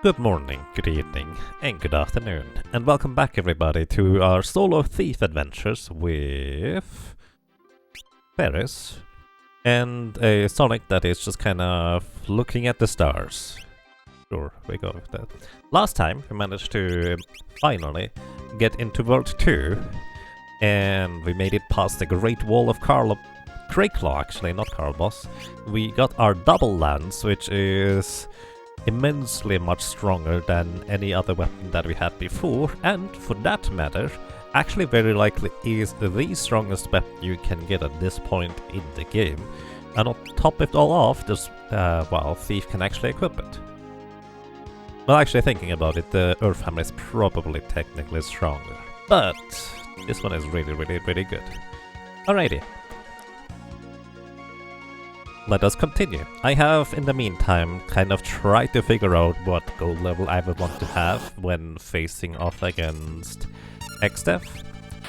Good morning, good evening, and good afternoon, and welcome back everybody to our solo thief adventures with Ferris and a Sonic that is just kind of looking at the stars. Sure, we go with that. Last time we managed to finally get into World 2 and we made it past the Great Wall of Crayclaw, actually, not Carlboss. We got our double lance, which is immensely much stronger than any other weapon that we had before, and for that matter, actually very likely is the strongest weapon you can get at this point in the game. And on top of it all off, this, Thief can actually equip it. Well, actually thinking about it, the Earth Hammer is probably technically stronger, but this one is really good. Alrighty. Let us continue. I have, in the meantime, kind of tried to figure out what gold level I would want to have when facing off against XDev,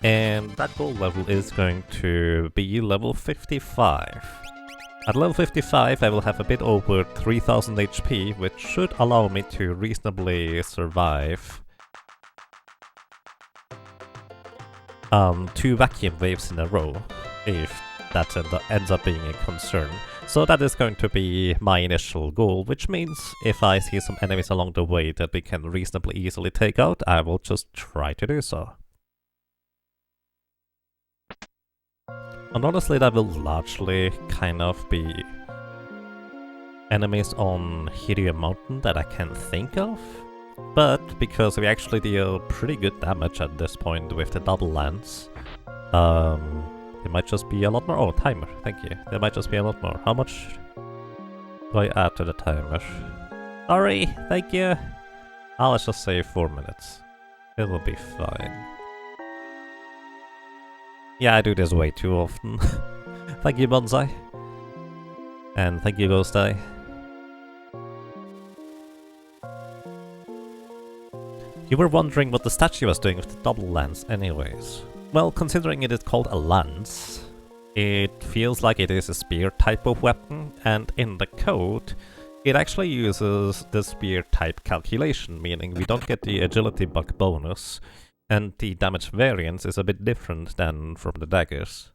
and that gold level is going to be level 55. At level 55 I will have a bit over 3000 HP, which should allow me to reasonably survive 2 vacuum waves in a row, if that ends up being a concern. So that is going to be my initial goal, which means if I see some enemies along the way that we can reasonably easily take out, I will just try to do so. And honestly, that will largely kind of be enemies on Hideo Mountain that I can think of. But because we actually deal pretty good damage at this point with the double lance, there might just be a lot more. Oh, timer, thank you. There might just be a lot more. How much do I add to the timer? Sorry, thank you. Let's just say 4 minutes. It will be fine. Yeah, I do this way too often. Thank you, Bonsai. And thank you, Ghost Eye. You were wondering what the statue was doing with the double lance anyways. Well, considering it is called a lance, it feels like it is a spear type of weapon, and in the code, it actually uses the spear type calculation, meaning we don't get the agility buck bonus, and the damage variance is a bit different than from the daggers.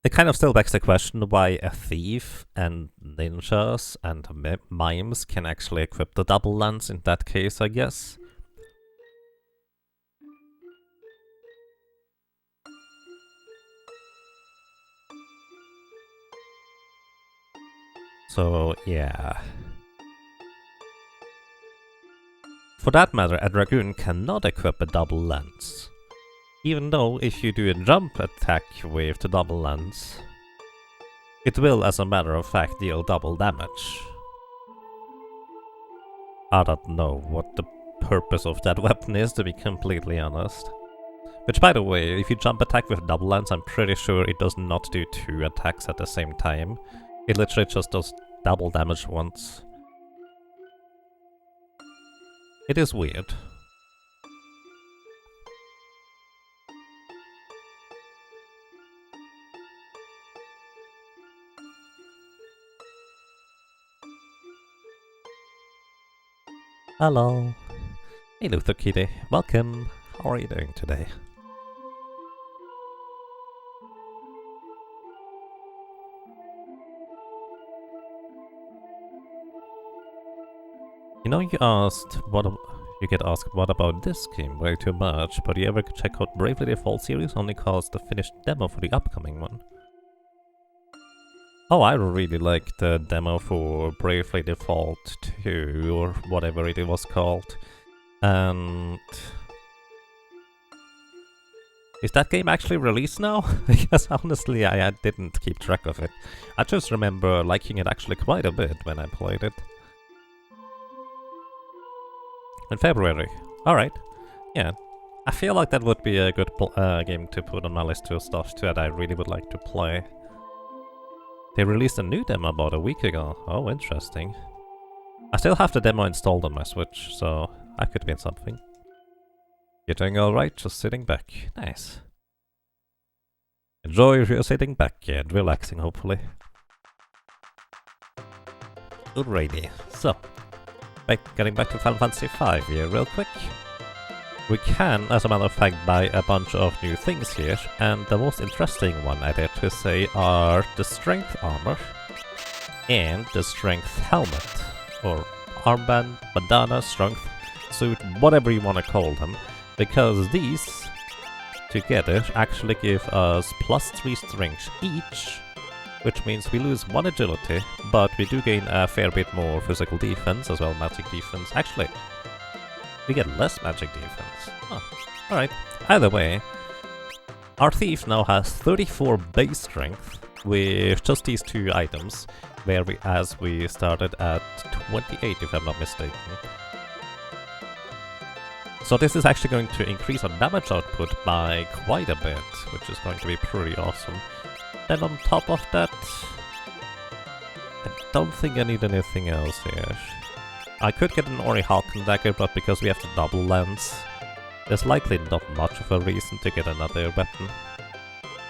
It kind of still begs the question why a thief and ninjas and mimes can actually equip the double lance in that case, I guess. So, yeah. For that matter, a dragoon cannot equip a double lance. Even though if you do a jump attack with the double lance, it will, as a matter of fact, deal double damage. I don't know what the purpose of that weapon is, to be completely honest. Which, by the way, if you jump attack with double lance, I'm pretty sure it does not do 2 attacks at the same time. It literally just does double damage once. It is weird. Hello. Hey Luther Kitty, welcome. How are you doing today? You know, you get asked what about this game way too much, but you ever check out Bravely Default series only cause the finished demo for the upcoming one? Oh, I really like the demo for Bravely Default 2, or whatever it was called. And is that game actually released now? Because honestly, I didn't keep track of it. I just remember liking it actually quite a bit when I played it. In February. Alright. Yeah. I feel like that would be a good game to put on my list of stuff too that I really would like to play. They released a new demo about a week ago. Oh, interesting. I still have the demo installed on my Switch, so I could win something. You're doing alright, just sitting back. Nice. Enjoy your sitting back and relaxing, hopefully. Alrighty, so getting back to Final Fantasy V here real quick. We can, as a matter of fact, buy a bunch of new things here, and the most interesting one, I dare to say, are the strength armor and the strength helmet, or armband, bandana, strength suit, whatever you want to call them, because these together actually give us +3 strength each, which means we lose 1 agility, but we do gain a fair bit more physical defense as well, magic defense. Actually, we get less magic defense. Oh, alright. Either way, our thief now has 34 base strength with just these 2 items, whereas we started at 28 if I'm not mistaken. So this is actually going to increase our damage output by quite a bit, which is going to be pretty awesome. Then on top of that, I don't think I need anything else here. I could get an Ori Halcon dagger, but because we have the double lens, there's likely not much of a reason to get another weapon.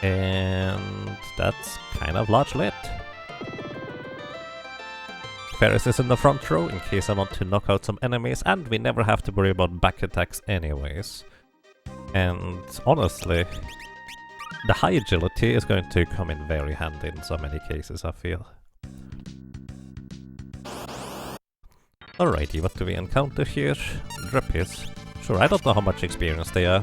And that's kind of largely it. Ferris is in the front row in case I want to knock out some enemies, and we never have to worry about back attacks anyways. And honestly, the high agility is going to come in very handy in so many cases, I feel. Alrighty, what do we encounter here? Drippies. Sure, I don't know how much experience they are.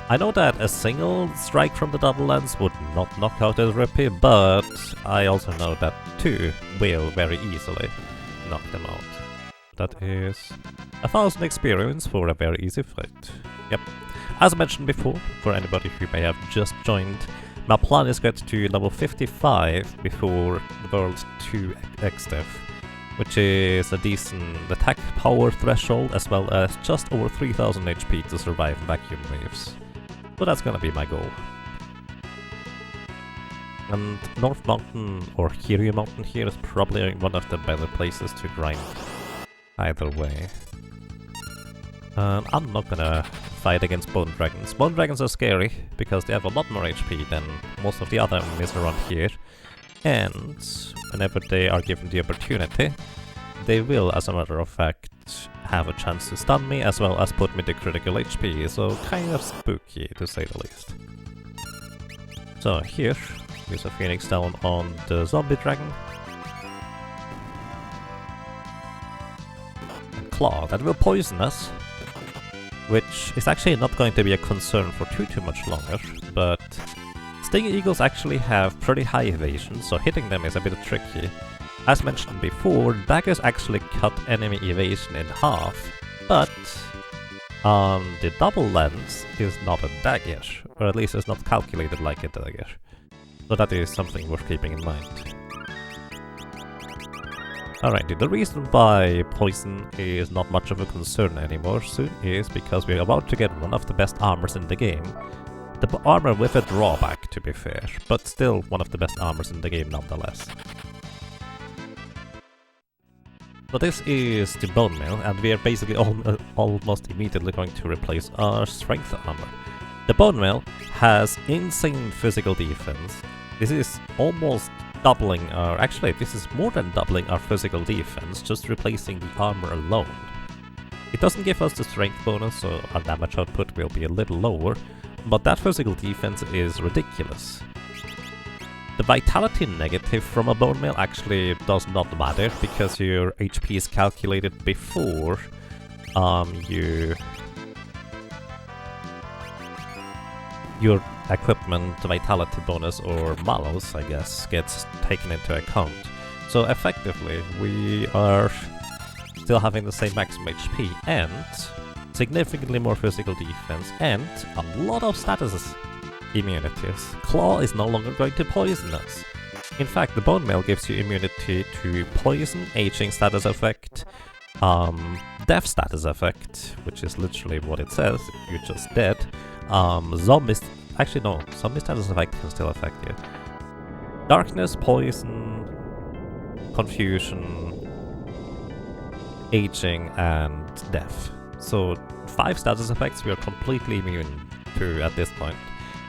I know that a single strike from the double lens would not knock out a Drippy, but I also know that 2 will very easily knock them out. That is 1000 experience for a very easy fight. Yep. As mentioned before, for anybody who may have just joined, my plan is to get to level 55 before the World 2 XDEF, which is a decent attack power threshold as well as just over 3000 HP to survive vacuum waves. So that's gonna be my goal. And North Mountain or Kiryu Mountain here is probably one of the better places to grind either way. I'm not gonna fight against Bone Dragons. Bone Dragons are scary because they have a lot more HP than most of the other enemies around here. And whenever they are given the opportunity, they will, as a matter of fact, have a chance to stun me as well as put me to critical HP, so kind of spooky to say the least. So here, use a Phoenix down on the zombie dragon. And Claw, that will poison us, which is actually not going to be a concern for too much longer, but Sting Eagles actually have pretty high evasion, so hitting them is a bit tricky. As mentioned before, daggers actually cut enemy evasion in half, but the double lens is not a dagger, or at least it's not calculated like a dagger. So that is something worth keeping in mind. Alrighty, the reason why poison is not much of a concern anymore soon is because we're about to get one of the best armors in the game. The armor with a drawback, to be fair, but still one of the best armors in the game nonetheless. So this is the Bone Mail, and we are basically almost immediately going to replace our Strength armor. The Bone Mail has insane physical defense. This is almost doubling our... Actually, this is more than doubling our physical defense, just replacing the armor alone. It doesn't give us the strength bonus, so our damage output will be a little lower, but that physical defense is ridiculous. The vitality negative from a Bone Mail actually does not matter, because your HP is calculated before your equipment vitality bonus, or malus, I guess, gets taken into account. So effectively, we are still having the same maximum HP and significantly more physical defense and a lot of status immunities. Claw is no longer going to poison us. In fact, the Bone Mail gives you immunity to poison, aging status effect, death status effect, which is literally what it says, you're just dead. Zombies... Actually no, zombie status effect can still affect you. Darkness, poison, confusion, aging, and death. So 5 status effects we are completely immune to at this point,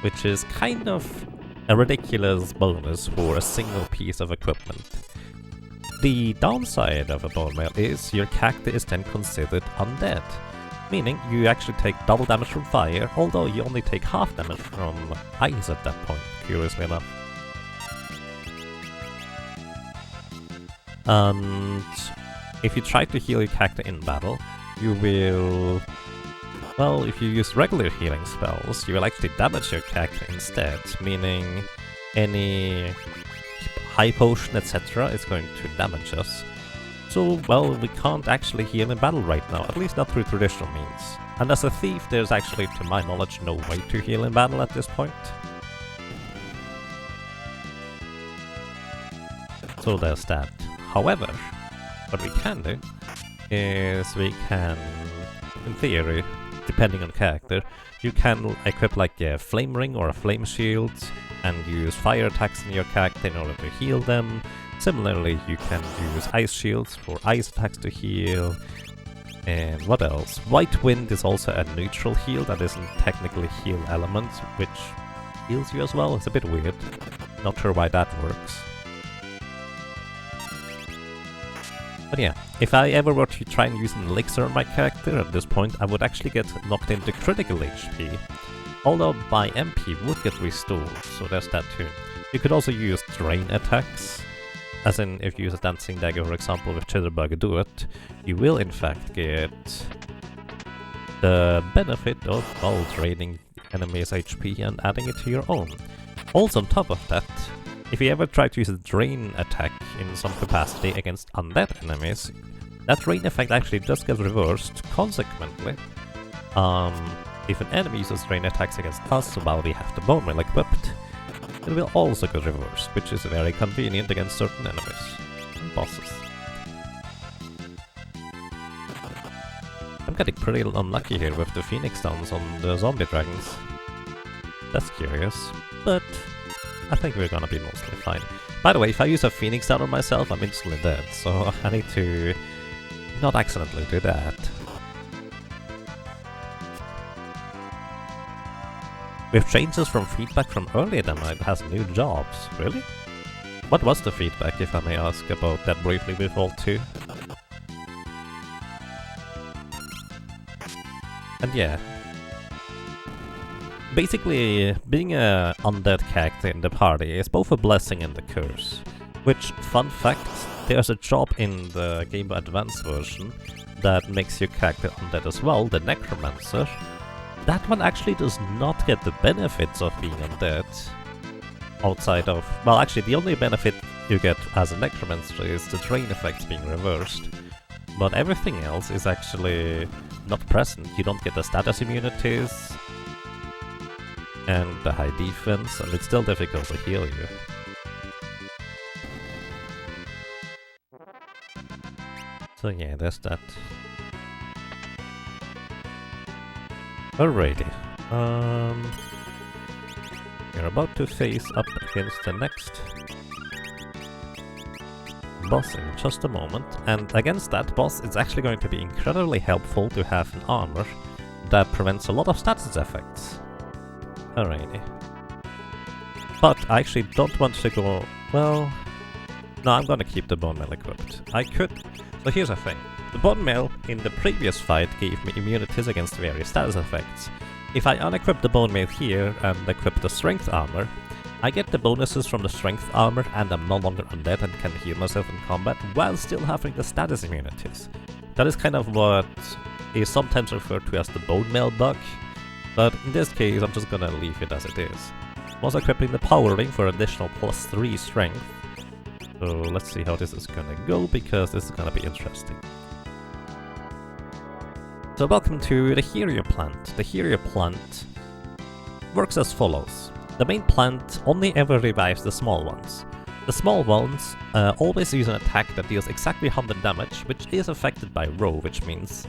which is kind of a ridiculous bonus for a single piece of equipment. The downside of a bone mail is your character is then considered undead, meaning you actually take double damage from fire, although you only take half damage from ice at that point, curiously enough. And if you try to heal your character in battle, you will... well, if you use regular healing spells, you will actually damage your character instead, meaning any high potion, etc. is going to damage us. So, well, we can't actually heal in battle right now, at least not through traditional means. And as a thief, there's actually, to my knowledge, no way to heal in battle at this point. So there's that. However, what we can do is we can, in theory, depending on character, you can equip like a flame ring or a flame shield and use fire attacks in your character in order to heal them. Similarly, you can use ice shields for ice attacks to heal. And what else? White wind is also a neutral heal that isn't technically heal element, which heals you as well. It's a bit weird. Not sure why that works. But yeah, if I ever were to try and use an elixir on my character at this point, I would actually get knocked into critical HP. Although my MP would get restored, so there's that too. You could also use drain attacks. As in, if you use a dancing dagger, for example, with Chitterbug do it, you will in fact get the benefit of, well, draining enemies' HP and adding it to your own. Also on top of that, if you ever try to use a drain attack in some capacity against undead enemies, that drain effect actually does get reversed. Consequently, if an enemy uses drain attacks against us while we have the bone mail equipped, it will also get reversed, which is very convenient against certain enemies and bosses. I'm getting pretty unlucky here with the Phoenix Downs on the zombie dragons. That's curious, but I think we're gonna be mostly fine. By the way, if I use a Phoenix Down on myself, I'm instantly dead, so I need to not accidentally do that. With changes from feedback from earlier, then it has new jobs. Really? What was the feedback, if I may ask about that briefly with Vault 2? And yeah. Basically, being an undead character in the party is both a blessing and a curse. Which, fun fact, there's a job in the Game Boy Advance version that makes your character undead as well, the Necromancer. That one actually does not get the benefits of being undead. Outside of... well, actually, the only benefit you get as a Necromancer is the drain effects being reversed. But everything else is actually not present. You don't get the status immunities and the high defense, and it's still difficult to heal you. So yeah, there's that. Alrighty. We're about to face up against the next boss in just a moment, and against that boss it's actually going to be incredibly helpful to have an armor that prevents a lot of status effects. Alrighty. But I actually don't want to go... well... no, I'm gonna keep the bone mail equipped. I could... so here's the thing. The bone mail in the previous fight gave me immunities against various status effects. If I unequip the bone mail here and equip the strength armor, I get the bonuses from the strength armor and I'm no longer undead and can heal myself in combat while still having the status immunities. That is kind of what is sometimes referred to as the bone mail bug, but in this case I'm just gonna leave it as it is. I'm also equipping the power ring for additional +3 strength, so let's see how this is gonna go, because this is gonna be interesting. So welcome to the Hero Plant. The Hero Plant works as follows. The main plant only ever revives the small ones. The small ones always use an attack that deals exactly 100 damage, which is affected by row, which means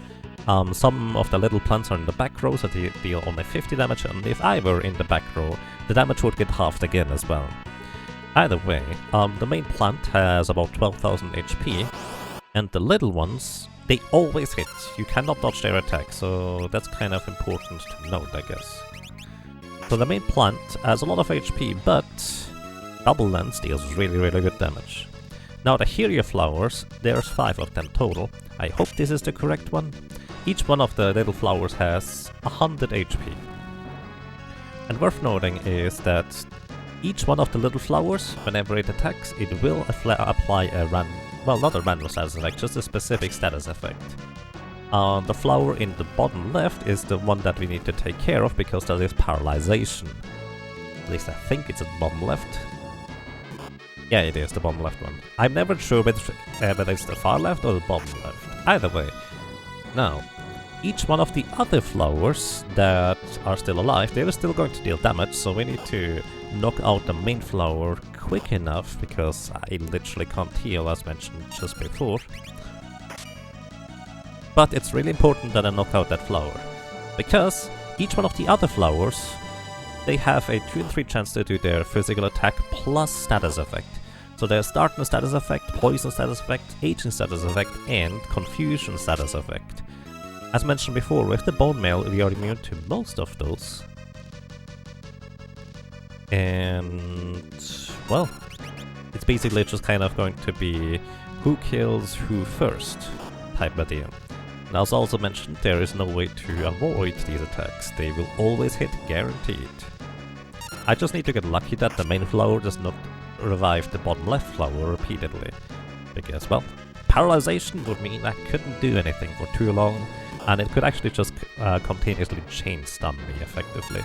some of the little plants are in the back row, so they deal only 50 damage, and if I were in the back row, the damage would get halved again as well. Either way, the main plant has about 12,000 HP, and the little ones, they always hit. You cannot dodge their attack, so that's kind of important to note, I guess. So the main plant has a lot of HP, but double lens deals really good damage. Now the Hero flowers, there's 5 of them total. I hope this is the correct one. Each one of the little flowers has 100 HP. And worth noting is that each one of the little flowers, whenever it attacks, it will apply a not a random status effect, just a specific status effect. The flower in the bottom left is the one that we need to take care of because that is paralyzation. At least I think it's at the bottom left. Yeah, it is the bottom left one. I'm never sure whether it's the far left or the bottom left. Either way. Now, each one of the other flowers that are still alive, they're still going to deal damage, so we need to knock out the main flower quick enough, because I literally can't heal as mentioned just before. But it's really important that I knock out that flower, because each one of the other flowers, they have a 2 in 3 chance to do their physical attack plus status effect. So there's Darkness status effect, Poison status effect, Aging status effect, and Confusion status effect. As mentioned before, with the Bone Mail we are immune to most of those. And well, it's basically just kind of going to be who kills who first type of deal. And as also mentioned, there is no way to avoid these attacks. They will always hit, guaranteed. I just need to get lucky that the main flower does not revive the bottom left flower repeatedly. Because, well, paralyzation would mean I couldn't do anything for too long, and it could actually just continuously chain stun me effectively.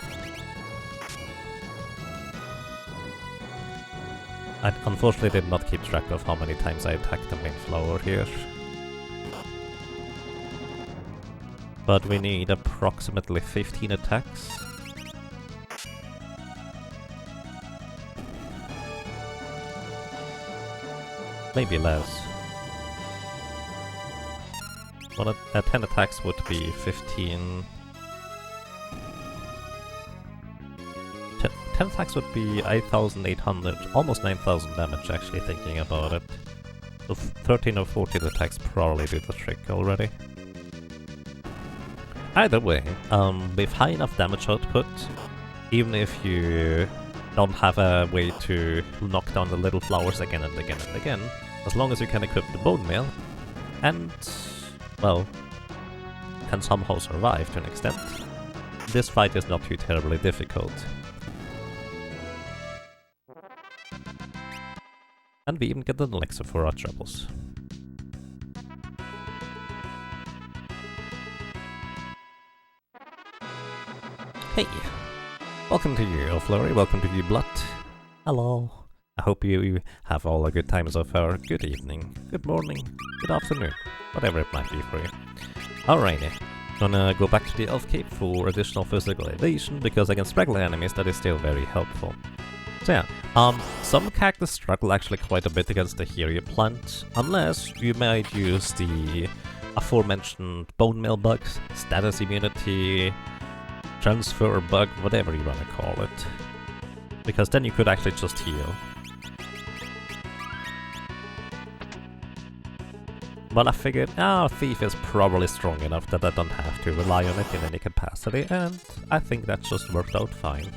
I unfortunately did not keep track of how many times I attacked the main flower here. But we need approximately 15 attacks. Maybe less. 10 attacks would be 15... 10 attacks would be 8,800, almost 9,000 damage actually, thinking about it. So 13 or 14 attacks probably do the trick already. Either way, with high enough damage output, even if you don't have a way to knock down the little flowers again and again and again, as long as you can equip the Bone Mail, and, well, can somehow survive to an extent, this fight is not too terribly difficult. And we even get an elixir for our troubles. Hey! Welcome to you, Flurry, welcome to you, Blood. Hello. I hope you have all the good times of our good evening, good morning, good afternoon, whatever it might be for you. Alrighty, gonna go back to the Elf Cape for additional physical evasion, because against regular enemies that is still very helpful. So yeah, some characters struggle actually quite a bit against the Hero plant, unless you might use the aforementioned Bone Mail bugs, status immunity, transfer bug, whatever you wanna call it. Because then you could actually just heal. But I figured, Thief is probably strong enough that I don't have to rely on it in any capacity, and I think that just worked out fine.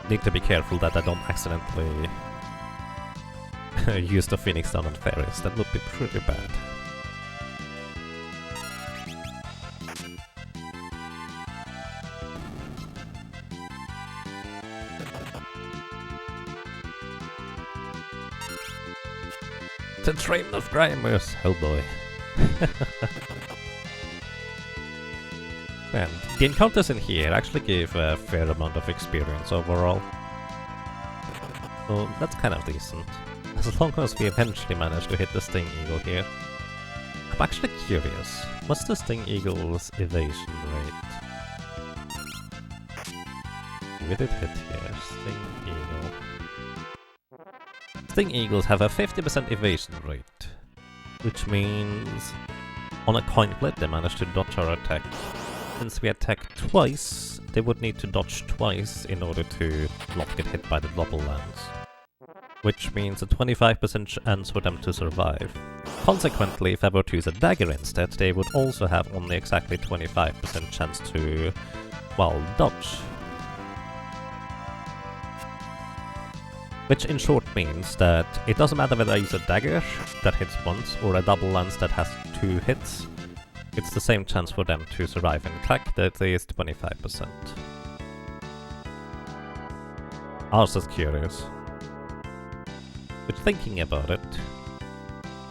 Need to be careful that I don't accidentally use the Phoenix down on Ferris, that would be pretty bad. The train of Grimus! Oh boy. Man, the encounters in here actually give a fair amount of experience overall. So that's kind of decent. As long as we eventually manage to hit the Sting Eagle here. I'm actually curious, what's the Sting Eagle's evasion rate? We did hit here, Sting Eagle. Sting Eagles have a 50% evasion rate, which means on a coin flip they manage to dodge our attack. Since we attack twice, they would need to dodge twice in order to not get hit by the double lance. which means a 25% chance for them to survive. Consequently, if I were to use a dagger instead, they would also have only exactly 25% chance to, well, dodge. Which in short means that it doesn't matter whether I use a dagger that hits once or a double lance that has 2 hits, it's the same chance for them to survive an attack, that is 25%. I was just curious. But thinking about it,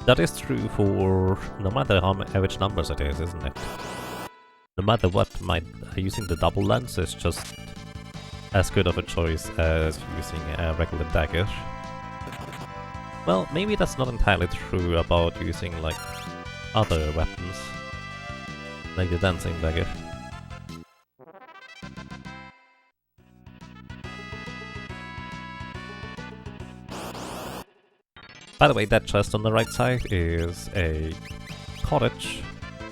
that is true for no matter which numbers it is, isn't it? No matter what, using the double lance is just as good of a choice as using a regular dagger. Well, maybe that's not entirely true about using like other weapons, like the dancing dagger. By the way, that chest on the right side is a cottage,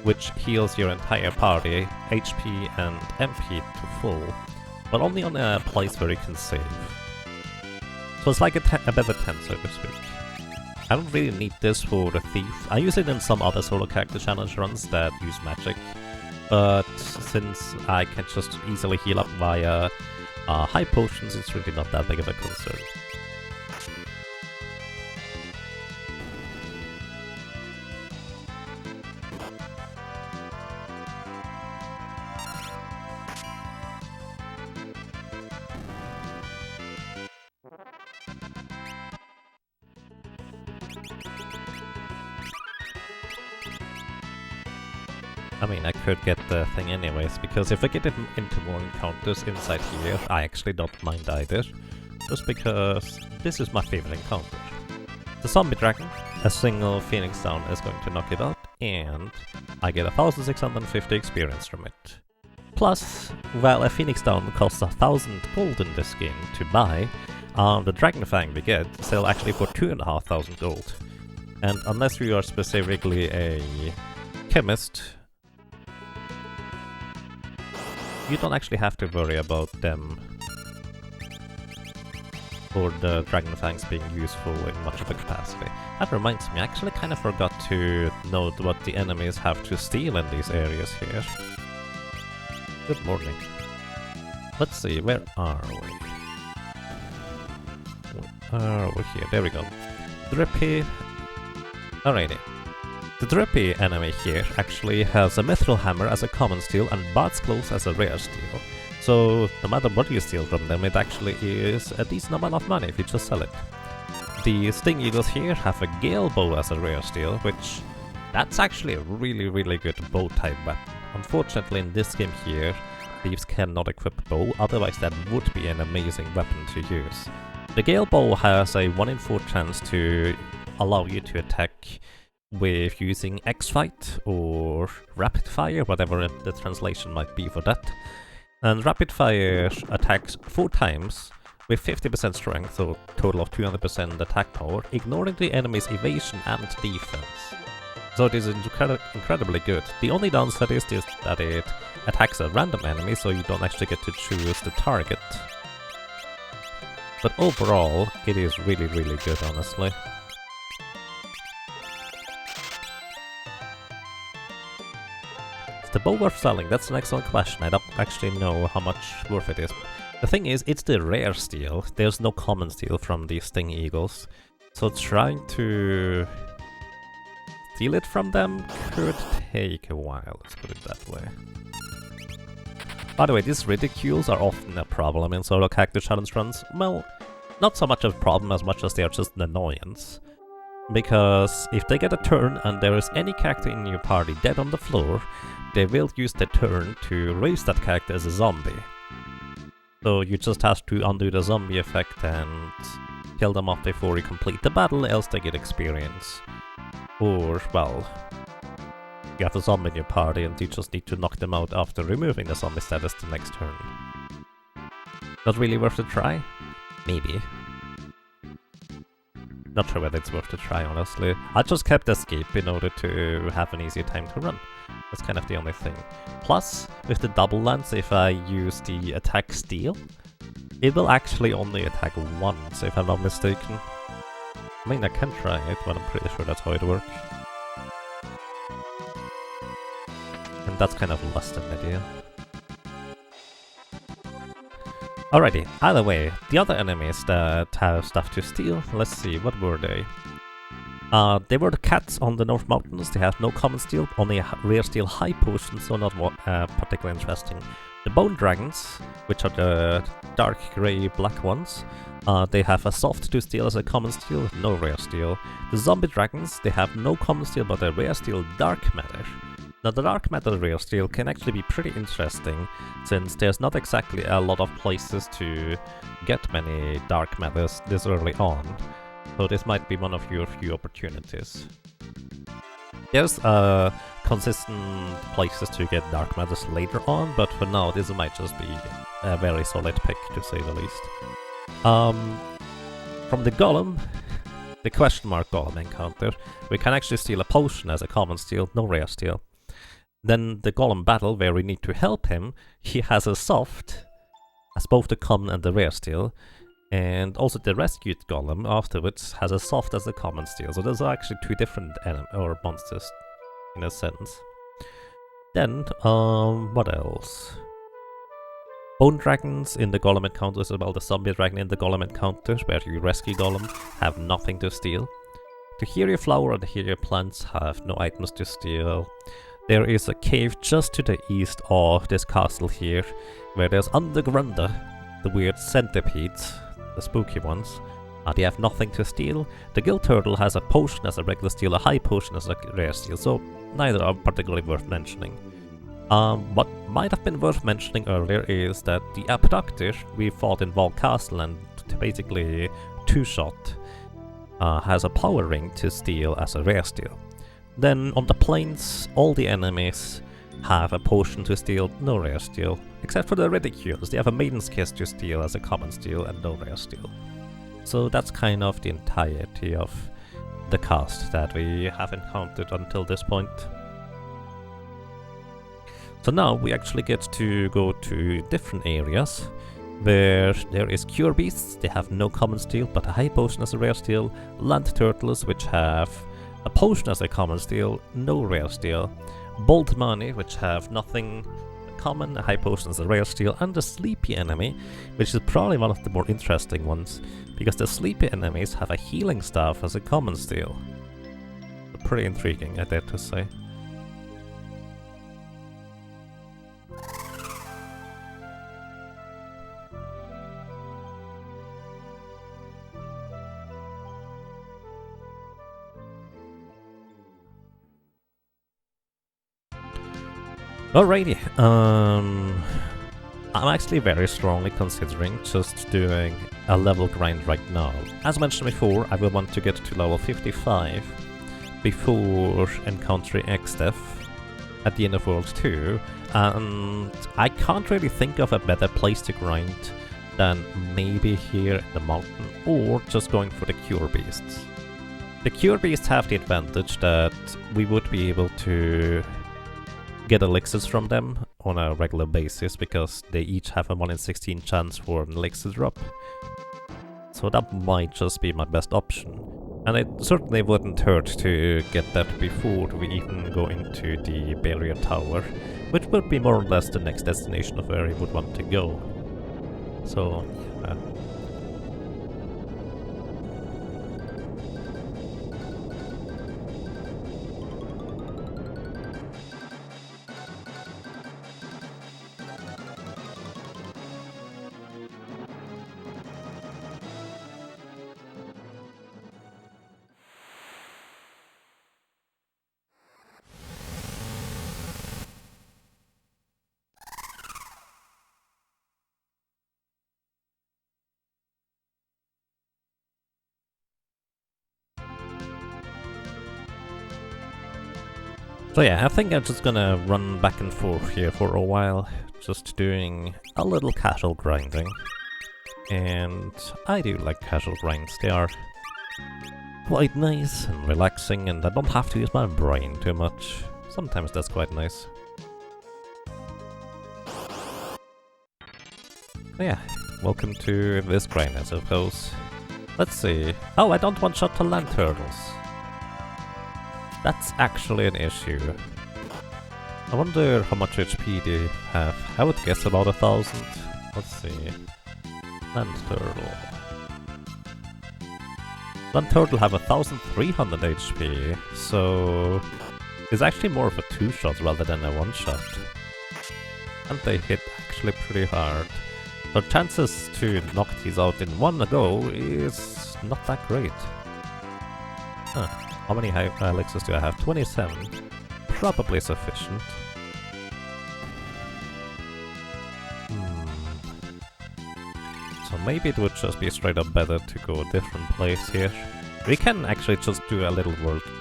which heals your entire party, HP and MP to full, but only on a place where you can save. So it's like a better tent, so to speak. I don't really need this for the thief. I use it in some other solo character challenge runs that use magic, but since I can just easily heal up via high potions, it's really not that big of a concern. I mean, I could get the thing anyways, because if I get it into more encounters inside here, I actually don't mind either. Just because this is my favorite encounter. The zombie dragon, a single phoenix down is going to knock it out, and I get 1650 experience from it. Plus, while a phoenix down costs 1000 gold in this game to buy, the dragon fang we get sell actually for 2500 gold. And unless you are specifically a chemist, you don't actually have to worry about them or the dragon fangs being useful in much of a capacity. That reminds me, I actually kind of forgot to note what the enemies have to steal in these areas here. Good morning. Let's see, where are we? Over here, there we go. Drippy. Alrighty. The Drippy enemy here actually has a mithril hammer as a common steal and Bard's Clothes as a rare steal. So no matter what you steal from them, it actually is a decent amount of money if you just sell it. The Sting Eagles here have a Gale Bow as a rare steal, which that's actually a really good bow type weapon. Unfortunately in this game here, thieves cannot equip bow, otherwise that would be an amazing weapon to use. The Gale Bow has a 1 in 4 chance to allow you to attack with using X-Fight or Rapid Fire, whatever the translation might be for that. And Rapid Fire attacks 4 times with 50% strength, so total of 200% attack power, ignoring the enemy's evasion and defense. So it is incredibly good. The only downside is that it attacks a random enemy, so you don't actually get to choose the target. But overall, it is really good, honestly. Is the bow worth selling? That's an excellent question. I don't actually know how much worth it is. The thing is, it's the rare steal. There's no common steal from these Sting Eagles. So trying to steal it from them could take a while, let's put it that way. By the way, these ridicules are often a problem in solo character challenge runs. Well, not so much a problem as much as they are just an annoyance. Because if they get a turn and there is any character in your party dead on the floor, they will use the turn to raise that character as a zombie. So you just have to undo the zombie effect and kill them off before you complete the battle, else they get experience. Or, well, you have a zombie in your party and you just need to knock them out after removing the zombie status the next turn. Not really worth a try? Maybe. Not sure whether it's worth a try, honestly. I just kept escape in order to have an easier time to run. That's kind of the only thing. Plus, with the double lance, if I use the attack steal, it will actually only attack once, if I'm not mistaken. I mean, I can try it, but I'm pretty sure that's how it works. And that's kind of less than ideal. Alrighty, either way, the other enemies that have stuff to steal, let's see, what were they? They were the cats on the North Mountains. They have no common steel, only a rare steel high potion, so not particularly interesting. The Bone Dragons, which are the dark grey black ones, they have a soft to steel as a common steel, no rare steel. The Zombie Dragons, they have no common steel but a rare steel dark matter. Now the dark matter rare steel can actually be pretty interesting, since there's not exactly a lot of places to get many dark matters this early on. So this might be one of your few opportunities. There's consistent places to get dark matters later on, but for now this might just be a very solid pick, to say the least. From the Golem, the question mark Golem encounter, we can actually steal a potion as a common steel, no rare steel. Then the Golem battle, where we need to help him, he has a soft as both the common and the rare steel. And also the rescued Golem afterwards has a soft as a common steel, so those are actually two different or monsters in a sense. Then, what else? Bone Dragons in the Golem encounters as well, the Zombie Dragon in the Golem encounters, where you rescue Golem, have nothing to steal. The Hero Flower and the Hero Plants have no items to steal. There is a cave just to the east of this castle here, where there's Undergrunda, the weird centipedes, the spooky ones. They have nothing to steal. The Gill Turtle has a potion as a regular steel, a high potion as a rare steel, so neither are particularly worth mentioning. What might have been worth mentioning earlier is that the Abductor we fought in Val Castle and basically two-shot has a power ring to steal as a rare steel. Then on the plains, all the enemies have a potion to steal, no rare steel. Except for the Ridicules, they have a Maiden's Kiss to steal as a common steel and no rare steel. So that's kind of the entirety of the cast that we have encountered until this point. So now we actually get to go to different areas where there is Cure Beasts, they have no common steel but a high potion as a rare steel, Land Turtles which have a potion as a common steel, no rare steel, Bold Money which have nothing common, a high potion as a rare steel, and the Sleepy Enemy, which is probably one of the more interesting ones, because the Sleepy Enemies have a Healing Staff as a common steel. Pretty intriguing, I dare to say. Alrighty, I'm actually very strongly considering just doing a level grind right now. As mentioned before, I will want to get to level 55 before encountering Xdeath at the end of World 2, and I can't really think of a better place to grind than maybe here in the mountain, or just going for the Cure Beasts. The Cure Beasts have the advantage that we would be able to get elixirs from them on a regular basis, because they each have a 1 in 16 chance for an elixir drop. So that might just be my best option. And it certainly wouldn't hurt to get that before we even go into the Barrier Tower, which would be more or less the next destination of where I would want to go. So, So yeah, I think I'm just gonna run back and forth here for a while, just doing a little casual grinding. And I do like casual grinds, they are quite nice and relaxing, and I don't have to use my brain too much. Sometimes that's quite nice. So yeah, welcome to this grind, I suppose. Let's see. Oh, I don't one-shot the land turtles. That's actually an issue. I wonder how much HP they have. I would guess about 1,000. Let's see. Land turtle. Land turtle have 1,300 HP, so it's actually more of a 2-shot rather than a 1-shot. And they hit actually pretty hard. So chances to knock these out in one go is not that great. Huh. How many elixirs do I have? 27. Probably sufficient. So maybe it would just be straight up better to go a different place here. We can actually just do a little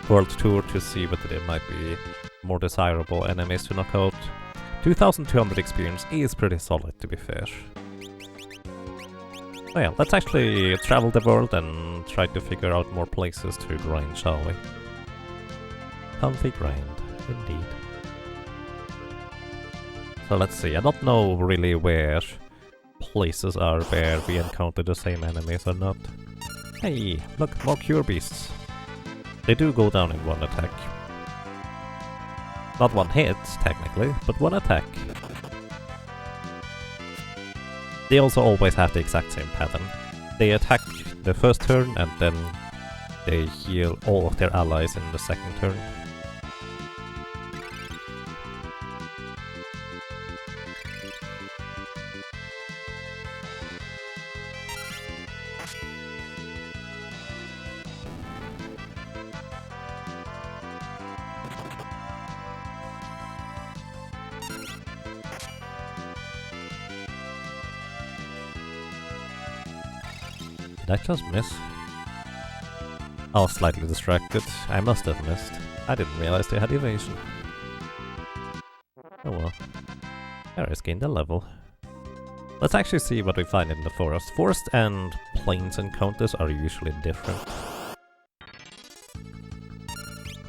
world tour to see whether there might be more desirable enemies to knock out. 2,200 experience is pretty solid, to be fair. Oh yeah, let's actually travel the world and try to figure out more places to grind, shall we? Comfy grind, indeed. So let's see, I don't know really where places are where we encounter the same enemies or not. Hey, look, more cure beasts. They do go down in one attack. Not one hit, technically, but one attack. They also always have the exact same pattern. They attack the first turn and then they heal all of their allies in the second turn. Did I just miss? I was slightly distracted. I must have missed. I didn't realize they had evasion. Oh well. Paris gained a level. Let's actually see what we find in the forest. Forest and plains encounters are usually different.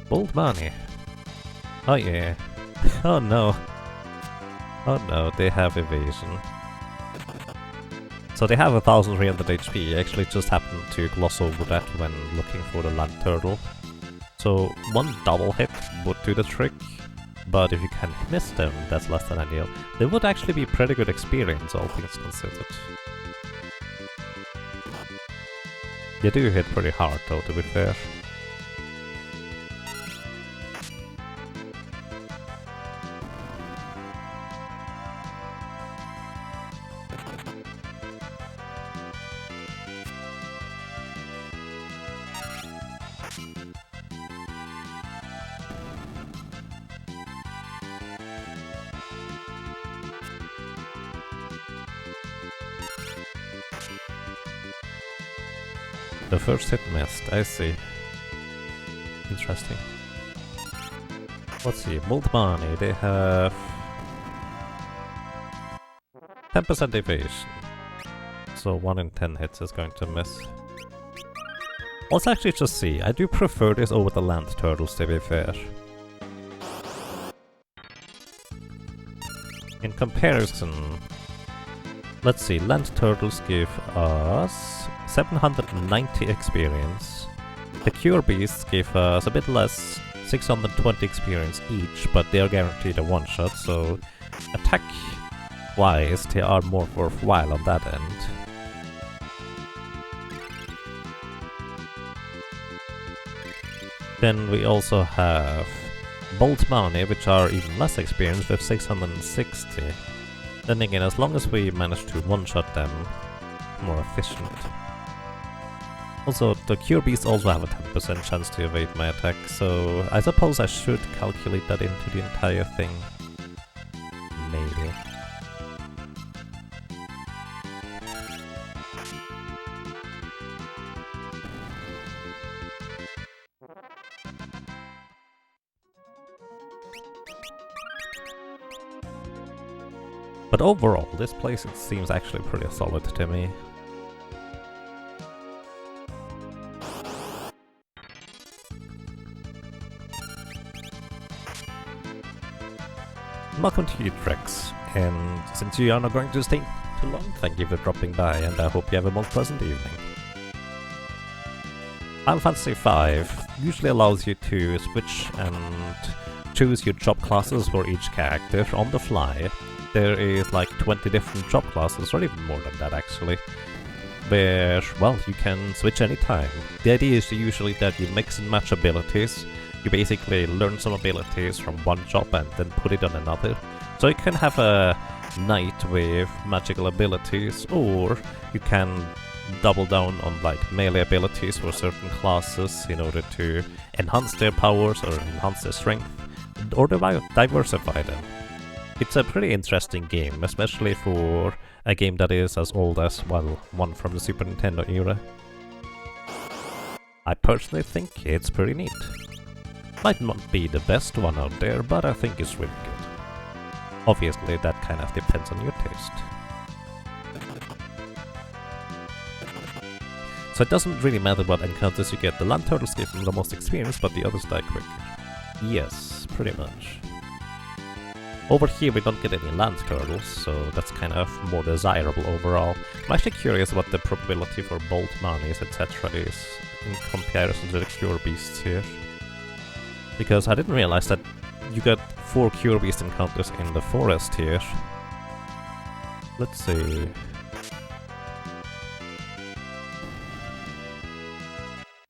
Bold money. Oh yeah. Oh no. Oh no, they have evasion. So they have 1,300 HP, I actually just happened to gloss over that when looking for the land turtle. So one double hit would do the trick, but if you can miss them, that's less than ideal. They would actually be pretty good experience, all things considered. They do hit pretty hard though, to be fair. The first hit missed, I see. Interesting. Let's see, Bold Money, they have 10% evasion. So 1 in 10 hits is going to miss. Let's actually just see, I do prefer this over the land turtles, to be fair. In comparison, let's see, land turtles give us 790 experience. The cure beasts give us a bit less, 620 experience each, but they are guaranteed a one-shot, so attack-wise they are more worthwhile on that end. Then we also have Bolt Money, which are even less experienced with 660. Then again, as long as we manage to one-shot them, more efficient. Also, the Cure Beasts also have a 10% chance to evade my attack, so I suppose I should calculate that into the entire thing. Maybe. But overall, this place it seems actually pretty solid to me. Welcome to Utrecht, and since you are not going to stay too long, thank you for dropping by, and I hope you have a most pleasant evening. Final Fantasy 5 usually allows you to switch and choose your job classes for each character on the fly. There is like 20 different job classes, or even more than that actually, where, well, you can switch anytime. The idea is usually that you mix and match abilities. You basically learn some abilities from one job and then put it on another. So you can have a knight with magical abilities, or you can double down on like melee abilities for certain classes in order to enhance their powers or enhance their strength, or diversify them. It's a pretty interesting game, especially for a game that is as old as, well, one from the Super Nintendo era. I personally think it's pretty neat. Might not be the best one out there, but I think it's really good. Obviously, that kind of depends on your taste. So it doesn't really matter what encounters you get. The land turtles give them the most experience, but the others die quicker. Yes, pretty much. Over here we don't get any land turtles, so that's kind of more desirable overall. I'm actually curious what the probability for bolt manis, etc. is in comparison to the cure beasts here. Because I didn't realize that you got 4 cure beast encounters in the forest here. Let's see.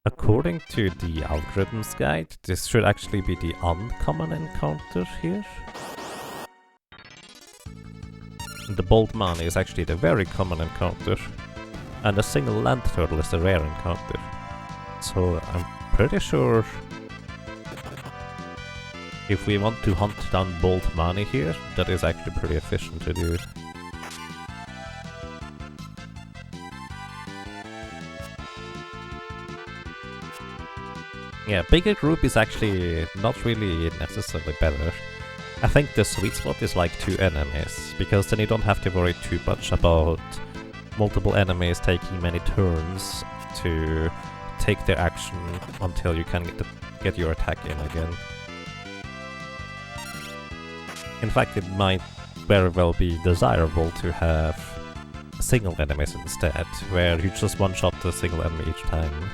According to the algorithms guide, this should actually be the uncommon encounter here. The bolt mani is actually the very common encounter, and a single land turtle is the rare encounter. So I'm pretty sure if we want to hunt down bolt mani here, that is actually pretty efficient to do. Yeah, bigger group is actually not really necessarily better. I think the sweet spot is like 2 enemies, because then you don't have to worry too much about multiple enemies taking many turns to take their action until you can get your attack in again. In fact, it might very well be desirable to have single enemies instead, where you just one-shot the single enemy each time.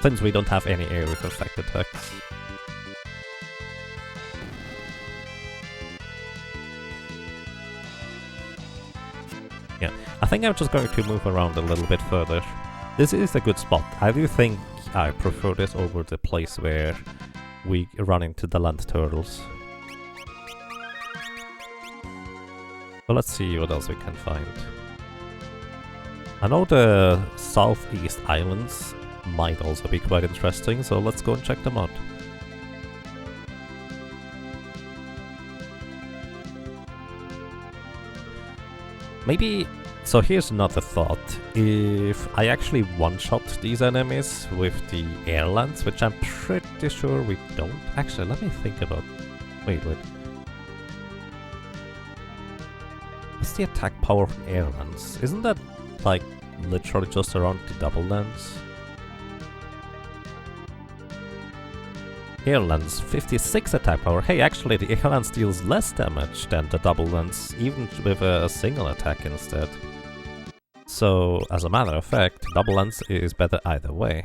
Since we don't have any area effect attacks. Yeah, I think I'm just going to move around a little bit further. This is a good spot. I do think I prefer this over the place where we run into the land turtles. So let's see what else we can find. I know the southeast islands might also be quite interesting, so let's go and check them out. Maybe, so here's another thought. If I actually one-shot these enemies with the air lance, which I'm pretty sure we don't. Actually, let me think about... Wait. What's the attack power from air lance? Isn't that, like, literally just around the double lance? Air lance, 56 attack power. Hey, actually the air lance deals less damage than the double lance, even with a single attack instead. So, as a matter of fact, double lance is better either way.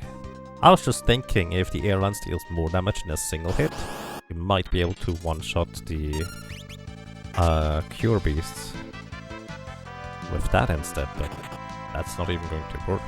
I was just thinking, if the air lance deals more damage in a single hit, you might be able to one-shot the cure beasts with that instead, but that's not even going to work.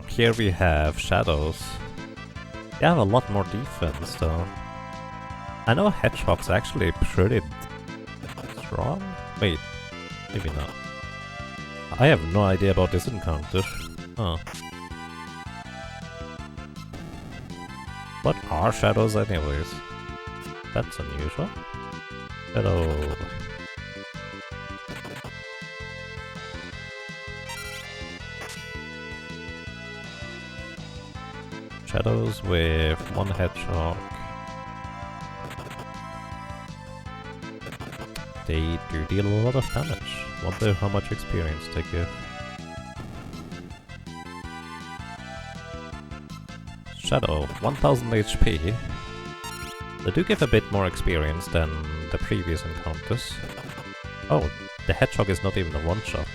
Here we have shadows. They have a lot more defense though. I know hedgehogs are actually pretty strong. Wait, maybe not. I have no idea about this encounter. Huh. What are shadows anyways? That's unusual. Shadow. Shadows with one hedgehog. They do deal a lot of damage. Wonder how much experience they give. Shadow, 1000 HP. They do give a bit more experience than the previous encounters. Oh, the hedgehog is not even a one-shot.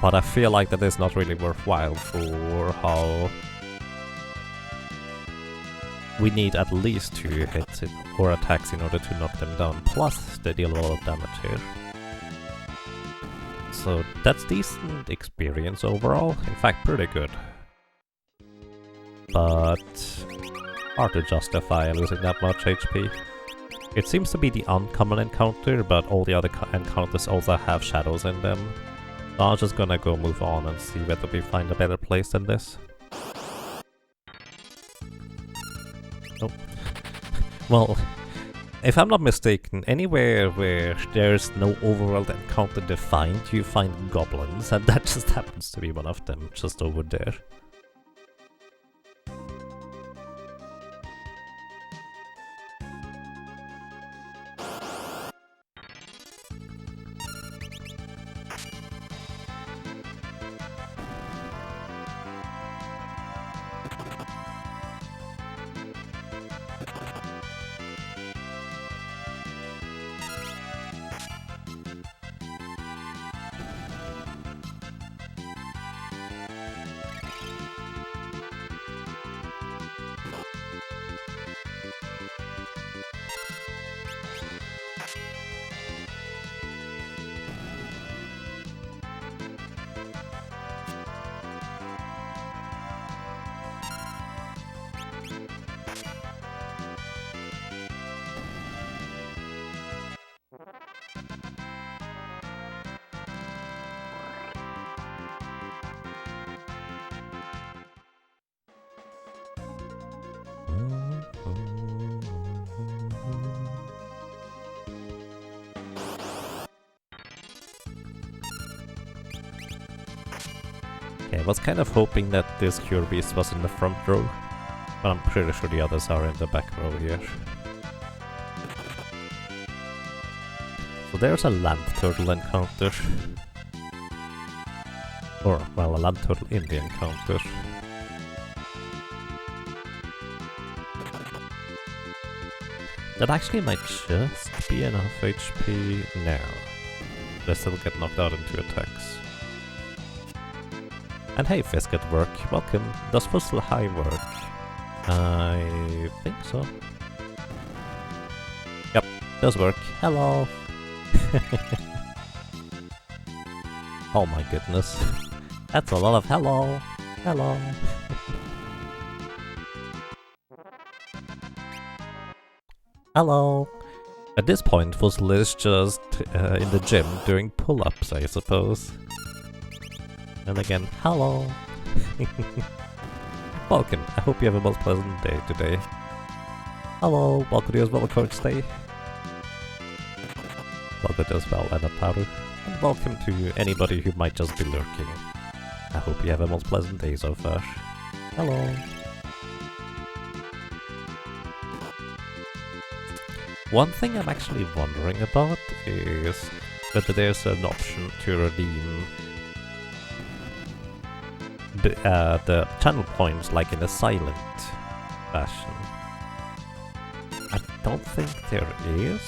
But I feel like that is not really worthwhile for how we need at least 2 hits or attacks in order to knock them down, plus they deal a lot of damage here. So that's decent experience overall, in fact pretty good. But hard to justify losing that much HP. It seems to be the uncommon encounter, but all the other encounters also have shadows in them. So I'm just gonna go move on and see whether we find a better place than this. Nope. Well, if I'm not mistaken, anywhere where there's no overworld encounter defined, you find goblins, and that just happens to be one of them, just over there. Okay, I was kind of hoping that this Cure Beast was in the front row, but I'm pretty sure the others are in the back row here. So there's a land turtle encounter. Or, well, a land turtle in the encounter. That actually might just be enough HP now. They still get knocked out in 2 attacks. And hey, Fisk at work, welcome. Does Fussel High work? I think so. Yep, does work. Hello! Oh my goodness. That's a lot of hello! Hello! Hello! At this point, Fussel is just in the gym doing pull-ups, I suppose. And again, hello! Welcome, I hope you have a most pleasant day today. Hello, welcome to you as well, Coach Stay. Welcome to you as well, Anataru. And welcome to anybody who might just be lurking. I hope you have a most pleasant day so far. Hello! One thing I'm actually wondering about is whether there's an option to redeem the channel points like in a silent fashion. I don't think there is.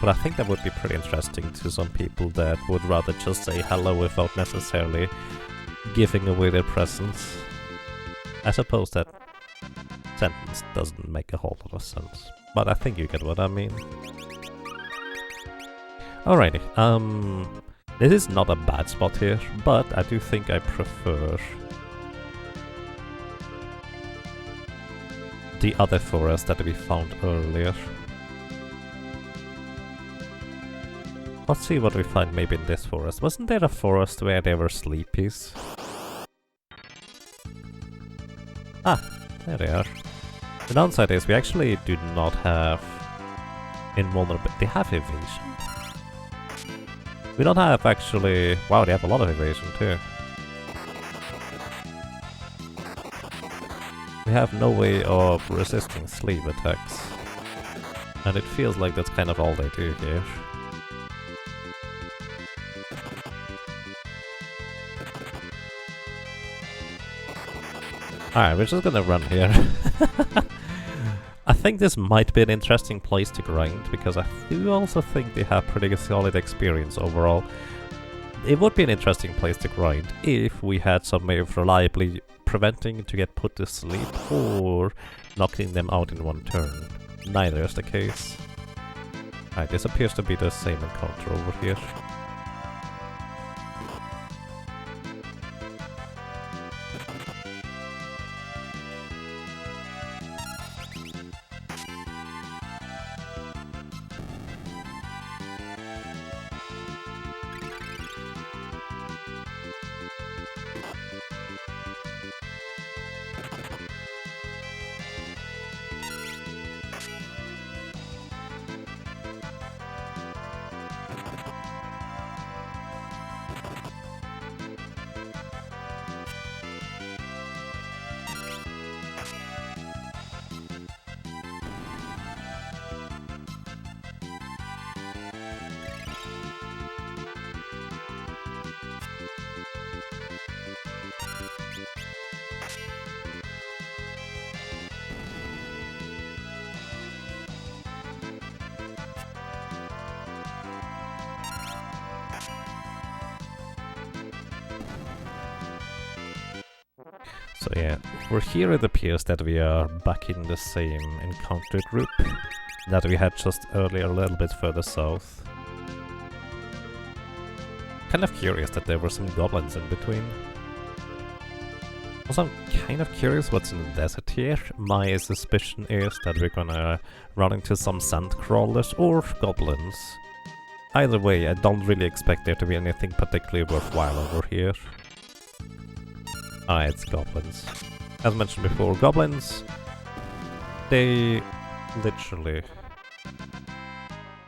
But I think that would be pretty interesting to some people that would rather just say hello without necessarily giving away their presence. I suppose that sentence doesn't make a whole lot of sense. But I think you get what I mean. Alrighty, this is not a bad spot here, but I do think I prefer the other forest that we found earlier. Let's see what we find maybe in this forest. Wasn't there a forest where there were sleepies? Ah, there they are. The downside is we actually do not have invulnerability. They have evasion? We don't have actually... Wow, they have a lot of evasion too. We have no way of resisting sleep attacks. And it feels like that's kind of all they do here. Alright, we're just gonna run here. I think this might be an interesting place to grind, because I do also think they have pretty solid experience overall. It would be an interesting place to grind if we had some way of reliably preventing to get put to sleep or knocking them out in one turn. Neither is the case. Alright, this appears to be the same encounter over here. So yeah, over here it appears that we are back in the same encounter group that we had just earlier, a little bit further south. Kind of curious that there were some goblins in between. Also, I'm kind of curious what's in the desert here. My suspicion is that we're gonna run into some sand crawlers or goblins. Either way, I don't really expect there to be anything particularly worthwhile over here. Ah, it's goblins. As mentioned before, goblins, they literally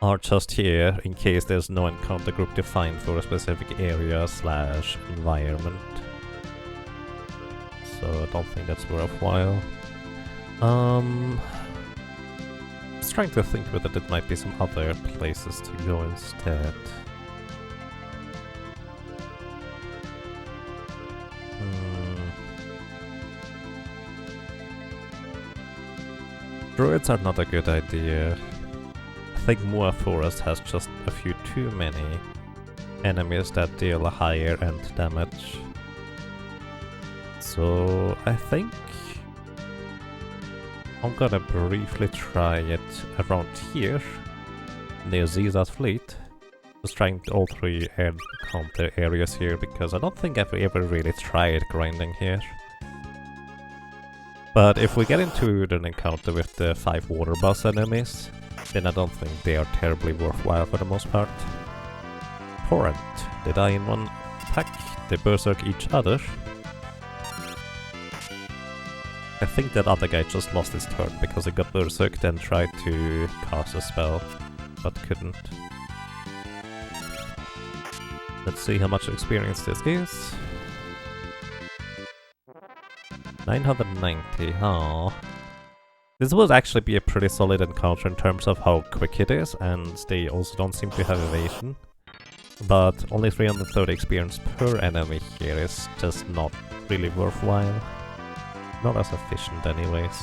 are just here in case there's no encounter group defined for a specific area slash environment. So I don't think that's worthwhile. Just trying to think whether there might be some other places to go instead. Druids are not a good idea. I think Moa Forest has just a few too many enemies that deal a higher end damage. So I think I'm gonna briefly try it around here, near Ziza's fleet. Just trying all three encounter areas here, because I don't think I've ever really tried grinding here. But if we get into an encounter with the 5 water boss enemies, then I don't think they are terribly worthwhile for the most part. Torrent. They die in one attack, they berserk each other. I think that other guy just lost his turn because he got berserked and tried to cast a spell, but couldn't. Let's see how much experience this is. 990, huh? This would actually be a pretty solid encounter in terms of how quick it is, and they also don't seem to have evasion. But only 330 experience per enemy here is just not really worthwhile. Not as efficient anyways.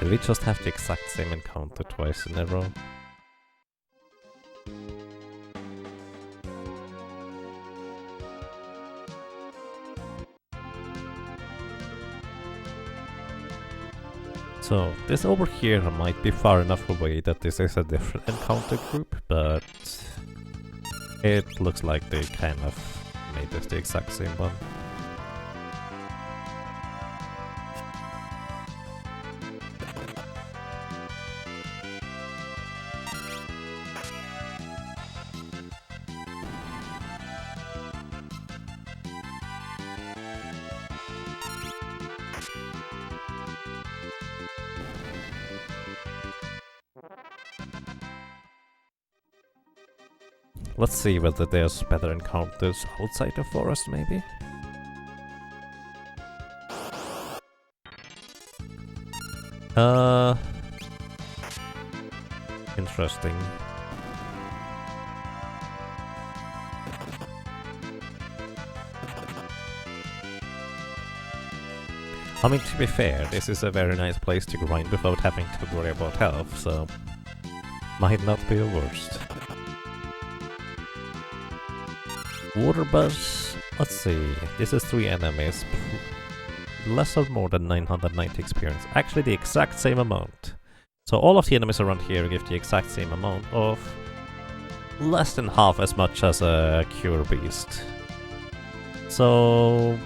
Did we just have the exact same encounter twice in a row? So, this over here might be far enough away that this is a different encounter group, but it looks like they kind of made this the exact same one. Let's see whether there's better encounters outside the forest, maybe? Interesting. I mean, to be fair, this is a very nice place to grind without having to worry about health, so might not be the worst. Water buzz. Let's see. This is 3 enemies. Less or more than 990 experience. Actually, the exact same amount. So all of the enemies around here give the exact same amount of less than half as much as a cure beast. So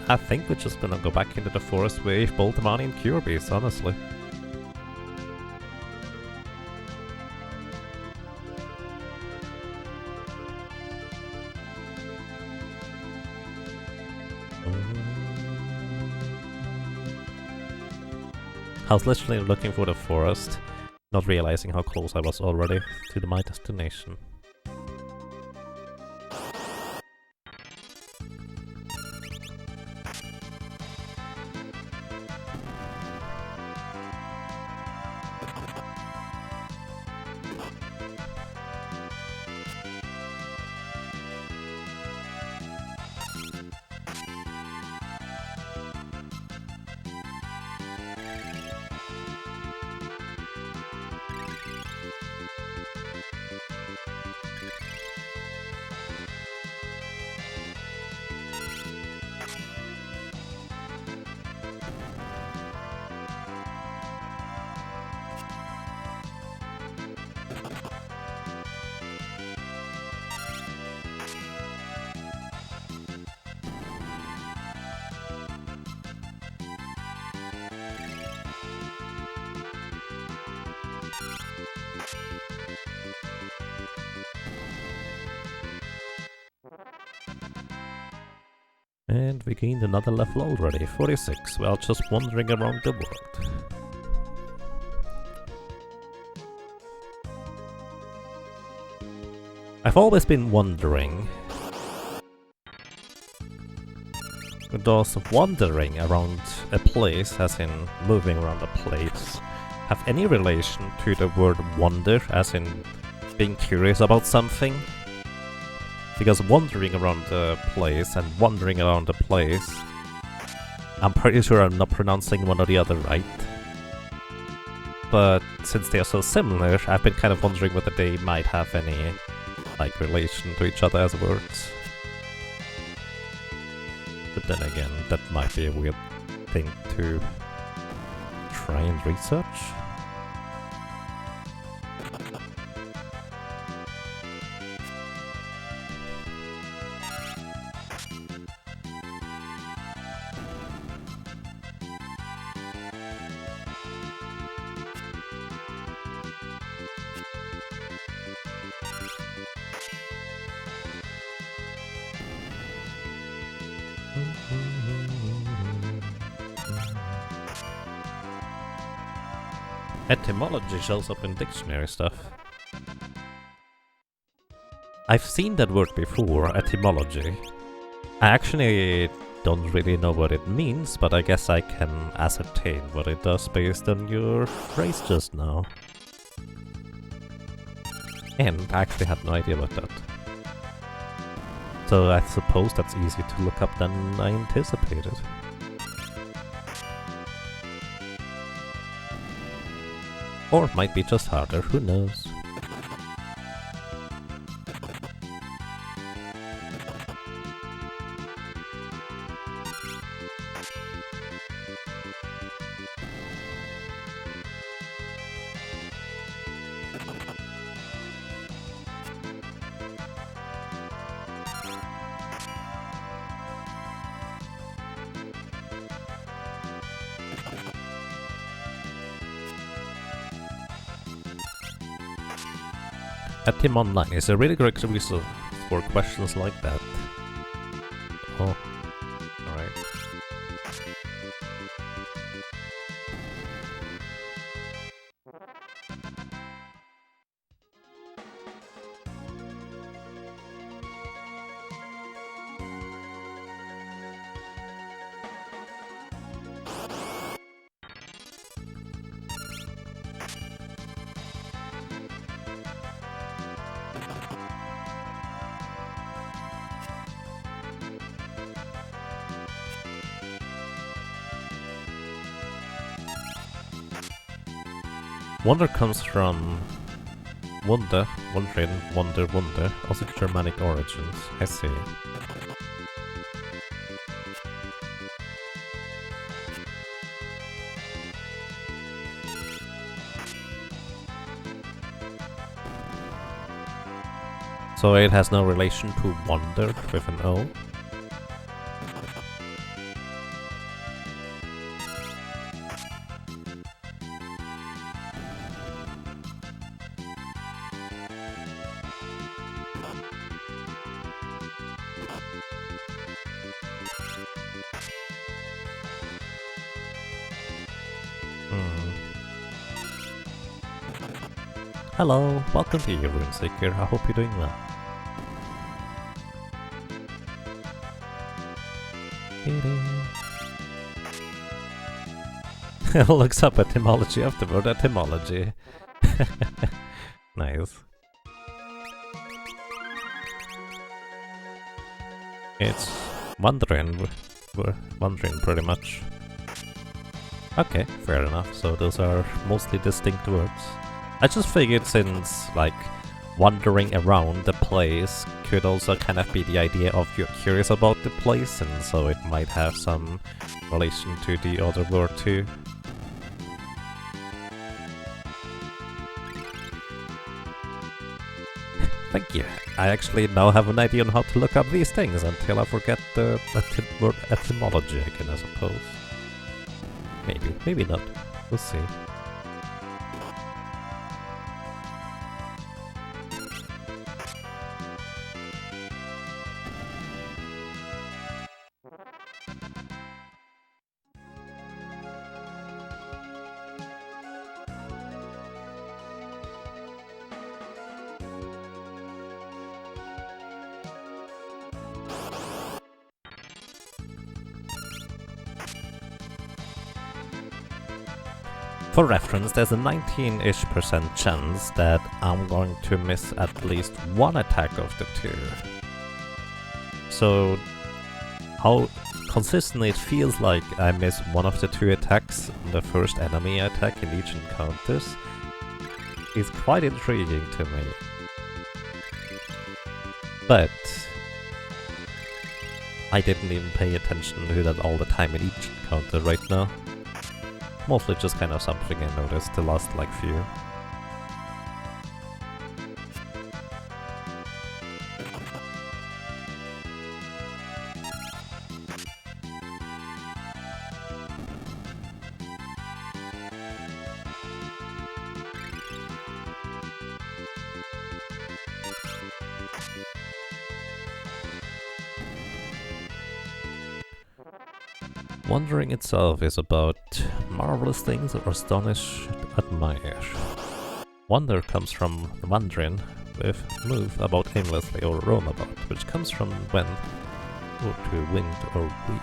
I think we're just gonna go back into the forest with both money and cure beasts, honestly. I was literally looking for the forest, not realizing how close I was already to my destination. And we gained another level already, 46, while just wandering around the world. I've always been wondering, does wandering around a place, as in moving around a place, have any relation to the word wonder, as in being curious about something? Because wandering around the place and wandering around the place, I'm pretty sure I'm not pronouncing one or the other right. But since they are so similar, I've been kind of wondering whether they might have any, like, relation to each other as words. But then again, that might be a weird thing to try and research. Etymology shows up in dictionary stuff. I've seen that word before, etymology. I actually don't really know what it means, but I guess I can ascertain what it does based on your phrase just now. And I actually had no idea about that. So I suppose that's easier to look up than I anticipated. Or might be just harder, who knows? A team online is a really great resource for questions like that. Oh, alright. Wonder comes from wonder, also Germanic origins. I see. So it has no relation to wonder with an O? Hello, welcome to you, Runeseeker. I hope you're doing well. Looks up etymology of the word etymology. Nice. It's wandering. We're wandering pretty much. Okay, fair enough. So those are mostly distinct words. I just figured since, like, wandering around the place could also kind of be the idea of you're curious about the place, and so it might have some relation to the other word too. Thank you. I actually now have an idea on how to look up these things until I forget the word etymology again, I suppose. Maybe, maybe not. We'll see. For reference, there's a 19-ish% chance that I'm going to miss at least one attack of the two. So, how consistently it feels like I miss one of the two attacks on the first enemy I attack in each encounters is quite intriguing to me. But I didn't even pay attention to that all the time in each encounter right now. Mostly just kind of something I noticed the last, like, few. Wandering itself is about marvelous things or astonish, admire. Wonder comes from wandering, with move about aimlessly or roam about, which comes from when, or to wind or weave.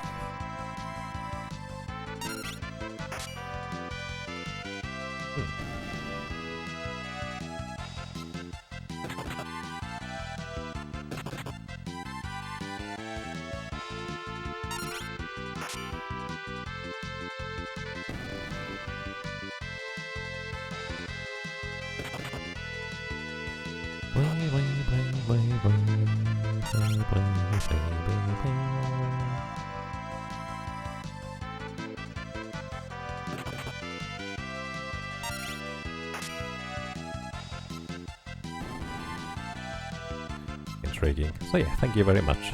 Intriguing. So yeah, thank you very much.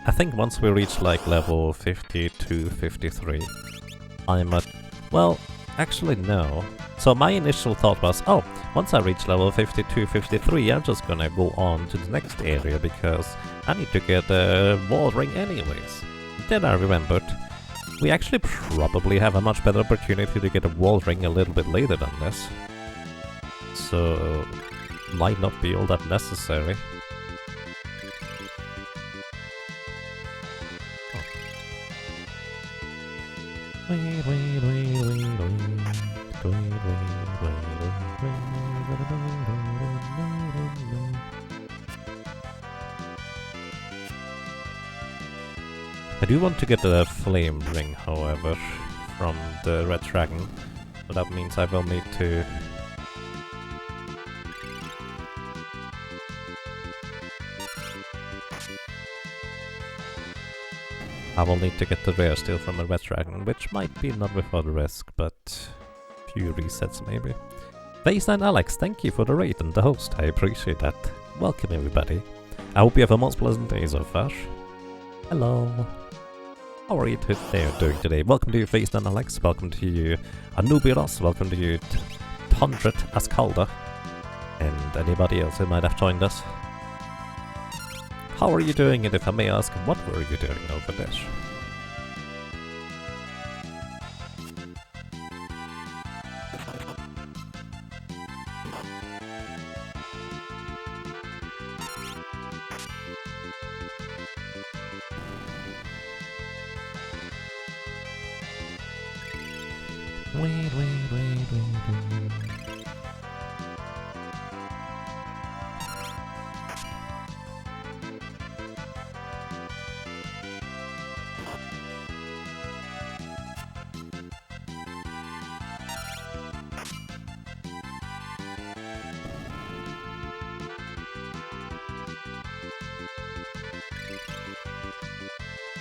I think once we reach like level 52, 53, I'm at... well, actually no. So my initial thought was, oh, once I reach level 52, 53, I'm just gonna go on to the next area because I need to get a wall ring anyways. Then I remembered, we actually probably have a much better opportunity to get a wall ring a little bit later than this. So, might not be all that necessary. I do want to get the flame ring, however, from the red dragon, so that means I will need to... I will need to get the rare steel from a red dragon, which might be not without risk, but few resets maybe. Baseline Alex, thank you for the raid and the host, I appreciate that. Welcome everybody. I hope you have a most pleasant day so far. Hello. How are you doing today? Welcome to you, Baseline Alex, welcome to you, Anubiros, welcome to you, Tondret Ascalda, and anybody else who might have joined us. How are you doing, and if I may ask, what were you doing over there?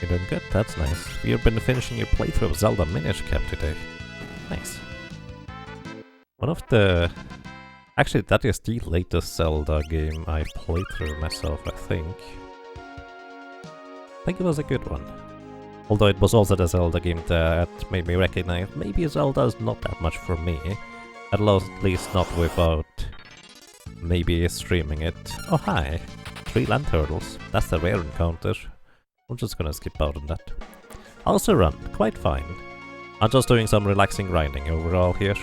You're doing good, that's nice. You've been finishing your playthrough of Zelda Minish Cap today. Nice. One of the... actually, that is the latest Zelda game I played through myself, I think. I think it was a good one. Although it was also the Zelda game that made me recognize maybe Zelda is not that much for me. At least not without maybe streaming it. Oh hi! 3 land turtles. That's the rare encounter. I'm just gonna skip out on that. Also run, quite fine. I'm just doing some relaxing grinding overall here.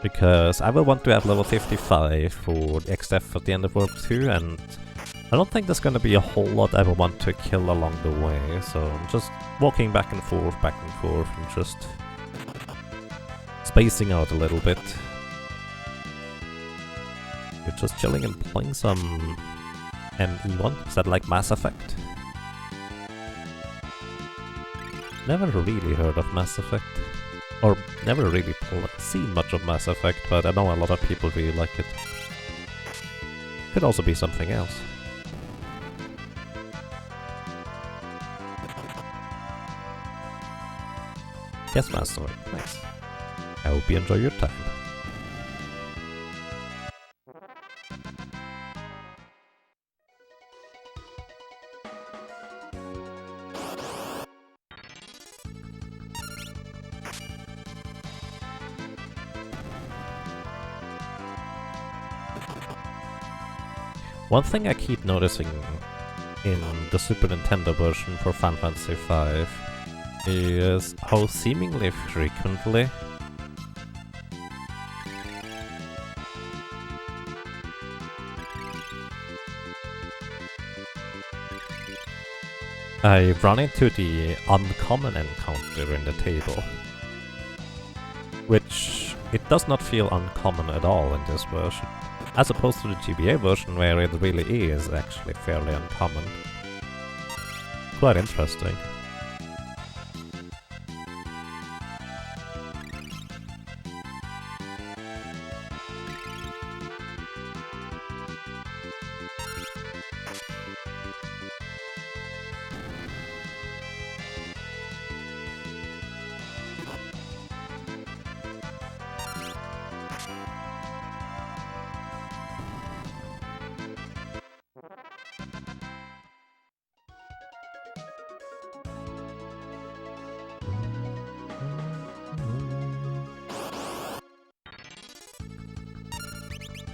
Because I will want to have level 55 for XF at the end of World 2, and I don't think there's gonna be a whole lot I will want to kill along the way, so I'm just walking back and forth, and just spacing out a little bit. You're just chilling and playing some ME1? Is that like Mass Effect? Never really heard of Mass Effect. Or never really seen much of Mass Effect, but I know a lot of people really like it. Could also be something else. Yes, Master. Nice. I hope you enjoy your time. One thing I keep noticing in the Super Nintendo version for Final Fantasy V is how seemingly frequently I run into the uncommon encounter in the table, which it does not feel uncommon at all in this version, as opposed to the GBA version where it really is actually fairly uncommon. Quite interesting.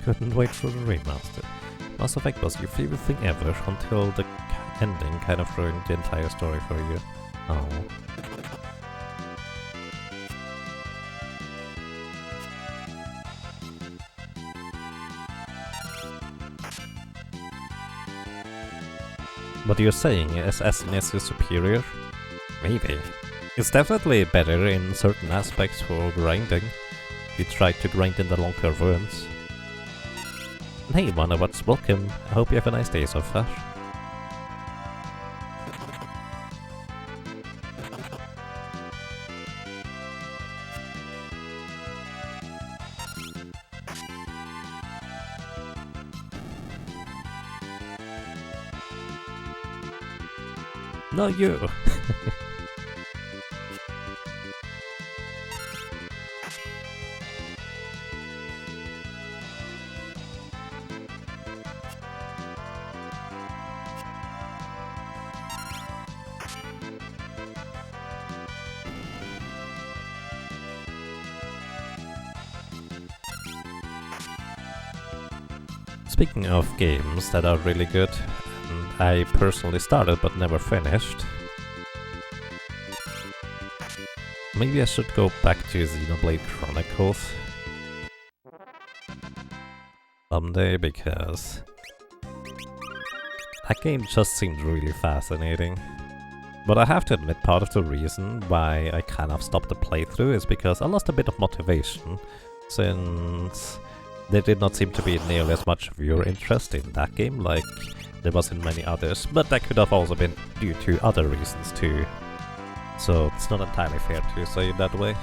Couldn't wait for the remaster. Mass Effect was your favorite thing ever until the ending kind of ruined the entire story for you. Oh. But you're saying SNES is superior? Maybe. It's definitely better in certain aspects for grinding. You try to grind in the longer runs. Hey Wonderbots, welcome. I hope you have a nice day so far. No, you! Speaking of games that are really good, and I personally started but never finished, maybe I should go back to Xenoblade Chronicles someday, because that game just seemed really fascinating. But I have to admit, part of the reason why I kind of stopped the playthrough is because I lost a bit of motivation, since there did not seem to be nearly as much viewer interest in that game like there was in many others, but that could have also been due to other reasons too. So it's not entirely fair to say it that way.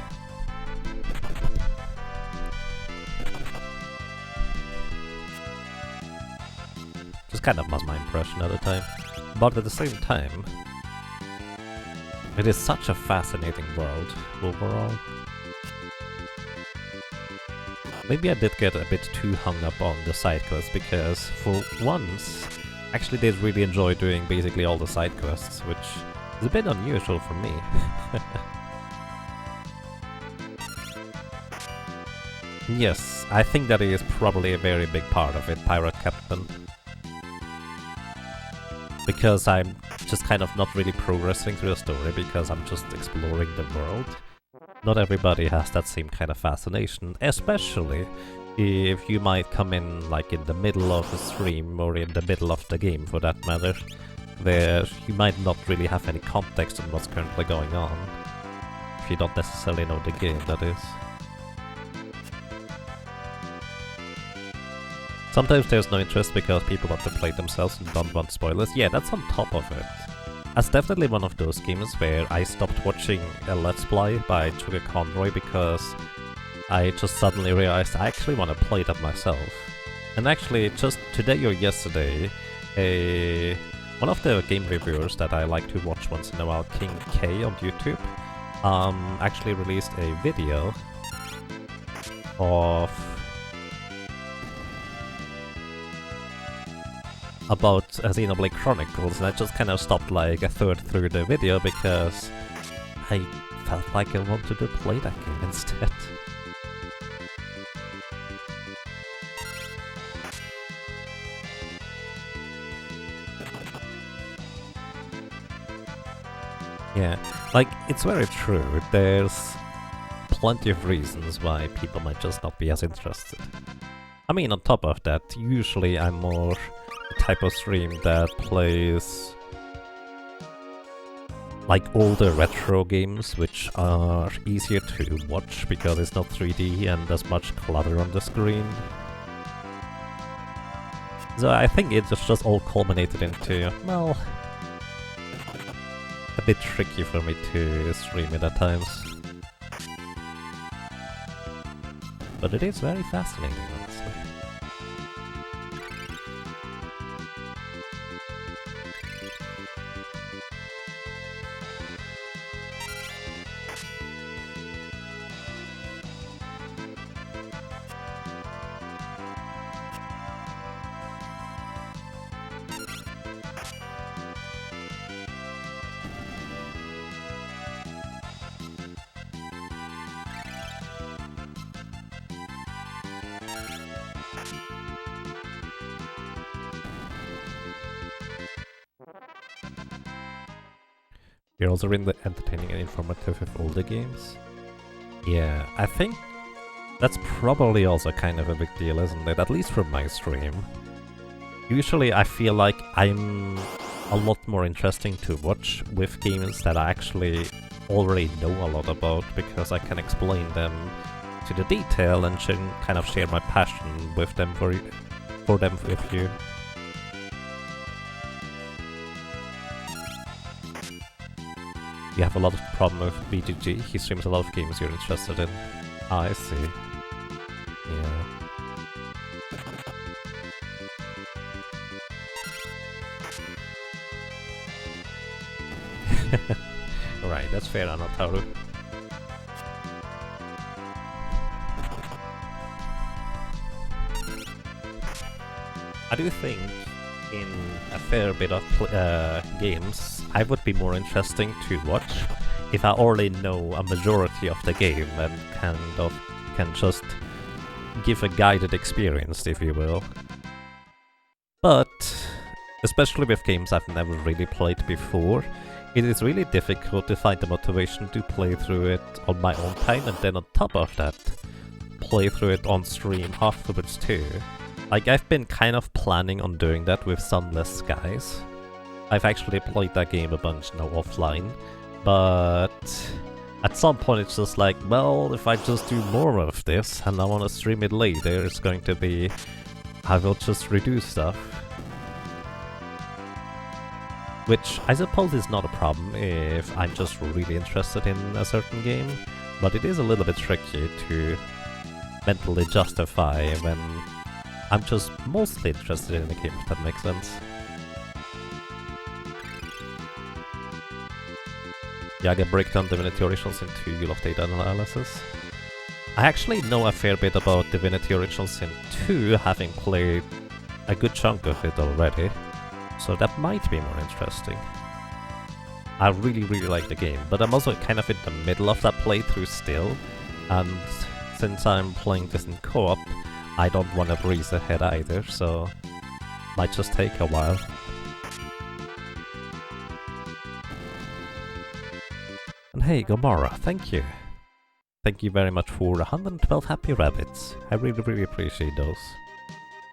Just kind of was my impression at the time. But at the same time, it is such a fascinating world overall. Maybe I did get a bit too hung up on the side quests, because for once, actually did really enjoy doing basically all the side quests, which is a bit unusual for me. Yes, I think that is probably a very big part of it, Pirate Captain. Because I'm just kind of not really progressing through the story, because I'm just exploring the world. Not everybody has that same kind of fascination, especially if you might come in like in the middle of a stream or in the middle of the game for that matter, where you might not really have any context on what's currently going on, if you don't necessarily know the game, that is. Sometimes there's no interest because people want to play themselves and don't want spoilers. Yeah, that's on top of it. That's definitely one of those games where I stopped watching a Let's Play by Sugar Conroy because I just suddenly realized I actually want to play that myself. And actually, just today or yesterday, one of the game reviewers that I like to watch once in a while, King K on YouTube, actually released a video of about Xenoblade Chronicles, and I just kind of stopped like a third through the video because I felt like I wanted to play that game instead. Yeah, like, it's very true, there's plenty of reasons why people might just not be as interested. I mean, on top of that, usually I'm more the type of stream that plays like older retro games, which are easier to watch because it's not 3D and there's much clutter on the screen. So I think it's just all culminated into, well, a bit tricky for me to stream it at times. But it is very fascinating, honestly. You're also really entertaining and informative with older games. Yeah, I think that's probably also kind of a big deal, isn't it? At least for my stream. Usually I feel like I'm a lot more interesting to watch with games that I actually already know a lot about, because I can explain them to the detail and kind of share my passion with them for them with you. You have a lot of problem with BGG. He streams a lot of games you're interested in. Ah, I see. Yeah. Right, that's fair enough, Haru. I do think in a fair bit of games, I would be more interesting to watch if I already know a majority of the game and kind of can just give a guided experience, if you will. But, especially with games I've never really played before, it is really difficult to find the motivation to play through it on my own time, and then on top of that, play through it on stream afterwards too. Like, I've been kind of planning on doing that with Sunless Skies. I've actually played that game a bunch now offline, but at some point it's just like, well, if I just do more of this and I want to stream it later, it's going to be, I will just redo stuff. Which I suppose is not a problem if I'm just really interested in a certain game, but it is a little bit tricky to mentally justify when I'm just mostly interested in the game, if that makes sense. Yeah, I can break down Divinity Original Sin 2 Yule of Data Analysis. I actually know a fair bit about Divinity Original Sin 2, having played a good chunk of it already, so that might be more interesting. I really like the game, but I'm also kind of in the middle of that playthrough still, and since I'm playing this in co-op, I don't want to breeze ahead either, so might just take a while. And hey, Gomorrah, thank you. Thank you very much for 112 happy rabbits. I really appreciate those.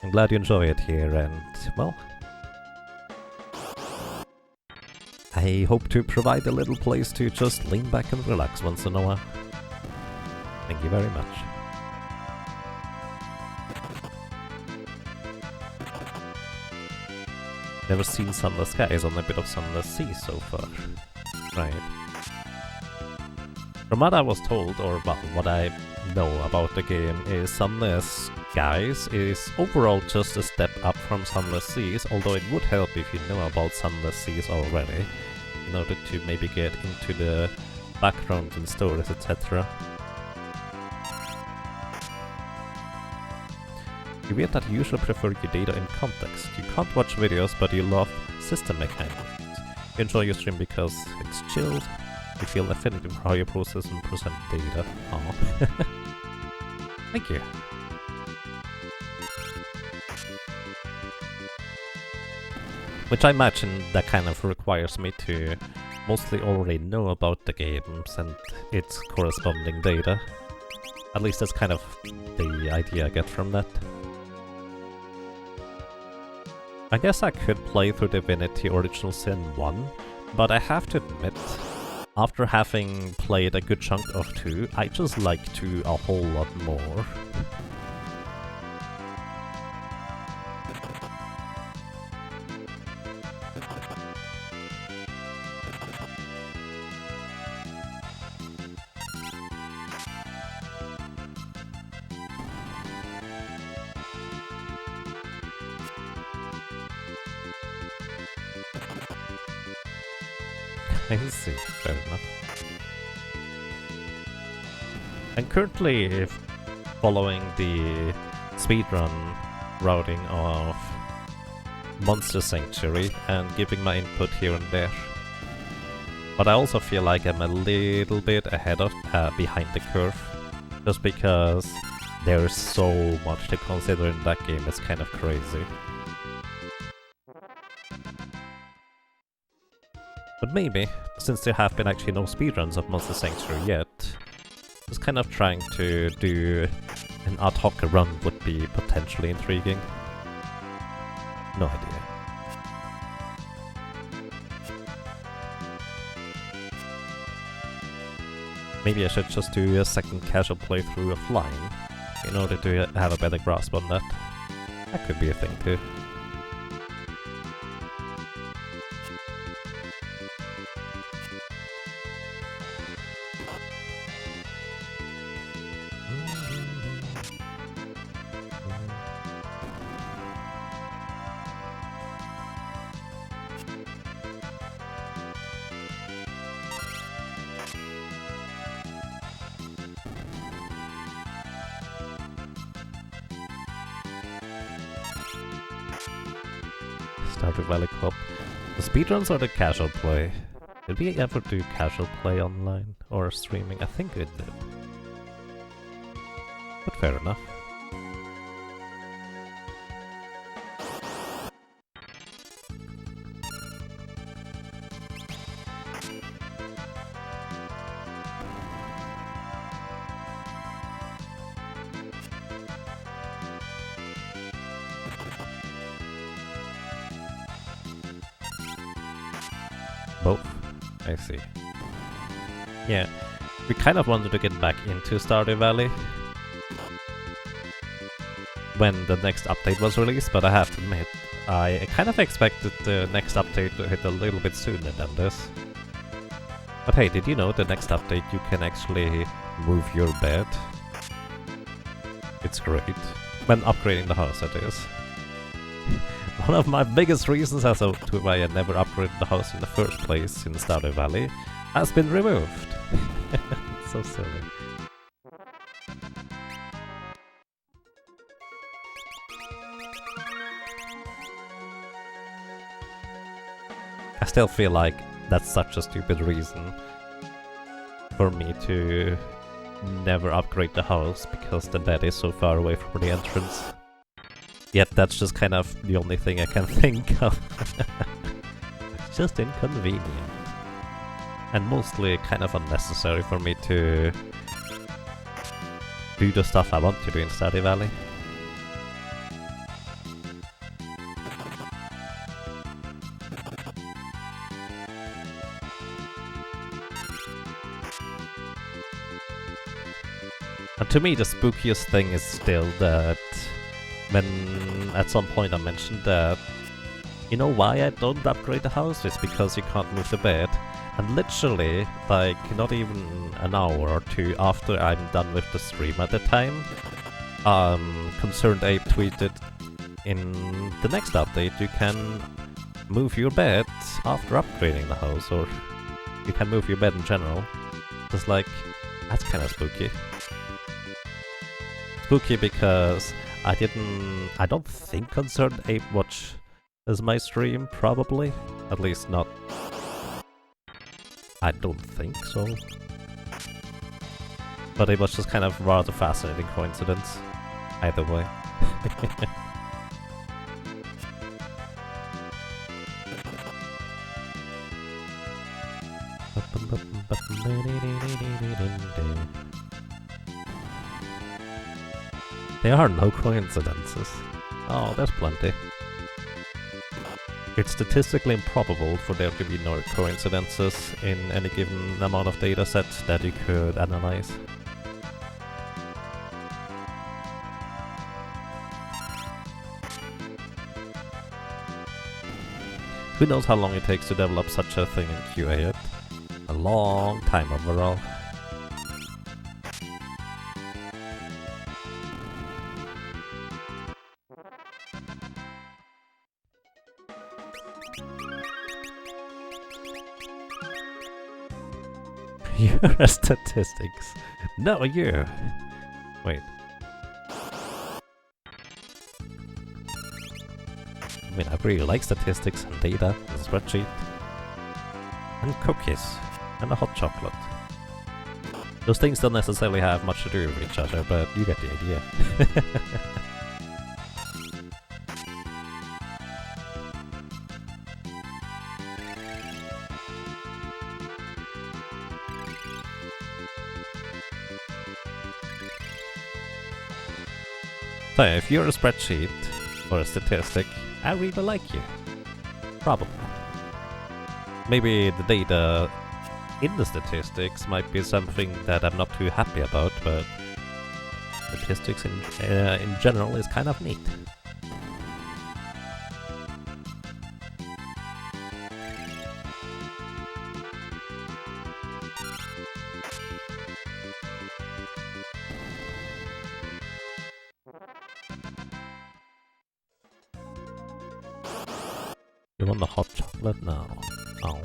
I'm glad you enjoy it here, and, well, I hope to provide a little place to just lean back and relax once in a while. Thank you very much. Never seen Sunless Skies, on a bit of Sunless Sea so far. Right. From what I was told, or what I know about the game, is Sunless Skies is overall just a step up from Sunless Seas, although it would help if you know about Sunless Seas already, in order to maybe get into the background and stories, etc. You weird that you usually prefer your data in context. You can't watch videos, but you love system mechanics. You enjoy your stream because it's chilled. You feel affinity for how you process and present data. Aww. Thank you. Which I imagine that kind of requires me to mostly already know about the games and its corresponding data. At least that's kind of the idea I get from that. I guess I could play through Divinity Original Sin 1, but I have to admit, after having played a good chunk of 2, I just like 2 a whole lot more. I see, fair enough. I'm currently following the speedrun routing of Monster Sanctuary and giving my input here and there. But I also feel like I'm a little bit ahead of, behind the curve, just because there's so much to consider in that game, it's kind of crazy. But maybe, since there have been actually no speedruns of Monster Sanctuary yet, just kind of trying to do an ad hoc run would be potentially intriguing. No idea. Maybe I should just do a second casual playthrough offline in order to have a better grasp on that. That could be a thing too. Stardew Valley Co-op. The speedruns or the casual play? Did we ever do casual play online or streaming? I think we did. But fair enough. Both? I see. Yeah, we kind of wanted to get back into Stardew Valley when the next update was released, but I have to admit, I kind of expected the next update to hit a little bit sooner than this. But hey, did you know the next update you can actually move your bed? It's great. When upgrading the house, that is. One of my biggest reasons as to why I never upgraded the house in the first place in Stardew Valley has been removed. So silly. I still feel like that's such a stupid reason for me to never upgrade the house, because the bed is so far away from the entrance. Yet that's just kind of the only thing I can think of. It's just inconvenient. And mostly kind of unnecessary for me to do the stuff I want to do in Stardew Valley. And to me the spookiest thing is still that when at some point I mentioned that, you know why I don't upgrade the house? It's because you can't move the bed. And literally, like, not even an hour or two after I'm done with the stream at the time, Concerned Ape tweeted, in the next update you can move your bed after upgrading the house, or you can move your bed in general. Just like, that's kind of spooky. Spooky because I don't think Concerned Ape watches my stream, probably. At least not... I don't think so. But it was just kind of rather fascinating coincidence. Either way. There are no coincidences. Oh, there's plenty. It's statistically improbable for there to be no coincidences in any given amount of data sets that you could analyze. Who knows how long it takes to develop such a thing in QA yet? A long time overall. You're a statistics. No, you. Wait. I mean, I really like statistics and data and spreadsheet. And cookies. And a hot chocolate. Those things don't necessarily have much to do with each other, but you get the idea. So if you're a spreadsheet or a statistic, I really like you. Probably. Maybe the data in the statistics might be something that I'm not too happy about, but statistics in general is kind of neat. You want the hot chocolate now? Oh.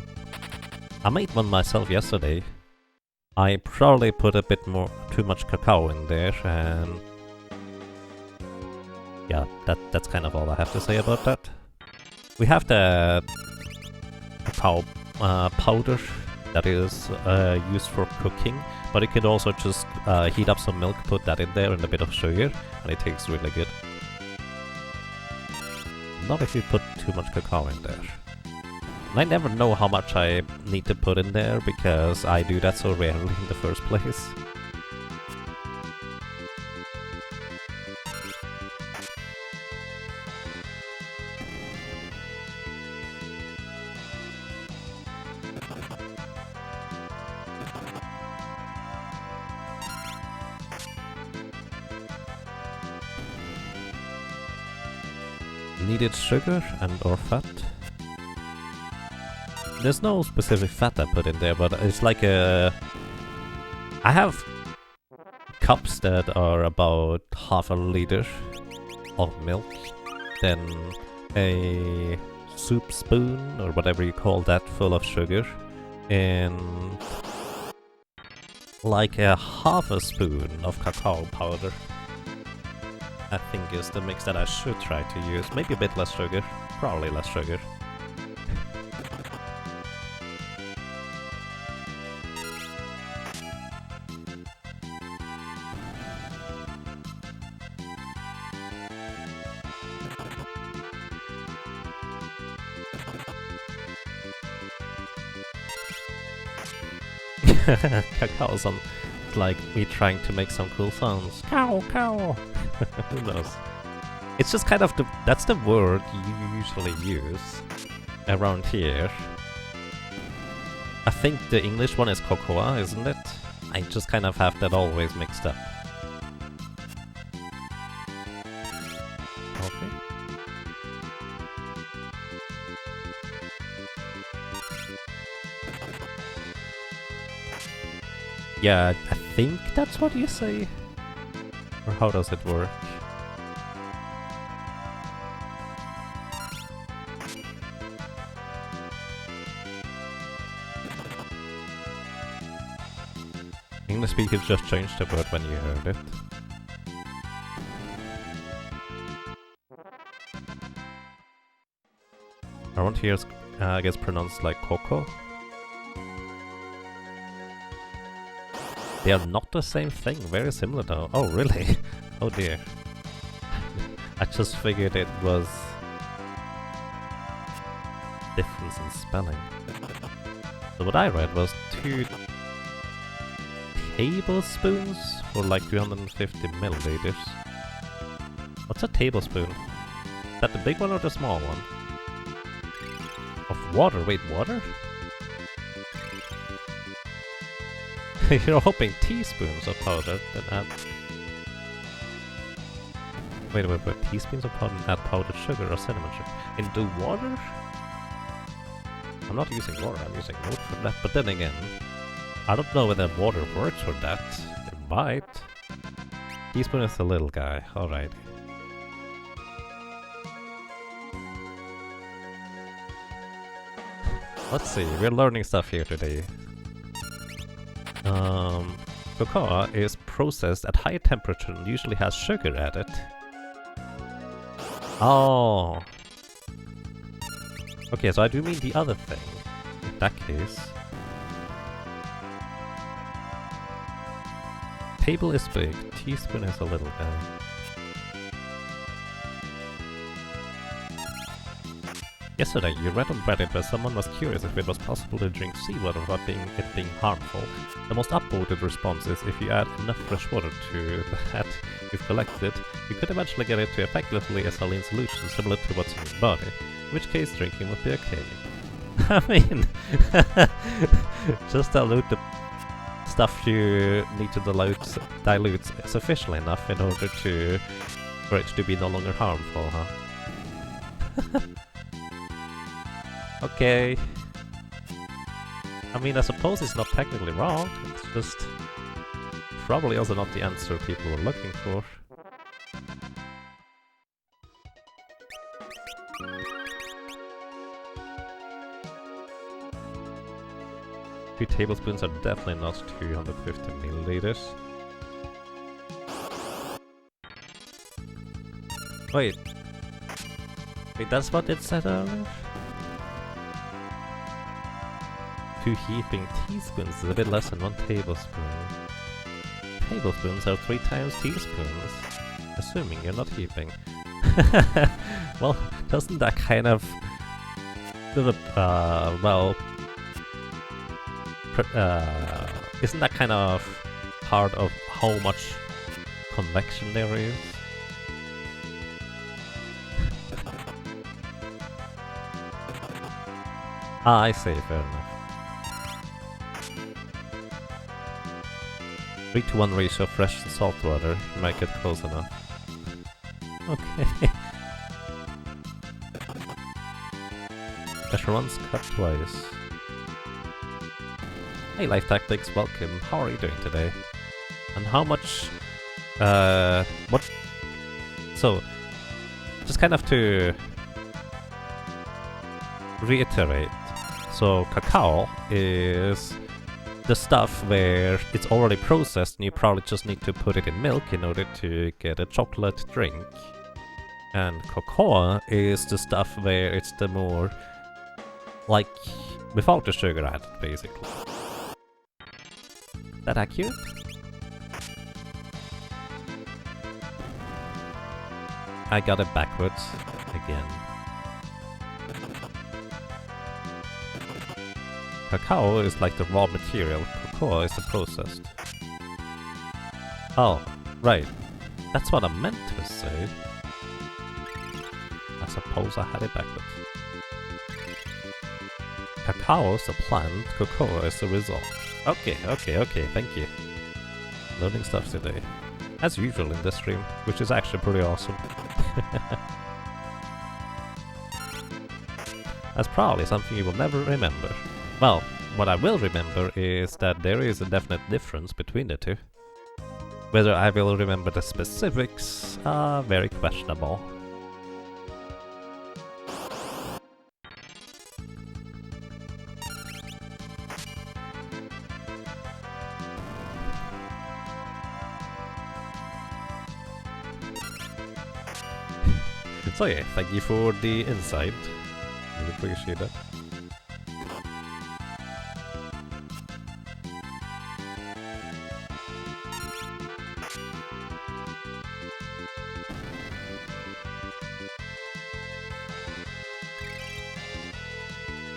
I made one myself yesterday. I probably put a bit too much cacao in there, and yeah, that's kind of all I have to say about that. We have the cacao powder that is used for cooking, but you could also just heat up some milk, put that in there, and a bit of sugar, and it tastes really good. Not if you put too much cacao in there. And I never know how much I need to put in there because I do that so rarely in the first place. Needed sugar and or fat. There's no specific fat I put in there, but it's like a... I have cups that are about half a liter of milk, then a soup spoon, or whatever you call that, full of sugar, and like a half a spoon of cacao powder. I think is the mix that I should try to use. Maybe a bit less sugar, probably less sugar. Cacao sound like me trying to make some cool sounds. Cow, cow. Who knows? It's just kind of that's the word you usually use around here. I think the English one is cocoa, isn't it? I just kind of have that always mixed up. Okay. Yeah, I think that's what you say. Or how does it work? English speakers just changed the word when you heard it. Around here is, I guess, pronounced like cocoa. They are not the same thing, very similar though. Oh, really? Oh dear. I just figured it was difference in spelling. So what I read was 2 tablespoons for like 350 milliliters. What's a tablespoon? Is that the big one or the small one? Water? Wait, water? You're hoping teaspoons of powder, then add... Wait, teaspoons of powder and add powdered sugar or cinnamon sugar into water? I'm not using water, I'm using milk for that, but then again, I don't know whether water works for that. It might. Teaspoon is the little guy, alright. Let's see, we're learning stuff here today. Cocoa is processed at high temperature and usually has sugar added. Oh. Okay, so I do mean the other thing. In that case. Table is big, teaspoon is a little guy. Yesterday, you read on Reddit where someone was curious if it was possible to drink seawater without it being harmful. The most upvoted response is if you add enough fresh water to that you've collected, you could eventually get it to effectively a saline solution similar to what's in your body, in which case drinking would be okay. I mean, just dilute the stuff you need to dilute sufficiently enough in order for it to be no longer harmful, huh? Okay. I mean, I suppose it's not technically wrong, it's just probably also not the answer people were looking for. 2 tablespoons are definitely not 250 milliliters. Wait, that's what it said earlier? 2 heaping teaspoons is a bit less than 1 tablespoon. Tablespoons are 3 times teaspoons, assuming you're not heaping. Well, doesn't that kind of... isn't that kind of part of how much convection there is? Ah, I see, fair enough. 3-to-1 ratio of fresh and salt water, you might get close enough. Okay. Measure once, cut twice. Hey Life Tactics, welcome. How are you doing today? And how much... what... So, just kind of to reiterate. So, cacao is the stuff where it's already processed and you probably just need to put it in milk in order to get a chocolate drink. And cocoa is the stuff where it's the more... like, without the sugar added, basically. Is that accurate? I got it backwards again. Cacao is like the raw material, cocoa is the processed. Oh, right. That's what I meant to say. I suppose I had it backwards. Cacao is the plant, cocoa is the result. Okay, thank you. Learning stuff today. As usual in this stream, which is actually pretty awesome. That's probably something you will never remember. Well, what I will remember is that there is a definite difference between the two. Whether I will remember the specifics are very questionable. So yeah, thank you for the insight. Really appreciate it.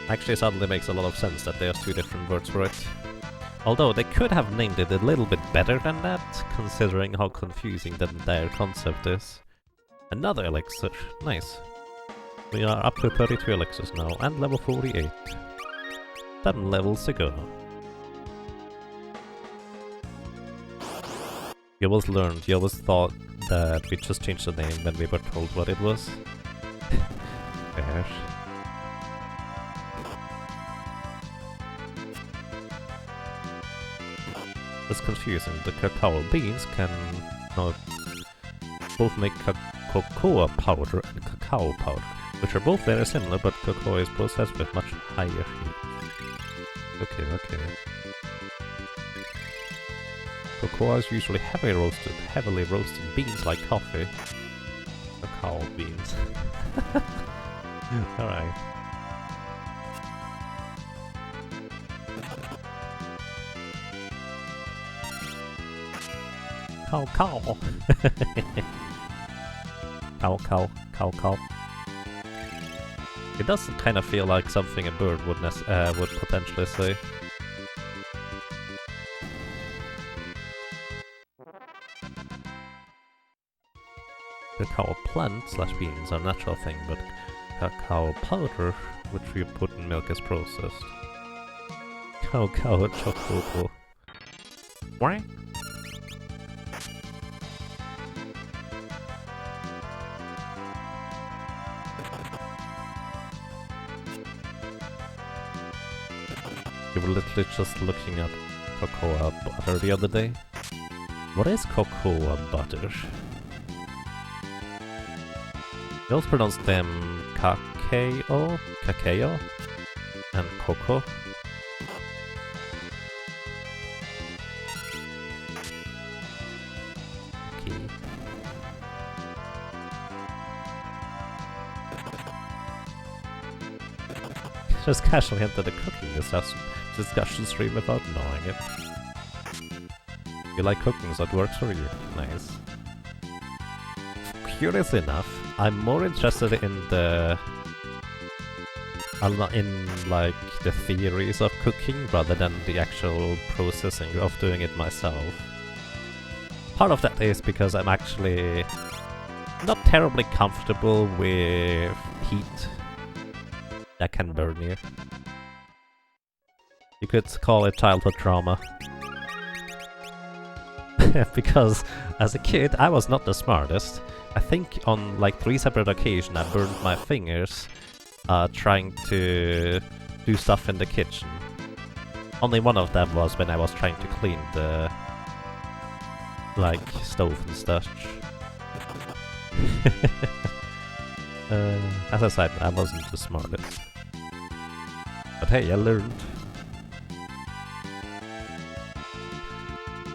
Actually, it suddenly makes a lot of sense that there's 2 different words for it. Although they could have named it a little bit better than that, considering how confusing the entire concept is. Another elixir. Nice. We are up to 32 elixirs now, and level 48. 7 levels to go. You always learned, you always thought that we just changed the name when we were told what it was. Fair. It's confusing. The cacao beans can now both make cocoa powder and cacao powder, which are both very similar, but cocoa is processed with much higher heat. Okay, okay. Cocoa is usually heavily roasted beans like coffee. Cacao beans. Alright. Cow cow. Cow cow cow cow. It does kind of feel like something a bird would potentially say. Cacao plant / beans are a natural thing, but cacao powder, which we put in milk, is processed. Cow cow chocolate. Why? You were literally just looking at cocoa butter the other day. What is cocoa butter? You also pronounce them cacao, and cocoa. Okay. Just casually enter the cooking discussion stream without knowing it. You like cooking, so it works for you. Nice. Curious enough, I'm more interested in the the theories of cooking rather than the actual processing of doing it myself. Part of that is because I'm actually not terribly comfortable with heat that can burn you. You could call it childhood trauma. Because as a kid I was not the smartest. I think on like 3 separate occasions I burned my fingers trying to do stuff in the kitchen. Only one of them was when I was trying to clean the stove and such. As I said, I wasn't the smartest. But hey, I learned.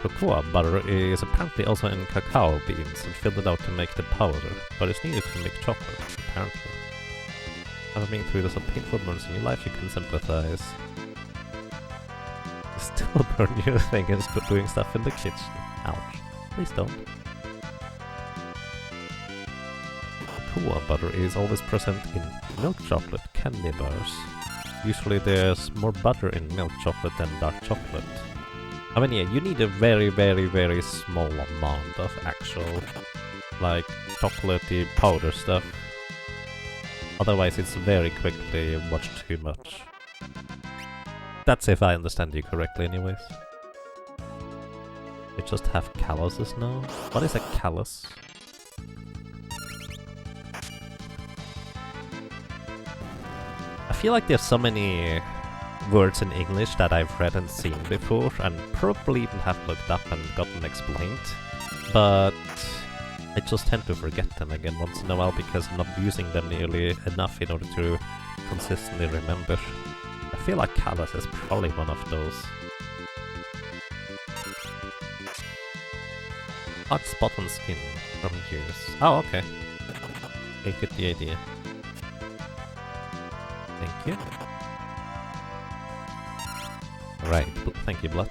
Cocoa butter is apparently also in cacao beans and filled it out to make the powder, but it's needed to make chocolate, apparently. Having been through some painful moments in your life, you can sympathize. You still burn your fingers doing stuff in the kitchen. Ouch. Please don't. Cocoa butter is always present in milk chocolate candy bars. Usually there's more butter in milk chocolate than dark chocolate. I mean, yeah, you need a very, very, very small amount of actual, chocolatey powder stuff. Otherwise, it's very quickly much too much. That's if I understand you correctly, anyways. You just have calluses now? What is a callus? I feel like there's so many words in English that I've read and seen before, and probably even have looked up and gotten explained, but I just tend to forget them again once in a while because I'm not using them nearly enough in order to consistently remember. I feel like callus is probably one of those. Hot spot on skin from years. Oh, okay. I get the idea. Thank you. Right, thank you, Blood.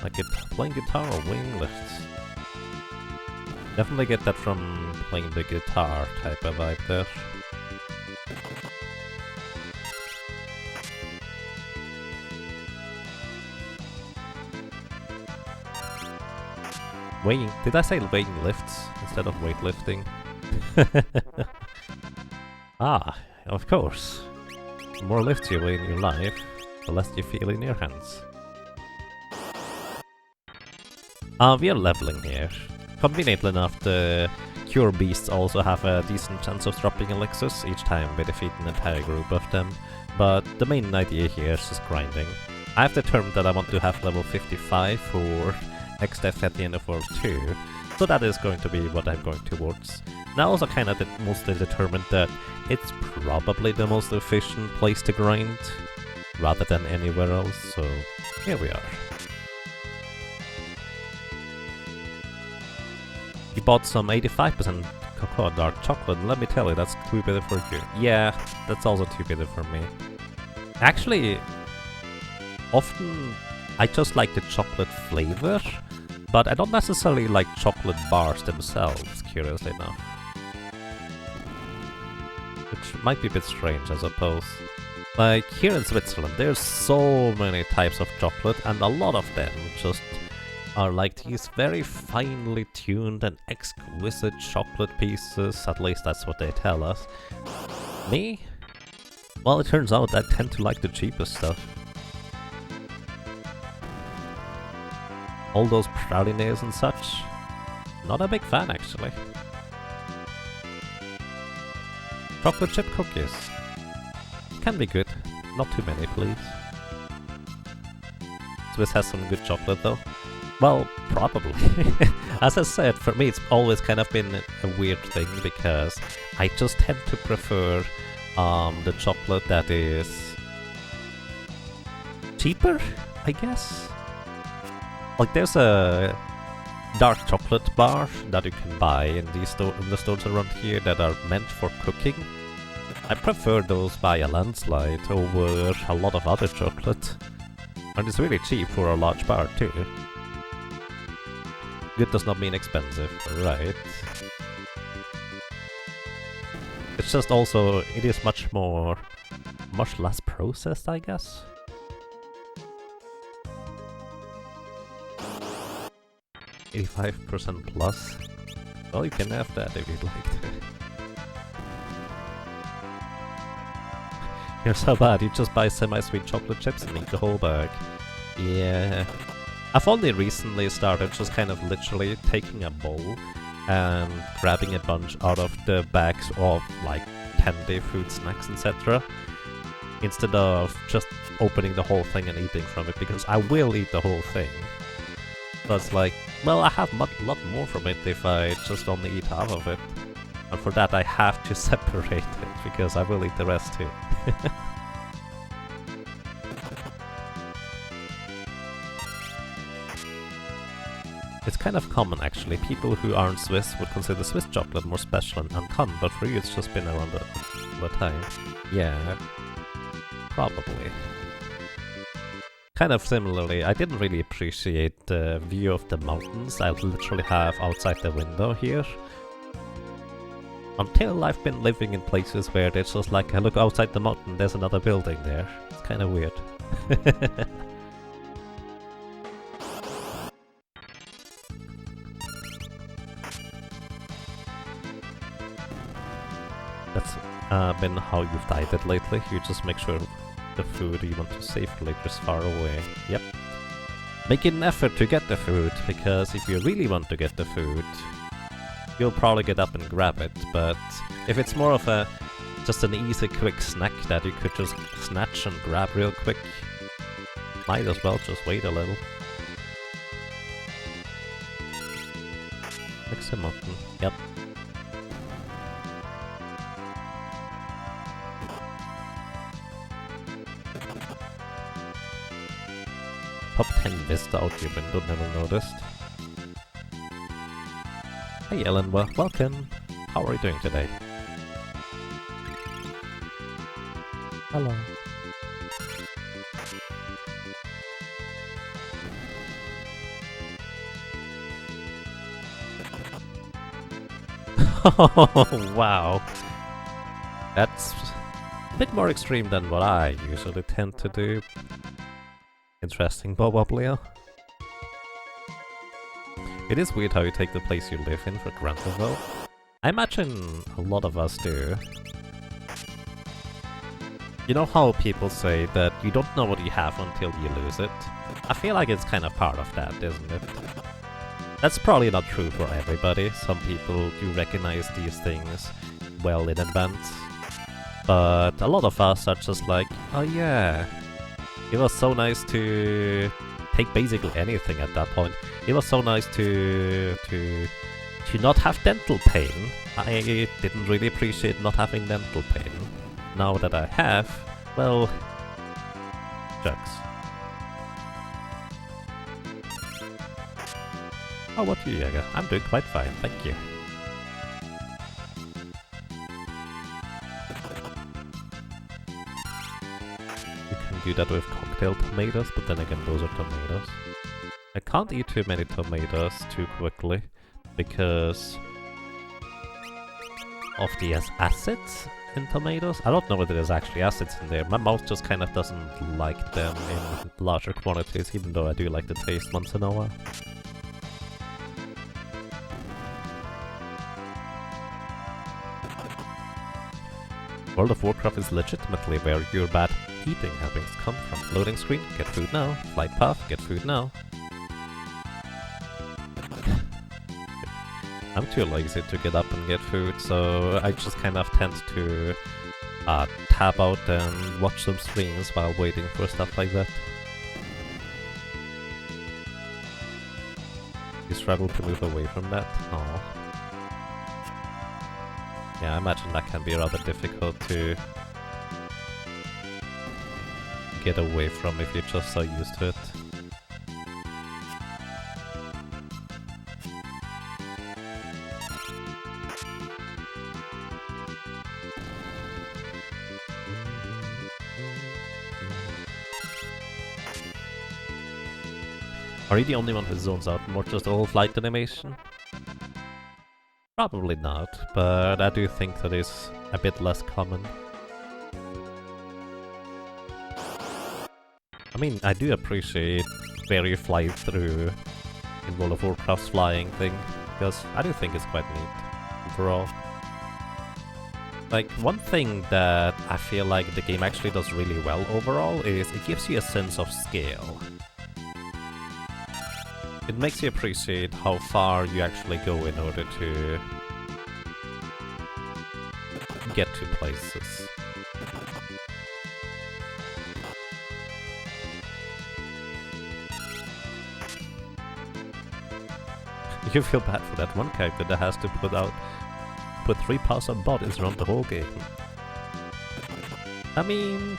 Like it playing guitar or wing lifts. Definitely get that from playing the guitar type of vibe there. weighing... Did I say weighing lifts instead of weightlifting? Ah, of course. The more lifts you weigh in your life, the less you feel in your hands. We are leveling here. Conveniently enough, the Cure Beasts also have a decent chance of dropping elixirs each time we defeat an entire group of them, but the main idea here is just grinding. I've determined that I want to have level 55 for X-Death at the end of World 2, so that is going to be what I'm going towards. And I also kind of mostly determined that it's probably the most efficient place to grind, rather than anywhere else, so here we are. You bought some 85% cocoa dark chocolate, and let me tell you, that's too bitter for you. Yeah, that's also too bitter for me. Actually, often I just like the chocolate flavor, but I don't necessarily like chocolate bars themselves, curiously enough. Which might be a bit strange, I suppose. Like, here in Switzerland, there's so many types of chocolate, and a lot of them just are like these very finely tuned and exquisite chocolate pieces, at least that's what they tell us. Me? Well, it turns out I tend to like the cheapest stuff. All those pralines and such, not a big fan actually. Chocolate chip cookies. Can be good, not too many please. Swiss has some good chocolate though. Well, probably. As I said, for me it's always kind of been a weird thing because I just tend to prefer the chocolate that is cheaper, I guess? Like there's a dark chocolate bar that you can buy in the stores around here that are meant for cooking. I prefer those by a landslide over a lot of other chocolate. And it's really cheap for a large bar too. Good does not mean expensive, right? It's just also, it is much less processed, I guess. $85% plus. Well, you can have that if you'd like to. You're so bad, you just buy semi-sweet chocolate chips and eat the whole bag. Yeah. I've only recently started just kind of literally taking a bowl and grabbing a bunch out of the bags of like candy, food, snacks, etc. Instead of just opening the whole thing and eating from it, because I will eat the whole thing. But it's like, well, I have a lot more from it if I just only eat half of it. And for that I have to separate it, because I will eat the rest too. It's kind of common actually, people who aren't Swiss would consider Swiss chocolate more special and uncommon, but for you it's just been around the time. Yeah, probably. Kind of similarly, I didn't really appreciate the view of the mountains I literally have outside the window here. Until I've been living in places where it's just like, I look outside the mountain, there's another building there. It's kind of weird. That's been how you've dieted lately. You just make sure the food you want to safely is far away. Yep. Make an effort to get the food, because if you really want to get the food, you'll probably get up and grab it, but if it's more of just an easy quick snack that you could just snatch and grab real quick, might as well just wait a little. Mix a mutton, yep. Top 10 vista out your window, never noticed. Hey Ellen, welcome. How are you doing today? Hello. Oh, wow. That's a bit more extreme than what I usually tend to do. Interesting, probably. It is weird how you take the place you live in for granted though. I imagine a lot of us do. You know how people say that you don't know what you have until you lose it? I feel like it's kind of part of that, isn't it? That's probably not true for everybody. Some people do recognize these things well in advance. But a lot of us are just like, oh yeah, it was so nice to take basically anything at that point. It was so nice to not have dental pain. I didn't really appreciate not having dental pain. Now that I have, well, shucks. How about you, Jäger? I'm doing quite fine, thank you. You can do that with cocktail tomatoes, but then again, those are tomatoes. I can't eat too many tomatoes too quickly, because of the acids in tomatoes. I don't know whether there's actually acids in there. My mouth just kind of doesn't like them in larger quantities, even though I do like the taste once in a while. World of Warcraft is legitimately where your bad eating habits come from. Loading screen, get food now. Flight path, get food now. I'm too lazy to get up and get food, so I just kind of tend to tab out and watch some streams while waiting for stuff like that. You struggle to move away from that? Aww. Yeah, I imagine that can be rather difficult to get away from if you're just so used to it. Are you the only one who zones out and watches the whole flight animation? Probably not, but I do think that is a bit less common. I mean, I do appreciate where you fly through in World of Warcraft's flying thing, because I do think it's quite neat overall. Like, one thing that I feel like the game actually does really well overall is it gives you a sense of scale. It makes you appreciate how far you actually go in order to get to places. You feel bad for that one character that has to put 3 piles of bodies around the whole game. I mean,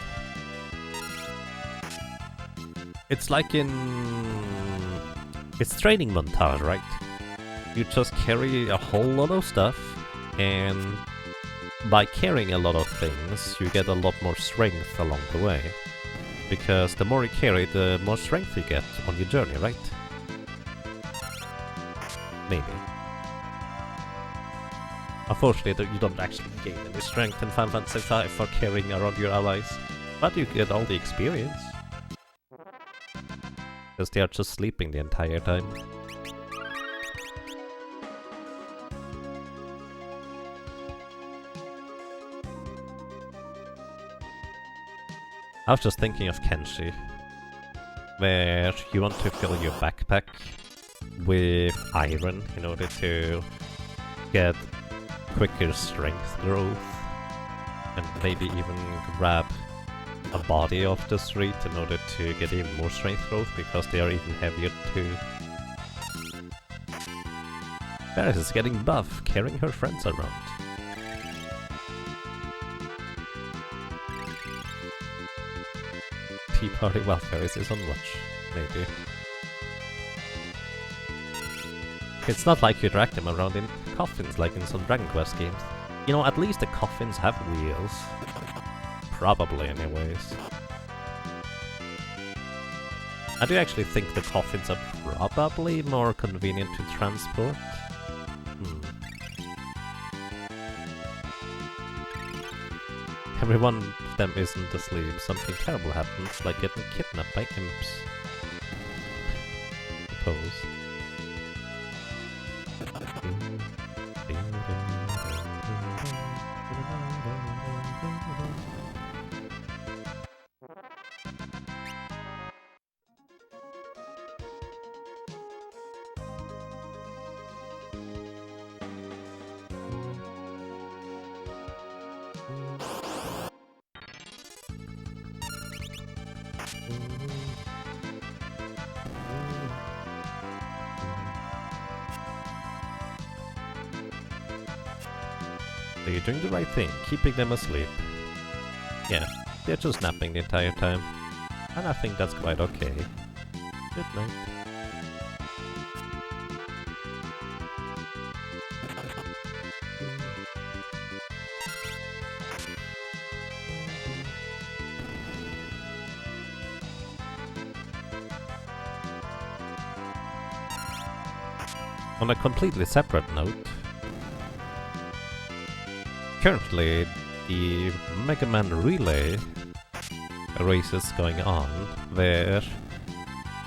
it's like it's training montage, right? You just carry a whole lot of stuff, and by carrying a lot of things, you get a lot more strength along the way. Because the more you carry, the more strength you get on your journey, right? Maybe. Unfortunately, you don't actually gain any strength in Final Fantasy V for carrying around your allies, but you get all the experience. Because they are just sleeping the entire time. I was just thinking of Kenshi, where you want to fill your backpack with iron in order to get quicker strength growth, and maybe even grab a body off the street in order to get even more strength growth, because they are even heavier too. Paris is getting buff, carrying her friends around. Tea party while Paris is on watch, maybe. It's not like you drag them around in coffins like in some Dragon Quest games. You know, at least the coffins have wheels. Probably, anyways. I do actually think the coffins are probably more convenient to transport. Every one of them isn't asleep. Something terrible happens, like getting kidnapped by imps. Suppose. So you're doing the right thing, keeping them asleep. Yeah, they're just napping the entire time. And I think that's quite okay. Good night. On a completely separate note, currently the Mega Man Relay race is going on, where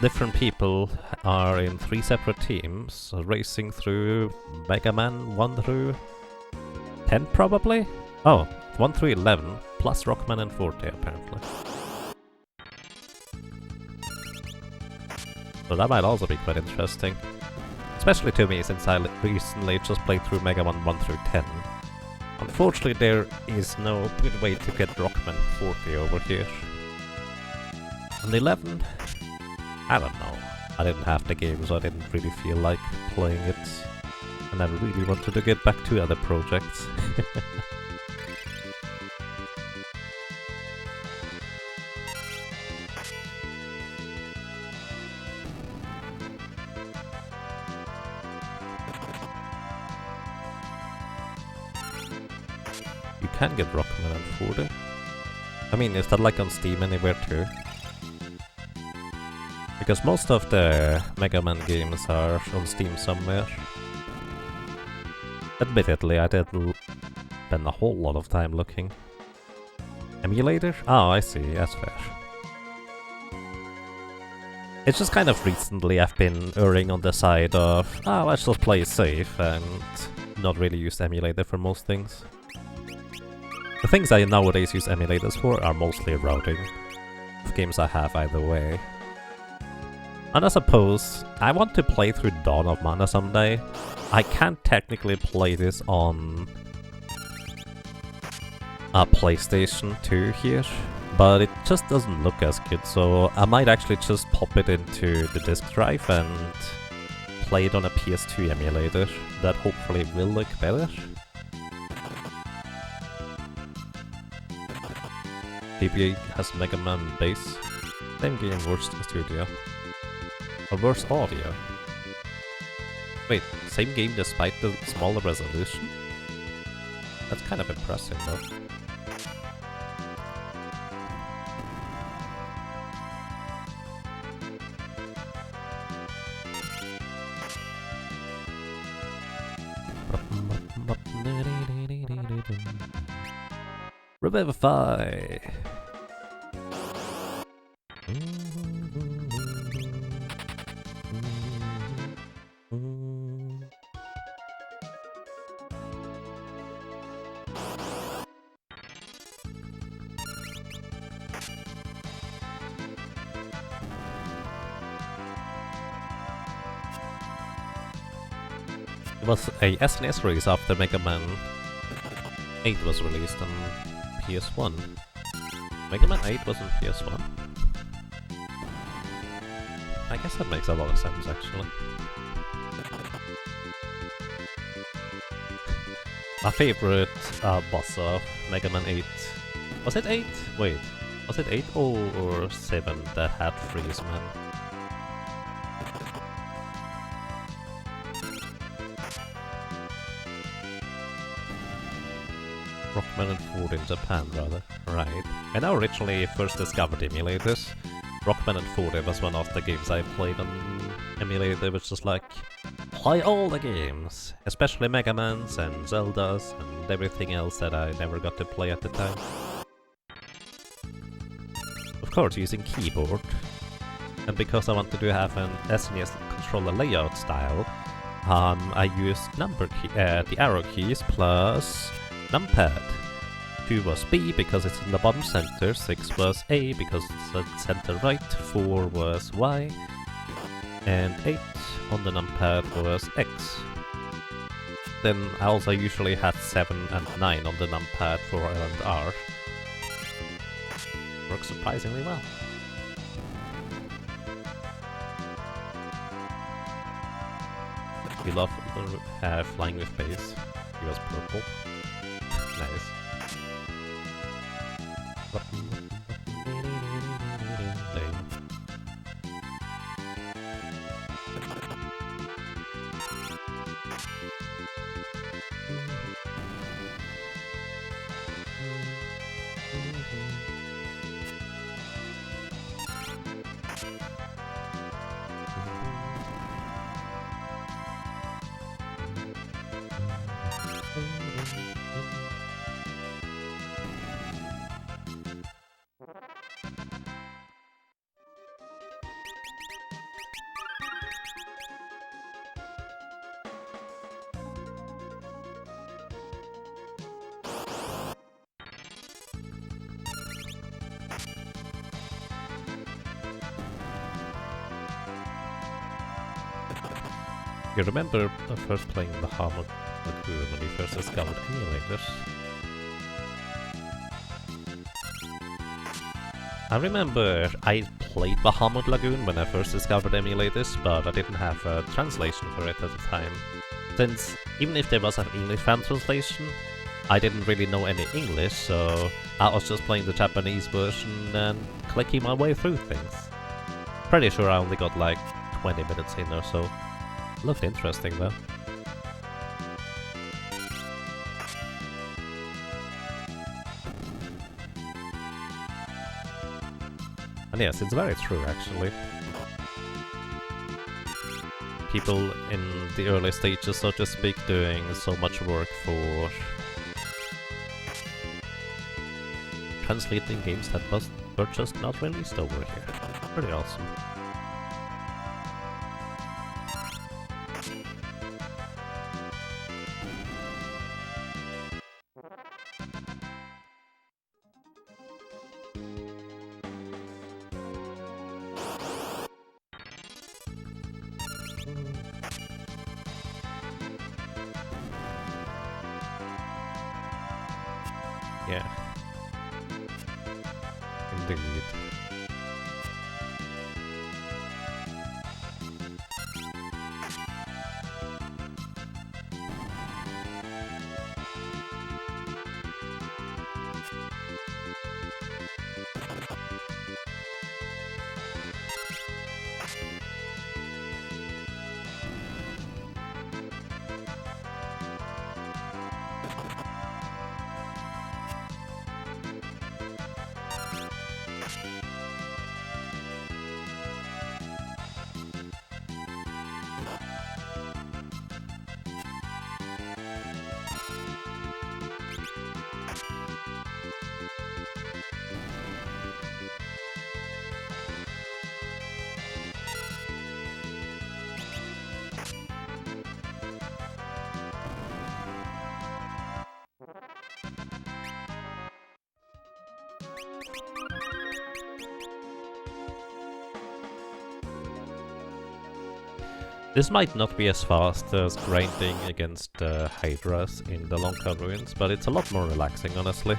different people are in 3 separate teams, racing through Mega Man 1 through 10 probably? Oh, 1 through 11, plus Rockman and 40 apparently. So that might also be quite interesting. Especially to me, since I recently just played through Mega Man 1 through 10. Unfortunately, there is no good way to get Rockman 40 over here. And 11? I don't know. I didn't have the game, so I didn't really feel like playing it. And I really wanted to get back to other projects. You can get Rockman and 40. I mean, is that like on Steam anywhere too? Because most of the Mega Man games are on Steam somewhere. Admittedly, I didn't spend a whole lot of time looking. Emulator? Oh, I see, that's fair. It's just kind of recently I've been erring on the side of, let's just play safe and not really use emulator for most things. The things I nowadays use emulators for are mostly routing of games I have either way. And I suppose I want to play through Dawn of Mana someday. I can't technically play this on a PlayStation 2 here, but it just doesn't look as good, so I might actually just pop it into the disk drive and play it on a PS2 emulator that hopefully will look better. DBA has Mega Man Bass. Same game, worse studio. Or worse audio. Wait, same game despite the smaller resolution? That's kind of impressive though. Revivify! It was a SNES release after Mega Man 8 was released on PS1. Mega Man 8 was on PS1? I guess that makes a lot of sense actually. My favorite boss of Mega Man 8... Was it 8? Wait, was it 8 or 7 that had Freeze Man? Rockman and 40 in Japan, rather. Right. When I originally first discovered emulators, Rockman and 40 was one of the games I played on emulator, which was like, play all the games, especially Mega Mans and Zeldas and everything else that I never got to play at the time. Of course, using keyboard, and because I wanted to have an SNES controller layout style, I used the arrow keys plus numpad. 2 was B because it's in the bottom center, 6 was A because it's at center right, 4 was Y, and 8 on the numpad was X. Then I also usually had 7 and 9 on the numpad for L and R. Works surprisingly well. We love Flying with Bass. He was purple. Nice. You remember first playing Bahamut Lagoon when you first discovered emulators? I remember I played Bahamut Lagoon when I first discovered emulators, but I didn't have a translation for it at the time. Since even if there was an English fan translation, I didn't really know any English, so I was just playing the Japanese version and clicking my way through things. Pretty sure I only got like 20 minutes in or so. Looked interesting though. And yes, it's very true actually. People in the early stages, so to speak, doing so much work for translating games that were just not released over here. Pretty awesome. Yeah. Indeed. This might not be as fast as grinding against Hydras in the Lonka Ruins, but it's a lot more relaxing, honestly.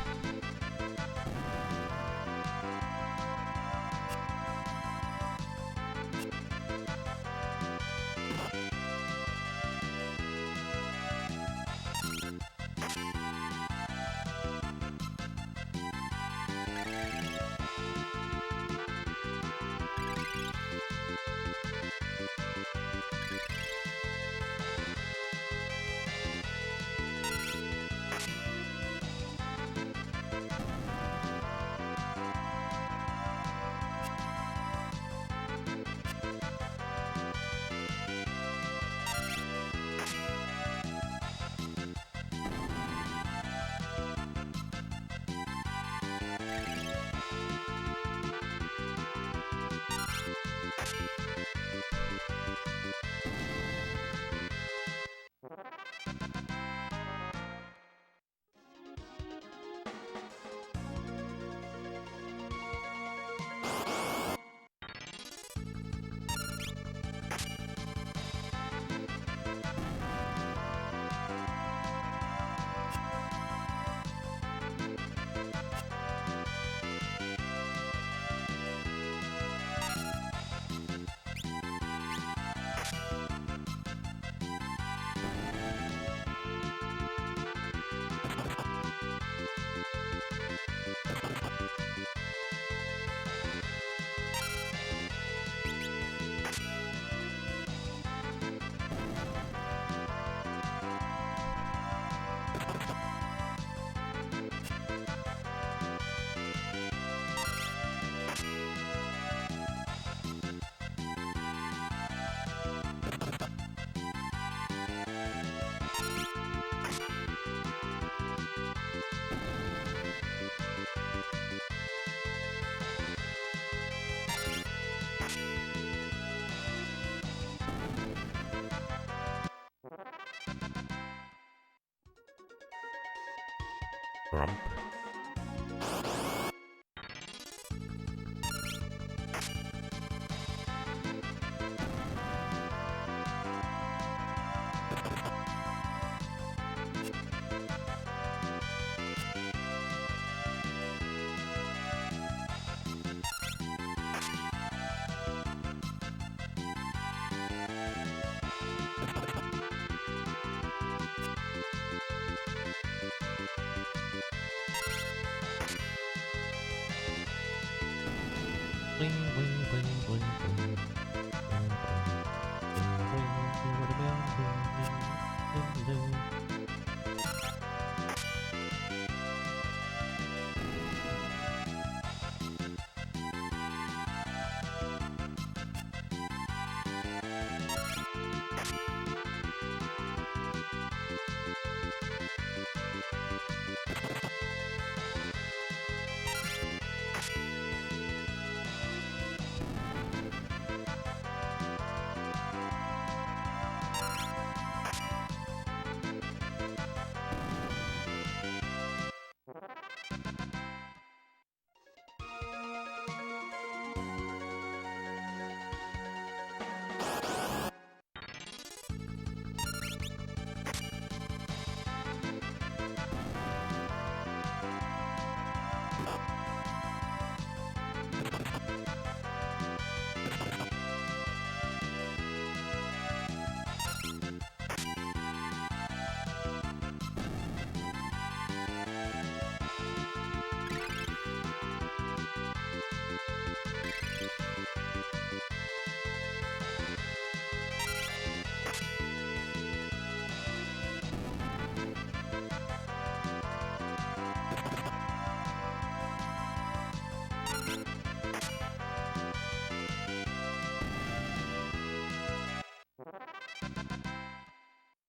Grump.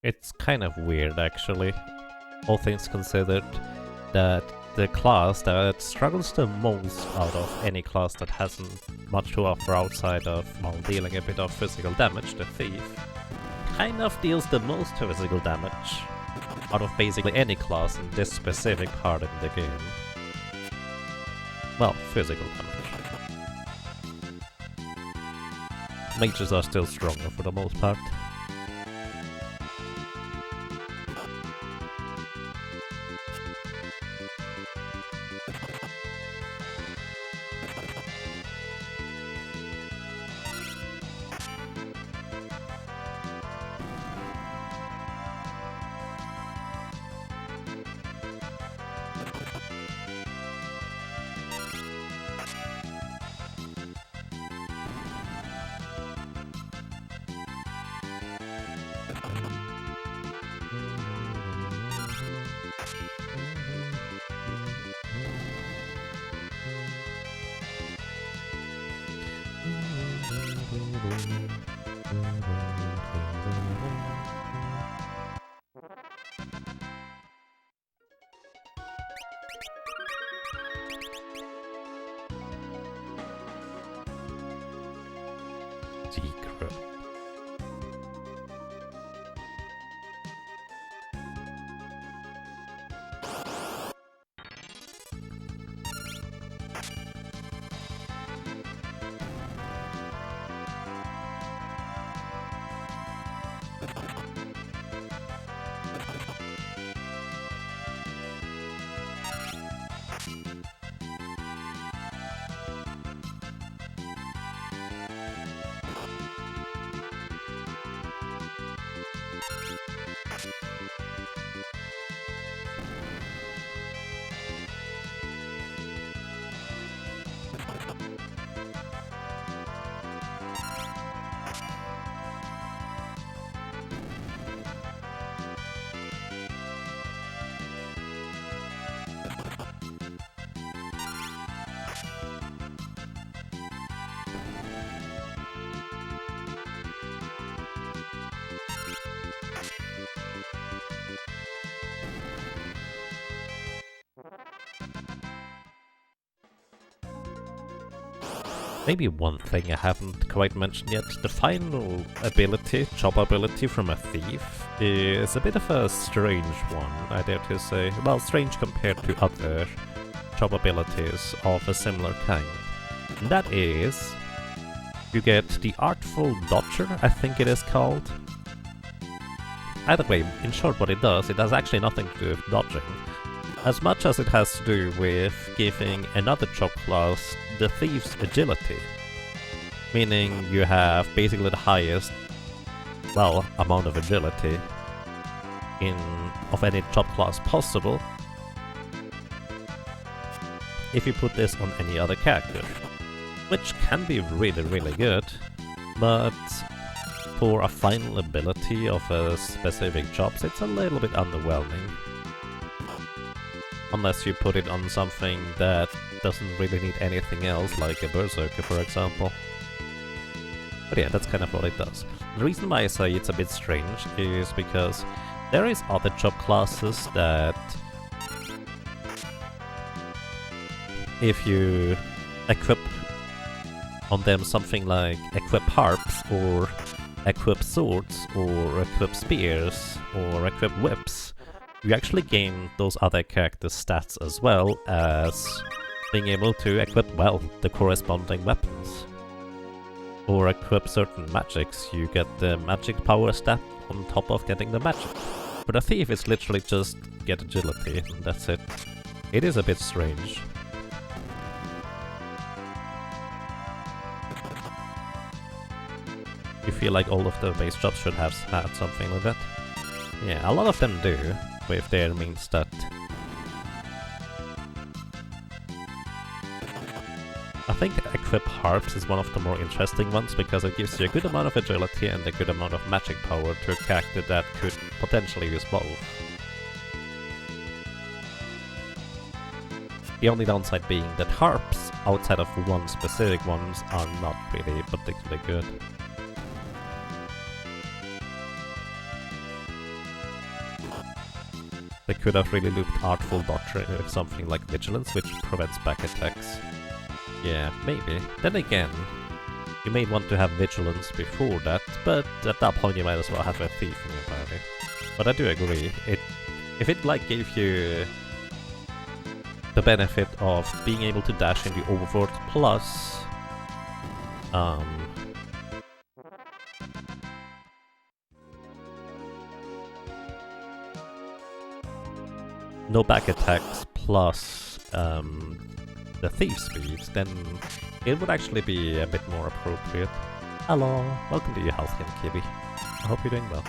It's kind of weird, actually, all things considered, that the class that struggles the most out of any class that hasn't much to offer outside of, well, dealing a bit of physical damage, the Thief, kind of deals the most physical damage out of basically any class in this specific part of the game. Well, physical damage. Mages are still stronger for the most part. Secret. Maybe one thing I haven't quite mentioned yet, the final ability, job ability from a thief, is a bit of a strange one, I dare to say. Well, strange compared to other job abilities of a similar kind. And that is, you get the Artful Dodger, I think it is called. Either way, in short what it does, it has actually nothing to do with dodging, as much as it has to do with giving another job class the Thief's agility. Meaning you have basically the highest, well, amount of agility of any job class possible if you put this on any other character. Which can be really, really good, but for a final ability of a specific job, it's a little bit underwhelming. Unless you put it on something that doesn't really need anything else, like a Berserker, for example. But yeah, that's kind of what it does. The reason why I say it's a bit strange is because there is other job classes that if you equip on them something like equip harps, or equip swords, or equip spears, or equip whips, you actually gain those other characters' stats as well as being able to equip, well, the corresponding weapons. Or equip certain magics, you get the magic power stat on top of getting the magic. For the thief, it's literally just get agility, and that's it. It is a bit strange. You feel like all of the base jobs should have had something like that? Yeah, a lot of them do, with their main stat. I think equip harps is one of the more interesting ones because it gives you a good amount of agility and a good amount of magic power to a character that could potentially use both. The only downside being that harps, outside of one specific ones, are not really particularly good. They could have really looped Artful Dodger with something like Vigilance, which prevents back attacks. Yeah, maybe. Then again, you may want to have Vigilance before that, but at that point you might as well have a Thief in your party. But I do agree, if it like gave you the benefit of being able to dash in the overworld plus no back attacks plus the thief speed, then it would actually be a bit more appropriate. Hello, welcome to your house again, Kibby. I hope you're doing well.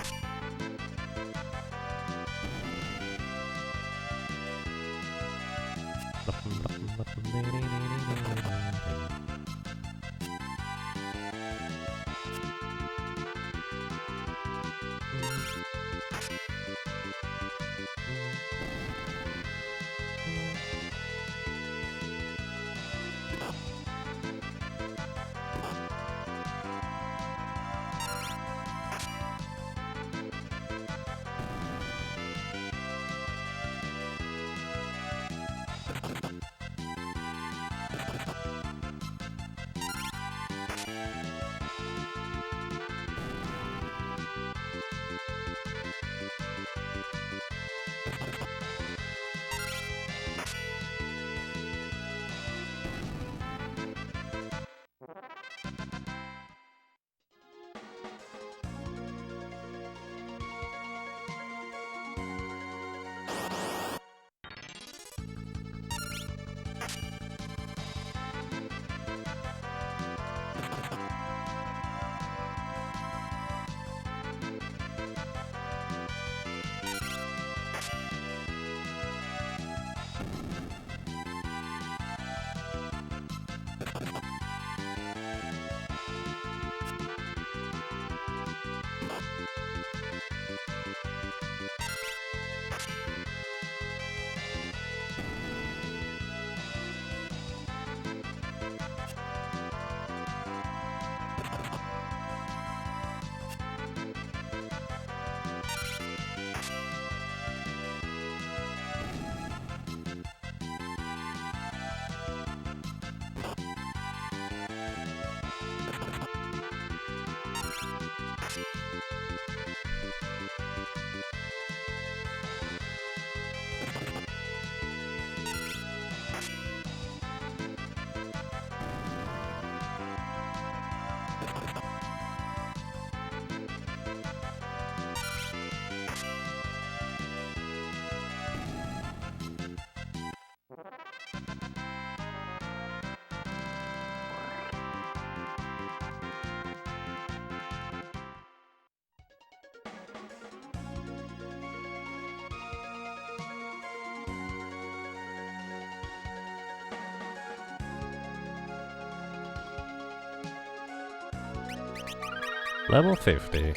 Level 50.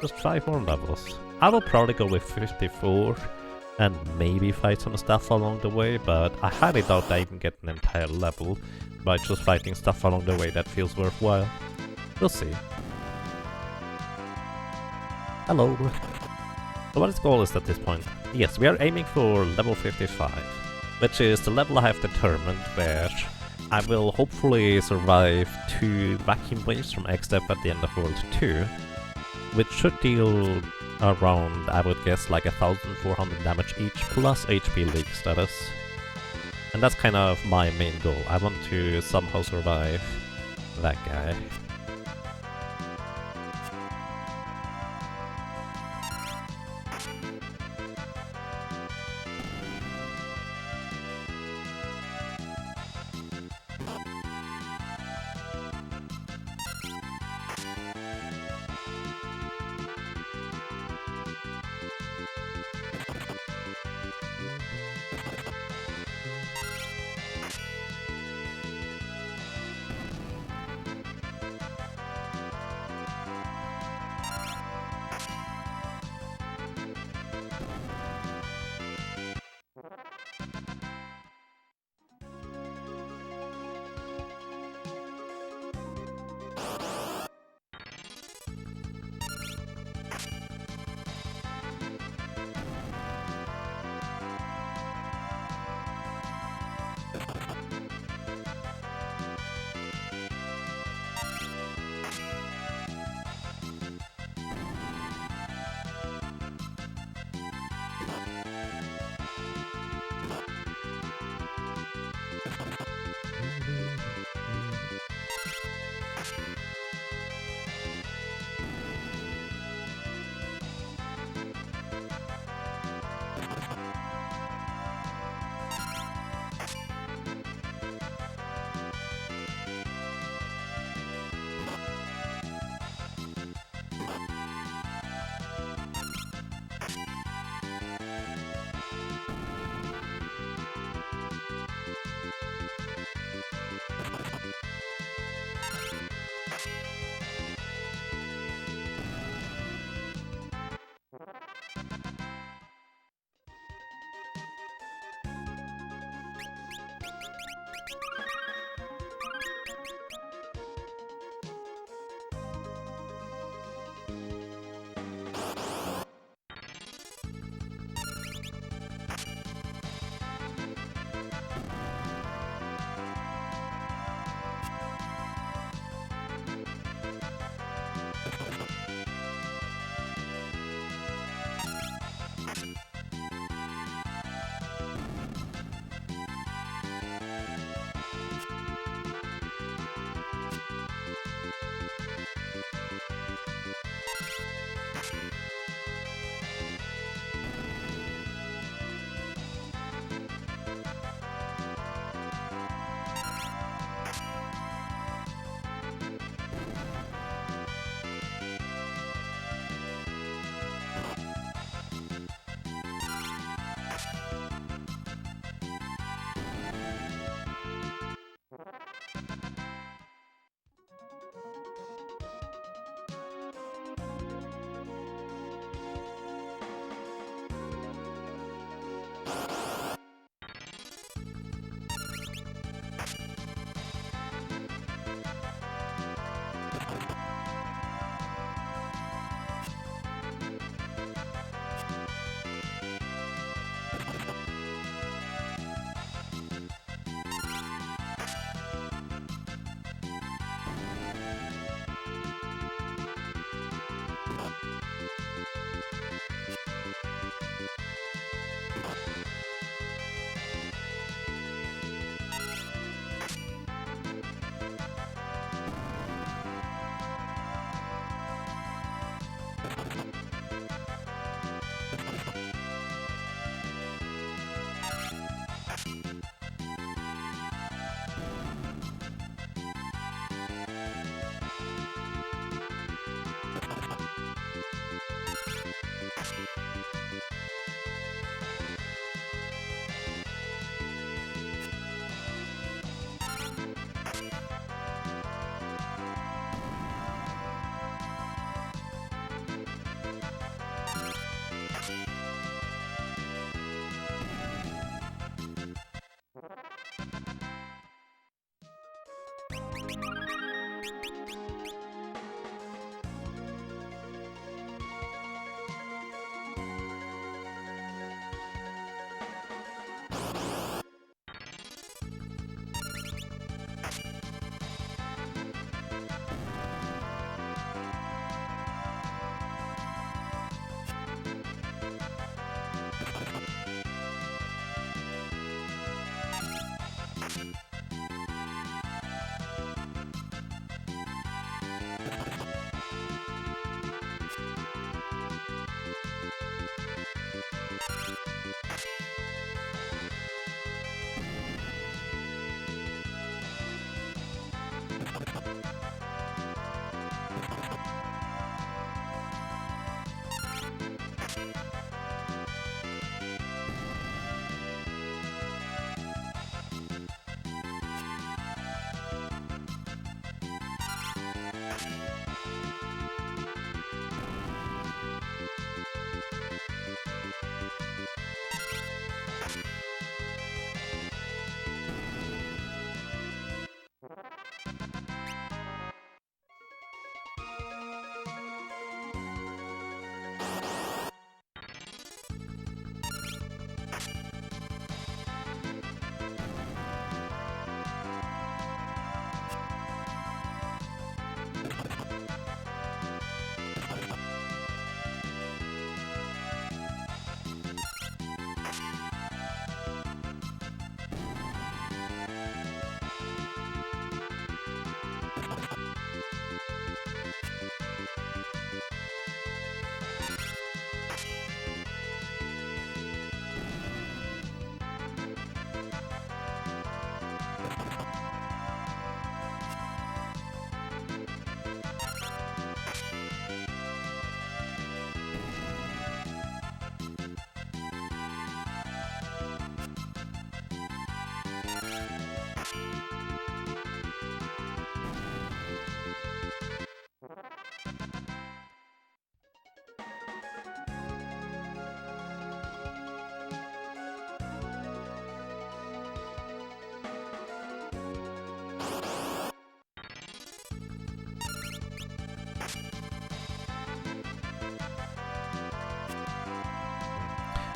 Just 5 more levels. I will probably go with 54 and maybe fight some stuff along the way, but I highly doubt I even get an entire level by just fighting stuff along the way that feels worthwhile. We'll see. Hello. So what is goal is at this point? Yes, we are aiming for level 55, which is the level I have determined where I will hopefully survive 2 vacuum waves from X-Step at the end of World 2, which should deal around, I would guess, like 1400 damage each, plus HP leak status. And that's kind of my main goal. I want to somehow survive that guy.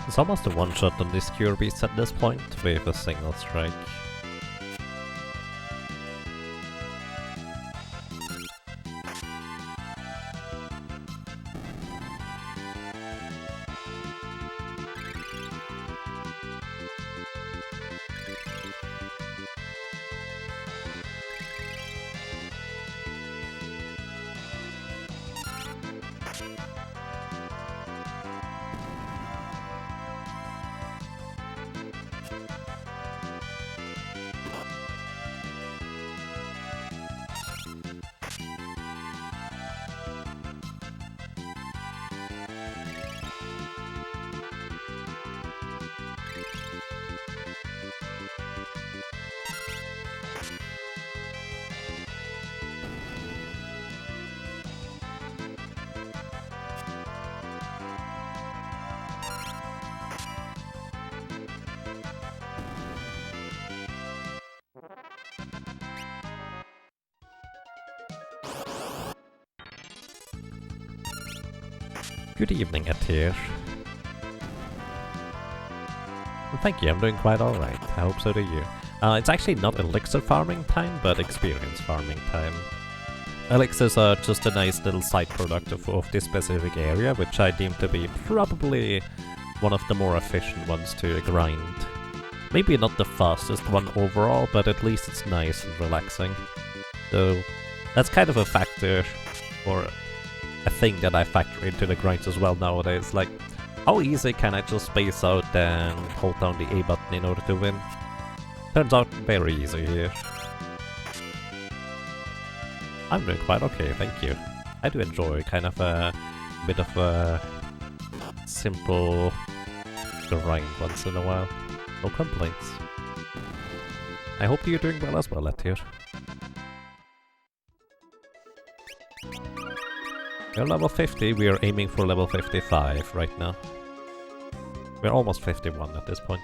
It's almost a one-shot on this cure beast at this point with a single strike. Good evening, Atir. Well, thank you, I'm doing quite alright. I hope so do you. It's actually not elixir farming time, but experience farming time. Elixirs are just a nice little side product of this specific area, which I deem to be probably one of the more efficient ones to grind. Maybe not the fastest one overall, but at least it's nice and relaxing. So that's kind of a factor, or a thing that I factor into the grinds as well nowadays. Like, how easy can I just space out and hold down the A button in order to win? Turns out very easy here. I'm doing quite okay, thank you. I do enjoy kind of a bit of a simple grind once in a while. No complaints. I hope you're doing well as well, Atir. We're level 50, we are aiming for level 55 right now. We're almost 51 at this point.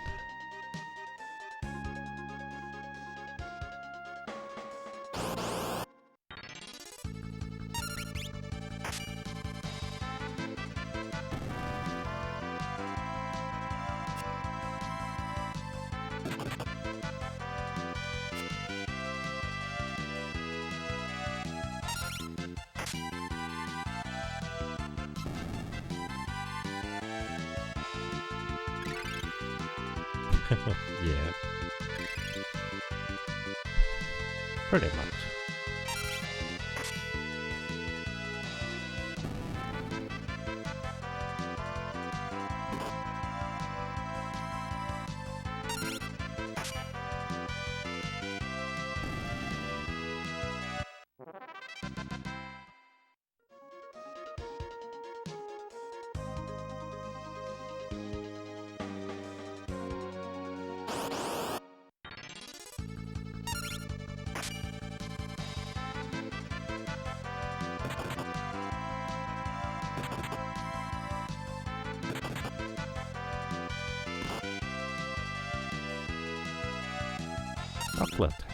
Yeah. Pretty much. Chocolate.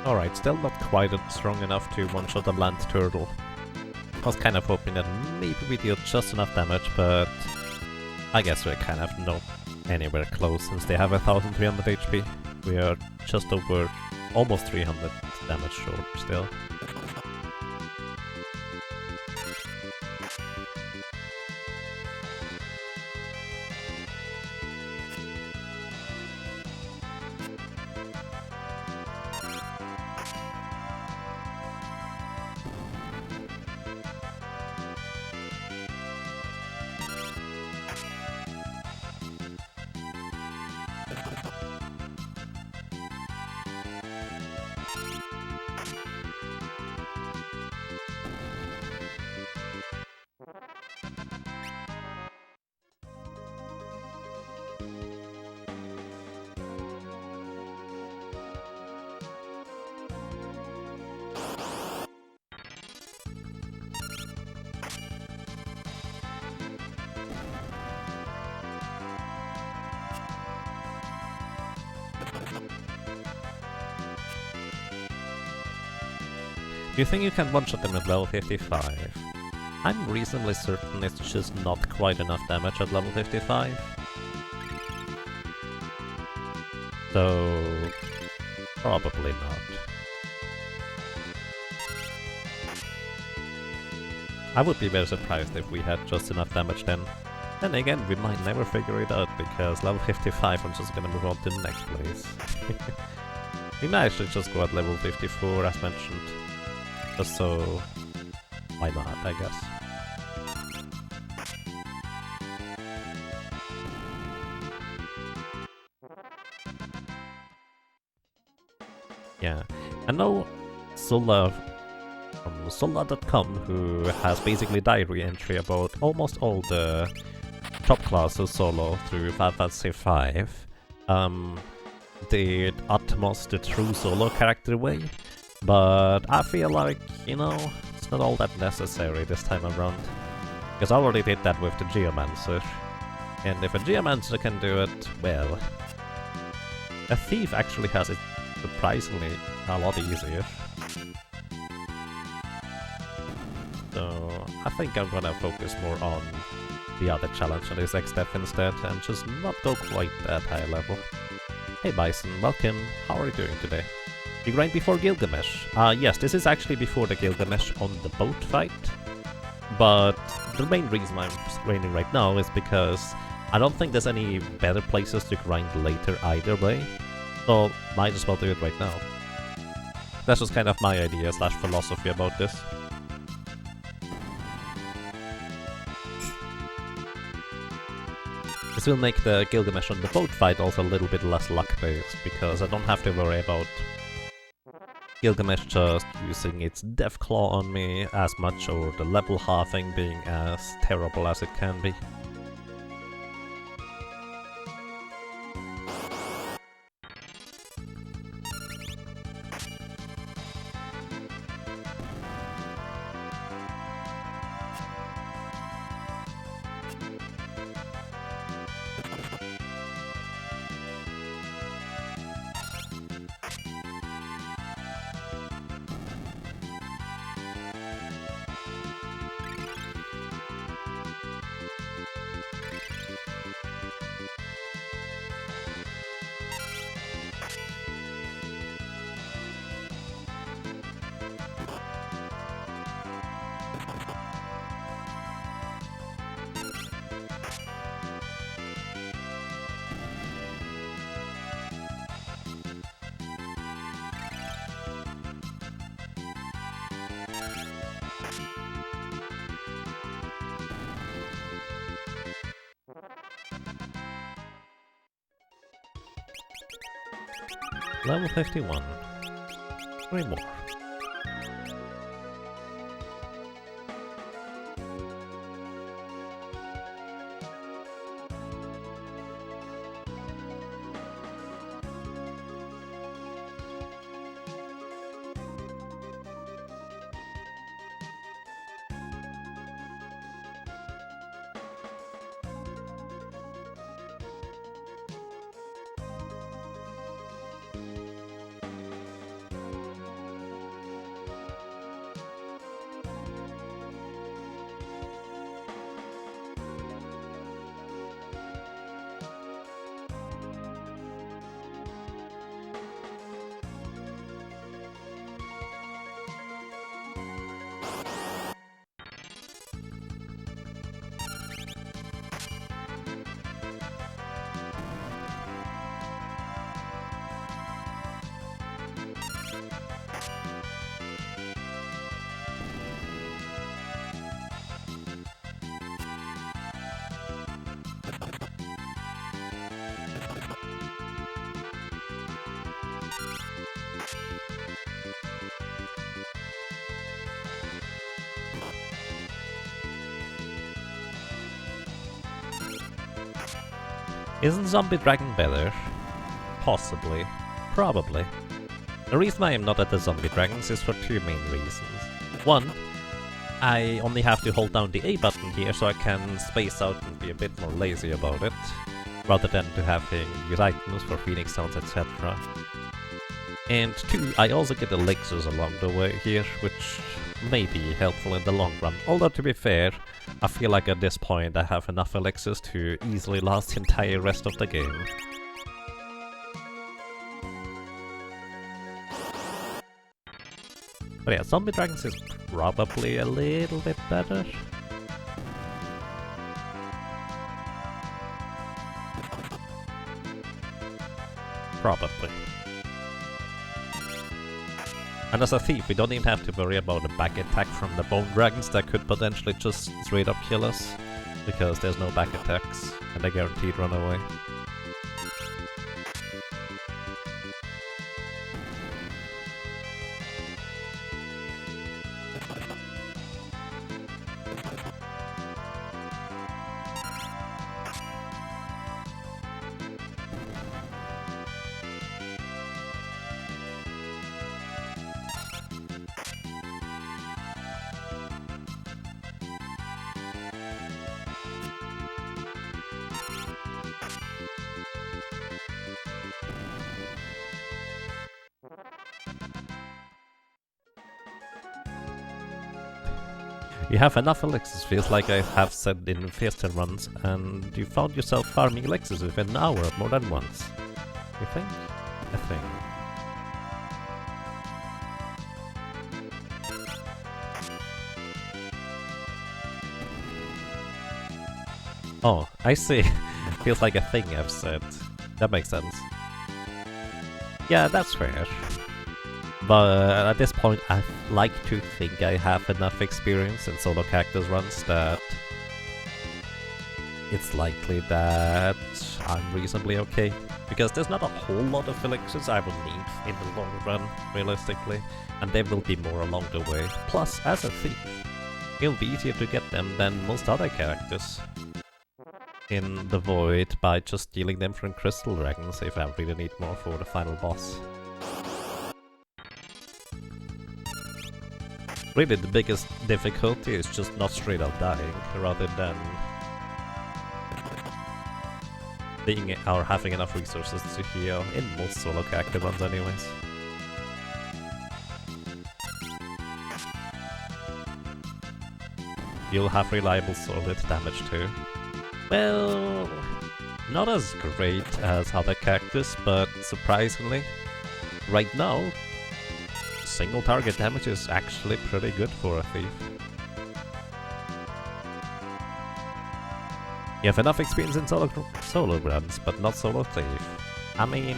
Alright, still not quite strong enough to one-shot a land turtle. I was kind of hoping that maybe we deal just enough damage, but I guess we're kind of not anywhere close since they have 1300 HP. We are just over almost 300 damage short still. Do you think you can one-shot them at level 55? I'm reasonably certain it's just not quite enough damage at level 55. So... probably not. I would be very surprised if we had just enough damage then. Then again, we might never figure it out, because level 55 I'm just gonna move on to the next place. We might actually just go at level 54 as mentioned. Just so... why not, I guess. Yeah, I know Sola from Sola.com, who has basically diary entry about almost all the top classes solo through FF5, did Atmos the true solo character way. But I feel like, you know, it's not all that necessary this time around. Because I already did that with the Geomancer. And if a Geomancer can do it, well... a Thief actually has it surprisingly a lot easier. So I think I'm gonna focus more on the other challenge on this X-Step instead, and just not go quite that high level. Hey Bison, welcome. How are you doing today? You grind before Gilgamesh? Yes, this is actually before the Gilgamesh on the boat fight. But the main reason I'm grinding right now is because I don't think there's any better places to grind later either way. So might as well do it right now. That's just kind of my idea slash philosophy about this. This will make the Gilgamesh on the boat fight also a little bit less luck-based, because I don't have to worry about Gilgamesh just using its Death Claw on me as much, or the level halving being as terrible as it can be. Level 51. 3 more. Isn't Zombie Dragon better? Possibly. Probably. The reason I am not at the Zombie Dragons is for two main reasons. One, I only have to hold down the A button here so I can space out and be a bit more lazy about it, rather than to having use items for Phoenix Stones, etc. And two, I also get elixirs along the way here, which may be helpful in the long run. Although to be fair, I feel like at this point I have enough elixirs to easily last the entire rest of the game. But yeah, Zombie Dragons is probably a little bit better. Probably. And as a thief, we don't even have to worry about a back attack from the Bone Dragons that could potentially just straight up kill us, because there's no back attacks, and a guaranteed runaway. You have enough elixirs, feels like I have said in Fiesta runs, and you found yourself farming elixirs within an hour more than once. You think? I think. Oh, I see. Feels like a thing I've said. That makes sense. Yeah, that's fair. But at this point, I like to think I have enough experience in solo cactus runs that it's likely that I'm reasonably okay. Because there's not a whole lot of elixirs I will need in the long run, realistically, and there will be more along the way. Plus, as a thief, it'll be easier to get them than most other characters in the Void by just stealing them from Crystal Dragons if I really need more for the final boss. Really, the biggest difficulty is just not straight up dying, rather than being or having enough resources to heal in most solo character runs anyways. You'll have reliable solid damage too. Well, not as great as other characters, but surprisingly, right now, single target damage is actually pretty good for a thief. You have enough experience in solo runs, but not solo thief. I mean,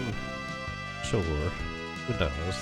sure, who knows?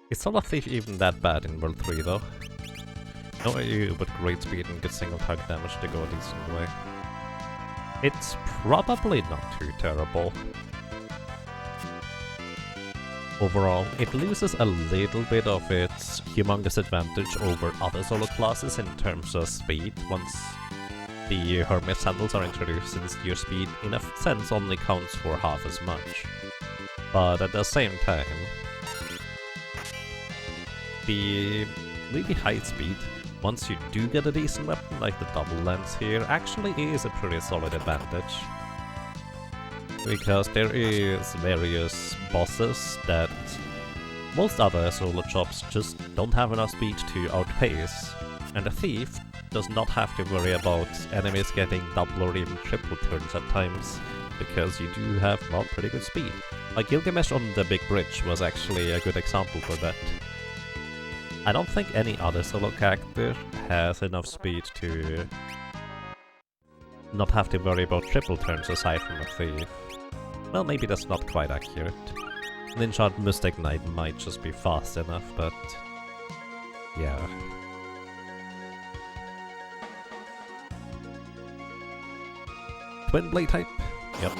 Is Solo Thief even that bad in World 3 though? No AU but great speed and good single target damage to go a decent way. It's probably not too terrible. Overall, it loses a little bit of its humongous advantage over other solo classes in terms of speed once the Hermes sandals are introduced, since your speed in a sense only counts for half as much. But at the same time, the really high speed, once you do get a decent weapon like the double lens here, actually is a pretty solid advantage. Because there is various bosses that most other solo shops just don't have enough speed to outpace. And the Thief does not have to worry about enemies getting double or even triple turns at times, because you do have, well, pretty good speed. Like Gilgamesh on the big bridge was actually a good example for that. I don't think any other solo character has enough speed to not have to worry about triple turns aside from a Thief. Well, maybe that's not quite accurate. Ninja Mystic Knight might just be fast enough, but yeah. Twin Blade type? Yep.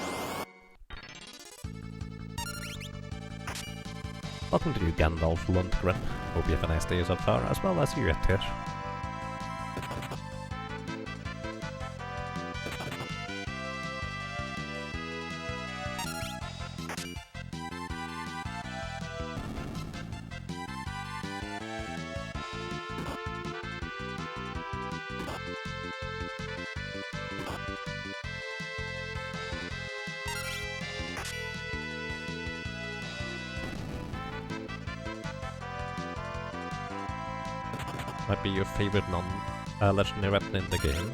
Welcome to you, Gandalf Lundgren. Hope you have a nice day so far, as well as you, Etir. Might be your favorite non-legendary weapon in the game.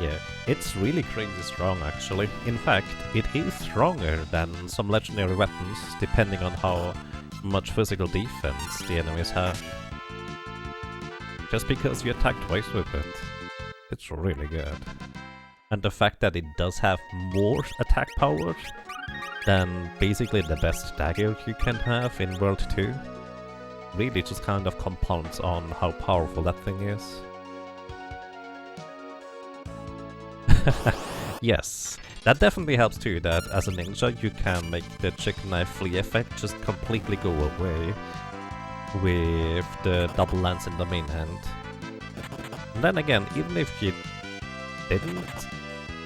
Yeah, it's really crazy strong actually. In fact, it is stronger than some legendary weapons, depending on how much physical defense the enemies have. Just because you attack twice with it, it's really good. And the fact that it does have more attack power than basically the best dagger you can have in World 2 really just kind of compounds on how powerful that thing is. Yes, that definitely helps too, that as a ninja you can make the chicken knife flee effect just completely go away with the double lance in the main hand. And then again, even if you didn't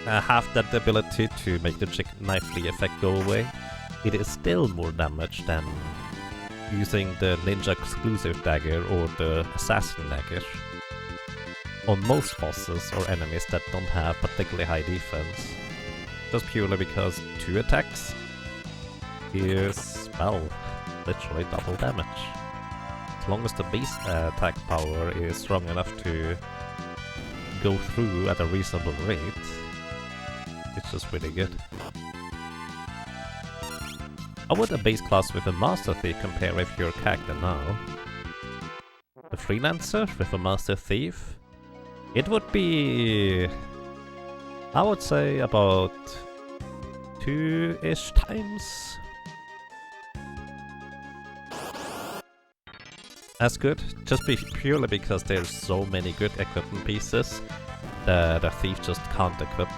have that ability to make the chicken knife flee effect go away, it is still more damage than using the ninja exclusive dagger or the assassin dagger on most bosses or enemies that don't have particularly high defense. Just purely because 2 attacks is, well, literally double damage. As long as the base attack power is strong enough to go through at a reasonable rate, it's just really good. How would a base class with a Master Thief compare with your character now? The Freelancer with a Master Thief? It would be, I would say, about 2-ish times as good, just purely because there's so many good equipment pieces that a Thief just can't equip.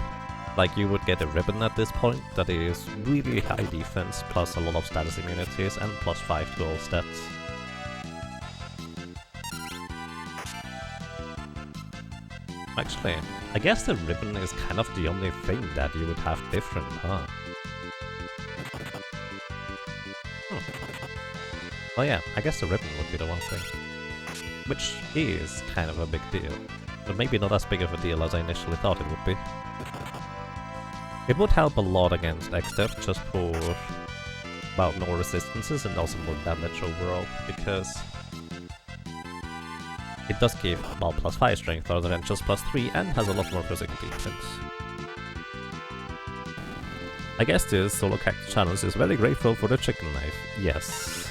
Like, you would get a ribbon at this point that is really high defense, plus a lot of status immunities, and plus 5 to all stats. Actually, I guess the ribbon is kind of the only thing that you would have different, huh? Oh yeah, I guess the ribbon would be the one thing. Which is kind of a big deal, but maybe not as big of a deal as I initially thought it would be. It would help a lot against X-Def just for, well, more resistances and also more damage overall, because it does give, well, plus 5 strength rather than just plus 3 and has a lot more physical defense. I guess this solo character challenge is very grateful for the chicken knife, yes.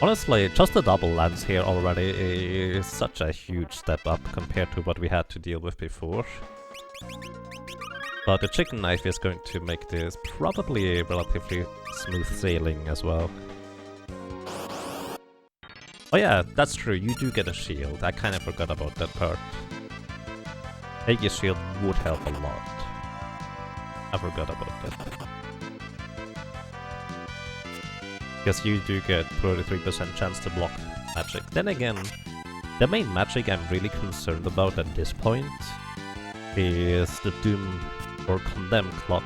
Honestly, just the double lance here already is such a huge step up compared to what we had to deal with before. But the chicken knife is going to make this probably a relatively smooth sailing as well. Oh yeah, that's true, you do get a shield. I kind of forgot about that part. Aegis shield would help a lot. I forgot about that. Because you do get 33% chance to block magic. Then again, the main magic I'm really concerned about at this point is the Doom or Condemn clock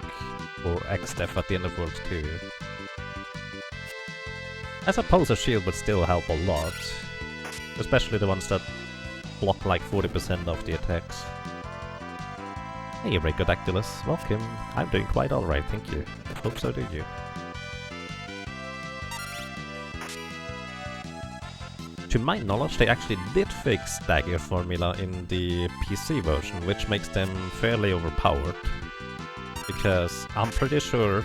or X-Def at the end of World 2. I suppose a shield would still help a lot, especially the ones that block like 40% of the attacks. Hey Ricodactylus, welcome. I'm doing quite alright, thank you. Hope so do you. to my knowledge, they actually did fix dagger formula in the PC version, which makes them fairly overpowered. Because I'm pretty sure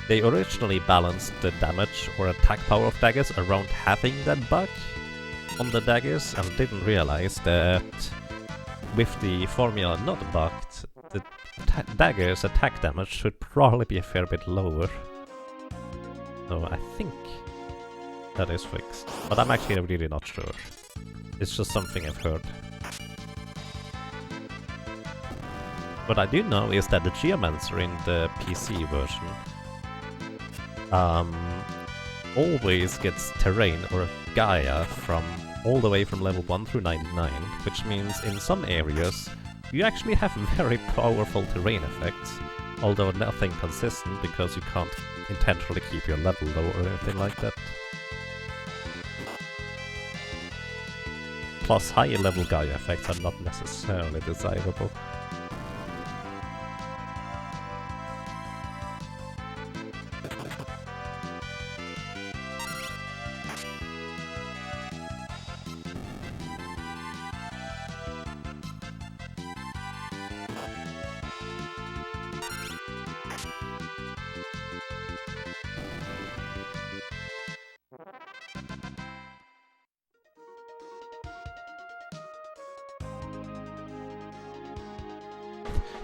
they originally balanced the damage or attack power of daggers around having that bug on the daggers, and didn't realize that with the formula not bugged, the dagger's attack damage should probably be a fair bit lower. So I think that is fixed, but I'm actually really not sure. It's just something I've heard. What I do know is that the Geomancer in the PC version always gets terrain or Gaia from all the way from level 1 through 99, which means in some areas you actually have very powerful terrain effects, although nothing consistent because you can't intentionally keep your level low or anything like that. Plus, higher level Gaia effects are not necessarily desirable.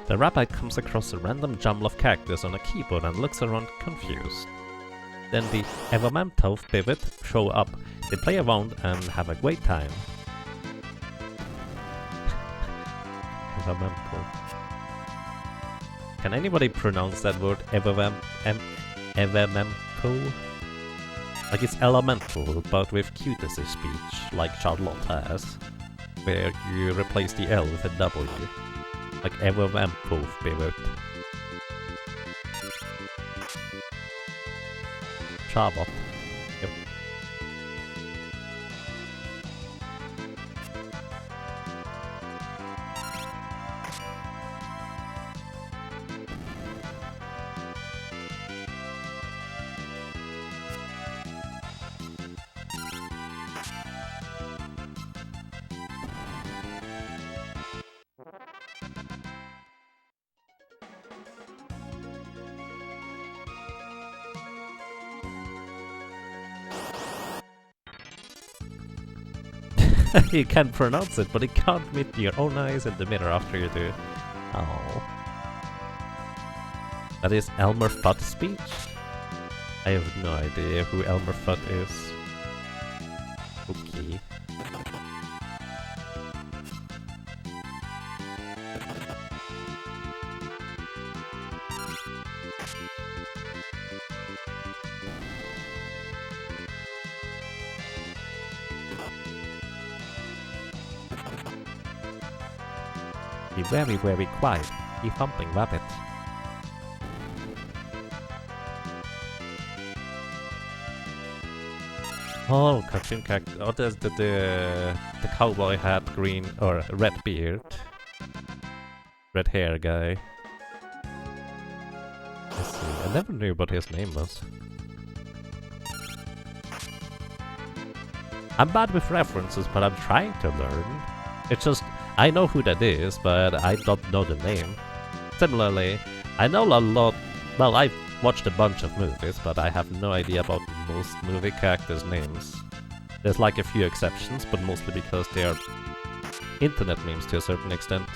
The rabbit comes across a random jumble of characters on a keyboard and looks around confused. Then the Evermamtov pivot show up. They play around and have a great time. Evermamtov. Can anybody pronounce that word Evermamtov? Like it's elemental, but with cutesy speech, like Charlotte has, where you replace the L with a W. Like Evermamtov pivot. Chabot. Yep. You can pronounce it, but you can't meet your own eyes in the mirror after you do. Oh. That is Elmer Fudd's speech? I have no idea who Elmer Fudd is. Okay. Be very, very quiet. Be thumping rabbit. Oh, cartoon character. Oh, there's the cowboy hat, green or red beard, red hair guy. Let's see. I never knew what his name was. I'm bad with references, but I'm trying to learn. It's just I know who that is, but I don't know the name. Similarly, I know a lot. Well, I've watched a bunch of movies, but I have no idea about most movie characters' names. There's like a few exceptions, but mostly because they are internet memes to a certain extent.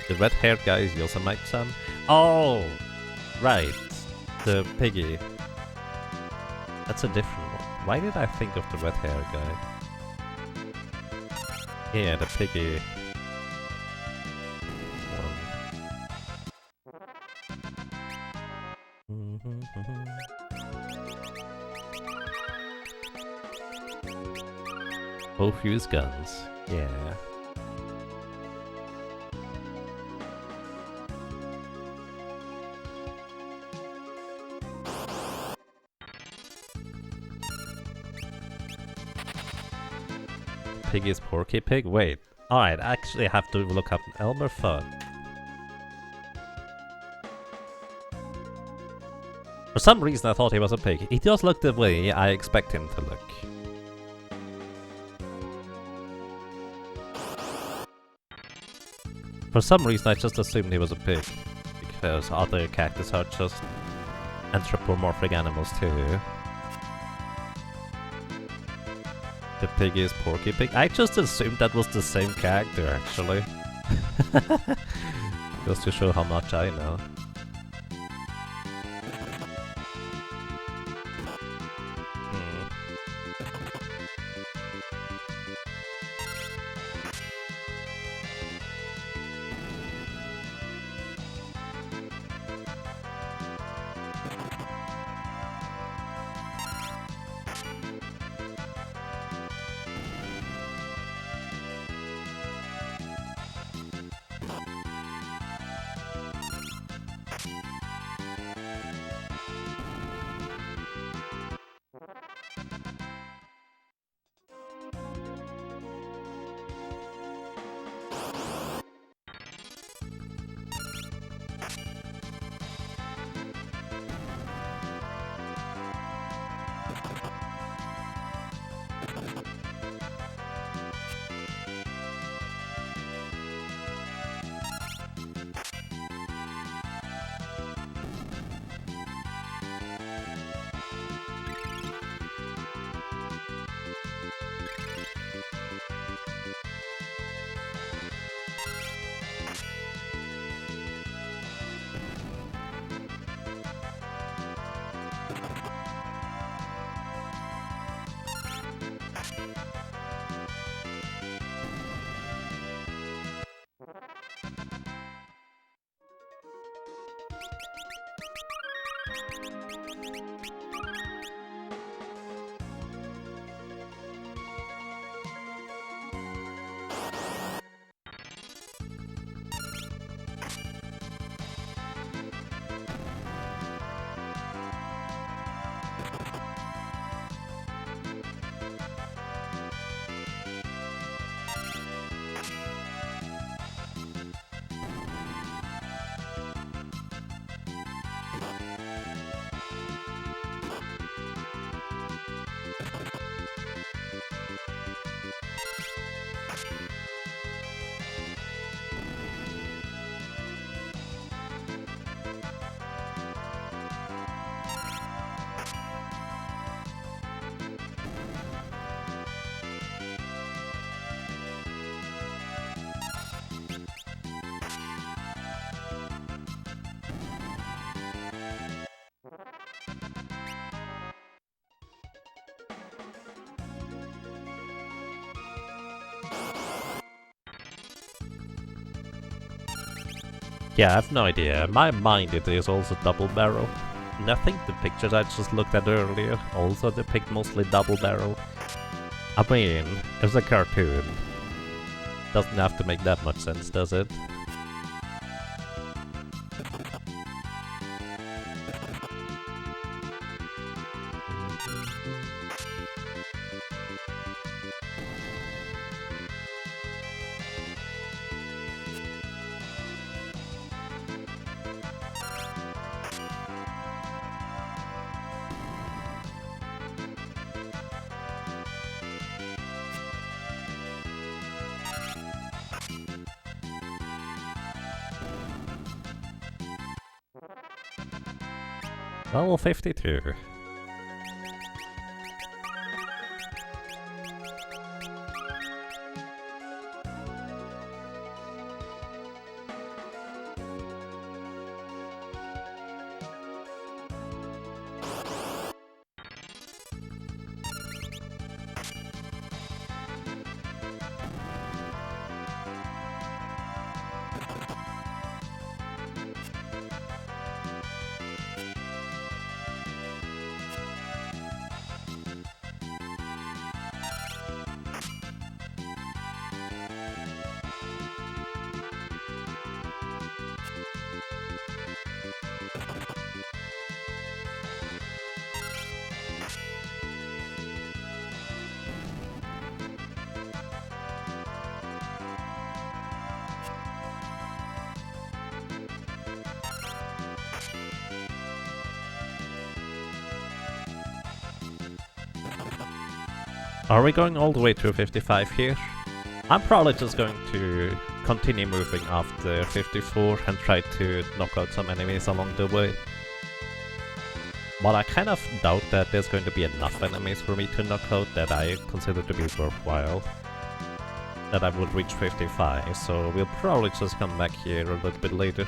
The red-haired guy is Yosemite-san. Oh, right, the piggy. That's a different one. Why did I think of the red-haired guy? Yeah, the piggy. Both use guns. Yeah. Pig is Porky Pig? Wait. Alright, I actually have to look up Elmer Fudd. For some reason I thought he was a pig. He does look the way I expect him to look. For some reason I just assumed he was a pig. Because other cactus are just anthropomorphic animals too. The pig is Porky Pig. I just assumed that was the same character actually. Just to show how much I know. Yeah, I have no idea. In my mind it is also double barrel. And I think the pictures I just looked at earlier also depict mostly double barrel. I mean, it's a cartoon. Doesn't have to make that much sense, does it? Level 52. Are we going all the way to 55 here? I'm probably just going to continue moving after 54 and try to knock out some enemies along the way. But I kind of doubt that there's going to be enough enemies for me to knock out that I consider to be worthwhile. That I would reach 55, so we'll probably just come back here a little bit later.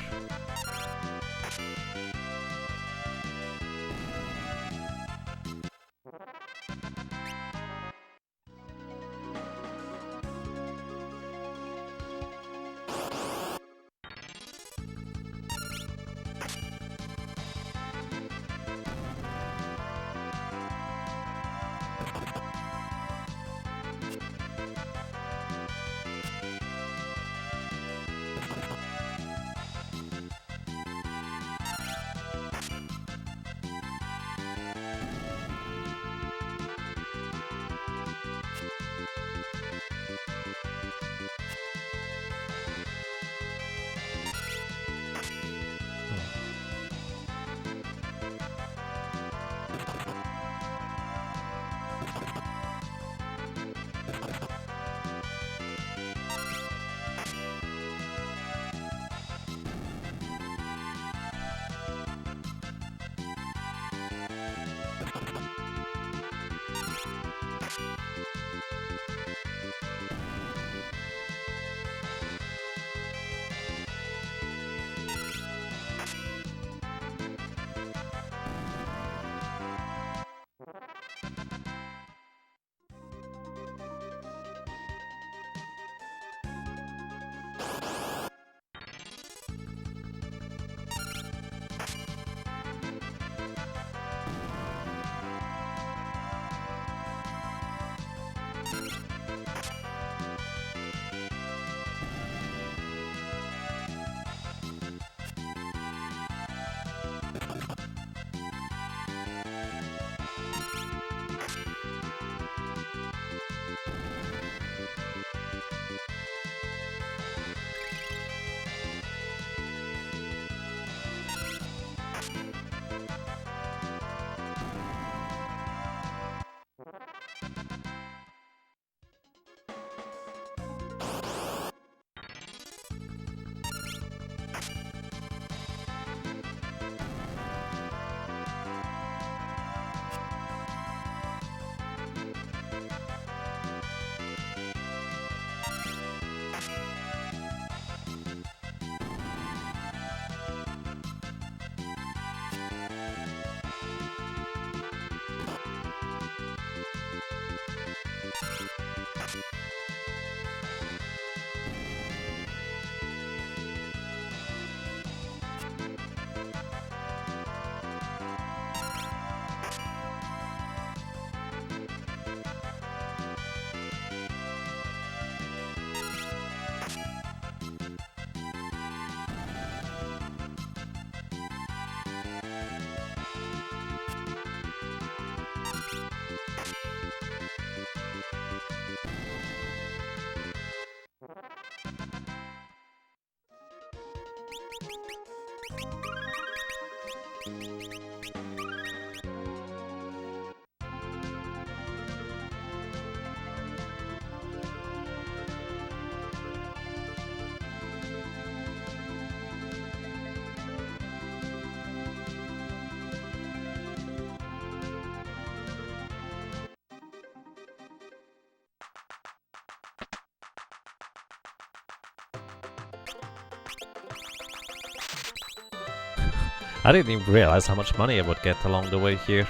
I didn't even realize how much money I would get along the way here.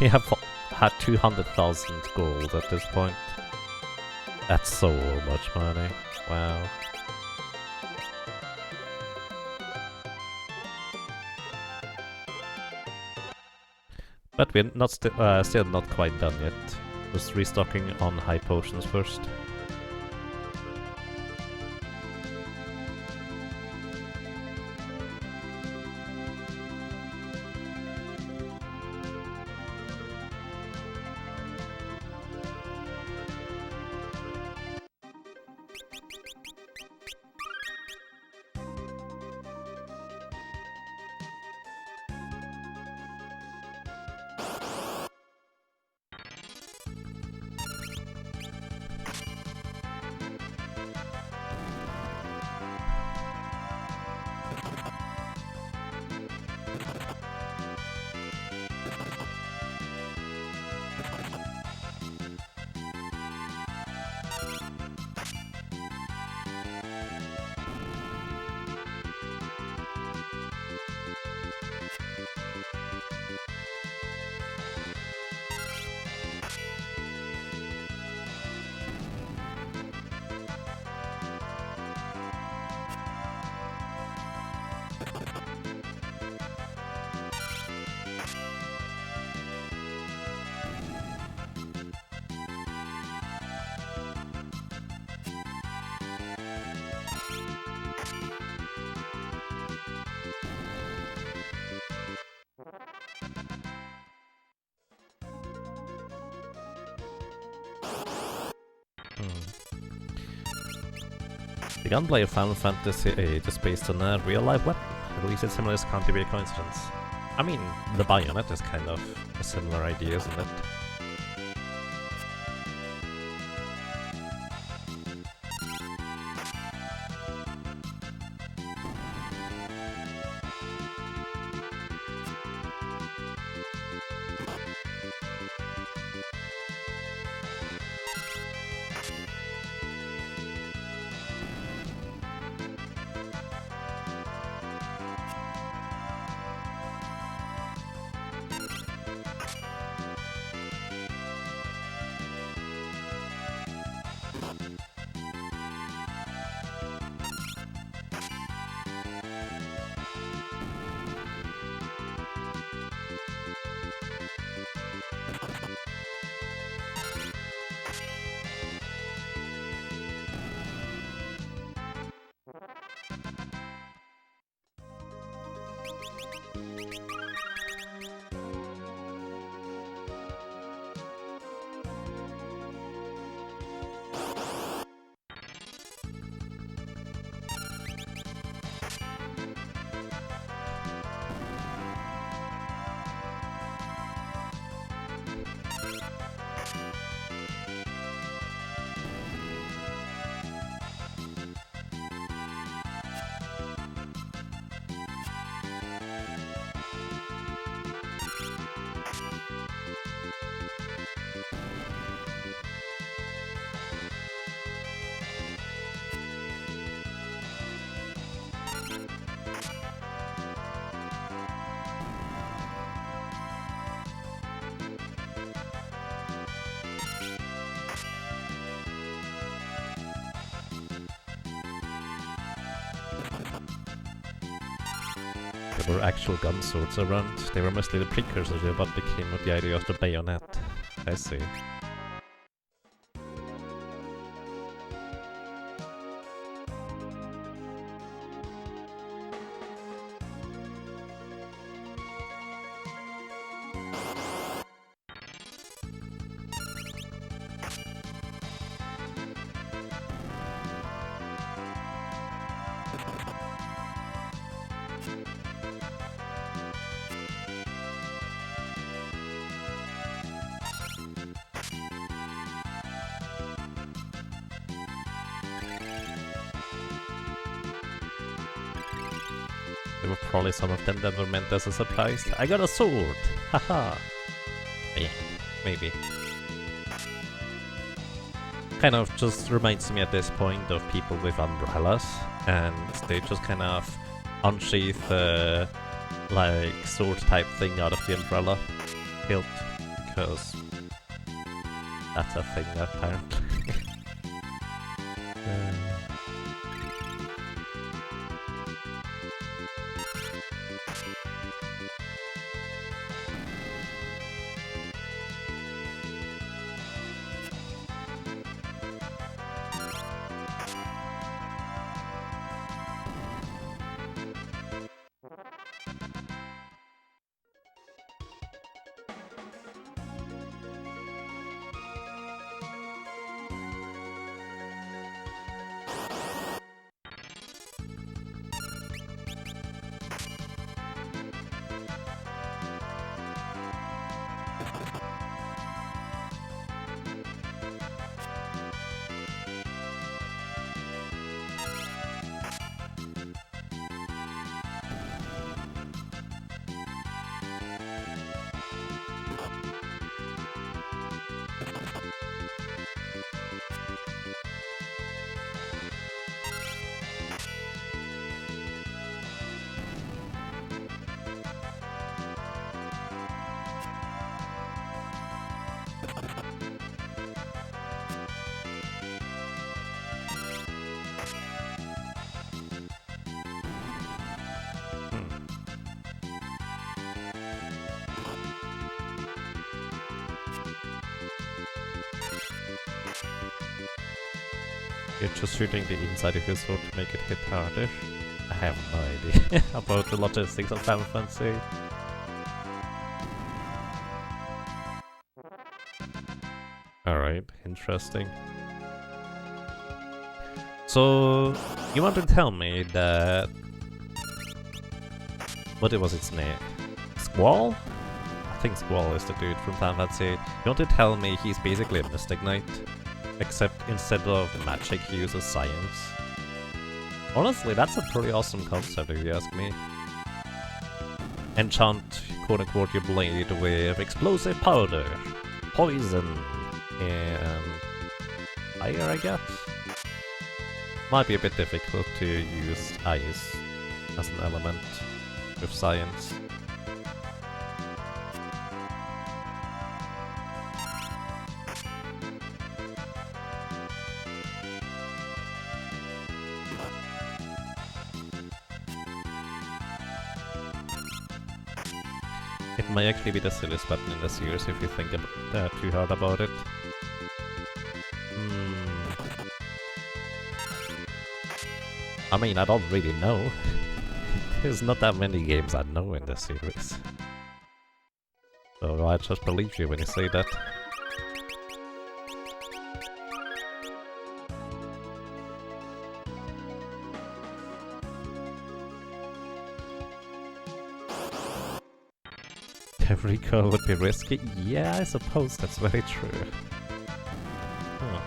We have had 200,000 gold at this point. That's so much money. Wow. But we're not still not quite done yet. Just restocking on high potions first. The gunplay of Final Fantasy VIII is based on a real-life weapon. At least it similarly can't be a coincidence. I mean, the bayonet is kind of a similar idea, isn't it? There were actual gun swords around. They were mostly the precursors of what became the idea of the bayonet. I see. There were probably some of them that were meant as a surprise. I got a sword! Haha! Yeah, maybe. Kind of just reminds me at this point of people with umbrellas, and they just kind of unsheath the like sword type thing out of the umbrella hilt, because that's a thing apparently. You're just shooting the inside of your sword to make it hit harder? I have no idea about the logistics of Final Fantasy. Alright, interesting. So, you want to tell me that... What was its name? Squall? I think Squall is the dude from Final Fantasy. You want to tell me he's basically a Mystic Knight? Except instead of magic, he uses science. Honestly, that's a pretty awesome concept if you ask me. Enchant, quote-unquote, your blade with explosive powder, poison, and fire, I guess? Might be a bit difficult to use ice as an element with science. It might actually be the silliest weapon in the series if you think too hard about it. I mean, I don't really know. There's not that many games I know in this series. So I just believe you when you say that. Every call would be risky? Yeah, I suppose that's very true. Huh.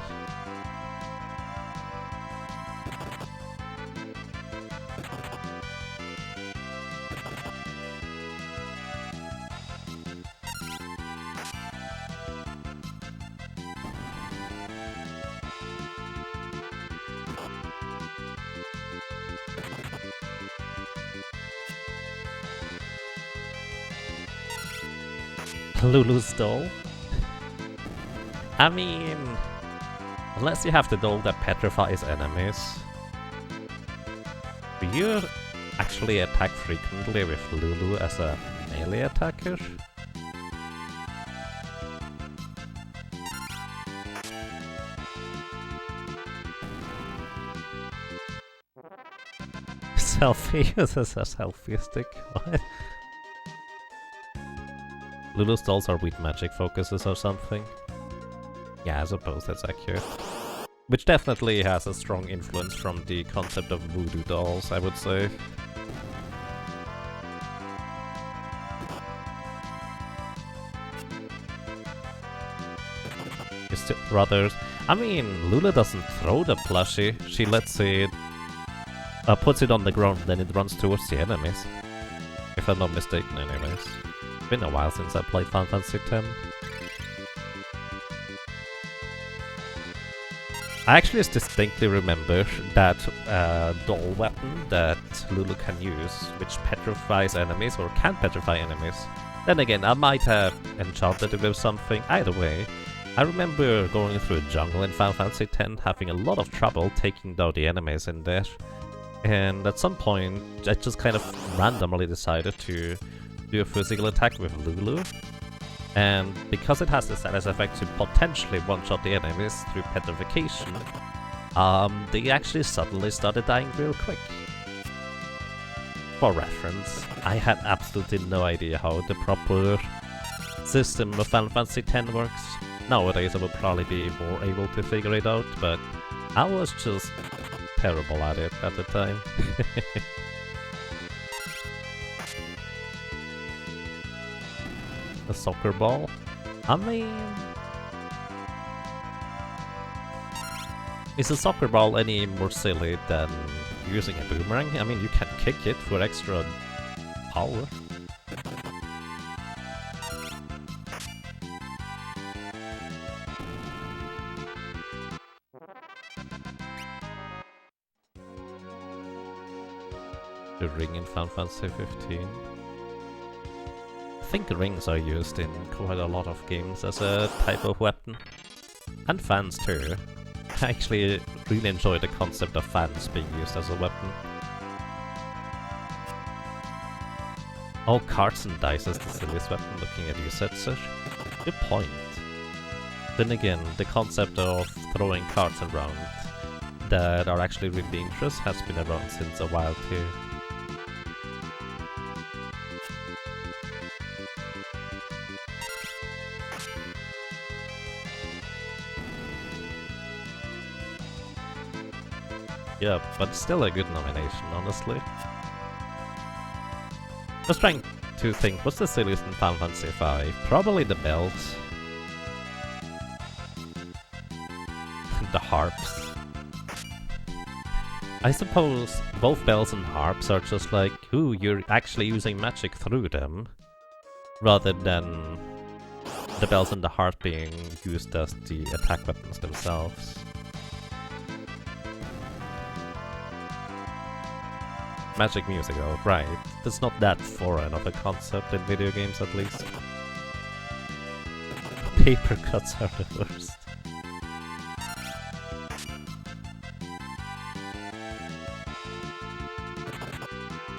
Lulu's doll? I mean, unless you have the doll that petrifies enemies. Do you actually attack frequently with Lulu as a melee attacker? Selfie uses a selfie stick? What? Lulu's dolls are weak magic focuses or something? Yeah, I suppose that's accurate. Which definitely has a strong influence from the concept of voodoo dolls, I would say. Brothers. I mean, Lulu doesn't throw the plushie, she lets it... puts it on the ground, then it runs towards the enemies. If I'm not mistaken anyways. It's been a while since I played Final Fantasy X. I actually distinctly remember that doll weapon that Lulu can use, which petrifies enemies or can petrify enemies. Then again, I might have enchanted it with something. Either way, I remember going through a jungle in Final Fantasy X, having a lot of trouble taking down the enemies in there. And at some point, I just kind of randomly decided to do a physical attack with Lulu. And because it has the status effect to potentially one-shot the enemies through petrification, they actually suddenly started dying real quick. For reference, I had absolutely no idea how the proper system of Final Fantasy X works. Nowadays I would probably be more able to figure it out, but I was just terrible at it at the time. A soccer ball? I mean... Is a soccer ball any more silly than using a boomerang? I mean, you can kick it for extra power. The ring in Final Fantasy 15. I think rings are used in quite a lot of games as a type of weapon. And fans too. I actually really enjoy the concept of fans being used as a weapon. Oh, cards and dice is the silliest weapon, looking at you, Setzer. Good point. Then again, the concept of throwing cards around that are actually really dangerous has been around since a while too. Yeah, but still a good nomination, honestly. Just trying to think, what's the silliest in Final Fantasy V? Probably the bells. The harps. I suppose both bells and harps are just like, ooh, you're actually using magic through them, rather than the bells and the harp being used as the attack weapons themselves. Magic music though, right. That's not that foreign of a concept in video games at least. Paper cuts are the worst.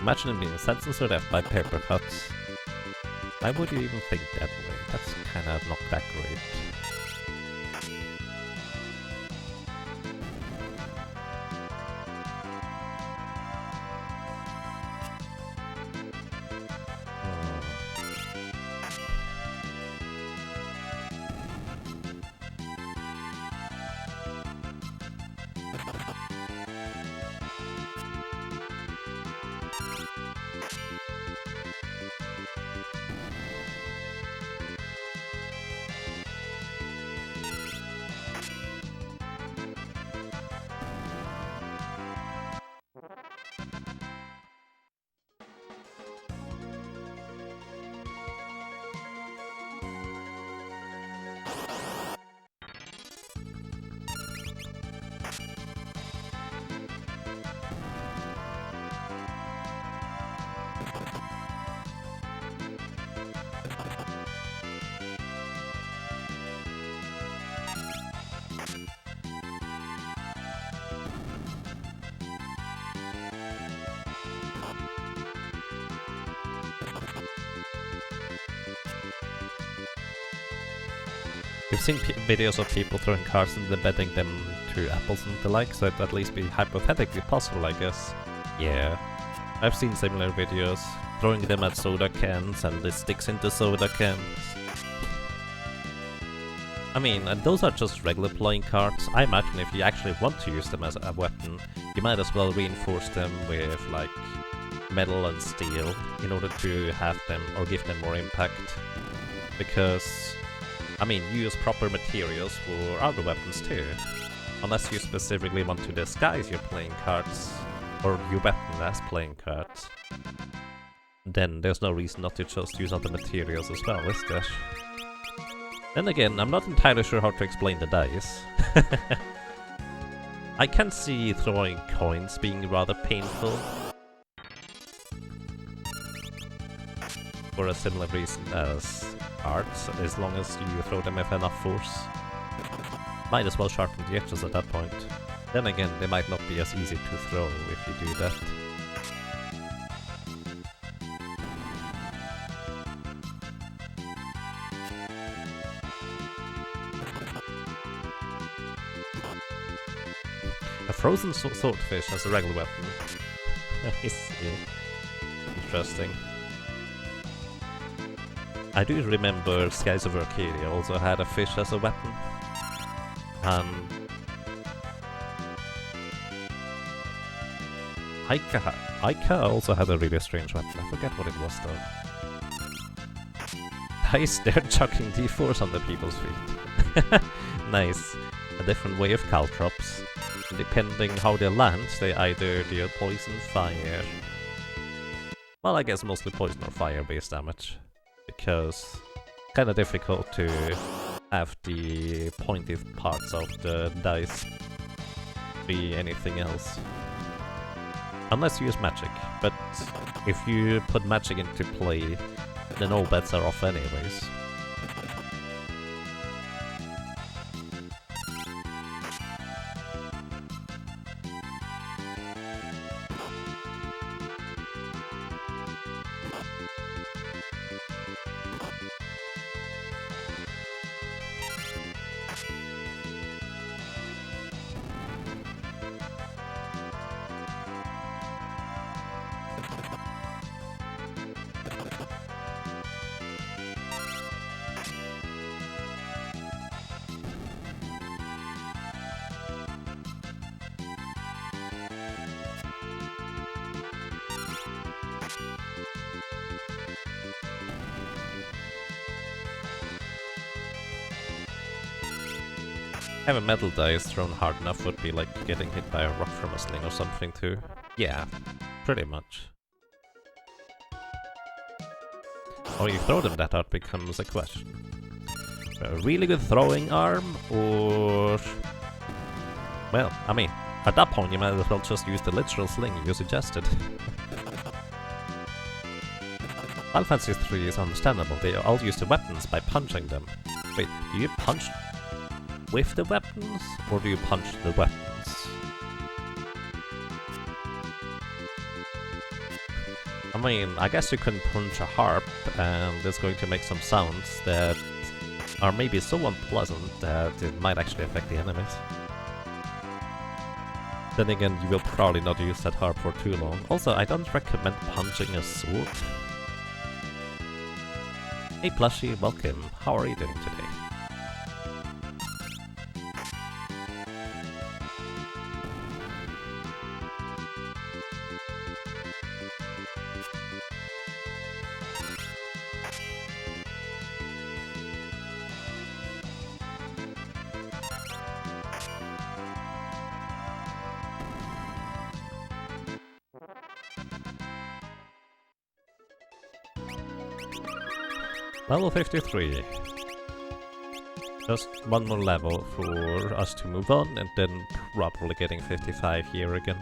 Imagine being sentenced to death by paper cuts. Why would you even think that way? That's kinda not that great. You've seen videos of people throwing cards and embedding them to apples and the like, so it'd at least be hypothetically possible, I guess. Yeah. I've seen similar videos, throwing them at soda cans and it sticks into soda cans. I mean, and those are just regular playing cards. I imagine if you actually want to use them as a weapon, you might as well reinforce them with, like, metal and steel in order to have them, or give them more impact. Because, I mean, you use proper materials for other weapons too. Unless you specifically want to disguise your playing cards, or your weapon as playing cards. Then there's no reason not to just use other materials as well, is there? Then again, I'm not entirely sure how to explain the dice. I can see throwing coins being rather painful. For a similar reason as cards, as long as you throw them with enough force. Might as well sharpen the edges at that point. Then again, they might not be as easy to throw if you do that. A frozen swordfish as a regular weapon. I see. Interesting. I do remember Skies of Arcadia also had a fish as a weapon. Aika also had a really strange weapon. I forget what it was though. Nice, they're chucking D4s on the people's feet. Nice. A different way of caltrops. Depending how they land, they either deal poison, fire... Well, I guess mostly poison or fire-based damage. Because it's kinda difficult to have the pointy parts of the dice be anything else. Unless you use magic, but if you put magic into play, then all bets are off anyways. Heavy metal dice thrown hard enough would be like getting hit by a rock from a sling or something too. Yeah, pretty much. How you throw them that hard becomes a question. A really good throwing arm, or... Well, I mean, at that point you might as well just use the literal sling you suggested. Final Fantasy 3 is understandable, they all use the weapons by punching them. Wait, do you punch with the weapons, or do you punch the weapons? I mean, I guess you can punch a harp, and it's going to make some sounds that are maybe so unpleasant that it might actually affect the enemies. Then again, you will probably not use that harp for too long. Also, I don't recommend punching a sword. Hey Plushie, welcome. How are you doing today? Level 53. Just one more level for us to move on, and then probably getting 55 here again.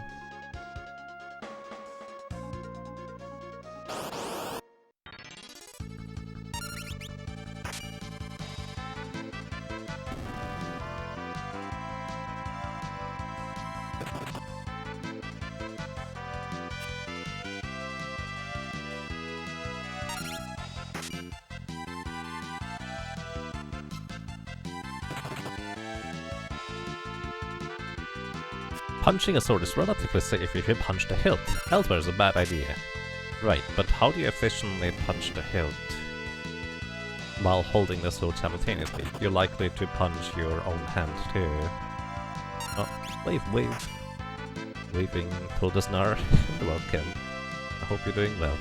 Punching a sword is relatively safe if you punch the hilt. Elsewhere is a bad idea. Right, but how do you efficiently punch the hilt while holding the sword simultaneously? You're likely to punch your own hand too. Oh, wave. Waving to the Snar. Welcome. I hope you're doing well.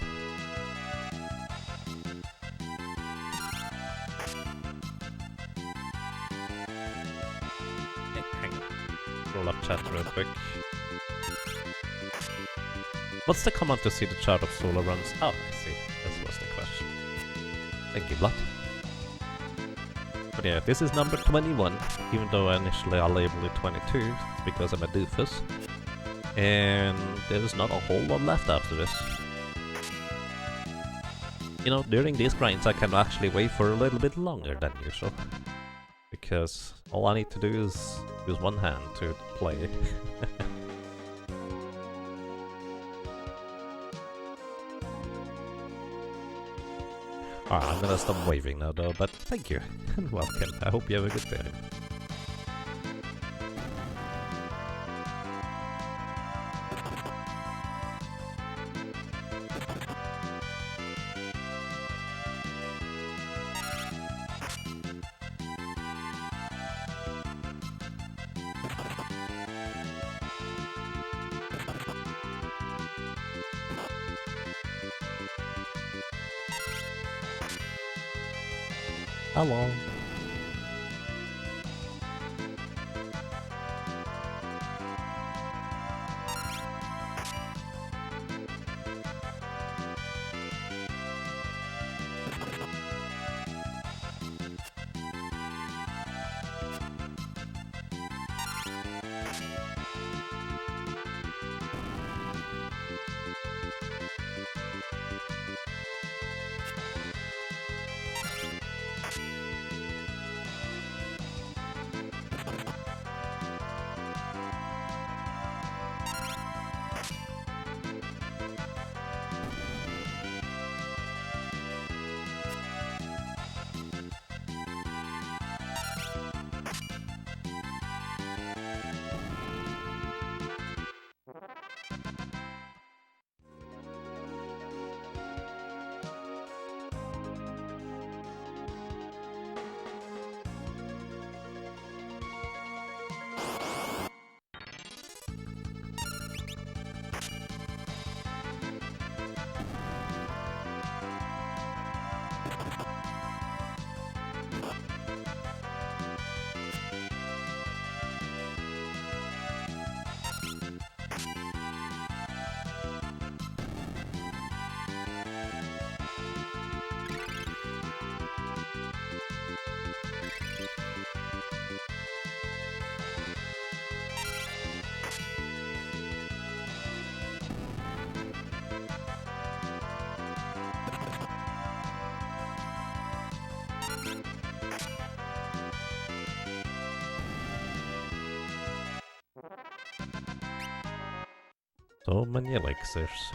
Roll up chat real quick. What's the command to see the chart of solar runs? Oh, I see. This was the question. Thank you, Blood. But yeah, this is number 21, even though initially I labeled it 22, because I'm a doofus. And there's not a whole lot left after this. You know, during these grinds I can actually wait for a little bit longer than usual. Because all I need to do is use one hand to play. Alright, I'm gonna stop waving now though, but thank you and welcome. I hope you have a good day. Hello. So many elixirs.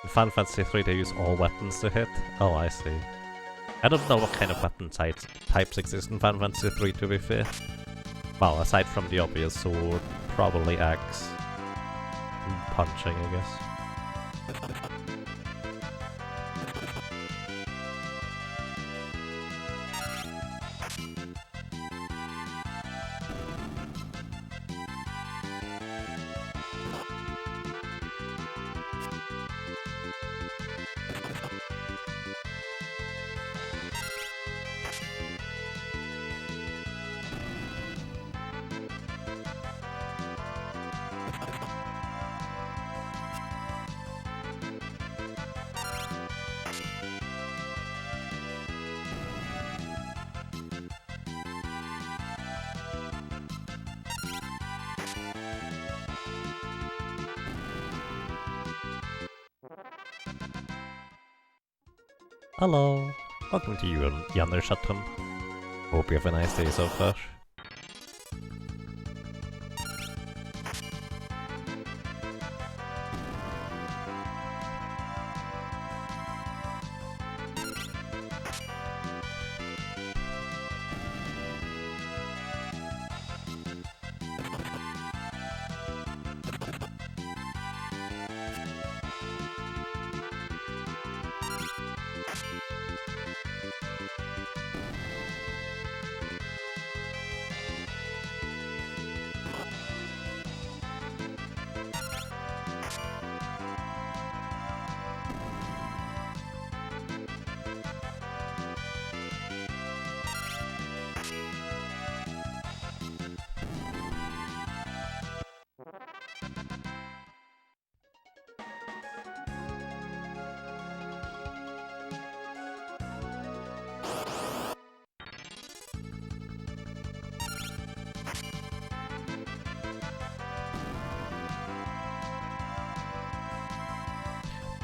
In Final Fantasy 3 they use all weapons to hit. Oh, I see. I don't know what kind of weapon types exist in Final Fantasy 3, to be fair. Well, aside from the obvious sword, probably axe, and punching, I guess. Hello, welcome to you, Janderschatten. Hope you have a nice day so far.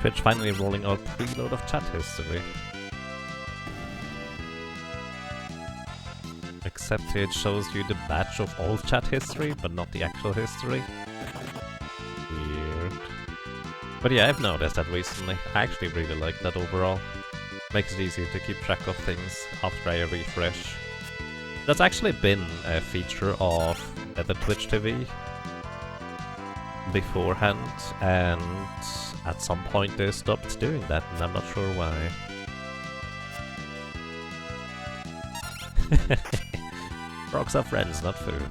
Twitch finally rolling out preload of chat history. Except it shows you the batch of all chat history, but not the actual history. Weird. But yeah, I've noticed that recently. I actually really like that overall. Makes it easier to keep track of things after I refresh. That's actually been a feature of the Twitch TV beforehand, and at some point they stopped doing that, and I'm not sure why. Frogs are friends, not food.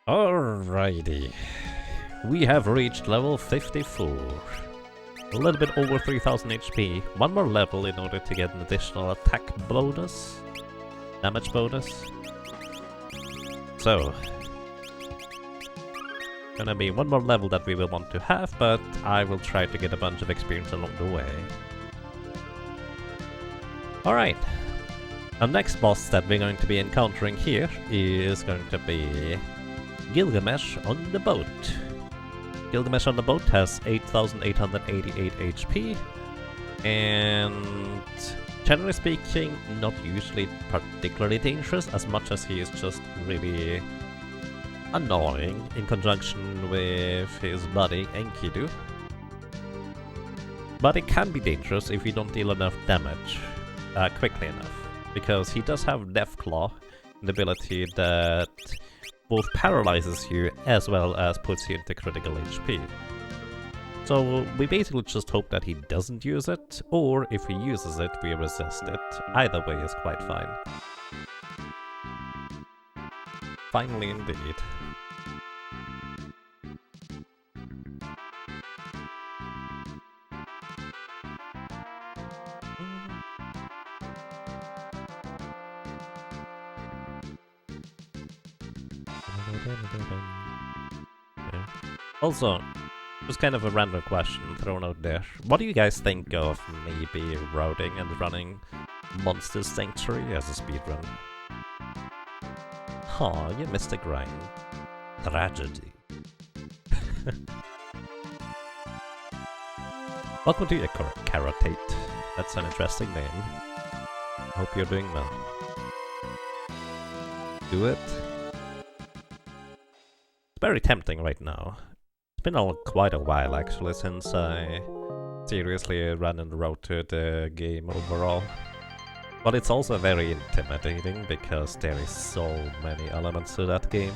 Alrighty. We have reached level 54. A little bit over 3000 HP. One more level in order to get an additional attack bonus. Damage bonus. So, gonna be one more level that we will want to have, but I will try to get a bunch of experience along the way. Alright. Our next boss that we're going to be encountering here is going to be Gilgamesh on the boat. Gilgamesh on the boat has 8888 HP, and generally speaking, not usually particularly dangerous, as much as he is just really annoying in conjunction with his buddy Enkidu. But it can be dangerous if you don't deal enough damage quickly enough, because he does have Death Claw, an ability that both paralyzes you as well as puts you into critical HP. So we basically just hope that he doesn't use it, or if he uses it, we resist it. Either way is quite fine. Finally indeed. Yeah. Also, just kind of a random question thrown out there. What do you guys think of maybe routing and running Monster Sanctuary as a speedrun? Aw, you missed a grind. Tragedy. Welcome to your Karatate. That's an interesting name. Hope you're doing well. Do it. It's very tempting right now. It's been quite a while actually since I seriously ran and routed the game overall. But it's also very intimidating because there is so many elements to that game.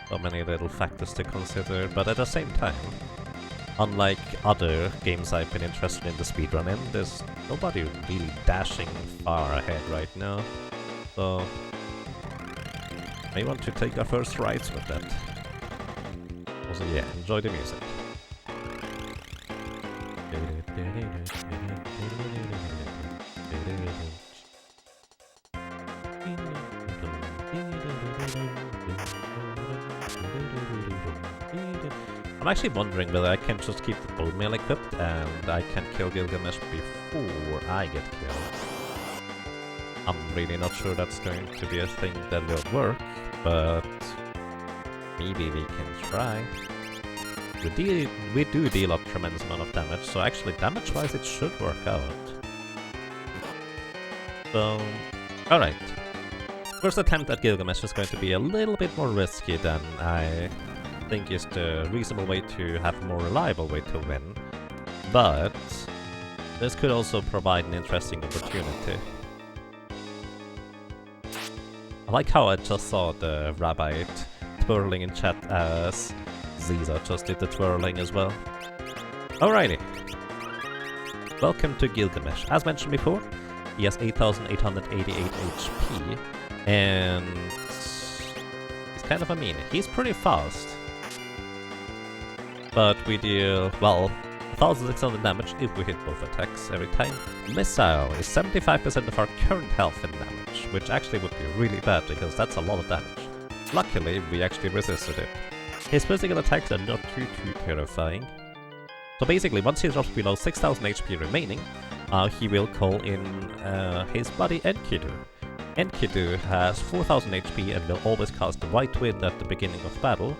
So many little factors to consider, but at the same time, unlike other games I've been interested in the speedrun in, there's nobody really dashing far ahead right now. So, I want to take our first rides with that. Also, yeah, enjoy the music. I'm actually wondering whether I can just keep the bone mail equipped and I can kill Gilgamesh before I get killed. I'm really not sure that's going to be a thing that will work, but maybe we can try. We do deal a tremendous amount of damage, so actually damage-wise it should work out. So, alright. First attempt at Gilgamesh is going to be a little bit more risky than I think is the reasonable way to have a more reliable way to win, but this could also provide an interesting opportunity. I like how I just saw the Rabbi twirling in chat as Ziza just did the twirling as well. Alrighty. Welcome to Gilgamesh. As mentioned before, he has 8888 HP, and he's kind of a meanie. He's pretty fast, but we deal, well, 1600 damage if we hit both attacks every time. Missile is 75% of our current health and damage, which actually would be really bad because that's a lot of damage. Luckily, we actually resisted it. His physical attacks are not too terrifying. So basically, once he drops below 6000 HP remaining, he will call in his buddy Enkidu. Enkidu has 4000 HP and will always cast the White Wind at the beginning of battle.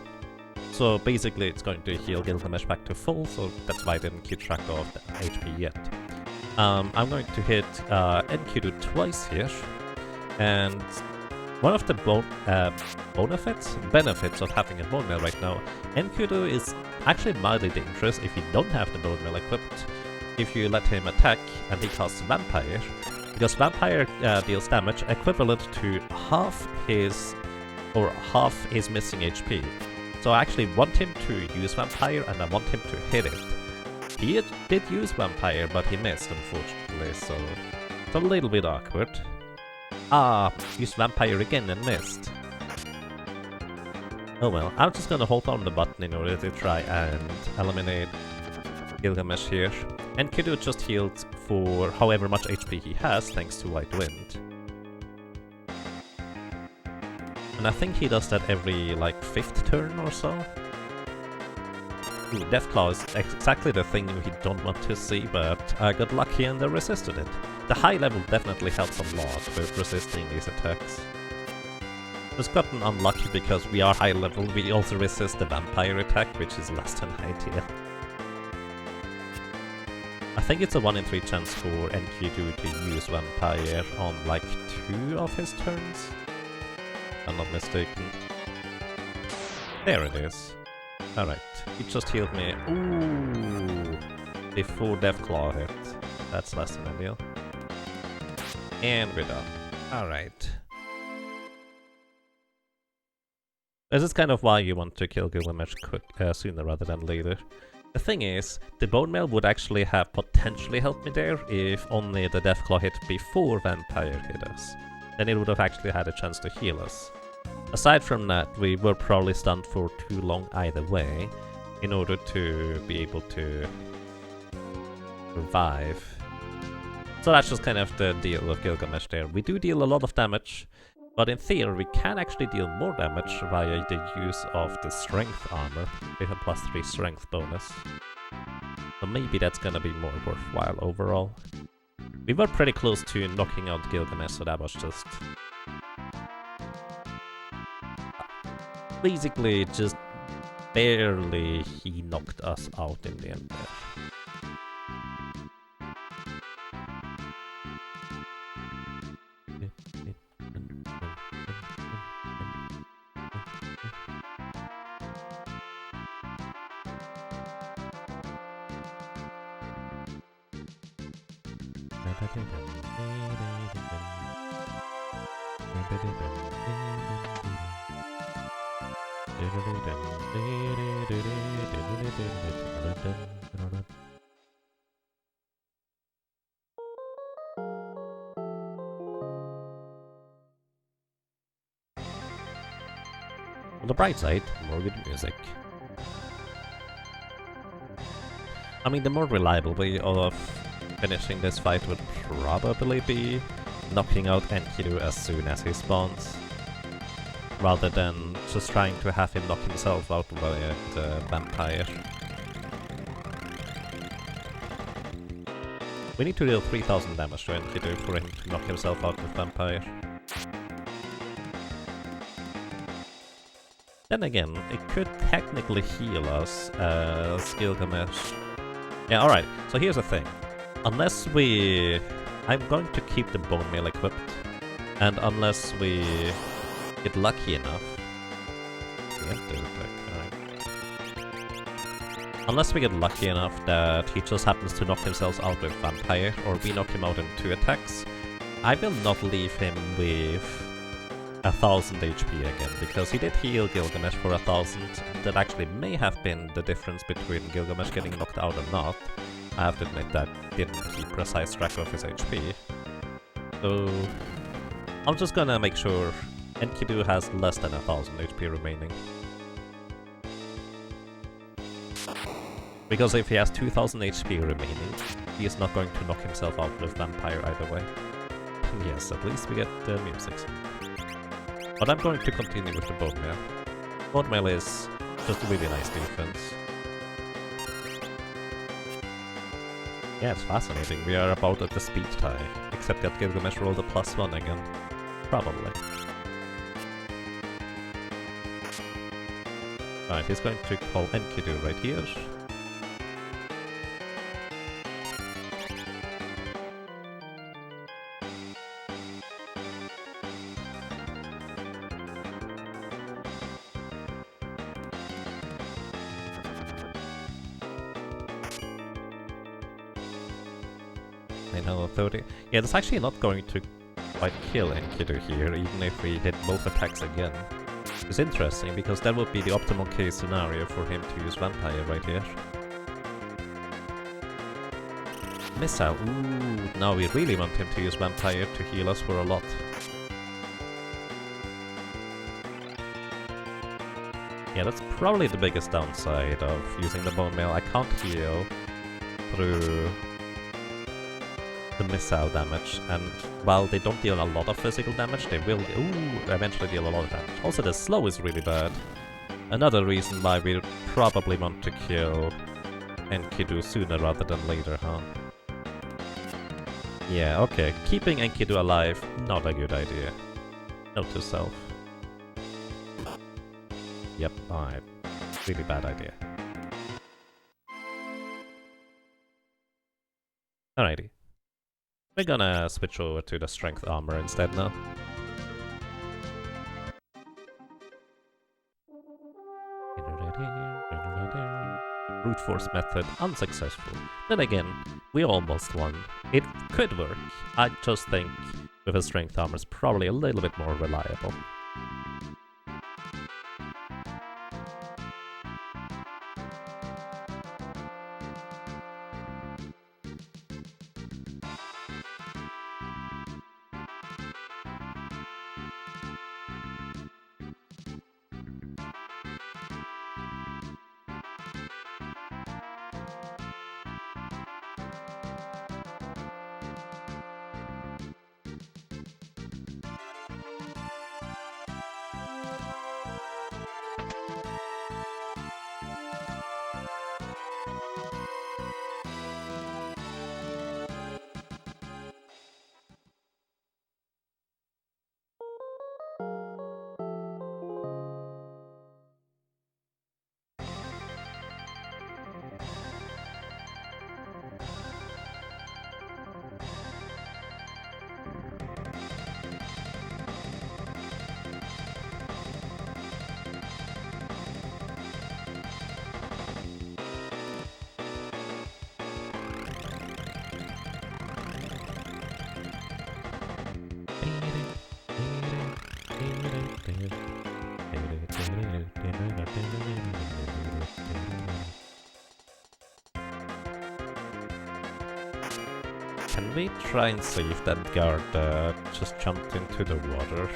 So basically it's going to heal Gilgamesh back to full, so that's why I didn't keep track of the HP yet. I'm going to hit Enkidu twice here, and one of the benefits of having a bone mail right now, Enkidu is actually mildly dangerous if you don't have the bone mail equipped. If you let him attack and he casts Vampire, because Vampire deals damage equivalent to half his missing HP. So I actually want him to use Vampire and I want him to hit it. He did use Vampire, but he missed unfortunately, so it's a little bit awkward. Used Vampire again and missed. Oh well, I'm just gonna hold on the button in order to try and eliminate Gilgamesh here. Enkidu just healed for however much HP he has thanks to White Wind. And I think he does that every, like, 5th turn or so. Ooh, Deathclaw is exactly the thing we don't want to see, but I got lucky and I resisted it. The high level definitely helps a lot with resisting these attacks. Just gotten unlucky because we are high level, we also resist the vampire attack, which is less than ideal. I think it's a 1 in 3 chance for Enkidu to use vampire on like 2 of his turns. If I'm not mistaken. There it is. Alright, he just healed me. Ooh! Before Deathclaw hit. That's less than ideal. And we're done. Alright. This is kind of why you want to kill Gilgamesh sooner rather than later. The thing is, the Bone Mail would actually have potentially helped me there if only the Deathclaw hit before Vampire hit us. Then it would have actually had a chance to heal us. Aside from that, we were probably stunned for too long either way, in order to be able to survive. So that's just kind of the deal with Gilgamesh there. We do deal a lot of damage, but in theory we can actually deal more damage via the use of the strength armor, with a +3 strength bonus. So maybe that's gonna be more worthwhile overall. We were pretty close to knocking out Gilgamesh, so that was just... basically just barely he knocked us out in the end there. On the bright side, more good music. I mean, the more reliable way of finishing this fight would probably be knocking out Enkidu as soon as he spawns, rather than just trying to have him knock himself out via the vampire. We need to deal 3000 damage to Enkidu for him to knock himself out with vampire. Then again, it could technically heal us as Gilgamesh. Yeah, alright, so here's the thing. Unless we... I'm going to keep the Bone Mail equipped, and unless we get lucky enough... Unless we get lucky enough that he just happens to knock himself out with Vampire, or we knock him out in 2 attacks, I will not leave him with 1000 HP again, because he did heal Gilgamesh for 1000. That actually may have been the difference between Gilgamesh getting knocked out or not. I have to admit that didn't keep precise track of his HP. So I'm just gonna make sure Enkidu has less than 1000 HP remaining. Because if he has 2000 HP remaining, he is not going to knock himself out with Vampire either way. Yes, at least we get the music. But I'm going to continue with the Bone Mail. Bone Mail is just a really nice defense. Yeah, it's fascinating. We are about at the speed tie, except that Gilgamesh rolled a +1 again. Probably. Alright, he's going to call Enkidu right here. Another 30. Yeah, that's actually not going to quite kill Enkidu here, even if we hit both attacks again. It's interesting, because that would be the optimal case scenario for him to use Vampire right here. Missile. Ooh, now we really want him to use Vampire to heal us for a lot. probably the biggest downside of using the bone mail. I can't heal through the missile damage, and while they don't deal a lot of physical damage, they will eventually deal a lot of damage. Also, the slow is really bad. Another reason why we probably want to kill Enkidu sooner rather than later, huh? Yeah, okay. Keeping Enkidu alive, not a good idea. Note to self. Yep, alright. Really bad idea. Alrighty. We're gonna switch over to the strength armor instead now. Brute force method unsuccessful. Then again, we almost won. It could work. I just think with a strength armor is probably a little bit more reliable. Can we try and see if that guard just jumped into the water?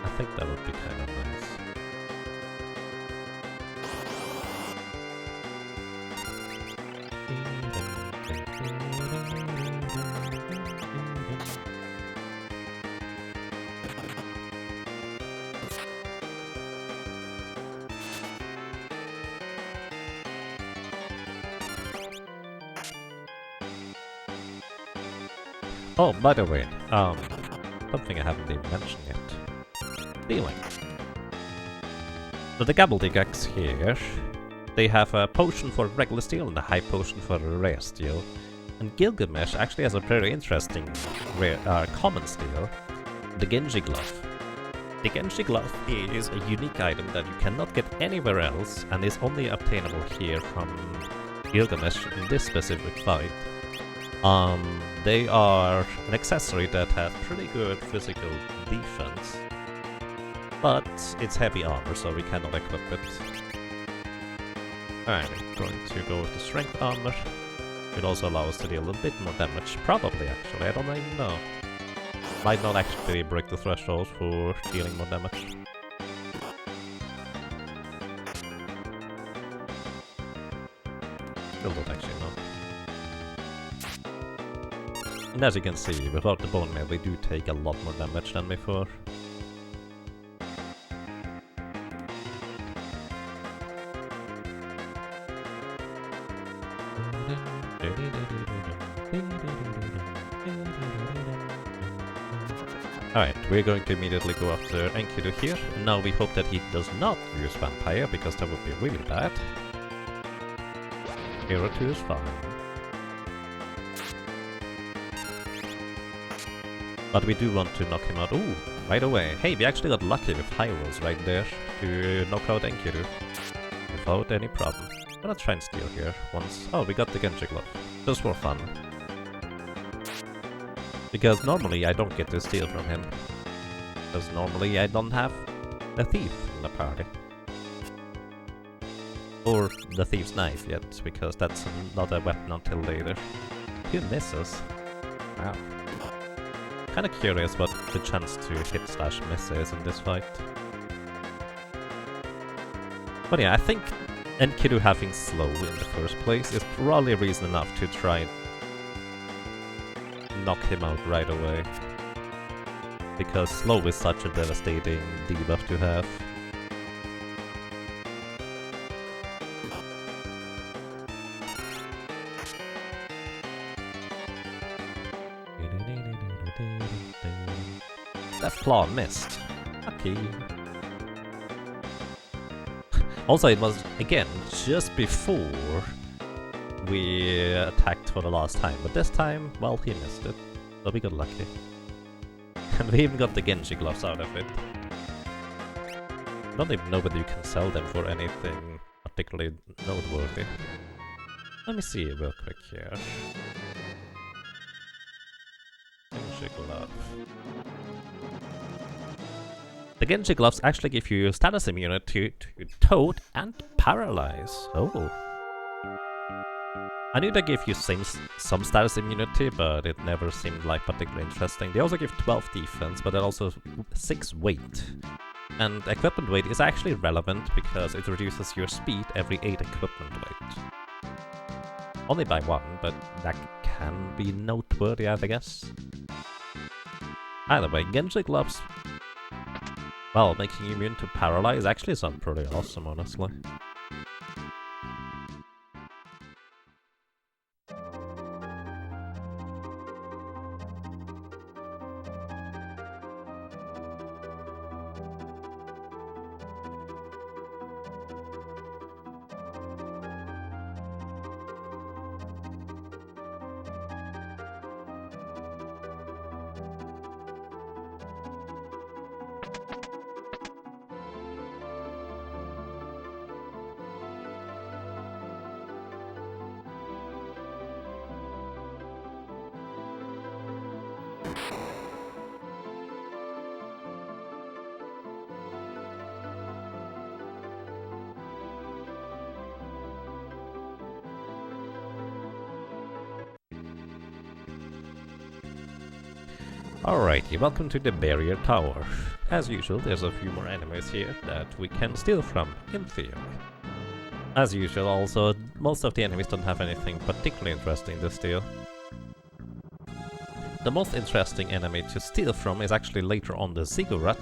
I think that would be kind of nice. Oh, by the way, something I haven't even mentioned yet. Dealing. So the gobbledygooks here, they have a potion for regular steel and a high potion for rare steel. And Gilgamesh actually has a very interesting common steel, the Genji Glove. The Genji Glove is a unique item that you cannot get anywhere else and is only obtainable here from Gilgamesh in this specific fight. They are an accessory that has pretty good physical defense, but it's heavy armor, so we cannot equip it. Alright, I'm going to go with the strength armor. It also allows us to deal a little bit more damage, probably actually, I don't even know. Might not actually break the threshold for dealing more damage. Still don't actually know. And as you can see, without the bone mail we do take a lot more damage than before. Alright, we're going to immediately go after Enkidu here. And now we hope that he does not use Vampire, because that would be really bad. Hero 2 is fine. But we do want to knock him out. Ooh, right away. Hey, we actually got lucky with high rolls right there to knock out Enkidu without any problem. I'm gonna try and steal here once. Oh, we got the Genji Glove. Just for fun. Because normally I don't get to steal from him. Because normally I don't have a thief in the party. Or the thief's knife yet, because that's not a weapon until later. 2 misses. Wow. Kinda curious what the chance to hit/miss is in this fight. But yeah, I think Enkidu having slow in the first place is probably reason enough to try and knock him out right away. Because slow is such a devastating debuff to have. Death Claw missed. Okay. Also, it was, again, just before we attacked for the last time. But this time, well, he missed it. So we got lucky. And we even got the Genji gloves out of it. I don't even know whether you can sell them for anything particularly noteworthy. Let me see real quick here. Genji glove. The Genji gloves actually give you status immunity to Toad and Paralyze. Oh. I knew they gave you some status immunity, but it never seemed like particularly interesting. They also give 12 defense, but then also 6 weight. And equipment weight is actually relevant because it reduces your speed every 8 equipment weight. Only by 1, but that can be noteworthy, I guess. Either way, Genji gloves, well, making you immune to Paralyze actually sounds pretty awesome, honestly. Alrighty, welcome to the Barrier Tower. As usual, there's a few more enemies here that we can steal from, in theory. As usual, also, most of the enemies don't have anything particularly interesting to steal. The most interesting enemy to steal from is actually later on the Ziggurat,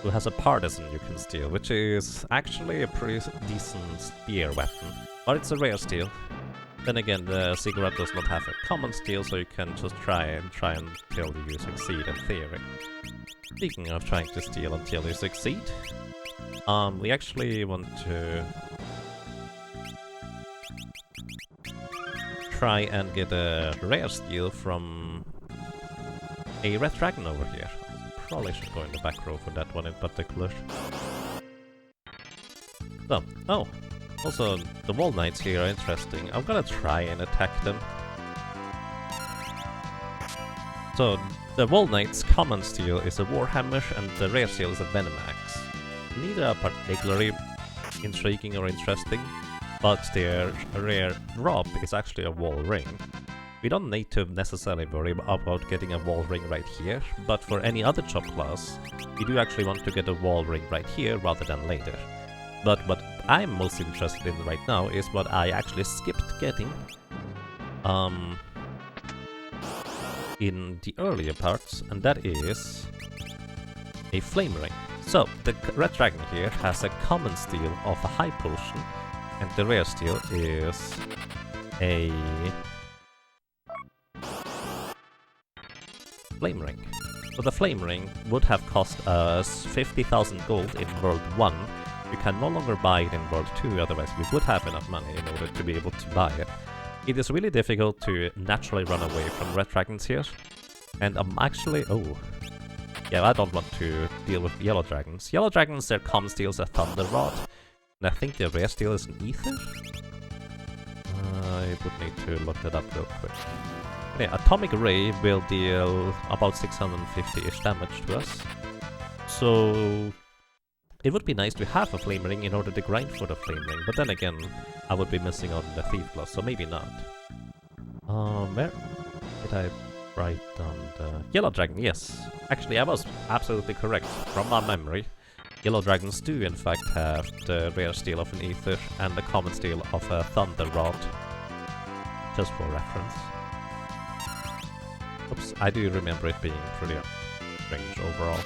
who has a partisan you can steal, which is actually a pretty decent spear weapon, but it's a rare steal. Then again, the Ziggurat does not have a common steal, so you can just try until you succeed in theory. Speaking of trying to steal until you succeed, we actually want to try and get a rare steal from a red dragon over here. Probably should go in the back row for that one in particular. So, oh! Also, the Wall Knights here are interesting. I'm gonna try and attack them. So, the Wall Knight's common steal is a Warhammer and the rare steal is a Venomax. Neither are particularly intriguing or interesting, but their rare drop is actually a Wall Ring. We don't need to necessarily worry about getting a Wall Ring right here, but for any other chop class, we do actually want to get a Wall Ring right here rather than later. But what I'm most interested in right now is what I actually skipped getting in the earlier parts, and that is a Flame Ring. So, the Red Dragon here has a common steal of a High Potion, and the rare steal is a Flame Ring. So the Flame Ring would have cost us 50,000 gold in World 1. We can no longer buy it in World 2, otherwise we would have enough money in order to be able to buy it. It is really difficult to naturally run away from red dragons here. And I'm actually... oh. Yeah, I don't want to deal with yellow dragons. Yellow dragons, their common steal is a Thunder Rod. And I think their rare steal is an Ether? I would need to look that up real quick. But yeah, Atomic Ray will deal about 650-ish damage to us. So... it would be nice to have a Flame Ring in order to grind for the Flame Ring, but then again, I would be missing out on the Thief Gloss, so maybe not. Where did I write down the Yellow Dragon? Yes. Actually, I was absolutely correct from my memory. Yellow dragons do in fact have the rare steel of an ether and the common steel of a thunder rod. Just for reference. Oops, I do remember it being pretty strange overall.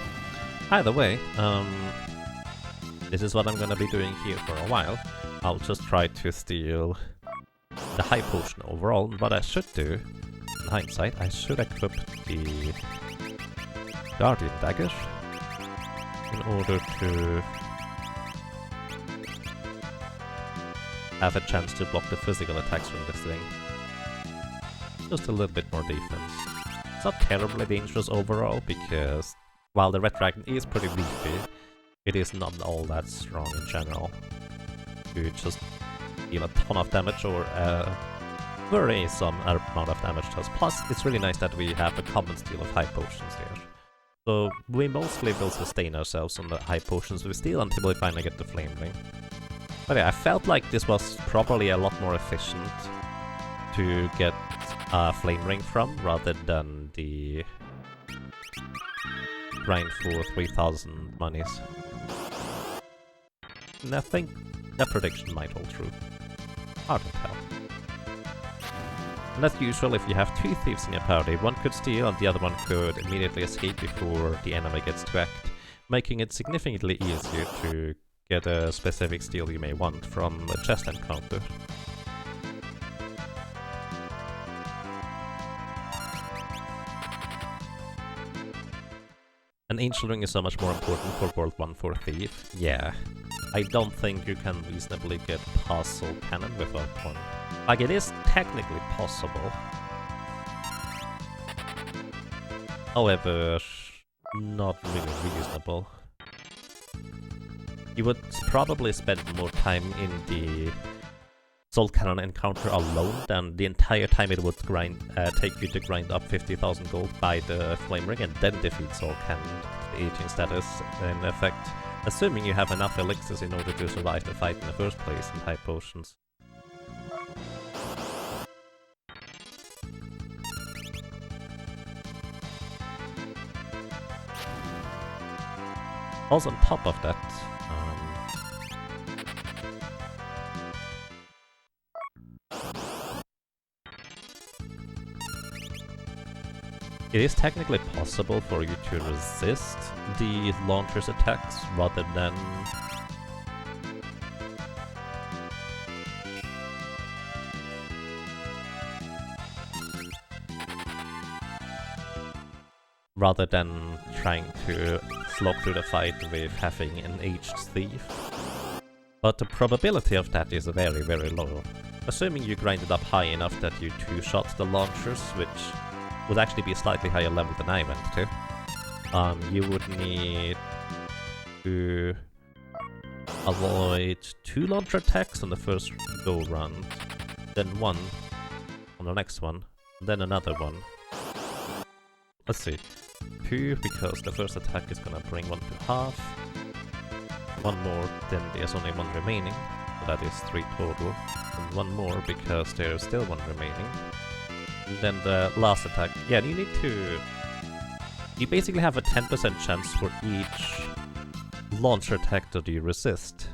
Either way, this is what I'm gonna be doing here for a while. I'll just try to steal the high potion overall. What I should do, in hindsight, I should equip the Guardian Dagger in order to have a chance to block the physical attacks from this thing. Just a little bit more defense. It's not terribly dangerous overall, because while the Red Dragon is pretty beefy, it is not all that strong in general. You just deal a ton of damage or some amount of damage to us. Plus, it's really nice that we have a common steal of high potions here. So we mostly will sustain ourselves on the high potions we steal until we finally get the Flame Ring. But yeah, I felt like this was probably a lot more efficient to get a Flame Ring from, rather than the grind for 3000 monies. And I think that prediction might hold true. Hard to tell. And as usual, if you have two thieves in your party, one could steal and the other one could immediately escape before the enemy gets to act, making it significantly easier to get a specific steal you may want from a chest encounter. An Angel Ring is so much more important for World 1 for Thief. Yeah. I don't think you can reasonably get past Soul Cannon without one. Like, it is technically possible. However, not really reasonable. You would probably spend more time in the Soul Cannon encounter alone than the entire time it would take you to grind up 50,000 gold by the Flame Ring and then defeat Soul Cannon, the aging status in effect, assuming you have enough elixirs in order to survive the fight in the first place and high potions. Also, on top of that, it is technically possible for you to resist the launcher's attacks rather than trying to slog through the fight with having an aged thief. But the probability of that is very, very low. Assuming you grinded up high enough that you two-shot the launchers, which would actually be a slightly higher level than I went to, you would need to avoid 2 launcher attacks on the first go round, then 1 on the next one, then another one. Let's see. 2 because the first attack is gonna bring 1 to half. 1 more, then there's only 1 remaining, so that is 3 total. And 1 more because there's still 1 remaining. And then the last attack. Yeah, you need to... You basically have a 10% chance for each launcher attack that you resist.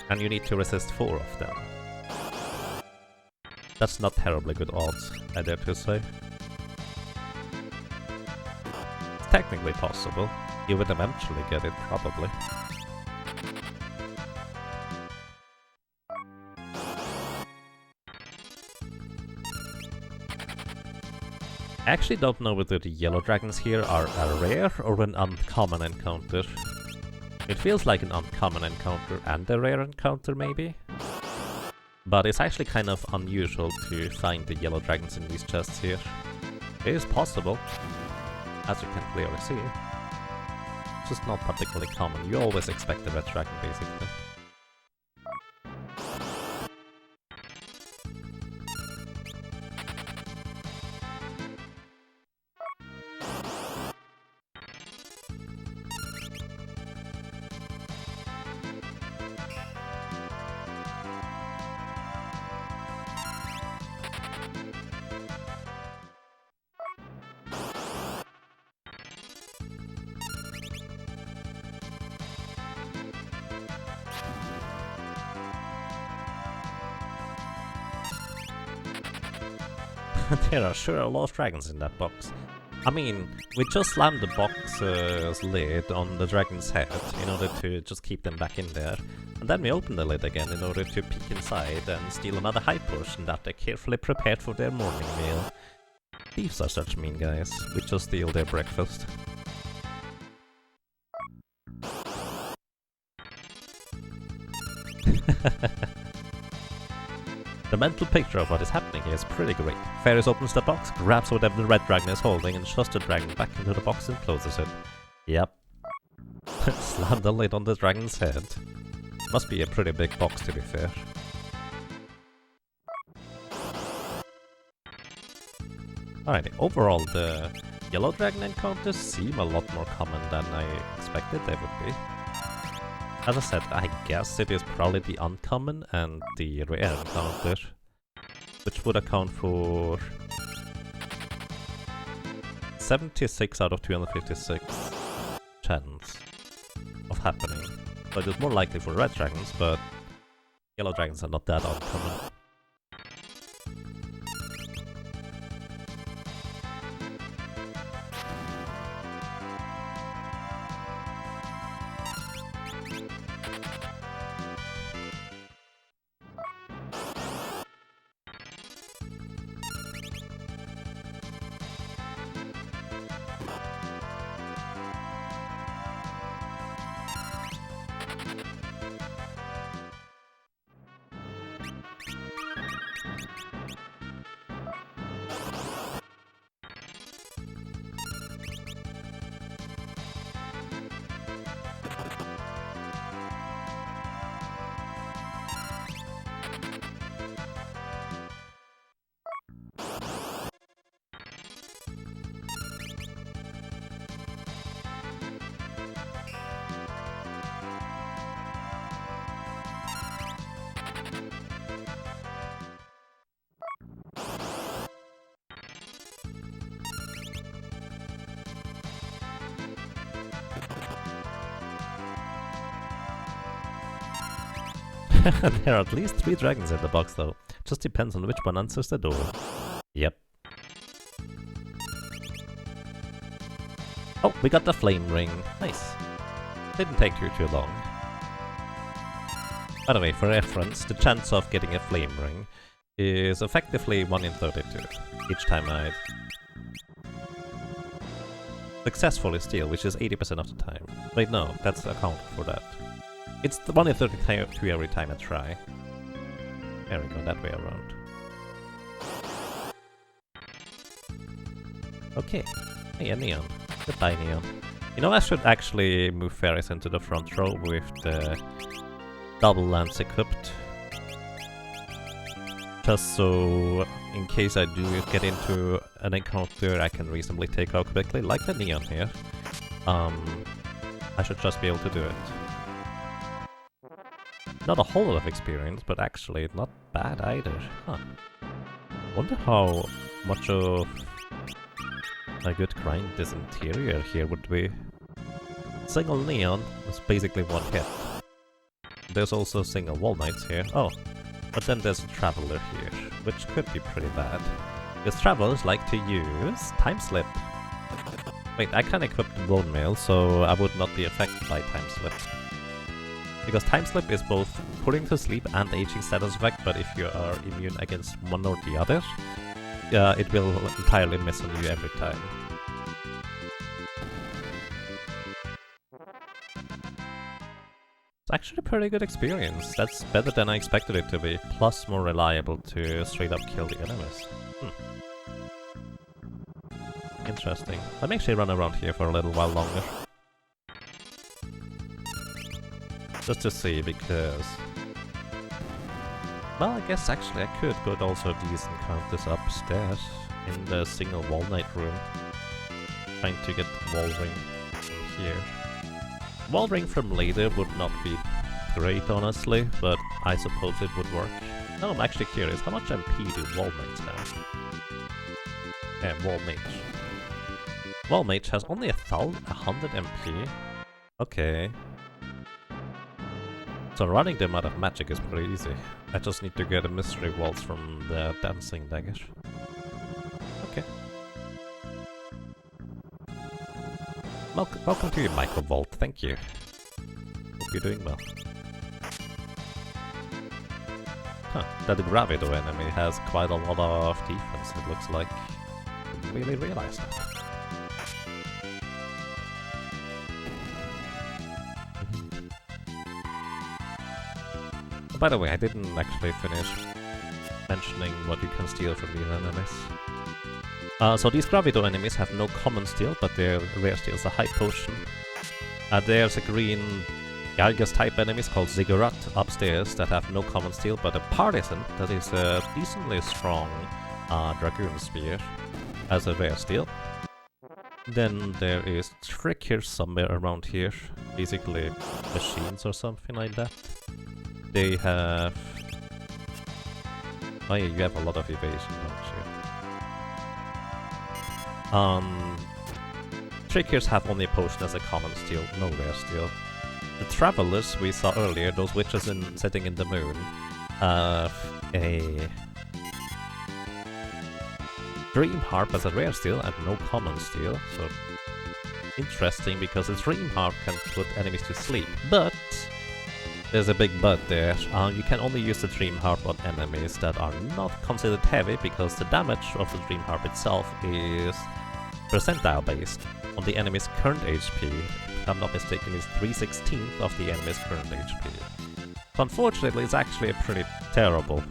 And you need to resist 4 of them. That's not terribly good odds, I dare to say. It's technically possible. You would eventually get it, probably. I actually don't know whether the yellow dragons here are a rare or an uncommon encounter. It feels like an uncommon encounter and a rare encounter, maybe? But it's actually kind of unusual to find the yellow dragons in these chests here. It is possible, as you can clearly see. It's just not particularly common. You always expect the red dragon, basically. There are sure a lot of dragons in that box. I mean, we just slammed the box's lid on the dragon's head in order to just keep them back in there. And then we opened the lid again in order to peek inside and steal another high potion that they carefully prepared for their morning meal. Thieves are such mean guys. We just steal their breakfast. The mental picture of what is happening here is pretty great. Ferris opens the box, grabs whatever the red dragon is holding, and shoves the dragon back into the box and closes it. Yep. Slam the lid on the dragon's head. Must be a pretty big box, to be fair. Alrighty, overall the yellow dragon encounters seem a lot more common than I expected they would be. As I said, I guess it is probably the uncommon and the rare encounter, which would account for 76 out of 256 chance of happening. So it is more likely for red dragons, but yellow dragons are not that uncommon. There are at least 3 dragons in the box though. Just depends on which one answers the door. Yep. Oh, we got the flame ring. Nice. Didn't take too long. By the way, for reference, the chance of getting a flame ring is effectively 1 in 32 each time I successfully steal, which is 80% of the time. Wait, no, that's accounted for that. It's the 1 in 32 every time I try. There we go, that way around. Okay. Hey, a neon. Goodbye, neon. You know, I should actually move Ferris into the front row with the double lance equipped. Just so, in case I do get into an encounter I can reasonably take out quickly, like the neon here. I should just be able to do it. Not a whole lot of experience, but actually not bad either. Huh. Wonder how much of a good grind this interior here would be. Single neon was basically 1 hit. There's also single walnuts here. Oh, but then there's a traveler here, which could be pretty bad. Because travelers like to use time slip. Wait, I can equip the bone mail, so I would not be affected by time slip. Because time slip is both putting to sleep and aging status effect, but if you are immune against one or the other, it will entirely miss on you every time. It's actually a pretty good experience. That's better than I expected it to be, plus more reliable to straight up kill the enemies. Interesting. Let me actually run around here for a little while longer. Just to see, because... well, I guess actually I could go also these encounters upstairs in the single walnut room. Trying to get the wall ring from here. Wall ring from later would not be great, honestly, but I suppose it would work. Now I'm actually curious, how much MP do walnuts have? Yeah, wall mage. Wall mage has only 100 MP? Okay. So running them out of magic is pretty easy. I just need to get a mystery waltz from the dancing dagger. welcome to you, Michael Volt. Thank you. Hope you're doing well. Huh, that Gravido enemy has quite a lot of defense, it looks like. Didn't really realize that. By the way, I didn't actually finish mentioning what you can steal from these enemies. So these Gravido enemies have no common steal, but their rare steal is a high potion. There's a green Gygas type enemies called Ziggurat upstairs that have no common steal, but a Partisan that is a decently strong Dragoon Spear as a rare steal. Then there is Trick here somewhere around here, basically machines or something like that. They have... Oh yeah, you have a lot of evasion, don't you? Trickers have only a potion as a common steal, no rare steal. The Travelers we saw earlier, those witches sitting in the moon, have a Dream Harp as a rare steal and no common steal, so interesting because the Dream Harp can put enemies to sleep, but there's a big but there. You can only use the Dream Harp on enemies that are not considered heavy because the damage of the Dream Harp itself is percentile based on the enemy's current HP. If I'm not mistaken, it's 3/16 of the enemy's current HP. So unfortunately, it's actually a pretty terrible...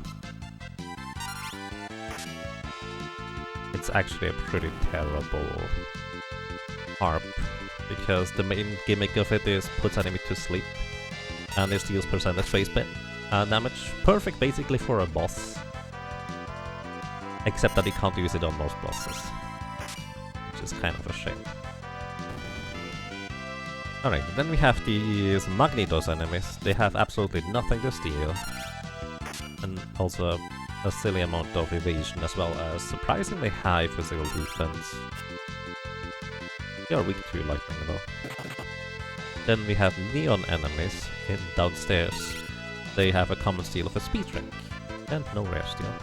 It's actually a pretty terrible harp, because the main gimmick of it is puts enemy to sleep, and it deals percentage face damage. Perfect basically for a boss, except that you can't use it on most bosses, which is kind of a shame. Alright, then we have these Magnetos enemies. They have absolutely nothing to steal, and also a silly amount of evasion as well as surprisingly high physical defense. They are weak to lightning though. Then we have Neon enemies in downstairs. They have a common steal of a speed drink and no rare steal.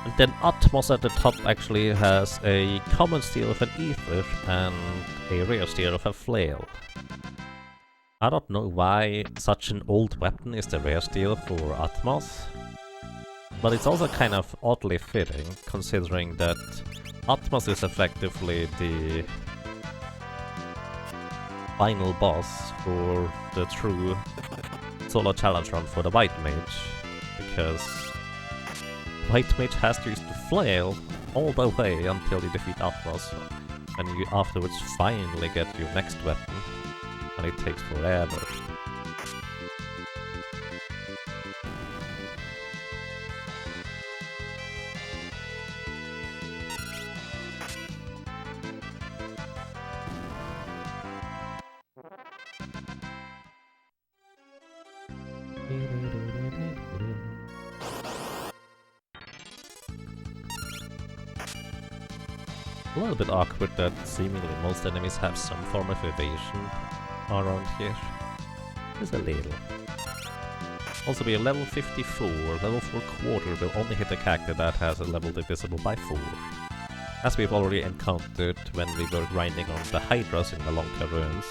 And then Atmos at the top actually has a common steal of an ether and a rare steal of a flail. I don't know why such an old weapon is the rare steal for Atmos, but it's also kind of oddly fitting considering that Atmos is effectively the final boss for the true solo challenge run for the White Mage, because White Mage has to use the flail all the way until you defeat Atmos, and you afterwards finally get your next weapon, and it takes forever. A little bit awkward that seemingly most enemies have some form of evasion around here. Just a little. Also, we are level 54. Level 4 quarter will only hit a character that has a level divisible by 4. As we've already encountered when we were grinding on the Hydras in the Lonka ruins.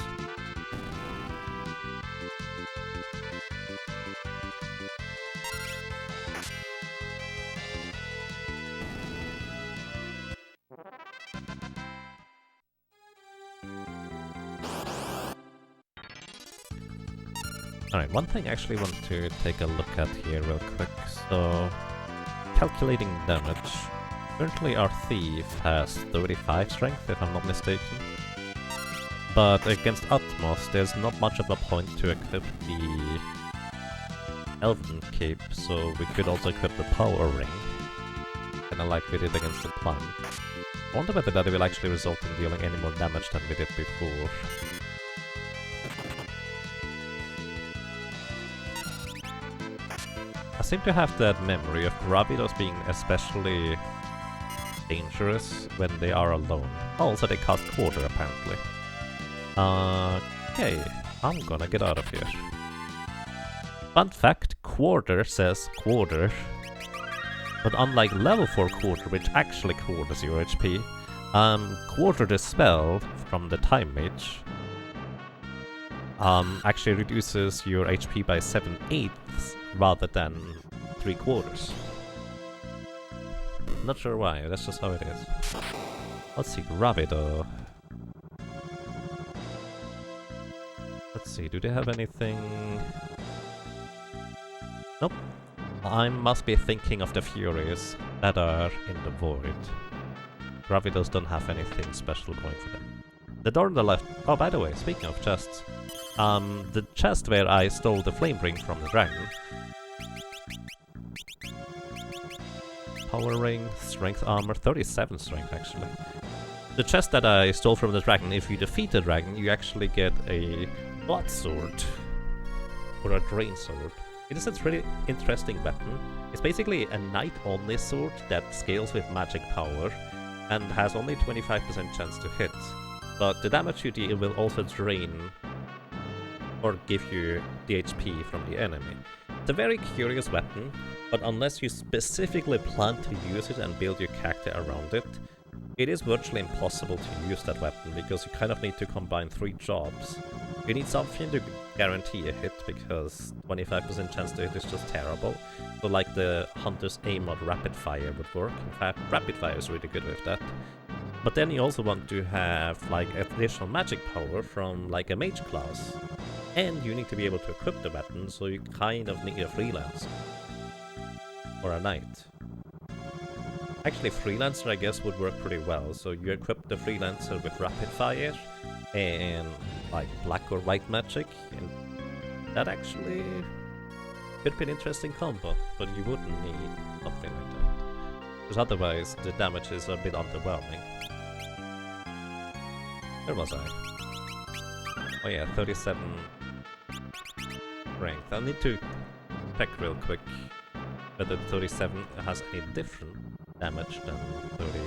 Alright, one thing I actually want to take a look at here real quick. So, calculating damage. Currently our Thief has 35 strength, if I'm not mistaken. But against Atmos, there's not much of a point to equip the Elven Cape, so we could also equip the Power Ring. Kinda like we did against the Plum. I wonder whether that will actually result in dealing any more damage than we did before. I seem to have that memory of Gravidos being especially dangerous when they are alone. Also, they cast Quarter, apparently. Okay, I'm gonna get out of here. Fun fact, Quarter says Quarter. But unlike level 4 Quarter, which actually quarters your HP, Quarter the spell from the Time Mage actually reduces your HP by 7/8 rather than 3/4. Not sure why, that's just how it is. Let's see, Ravido. Let's see, do they have anything? Nope. I must be thinking of the Furies that are in the Void. Ravidos don't have anything special going for them. The door on the left... Oh, by the way, speaking of chests, the chest where I stole the Flame Ring from the dragon. Power Ring, Strength Armor, 37 Strength actually. The chest that I stole from the dragon, if you defeat the dragon, you actually get a Blood Sword. Or a Drain Sword. It is a really interesting weapon. It's basically a knight-only sword that scales with magic power and has only 25% chance to hit. But the damage you deal will also drain or give you the HP from the enemy. It's a very curious weapon, but unless you specifically plan to use it and build your character around it, it is virtually impossible to use that weapon because you kind of need to combine 3 jobs. You need something to guarantee a hit because 25% chance to hit is just terrible. So like the Hunter's Aim or Rapid Fire would work. In fact, Rapid Fire is really good with that. But then you also want to have like additional magic power from like a mage class. And you need to be able to equip the weapon, so you kind of need a freelancer. Or a knight. Actually, freelancer I guess would work pretty well. So you equip the freelancer with Rapid Fire and like black or white magic, and that actually could be an interesting combo, but you wouldn't need something like that. Because otherwise the damage is a bit underwhelming. Where was I? Oh yeah, 37 strength. I need to check real quick whether 37 has any different damage than 30.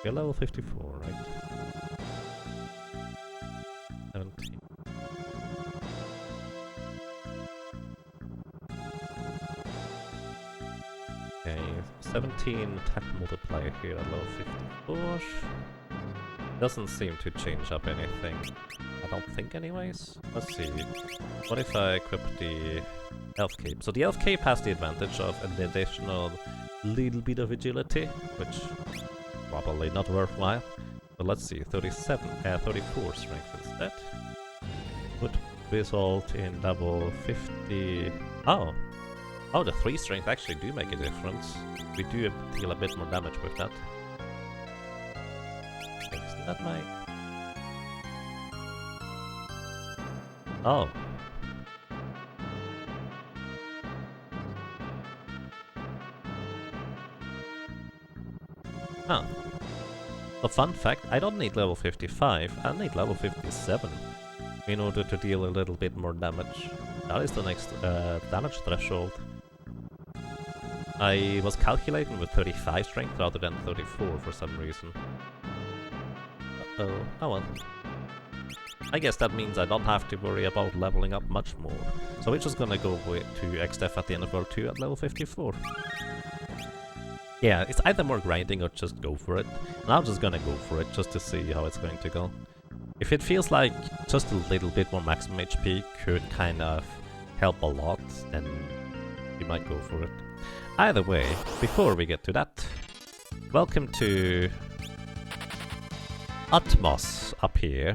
You're level 54, right? 17. Okay, 17 attack multiplier here at level 54. Doesn't seem to change up anything. I don't think anyways. Let's see. What if I equip the Elf Cape? So the Elf Cape has the advantage of an additional little bit of agility, which probably not worthwhile. But let's see, 34 strength instead. Would result in level 50... Oh! Oh, the 3 strength actually do make a difference. We do deal a bit more damage with that. Isn't that my... Oh. Huh. A fun fact, I don't need level 55, I need level 57 in order to deal a little bit more damage. That is the next damage threshold. I was calculating with 35 strength rather than 34 for some reason. Uh-oh. Oh well. I guess that means I don't have to worry about leveling up much more. So we're just gonna go to XDeath at the end of World 2 at level 54. Yeah, it's either more grinding or just go for it. And I'm just gonna go for it just to see how it's going to go. If it feels like just a little bit more maximum HP could kind of help a lot, then you might go for it. Either way, before we get to that, welcome to Atmos up here.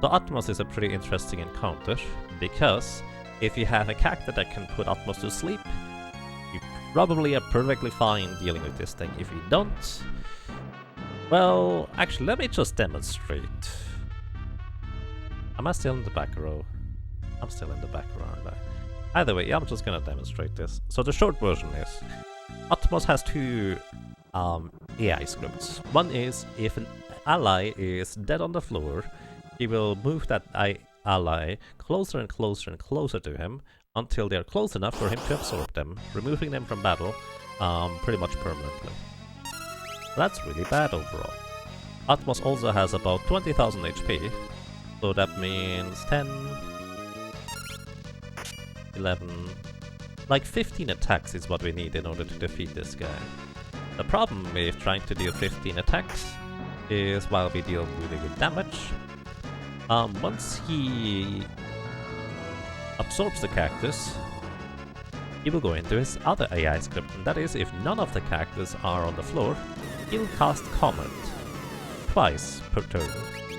So Atmos is a pretty interesting encounter, because if you have a character that can put Atmos to sleep, you probably are perfectly fine dealing with this thing. If you don't, well, actually let me just demonstrate. Am I still in the back row? I'm still in the back row, aren't I? Either way, yeah, I'm just gonna demonstrate this. So the short version is, Atmos has 2 AI scripts. One is, if an ally is dead on the floor, he will move that ally closer and closer and closer to him until they're close enough for him to absorb them, removing them from battle pretty much permanently. That's really bad overall. Atmos also has about 20,000 HP, so that means 10... 11... Like 15 attacks is what we need in order to defeat this guy. The problem with trying to deal 15 attacks is while we deal really good damage, once he absorbs the cactus, he will go into his other AI script, and that is, if none of the cactus are on the floor, he'll cast Comet twice per turn,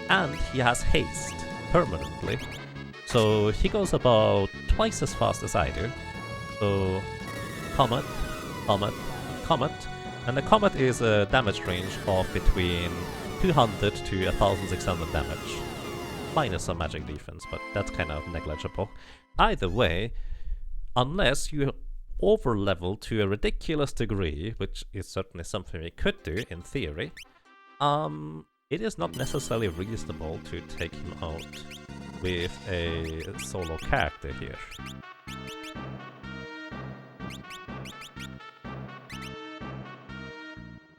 and he has haste permanently, so he goes about twice as fast as I do. So Comet, Comet, Comet, and the Comet is a damage range of between 200 to 1600 damage, minus some magic defense, but that's kind of negligible. Either way, unless you over-level to a ridiculous degree, which is certainly something we could do in theory, it is not necessarily reasonable to take him out with a solo character here.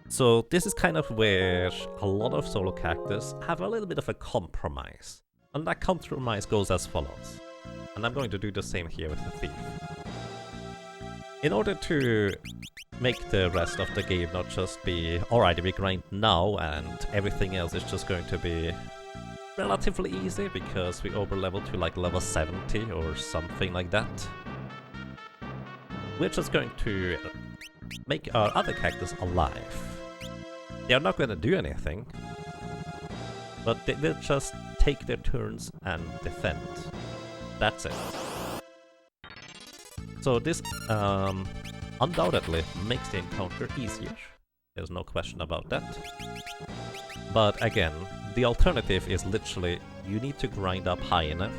So this is kind of where a lot of solo characters have a little bit of a compromise. And that compromise goes as follows. And I'm going to do the same here with the Thief. In order to make the rest of the game not just be, alright, we grind now and everything else is just going to be relatively easy because we over-level to like level 70 or something like that. We're just going to make our other characters alive. They're not going to do anything, but they will just take their turns and defend. That's it. So this undoubtedly makes the encounter easier. There's no question about that. But again, the alternative is literally you need to grind up high enough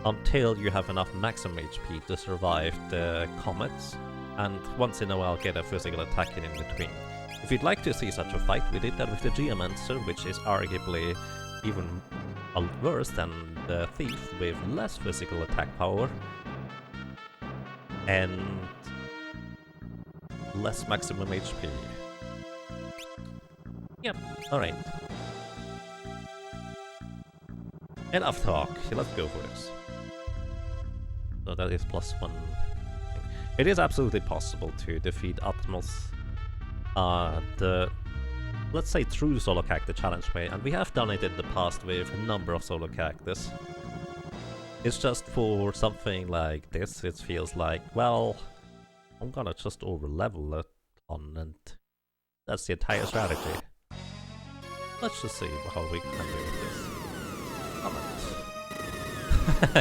until you have enough maximum HP to survive the comets, and once in a while get a physical attack in between. If you'd like to see such a fight, we did that with the Geomancer, which is arguably even worse than the Thief with less physical attack power and less maximum HP. Yep, alright. Enough talk, let's go for this. So that is +1. It is absolutely possible to defeat Atmos the, let's say, true solo character challenge way, and we have done it in the past with a number of solo characters. It's just for something like this, it feels like, well, I'm gonna just over-level it on, and that's the entire strategy. Let's just see how we can do this.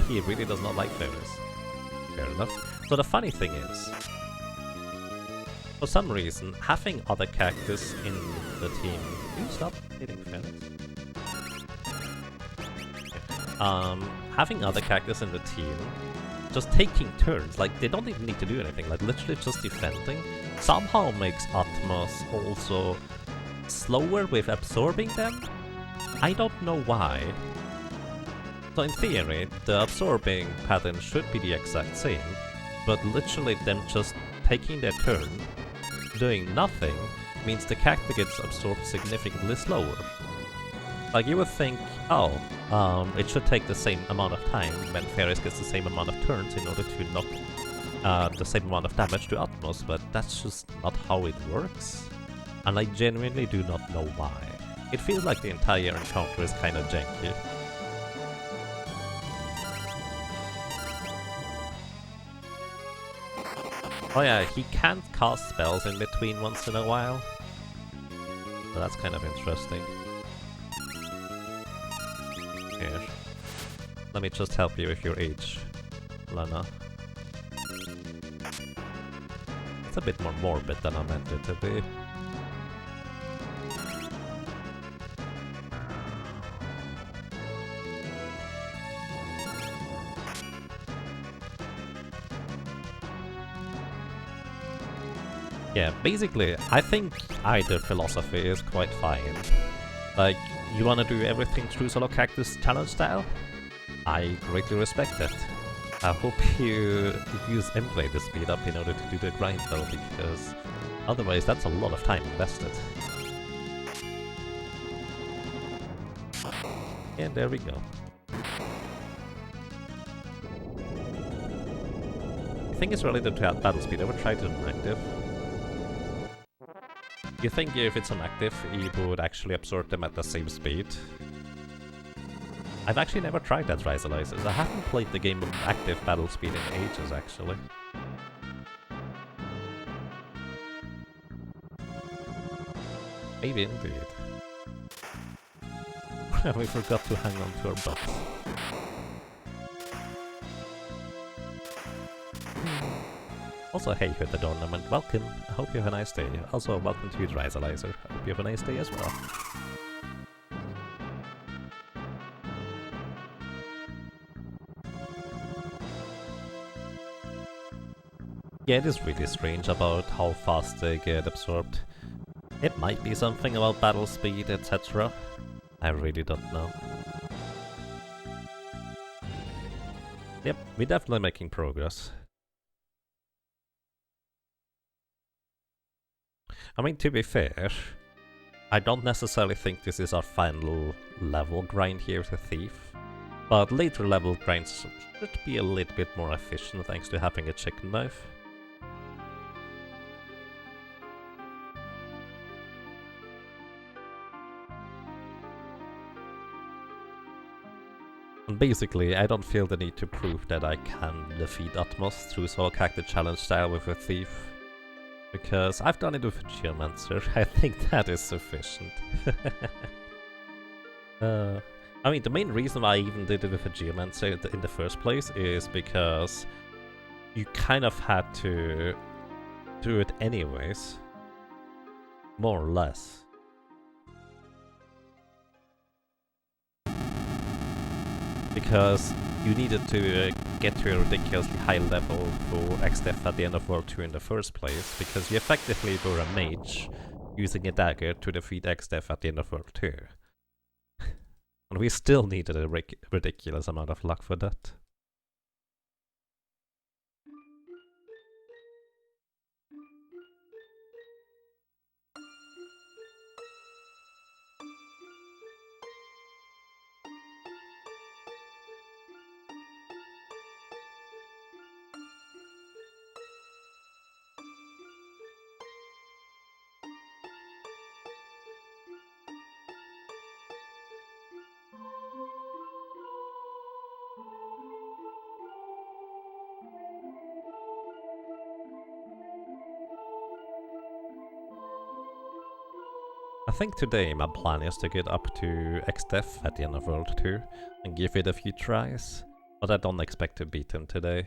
He really does not like fairies. Fair enough. So the funny thing is, for some reason, having other characters in the team... Can you stop hitting fairies? Okay. Having other characters in the team, just taking turns, like they don't even need to do anything, like literally just defending, somehow makes Atmos also slower with absorbing them? I don't know why. So in theory, the absorbing pattern should be the exact same, but literally them just taking their turn, doing nothing, means the character gets absorbed significantly slower. Like you would think, oh, it should take the same amount of time when Fairies gets the same amount of turns in order to knock the same amount of damage to Atmos, but that's just not how it works. And I genuinely do not know why. It feels like the entire encounter is kinda janky. Oh yeah, he can't cast spells in between once in a while. So that's kind of interesting. Here. Let me just help you with your age, Lana. It's a bit more morbid than I meant it to be. Yeah, basically, I think either philosophy is quite fine. Like, you wanna do everything through solo characters challenge style? I greatly respect that. I hope you use Emblade to speed up in order to do the grind though, because otherwise that's a lot of time invested. And there we go. I think it's related to battle speed. I would try to do an active. You think if it's inactive, he would actually absorb them at the same speed? I've actually never tried that, Risealizers. I haven't played the game with active battle speed in ages, actually. Maybe indeed. We forgot to hang on to our butts. Also, hey, with the tournament, welcome. I hope you have a nice day. Also, welcome to you, Risealizer. I hope you have a nice day as well. Yeah, it is really strange about how fast they get absorbed. It might be something about battle speed, etc. I really don't know. Yep, we're definitely making progress. I mean, to be fair, I don't necessarily think this is our final level grind here with the Thief, but later level grinds should be a little bit more efficient thanks to having a chicken knife. And basically, I don't feel the need to prove that I can defeat Atmos through Soul Cactus Challenge style with a Thief. Because I've done it with a Geomancer, I think that is sufficient. I mean, the main reason why I even did it with a Geomancer in the first place is because you kind of had to do it anyways. More or less. Because you needed to get to a ridiculously high level for XDEF at the end of World 2 in the first place, because you effectively were a mage using a dagger to defeat XDEF at the end of World 2. And we still needed a ridiculous amount of luck for that. I think today my plan is to get up to XDEF at the end of World 2 and give it a few tries, but I don't expect to beat him today.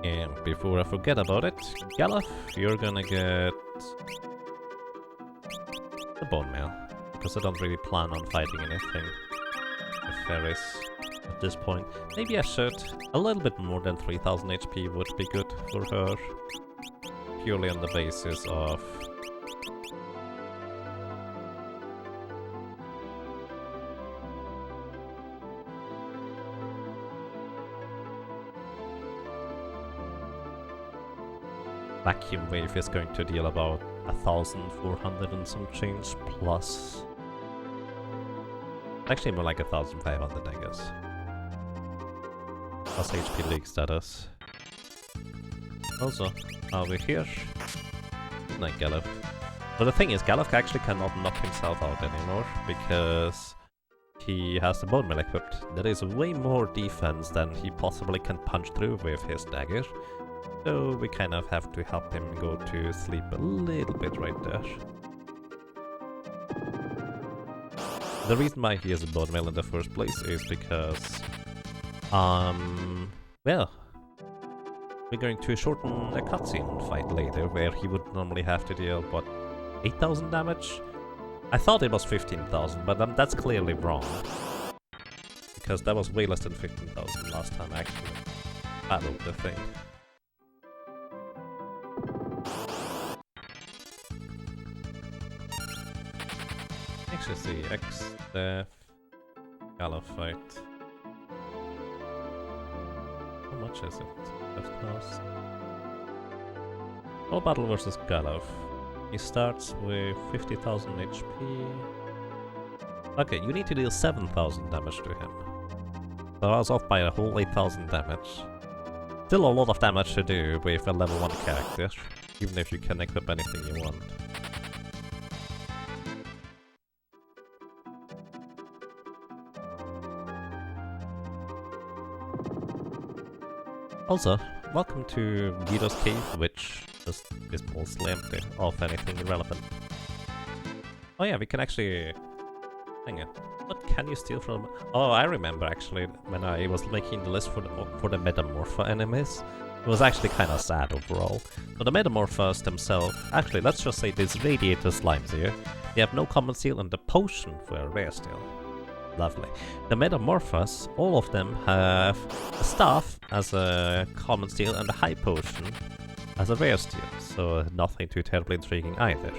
And before I forget about it, Galuf, you're gonna get the bone mail, because I don't really plan on fighting anything with Ferris at this point. Maybe I should. A little bit more than 3000 HP would be good for her, purely on the basis of Vacuum Wave is going to deal about 1400 and some change plus. Actually more like 1500, I guess. Plus HP leak status. Also, over here. Good night, Galuf. But the thing is, Galuf actually cannot knock himself out anymore, because he has the bone mail equipped. That is way more defense than he possibly can punch through with his dagger. So we kind of have to help him go to sleep a little bit right there. The reason why he has a bone mail in the first place is because, well, we're going to shorten a cutscene fight later where he would normally have to deal, what, 8000 damage? I thought it was 15,000, but that's clearly wrong. Because that was way less than 15,000 last time I actually battled the thing. Actually see, XDEF, Galuf fight. How much is it? That cost? All battle versus Galov. He starts with 50,000 HP. Okay, you need to deal 7,000 damage to him. So I was off by a whole 8,000 damage. Still a lot of damage to do with a level 1 character, even if you can equip anything you want. Also, welcome to Guido's Cave, which just is mostly empty of anything relevant. Oh yeah, we can actually... Hang on. What can you steal from... Oh, I remember actually, when I was making the list for the Metamorpha enemies. It was actually kind of sad overall. So the Metamorphas themselves... Actually, let's just say these Radiator Slimes here. They have no common steel and the potion for a rare steel. Lovely. The Metamorphas, all of them have a staff as a common steel and a high potion as a rare steel, so nothing too terribly intriguing either.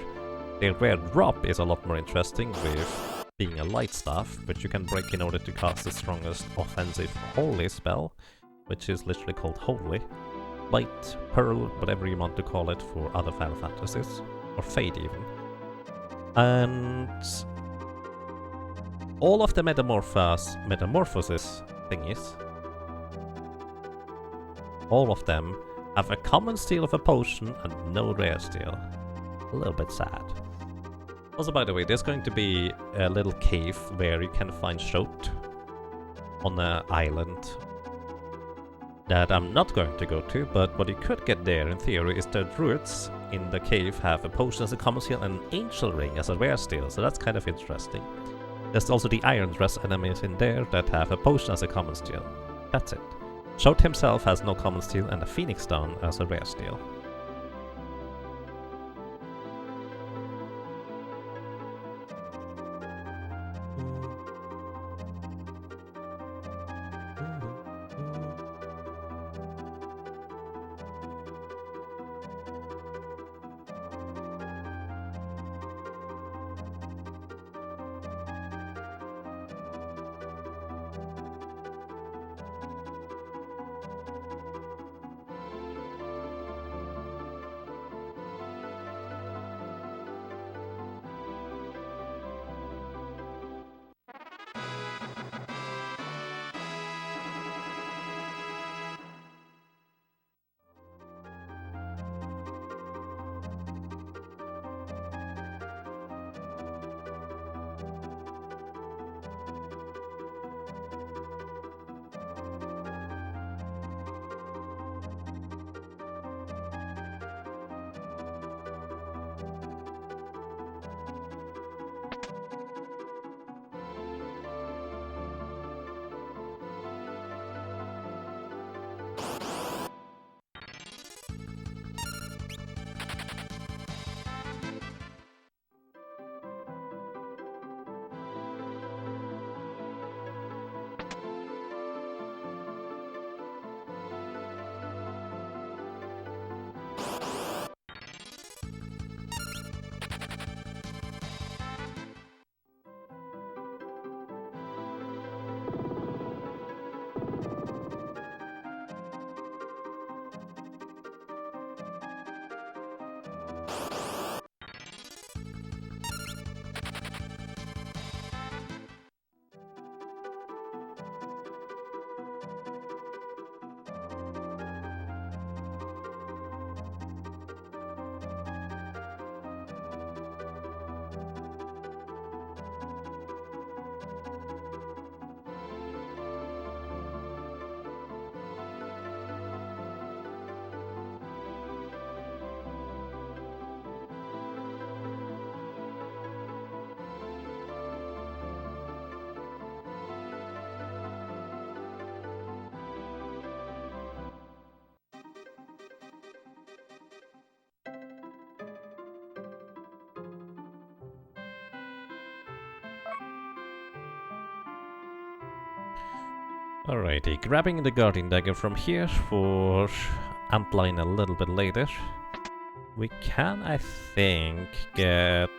Their rare drop is a lot more interesting with being a light staff, which you can break in order to cast the strongest offensive holy spell, which is literally called Holy. Light, Pearl, whatever you want to call it for other Final Fantasies, or Fade even. And all of the metamorphosis thingies, all of them have a common steel of a potion and no rare steel. A little bit sad. Also, by the way, there's going to be a little cave where you can find Shot on an island that I'm not going to go to, but what you could get there in theory is the druids in the cave have a potion as a common steel and an angel ring as a rare steel, so that's kind of interesting. There's also the Iron Dress enemies in there that have a potion as a common steel. That's it. Shot himself has no common steel and a Phoenix Stone as a rare steel. Alrighty, grabbing the Guardian Dagger from here for Antline a little bit later. We can, I think, get...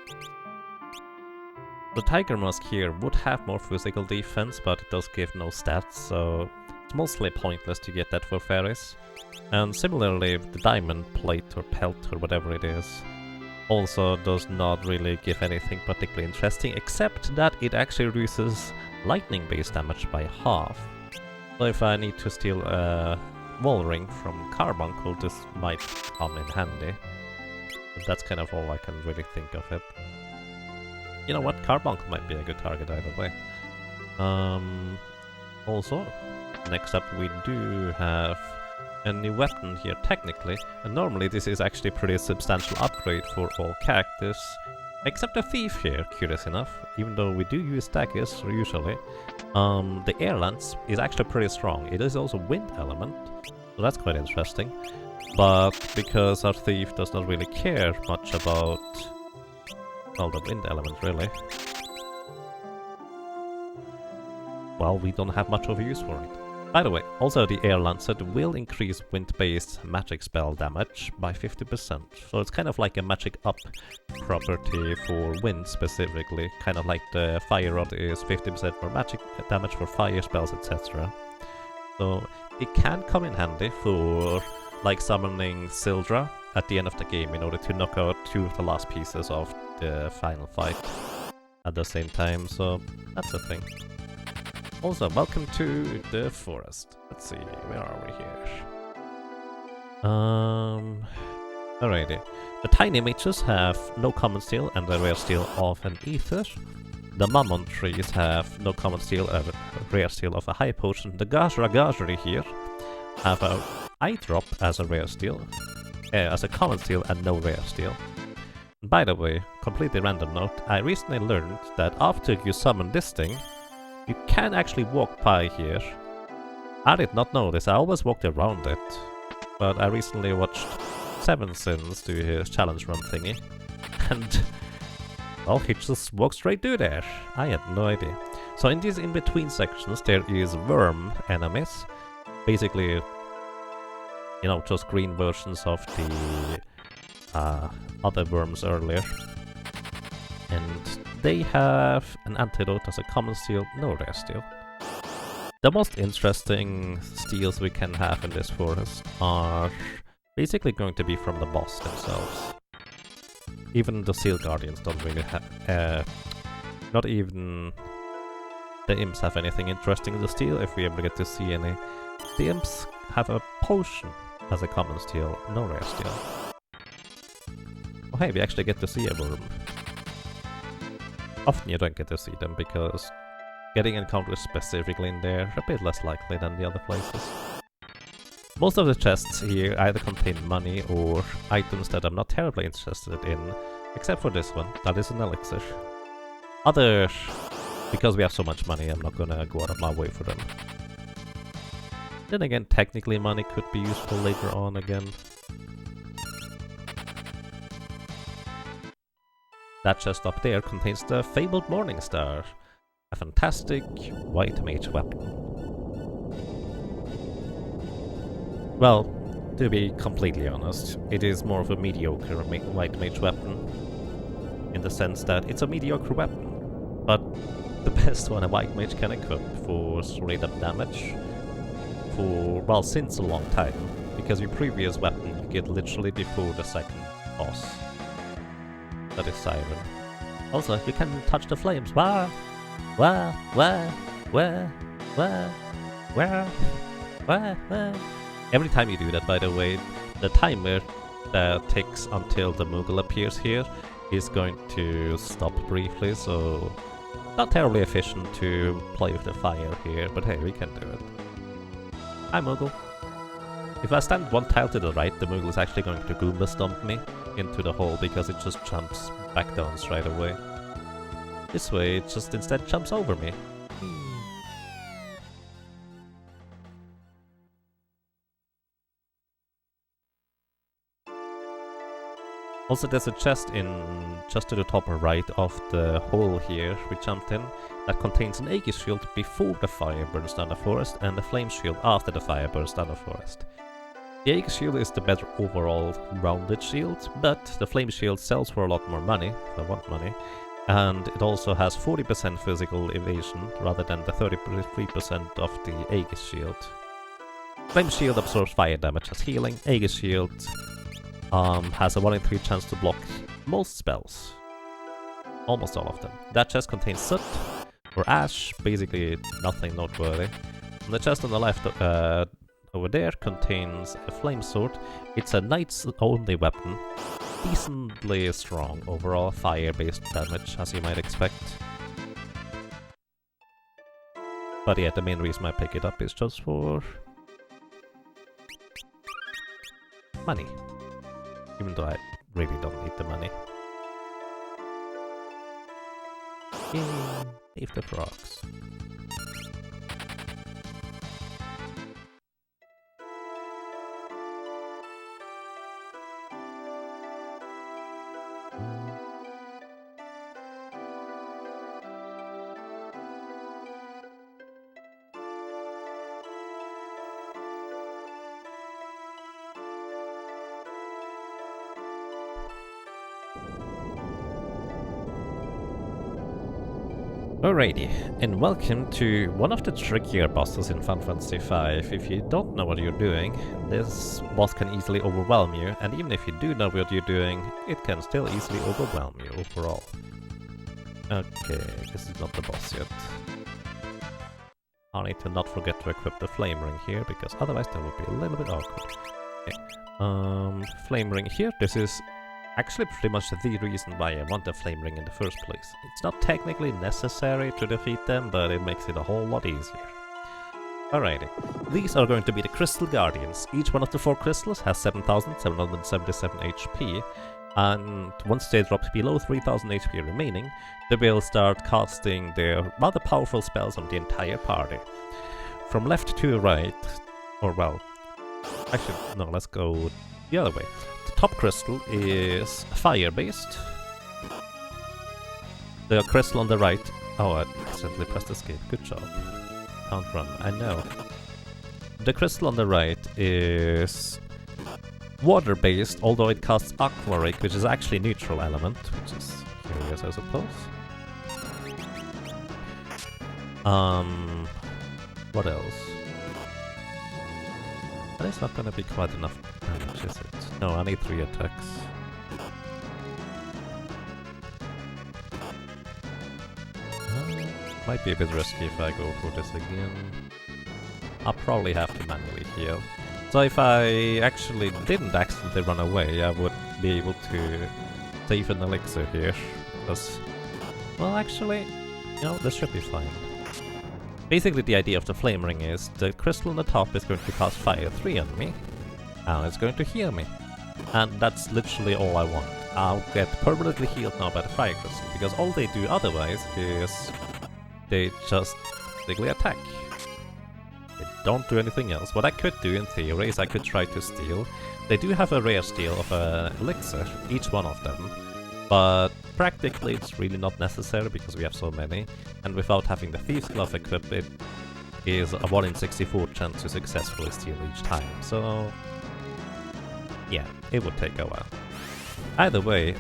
The Tiger Mask here would have more physical defense, but it does give no stats, so It's mostly pointless to get that for fairies. And similarly, the diamond plate or pelt or whatever it is also does not really give anything particularly interesting, except that it actually reduces lightning-based damage by half. So if I need to steal a wall ring from Carbuncle, this might come in handy. But that's kind of all I can really think of it. You know what, Carbuncle might be a good target either way. Also, next up we do have a new weapon here technically, and normally this is actually a pretty substantial upgrade for all characters, except a thief here, curious enough, even though we do use daggers usually. The air lance is actually pretty strong. It is also wind element, so that's quite interesting. But because our thief does not really care much about, well, the wind element really, well, we don't have much of a use for it. By the way, also the Air Lancet will increase wind-based magic spell damage by 50%, so it's kind of like a magic up property for wind specifically, kind of like the Fire Rod is 50% more magic damage for fire spells, etc. So it can come in handy for like summoning Sildra at the end of the game in order to knock out 2 of the last pieces of the final fight at the same time, so that's a thing. Also, welcome to the forest. Let's see, where are we here? Alrighty. The tiny mages have no common steel and a rare steel of an ether. The Mammon trees have no common steel and a rare steel of a high potion. The Gajra here have a eye drop as a rare steel, as a common steel and no rare steel. By the way, completely random note, I recently learned that after you summon this thing, you can actually walk by here. I did not know this, I always walked around it. But I recently watched Seven Sins do his challenge run thingy. And, well, he just walked straight through there. I had no idea. So in these in-between sections there is worm enemies. Basically, you know, just green versions of the other worms earlier. And they have an antidote as a common steel, no rare steel. The most interesting steals we can have in this forest are basically going to be from the boss themselves. Even the Seal Guardians don't really have... not even the imps have anything interesting to steal, if we ever get to see any. The imps have a potion as a common steel, no rare steel. Oh hey, we actually get to see a worm. Often you don't get to see them because getting encounters specifically in there are a bit less likely than the other places. Most of the chests here either contain money or items that I'm not terribly interested in, except for this one, that is an elixir. Others, because we have so much money, I'm not gonna go out of my way for them. Then again, technically money could be useful later on again. That chest up there contains the fabled Morning Star, a fantastic white mage weapon. Well, to be completely honest, it is more of a mediocre white mage weapon, in the sense that it's a mediocre weapon, but the best one a white mage can equip for straight up damage for, well, since a long time, because your previous weapon you get literally before the second boss. That is Siren. Also, you can touch the flames. Wah! Wah! Wah! Wah! Wah! Wah! Wah! Wah! Every time you do that, by the way, the timer that takes until the Moogle appears here is going to stop briefly, so not terribly efficient to play with the fire here, but hey, we can do it. Hi, Moogle. If I stand one tile to the right, the Moogle is actually going to Goomba stomp me into the hole because it just jumps back down straight away. This way, it just instead jumps over me. Also, there's a chest in just to the top right of the hole here we jumped in that contains an Aegis shield before the fire burns down the forest and a flame shield after the fire burns down the forest. The Aegis shield is the better overall rounded shield, but the flame shield sells for a lot more money, if I want money, And it also has 40% physical evasion rather than the 33% of the Aegis Shield. Flame Shield absorbs fire damage as healing. Aegis Shield has a 1 in 3 chance to block most spells. Almost all of them. That chest contains soot or ash, basically nothing noteworthy. And the chest on the left over there contains a flame sword. It's a knight's only weapon. Decently strong overall fire-based damage, as you might expect. But yeah, the main reason I pick it up is just for money. Even though I really don't need the money. Yay! Save the frogs. Alrighty, and welcome to one of the trickier bosses in Final Fantasy V. If you don't know what you're doing, this boss can easily overwhelm you, and even if you do know what you're doing, it can still easily overwhelm you overall. Okay, this is not the boss yet. I need to not forget to equip the flame ring here, because otherwise that would be a little bit awkward. Okay. Flame ring here, this is actually pretty much the reason why I want the flame ring in the first place. It's not technically necessary to defeat them, but it makes it a whole lot easier. Alrighty, these are going to be the Crystal Guardians. Each one of the 4 crystals has 7,777 HP, and once they drop below 3,000 HP remaining, they will start casting their rather powerful spells on the entire party. From left to right, or well, actually, no, let's go the other way. Top crystal is fire-based. The crystal on the right... Oh, I accidentally pressed escape. Good job. Can't run. I know. The crystal on the right is water-based, although it casts Aqua Ray, which is actually neutral element, which is curious, I suppose. What else? That is not gonna be quite enough damage, is it? No, I need 3 attacks. Might be a bit risky if I go for this again. I'll probably have to manually heal. So if I actually didn't accidentally run away, I would be able to save an elixir here. Because, well actually, you know, this should be fine. Basically the idea of the flame ring is the crystal on the top is going to cast Fire 3 on me, and it's going to heal me. And that's literally all I want. I'll get permanently healed now by the fire crystal, because all they do otherwise is they just basically attack. They don't do anything else. What I could do in theory is I could try to steal. They do have a rare steal of an elixir, each one of them, but practically it's really not necessary because we have so many, and without having the Thieves Glove equipped, it is a 1 in 64 chance to successfully steal each time, so yeah, it would take a while. Either way,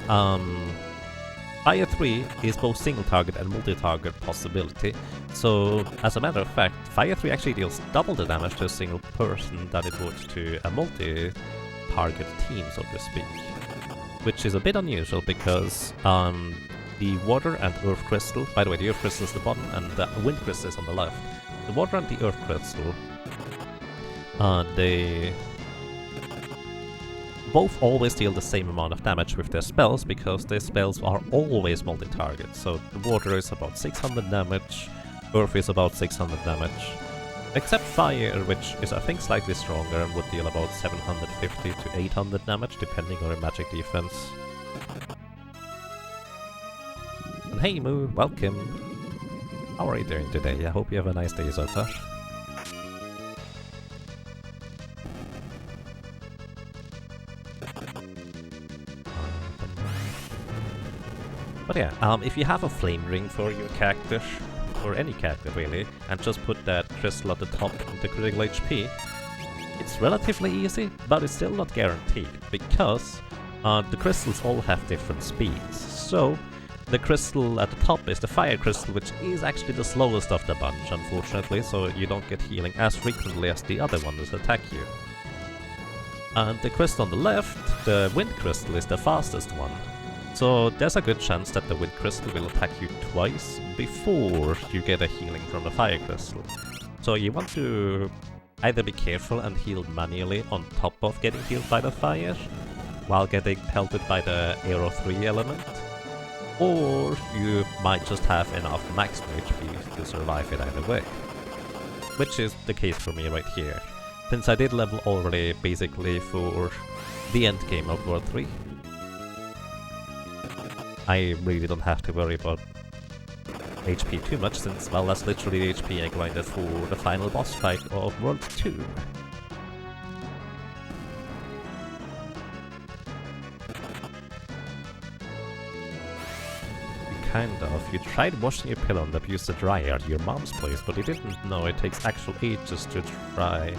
Fire 3 is both single target and multi-target possibility, so as a matter of fact, Fire 3 actually deals double the damage to a single person that it would to a multi-target team, so to speak. Which is a bit unusual because the water and earth crystal, by the way, the earth crystal is the bottom and the wind crystal is on the left. The water and the earth crystal, they both always deal the same amount of damage with their spells because their spells are always multi-target. So the water is about 600 damage, earth is about 600 damage. Except fire, which is I think slightly stronger and would deal about 750 to 800 damage depending on your magic defense. And hey Moo, welcome! How are you doing today? I hope you have a nice day so far. But yeah, if you have a flame ring for your character, or any character really, and just put that crystal at the top of the critical HP, it's relatively easy, but it's still not guaranteed, because the crystals all have different speeds. So, the crystal at the top is the fire crystal, which is actually the slowest of the bunch, unfortunately, so you don't get healing as frequently as the other ones that attack you. And the crystal on the left, the wind crystal, is the fastest one. So there's a good chance that the wind crystal will attack you twice before you get a healing from the fire crystal. So you want to either be careful and heal manually on top of getting healed by the fire, while getting pelted by the Aero 3 element, or you might just have enough maximum HP to survive it either way. Which is the case for me right here, since I did level already basically for the end game of World 3. I really don't have to worry about HP too much, since, well, that's literally the HP I grinded for the final boss fight of World 2. Kind of. You tried washing your pillow and abused the dryer at your mom's place, but you didn't know it takes actual ages to dry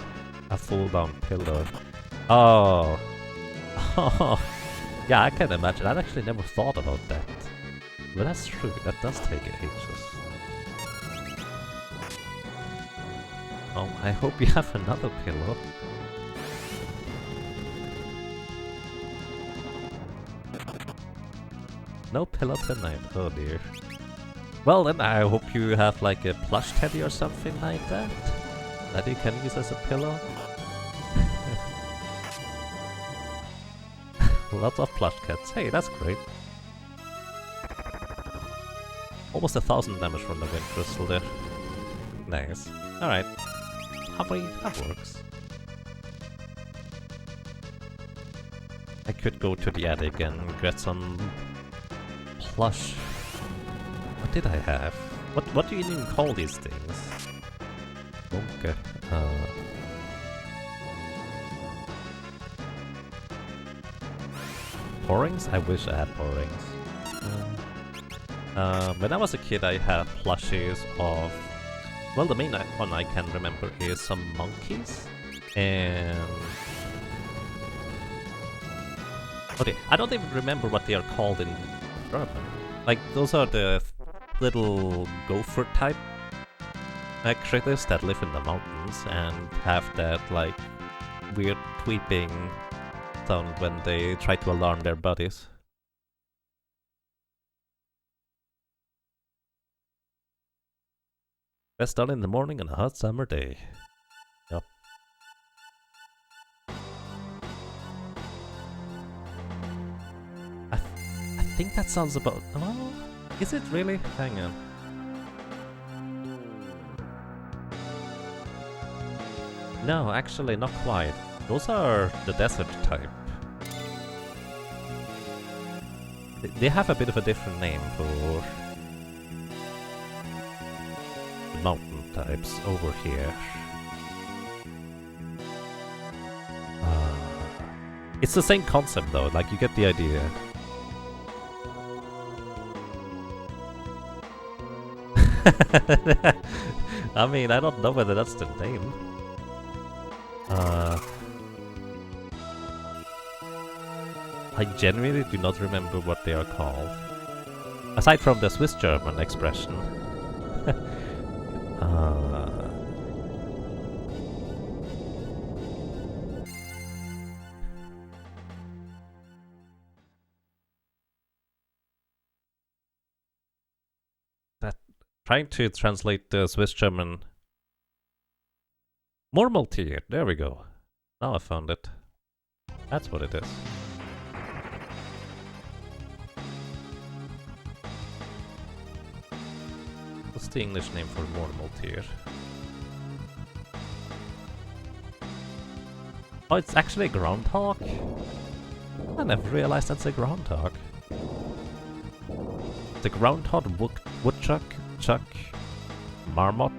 a full-down pillow. Oh. Oh. Yeah, I can imagine. I actually never thought about that. But that's true, that does take ages. Oh, I hope you have another pillow. No pillow tonight, oh dear. Well then, I hope you have like a plush teddy or something like that you can use as a pillow. Lots of plush cats. Hey, that's great. Almost 1,000 damage from the wind crystal there. Nice. Alright. That works. I could go to the attic and get some plush. What did I have? What do you even call these things? Okay. Porrings? I wish I had porrings. When I was a kid, I had plushies of... Well, the main one I can remember is some monkeys. And... Okay, I don't even remember what they are called in German. Like, those are the little gopher type critters that live in the mountains and have that, like, weird tweeping sound when they try to alarm their buddies. Best done in the morning on a hot summer day. Yep. I think that sounds about... Oh, is it really? Hang on. No, actually not quite. Those are the desert type. They have a bit of a different name for the mountain types over here. It's the same concept though, like you get the idea. I mean, I don't know whether that's the name. I genuinely do not remember what they are called. Aside from the Swiss German expression. Trying to translate the Swiss German. More multi-tiered, there we go. Now I found it. That's what it is. What's the English name for more multi-tiered? Oh, it's actually a groundhog? I never realized that's a groundhog. The groundhog, woodchuck, chuck, marmot.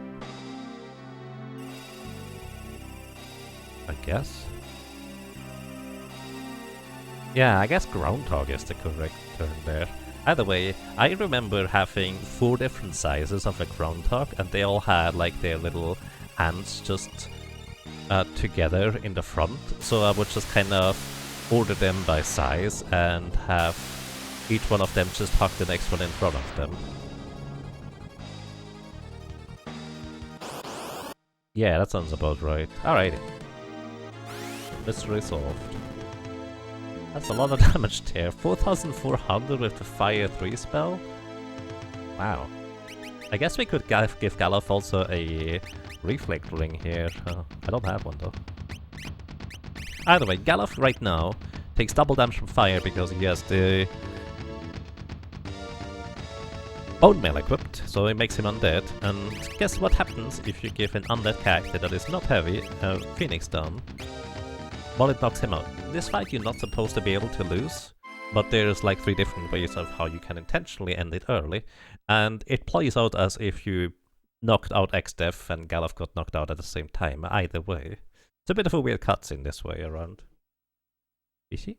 I guess. Yeah, I guess groundhog is the correct term there. Either way, I remember having 4 different sizes of a groundhog, and they all had like their little hands just together in the front. So I would just kind of order them by size and have each one of them just hug the next one in front of them. Yeah, that sounds about right. Alrighty. Mystery solved. That's a lot of damage there. 4,400 with the Fire 3 spell? Wow. I guess we could give Galuf also a Reflect Ring here. I don't have one though. Either way, Galuf right now takes double damage from fire because he has the Bone Mail equipped, so it makes him undead. And guess what happens if you give an undead character that is not heavy a Phoenix down? Well, it knocks him out. In this fight you're not supposed to be able to lose, but there's like 3 different ways of how you can intentionally end it early, and it plays out as if you knocked out X-Def and Galuf got knocked out at the same time, either way. It's a bit of a weird cutscene this way around. Is he?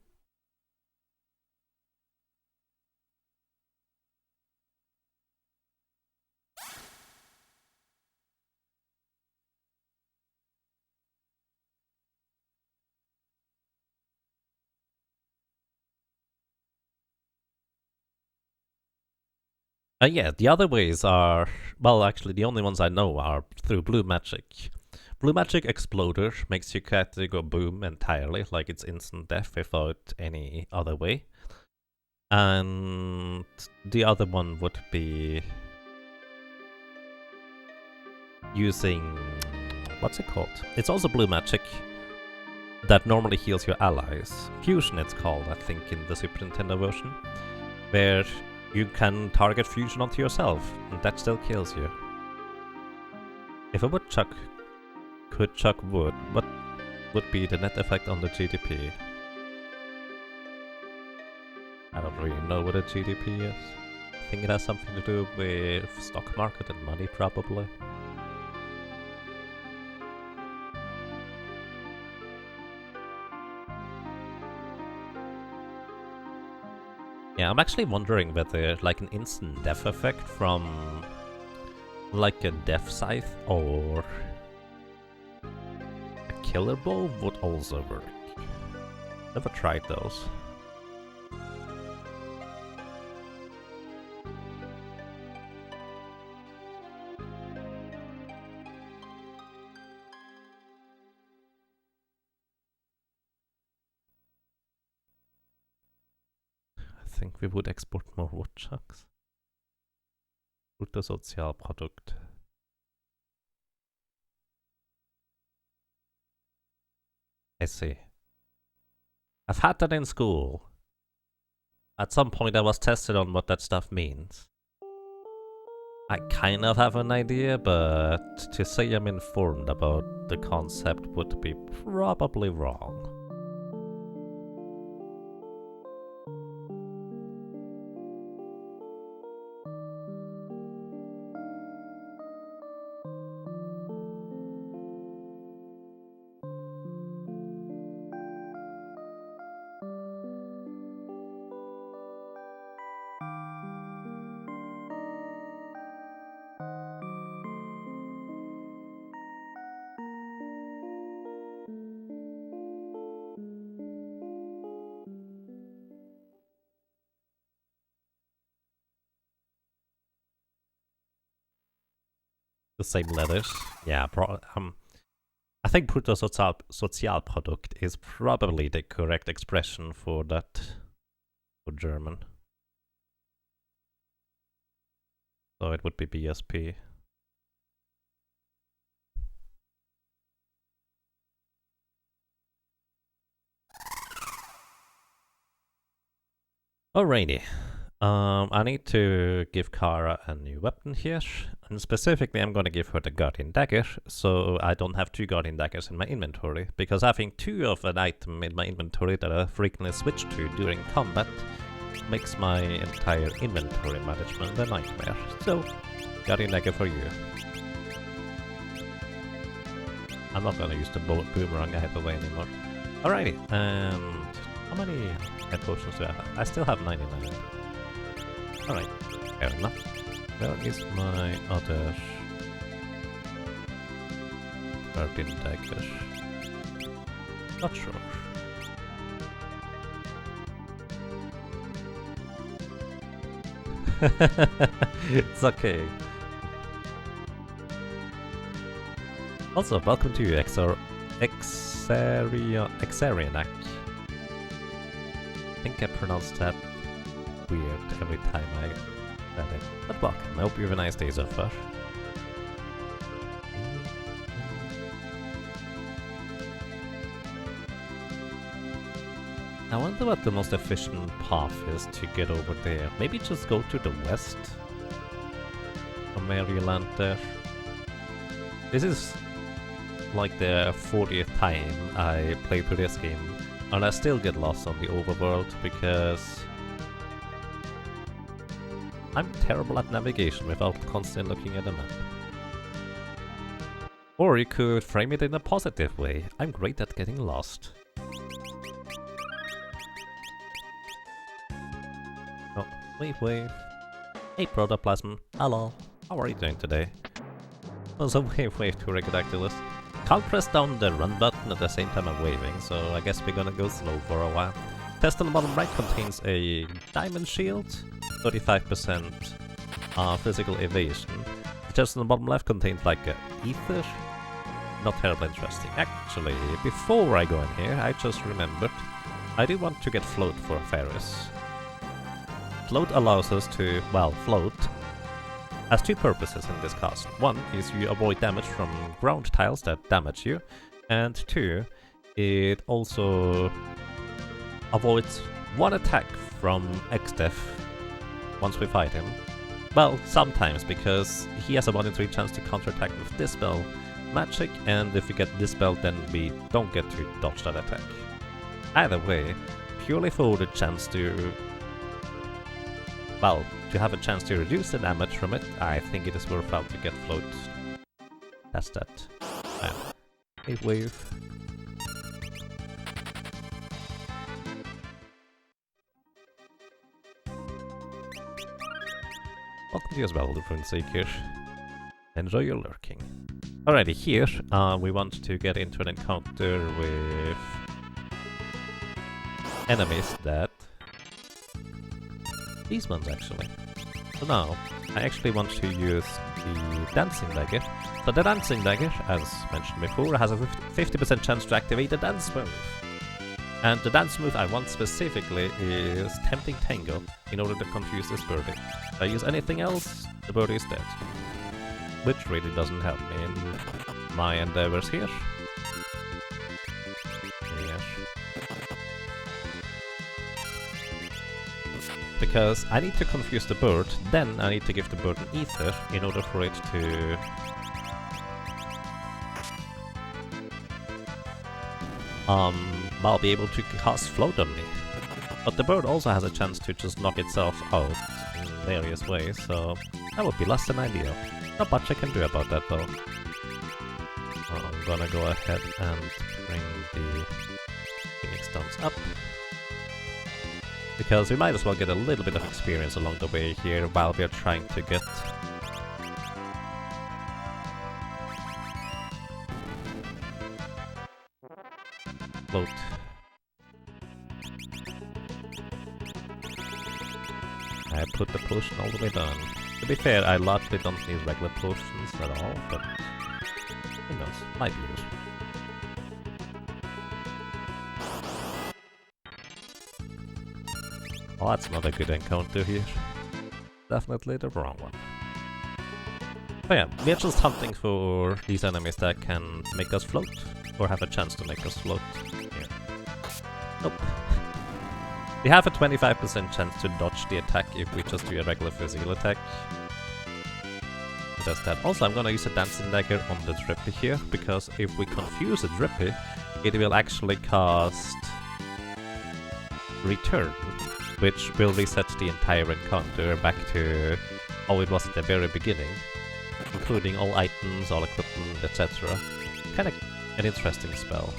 Yeah, the other ways are, well, actually the only ones I know are through blue magic. Blue magic exploder makes your character go boom entirely, like it's instant death without any other way. And the other one would be using, what's it called? It's also blue magic that normally heals your allies. Fusion it's called, I think, in the Super Nintendo version, where you can target fusion onto yourself, and that still kills you. If a woodchuck could chuck wood, what would be the net effect on the GDP? I don't really know what a GDP is. I think it has something to do with stock market and money, probably. Yeah, I'm actually wondering whether like an instant death effect from like a death scythe or a killer bow would also work. Never tried those. I think we would export more woodchucks. Bruttosozialprodukt. I see. I've had that in school. At some point I was tested on what that stuff means. I kind of have an idea, but to say I'm informed about the concept would be probably wrong. The same letters. Yeah, I think Bruttosozialprodukt is probably the correct expression for that for German. So it would be BSP. Alrighty. I need to give Kara a new weapon here, and specifically I'm gonna give her the Guardian Dagger, so I don't have 2 Guardian Daggers in my inventory, because having 2 of an item in my inventory that I frequently switch to during combat makes my entire inventory management a nightmare. So, Guardian Dagger for you. I'm not gonna use the boomerang either way anymore. Alrighty, and how many head potions do I have? I still have 99. Alright, fair enough. Where is my other Guardian Dagger? Not sure. It's okay. Also, welcome to Exarianac. I think I pronounced that weird every time I said it. But welcome, I hope you have a nice day so far. I wonder what the most efficient path is to get over there. Maybe just go to the west from where you land there. This is like the 40th time I play through this game, and I still get lost on the overworld because I'm terrible at navigation without constantly looking at the map. Or you could frame it in a positive way. I'm great at getting lost. Oh, wave. Hey Protoplasm, hello. How are you doing today? Also wave to Regulactylus. Can't press down the run button at the same time I'm waving, so I guess we're gonna go slow for a while. Test on the bottom right contains a diamond shield, 35% physical evasion. The test on the bottom left contains like a ether. Not terribly interesting. Actually, before I go in here, I just remembered I do want to get float for Ferris. Float allows us to, well, float has two purposes in this cast. One is you avoid damage from ground tiles that damage you, and two, it also avoids one attack from Xdef once we fight him. Well, sometimes, because he has a 1 in 3 chance to counterattack with Dispel Magic, and if we get Dispel then we don't get to dodge that attack. Either way, purely for the chance to, well, to have a chance to reduce the damage from it, I think it is worthwhile to get float. That's that. Wave. Welcome to you as well, Different Seeker. Enjoy your lurking. Alrighty, here we want to get into an encounter with enemies that... these ones actually. So now, I actually want to use the Dancing Dagger. So the Dancing Dagger, as mentioned before, has a 50% chance to activate the dance move. And the dance move I want specifically is Tempting Tango in order to confuse this birdie. If I use anything else, the birdie is dead. Which really doesn't help me in my endeavors here. Because I need to confuse the bird, then I need to give the bird an ether in order for it to... well, be able to cast float on me. But the bird also has a chance to just knock itself out in various ways, so that would be less than ideal. Not much I can do about that though. I'm gonna go ahead and bring the Phoenix Stones up. Because we might as well get a little bit of experience along the way here while we are trying to get... float. I put the potion all the way down. To be fair, I largely don't need regular potions at all, but who knows, might be useful. Well, that's not a good encounter here. Definitely the wrong one. But yeah, we're just hunting for these enemies that can make us float, or have a chance to make us float. Yeah. Nope. We have a 25% chance to dodge the attack if we just do a regular physical attack. Just that. Also, I'm gonna use a Dancing Dagger on the Drippy here, because if we confuse a Drippy, it will actually cast Return, which will reset the entire encounter back to how it was at the very beginning, including all items, all equipment, etc. Kinda an interesting spell.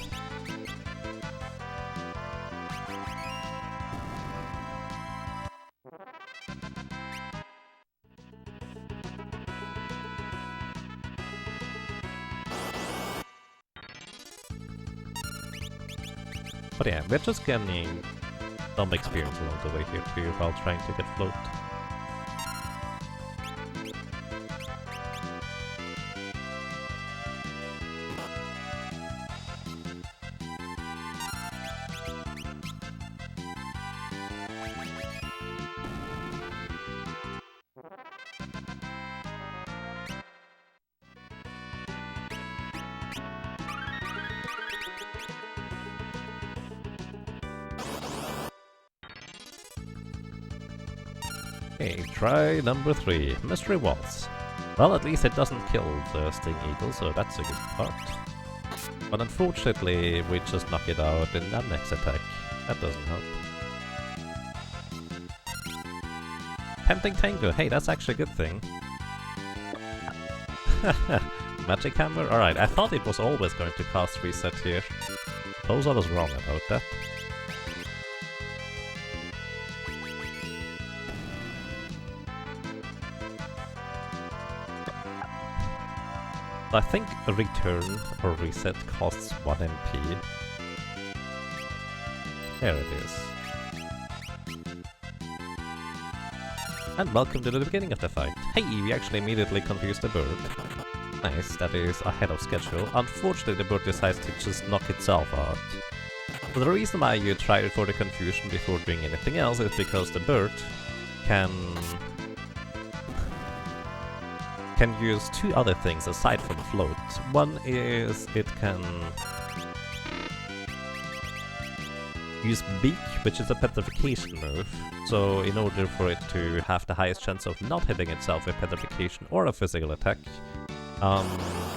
But yeah, we're just getting some experience along the way here too while trying to get float. Okay, try number 3, Mystery Waltz. Well, at least it doesn't kill the Sting Eagle, so that's a good part. But unfortunately, we just knock it out in that next attack. That doesn't help. Tempting Tango, hey, that's actually a good thing. Magic Hammer? Alright, I thought it was always going to cast Reset here. Suppose I was wrong about that. I think a return or reset costs 1 MP. There it is. And welcome to the beginning of the fight. Hey, we actually immediately confused the bird. Nice, that is ahead of schedule. Unfortunately, the bird decides to just knock itself out. So the reason why you try it for the confusion before doing anything else is because the bird can use 2 other things aside from float. One is it can use Beak, which is a petrification move. So in order for it to have the highest chance of not hitting itself with petrification or a physical attack,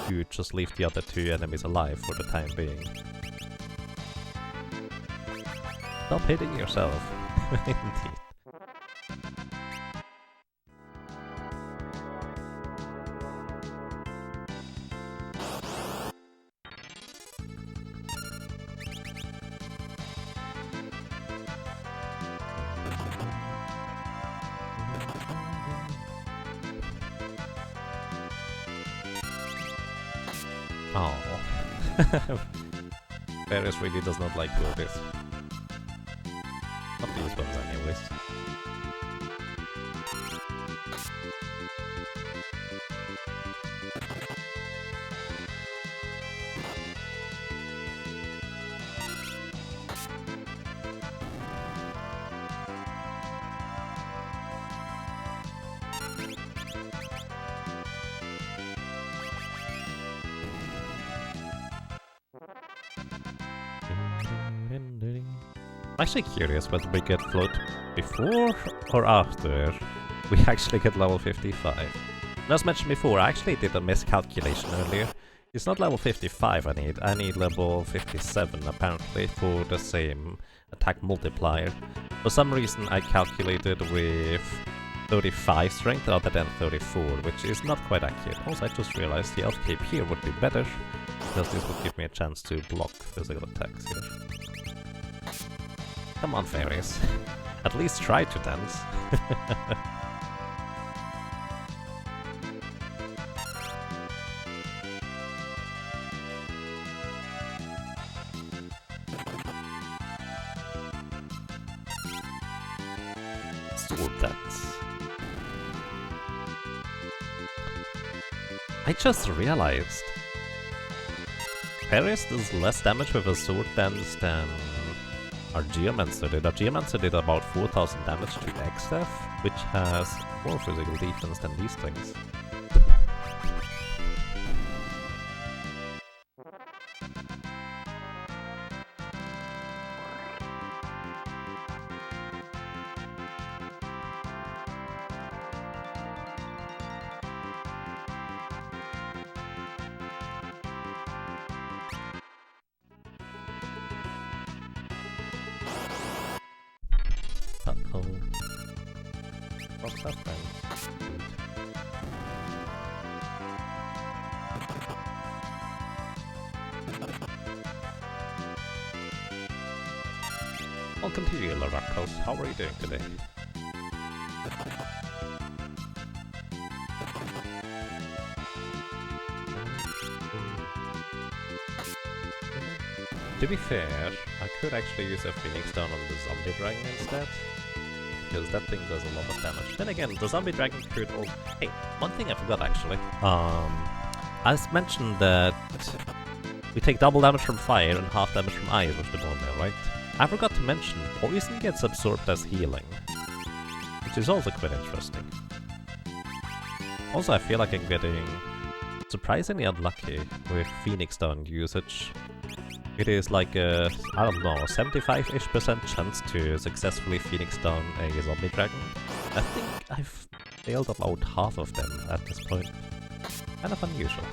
you just leave the other 2 enemies alive for the time being. Stop hitting yourself. Indeed. Oh. Paris really does not like birdies. Not these ones anyways. I'm actually curious whether we get float before or after we actually get level 55. And as mentioned before, I actually did a miscalculation earlier. It's not level 55 I need level 57 apparently for the same attack multiplier. For some reason I calculated with 35 strength rather than 34, which is not quite accurate. Also, I just realized the elf cape here would be better, because this would give me a chance to block physical attacks here. Come on, fairies. At least try to dance. Sword dance. I just realized Paris does less damage with a sword dance than our Geomancer did. Our Geomancer did about 4000 damage to X-Staff, which has more physical defense than these things. Uh-oh. What's that then? Welcome to you, Laracos. How are you doing today? To be fair, I could actually use a Phoenix Down on the Zombie Dragon instead, because that thing does a lot of damage. Then again, the Zombie Dragon could also... Hey, one thing I forgot actually. I mentioned that we take double damage from fire and half damage from ice with the bone mail, right? I forgot to mention, poison gets absorbed as healing, which is also quite interesting. Also, I feel like I'm getting surprisingly unlucky with Phoenix Down usage. It is like a, I don't know, 75-ish% chance to successfully Phoenix Down a Zombie Dragon, I think I've failed about half of them at this point. Kind of unusual.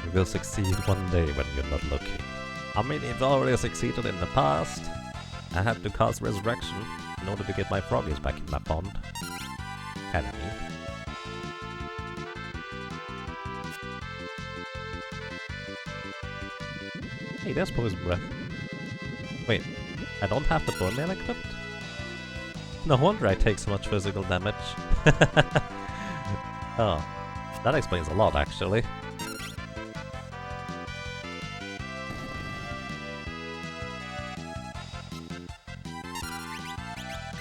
You will succeed one day when you're not looking. I mean, it already succeeded in the past. I had to cast Resurrection in order to get my froggies back in my pond. Kinda neat. Hey, there's Poison Breath. Wait, I don't have the Bone Mail equipped? No wonder I take so much physical damage. Oh, that explains a lot, actually.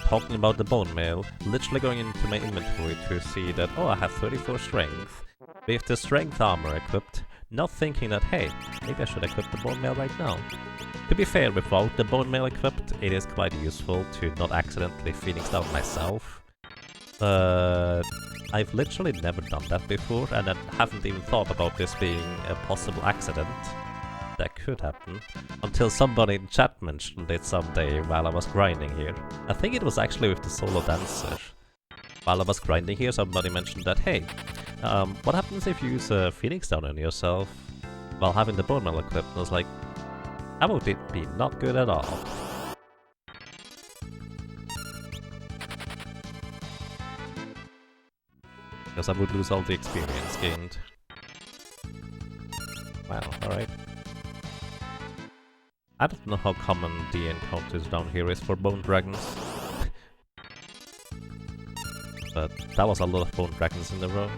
Talking about the Bone Mail, literally going into my inventory to see that, oh, I have 34 strength, with the strength armor equipped, not thinking that, hey, maybe I should equip the Bone Mail right now. To be fair, without the Bone Mail equipped, it is quite useful to not accidentally Phoenix down myself. But I've literally never done that before, and I haven't even thought about this being a possible accident. That could happen, until somebody in chat mentioned it someday while I was grinding here. I think it was actually with the solo dancer. While I was grinding here, somebody mentioned that, hey, what happens if you use a Phoenix down on yourself while having the Bone Mail equipped? And I was like, how would it be not good at all? Because I would lose all the experience gained. Wow, alright. I don't know how common the encounters down here is for bone dragons. But that was a lot of bone dragons in a row.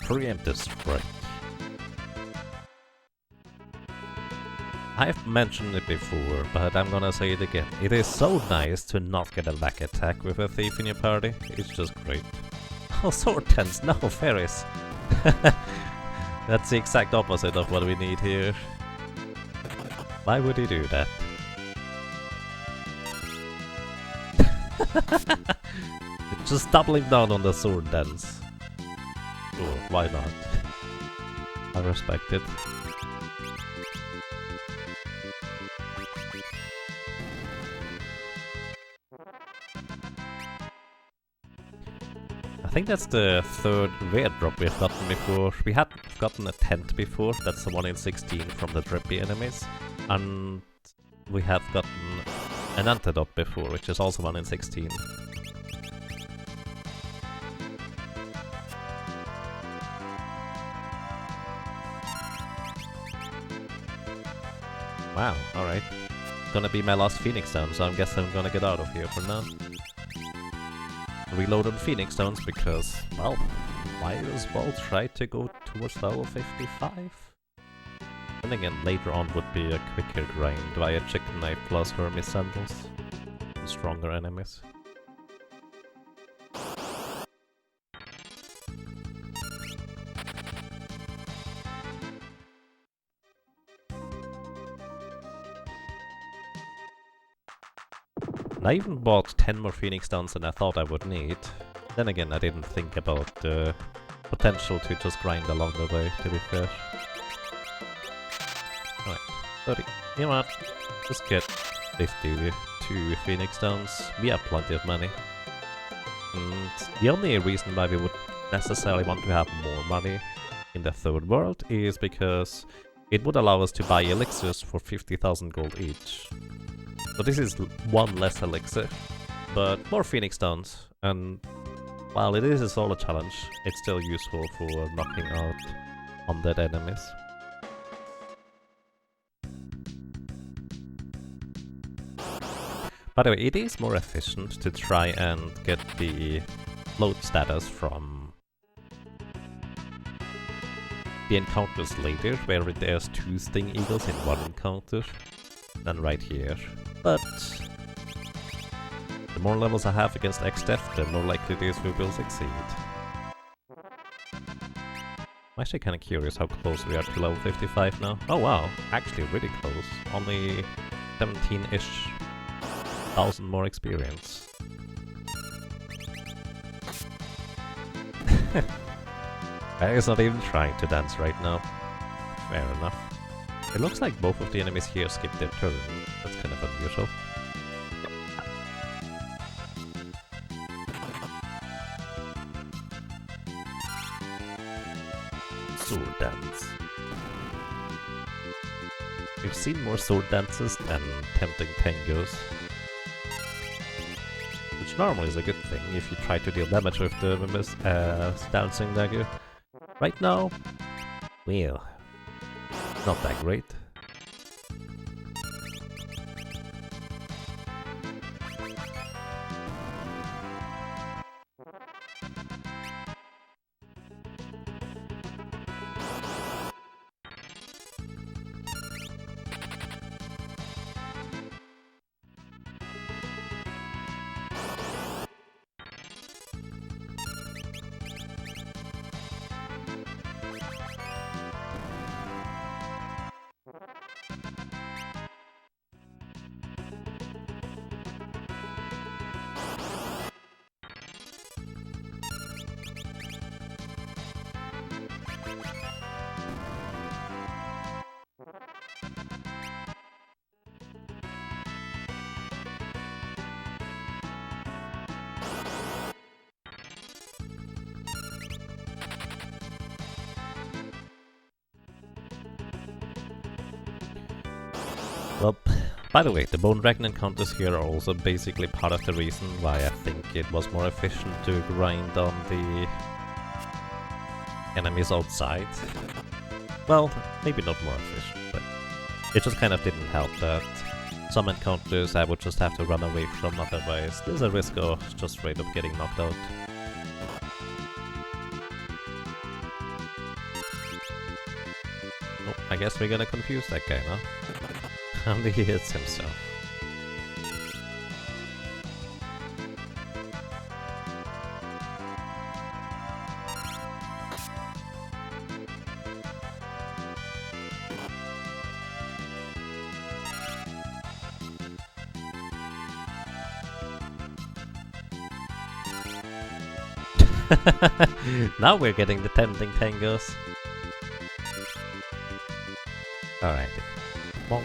Preemptive strike. I've mentioned it before, but I'm gonna say it again. It is so nice to not get a back attack with a thief in your party. It's just great. Oh, sword tens, no fairies. That's the exact opposite of what we need here. Why would he do that? Just doubling down on the sword dance. Sure, why not? I respect it. I think that's the third rare drop we've gotten before. We had gotten a tent before, that's the 1 in 16 from the drippy enemies. And we have gotten an antidote before, which is also 1 in 16. Wow, alright. Gonna be my last Phoenix Stone, so I guess I'm gonna get out of here for now. Reload on Phoenix Stones because, well, might as well try to go towards level 55. And again, later on would be a quicker grind via Chicken Knife plus Hermes Sandals. And stronger enemies. I even bought 10 more Phoenix Stones than I thought I would need. Then again, I didn't think about the potential to just grind along the way, to be fair. Alright, 30. You know what? Just get 52 Phoenix Stones. We have plenty of money. And the only reason why we would necessarily want to have more money in the third world is because it would allow us to buy elixirs for 50,000 gold each. So this is one less elixir, but more Phoenix Stones, and while it is a solo challenge, it's still useful for knocking out undead enemies. By the way, it is more efficient to try and get the float status from the encounters later, where there's 2 Sting Eagles in one encounter. than right here. But the more levels I have against X-Def, the more likely it is we will succeed. I'm actually kind of curious how close we are to level 55 now. Oh wow, actually really close. Only 17-ish thousand more experience. He's not even trying to dance right now. Fair enough. It looks like both of the enemies here skipped their turn. That's kind of unusual. Sword dance. We've seen more sword dances than tempting tangos. Which normally is a good thing if you try to deal damage with the dancing dagger. Right now, well, not that great. Well, by the way, the Bone Dragon encounters here are also basically part of the reason why I think it was more efficient to grind on the enemies outside. Well, maybe not more efficient, but it just kind of didn't help that some encounters I would just have to run away from, otherwise there's a risk of just straight up getting knocked out. Oh, I guess we're gonna confuse that guy now. And he hits himself. Now we're getting the tempting tangos. Alright. Well,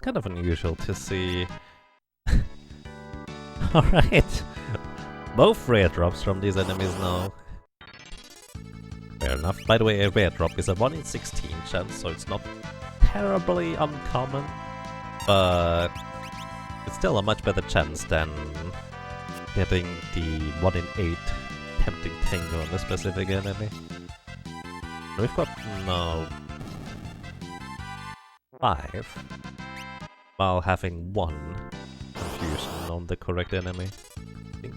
kind of unusual to see. Alright. Both rare drops from these enemies now. Fair enough. By the way, a rare drop is a 1 in 16 chance, so it's not terribly uncommon. But it's still a much better chance than getting the 1 in 8 tempting tango on a specific enemy. We've got now 5 while having 1 confusion on the correct enemy. I think.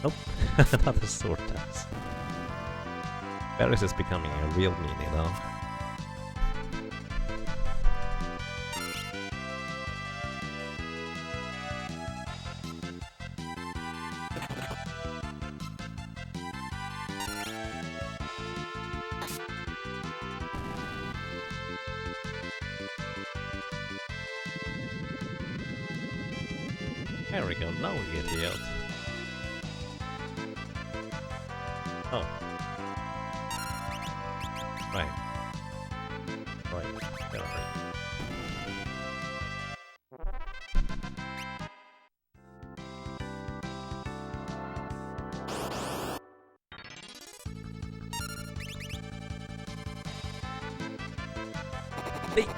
Nope, another sword dance. Varys is becoming a real meanie now. There we go, now we get healed. Oh. Right. Right. There, right. Beak!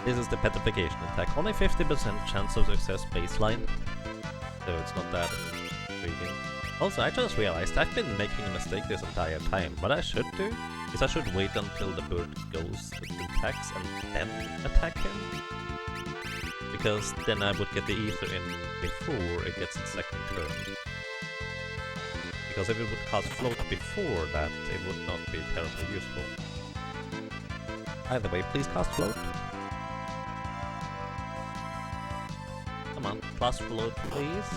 This is the petrification attack. Only 50% chance of success baseline. So it's not that intriguing. Also, I just realized I've been making a mistake this entire time. What I should do is I should wait until the bird goes attacks and then attack him. Because then I would get the ether in before it gets its second turn. Because if it would cast float before that, it would not be terribly useful. Either way, please cast float. Come on, plus float, please.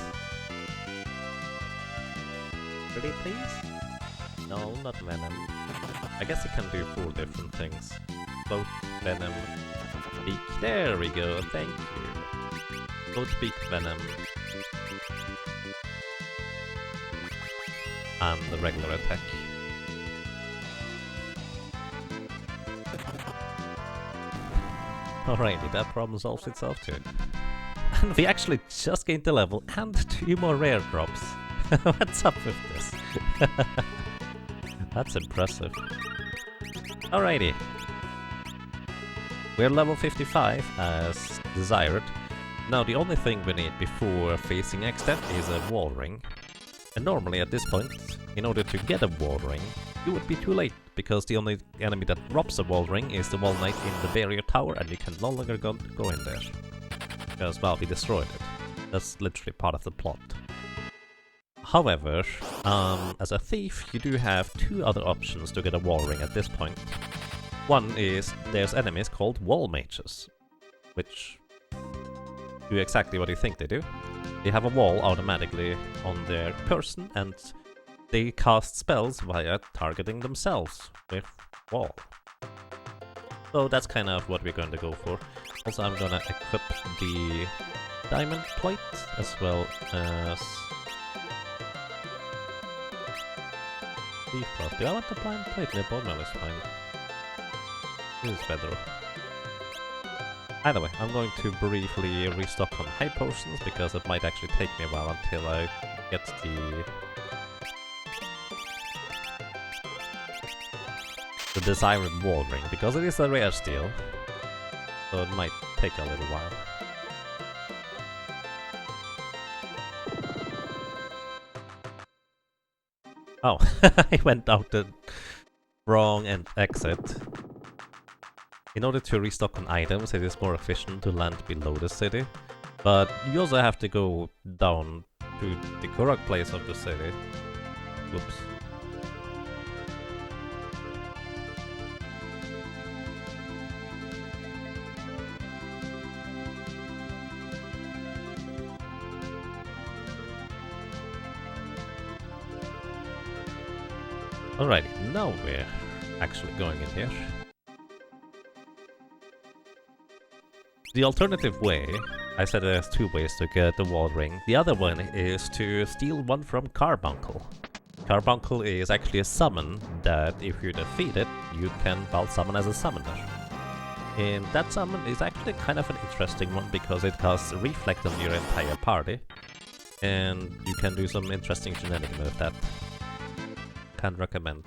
Pretty please? No, not venom. I guess it can do 4 different things. Float, venom, beak. There we go, thank you. Float, beak, venom. And the regular attack. Alrighty, that problem solves itself too. And we actually just gained the level and 2 more rare drops. What's up with this? That's impressive. Alrighty. We're level 55 as desired. Now the only thing we need before facing X-Step is a wall ring. And normally at this point, in order to get a wall ring, you would be too late, because the only enemy that drops a wall ring is the wall knight in the barrier tower, and you can no longer go in there. Because, well, we destroyed it. That's literally part of the plot. However, as a thief, you do have 2 other options to get a wall ring at this point. One is, there's enemies called wall mages, which do exactly what you think they do. They have a wall automatically on their person, and they cast spells via targeting themselves with wall. So that's kind of what we're going to go for. Also, I'm gonna equip the diamond plate as well as the cloth. Do I want the diamond plate? The bone metal is fine. This is better. Either way, I'm going to briefly restock on high potions, because it might actually take me a while until I get the desired wall ring, because it is a rare steal, so it might take a little while. Oh, I went out the wrong exit. In order to restock on items, it is more efficient to land below the city, but you also have to go down to the correct place of the city. Oops. Alrighty, now we're actually going in here. The alternative way, I said there's 2 ways to get the wall ring. The other one is to steal one from Carbuncle. Carbuncle is actually a summon that if you defeat it, you can summon as a summoner. And that summon is actually kind of an interesting one, because it casts Reflect on your entire party. And you can do some interesting shenanigans with that. Can recommend.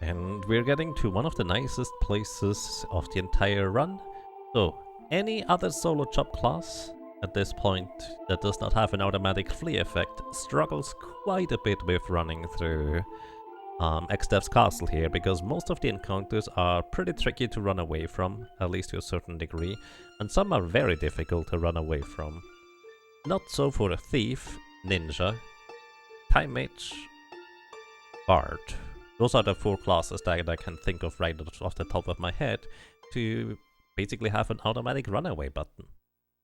And we're getting to one of the nicest places of the entire run. So, any other solo chop class at this point that does not have an automatic flee effect struggles quite a bit with running through X-Dev's castle here, because most of the encounters are pretty tricky to run away from, at least to a certain degree, and some are very difficult to run away from. Not so for a thief, ninja, time mage, bard. Those are the 4 classes that I can think of right off the top of my head to basically have an automatic runaway button.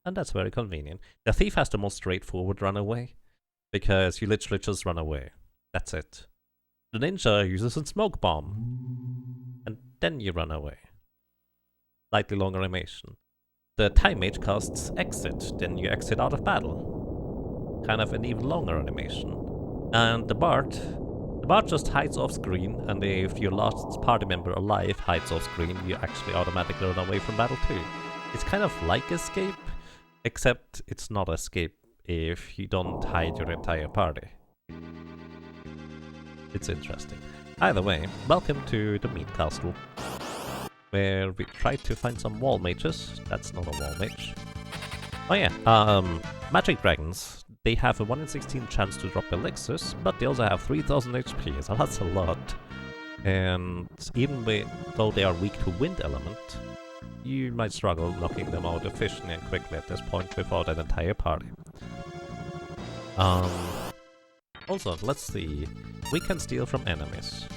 And that's very convenient. The thief has the most straightforward runaway, because you literally just run away. That's it. The ninja uses a smoke bomb, and then you run away. Slightly longer animation. The time mage casts exit, then you exit out of battle. Kind of an even longer animation. And the bard just hides off screen, and if your last party member alive hides off screen, you actually automatically run away from battle too. It's kind of like escape, except it's not escape if you don't hide your entire party. It's interesting. Either way, welcome to the Meat Castle, where we try to find some wall mages. That's not a wall mage. Oh yeah, magic dragons. They have a 1 in 16 chance to drop elixirs, but they also have 3000 HP, so that's a lot. And even though they are weak to wind element, you might struggle knocking them out efficiently and quickly at this point without an entire party. Also, let's see. We can steal from enemies.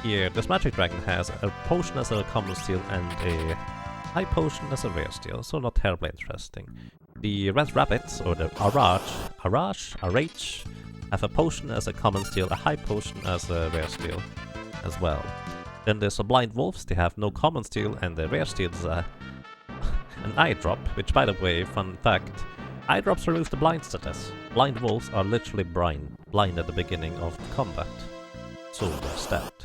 Here, this magic dragon has a potion as a common steal and a high potion as a rare steal, so not terribly interesting. The red rabbits, or the Arach, have a potion as a common steal, a high potion as a rare steal as well. Then there's the blind wolves. They have no common steal, and the rare steal is an eye drop, which, by the way, fun fact, eye drops remove the blind status. Blind wolves are literally blind at the beginning of the combat, so they're stabbed.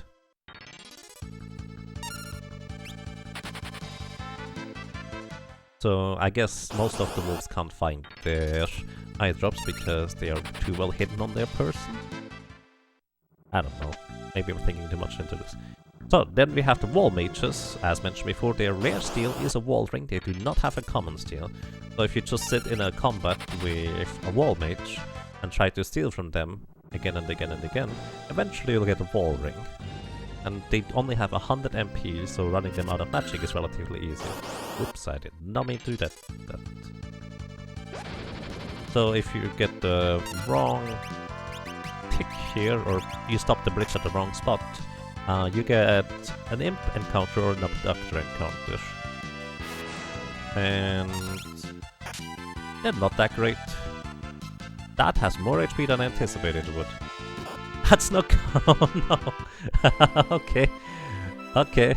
So I guess most of the wolves can't find their eye drops because they are too well hidden on their person. I don't know. Maybe I'm thinking too much into this. So then we have the wall mages. As mentioned before, their rare steal is a wall ring. They do not have a common steal. So if you just sit in a combat with a wall mage and try to steal from them again and again and again, eventually you'll get a wall ring. And they only have 100 MP, so running them out of magic is relatively easy. Oops, I did not mean to do that. So if you get the wrong tick here, or you stop the bridge at the wrong spot, you get an imp encounter or an abductor encounter. And they're not that great. That has more HP than I anticipated it would. That's not... oh no. Okay. Okay.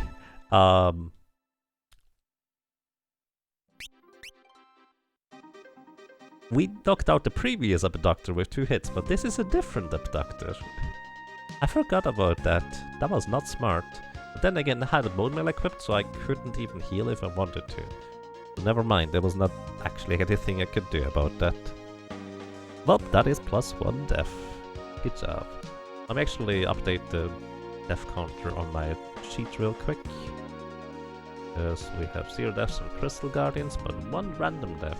We knocked out the previous abductor with 2 hits, but this is a different abductor. I forgot about that. That was not smart. But then again, I had a bone mail equipped, so I couldn't even heal if I wanted to. So never mind, there was not actually anything I could do about that. Well, that is +1 death. Good job. Let me actually update the death counter on my sheet real quick. Because we have 0 deaths from Crystal Guardians, but 1 random death.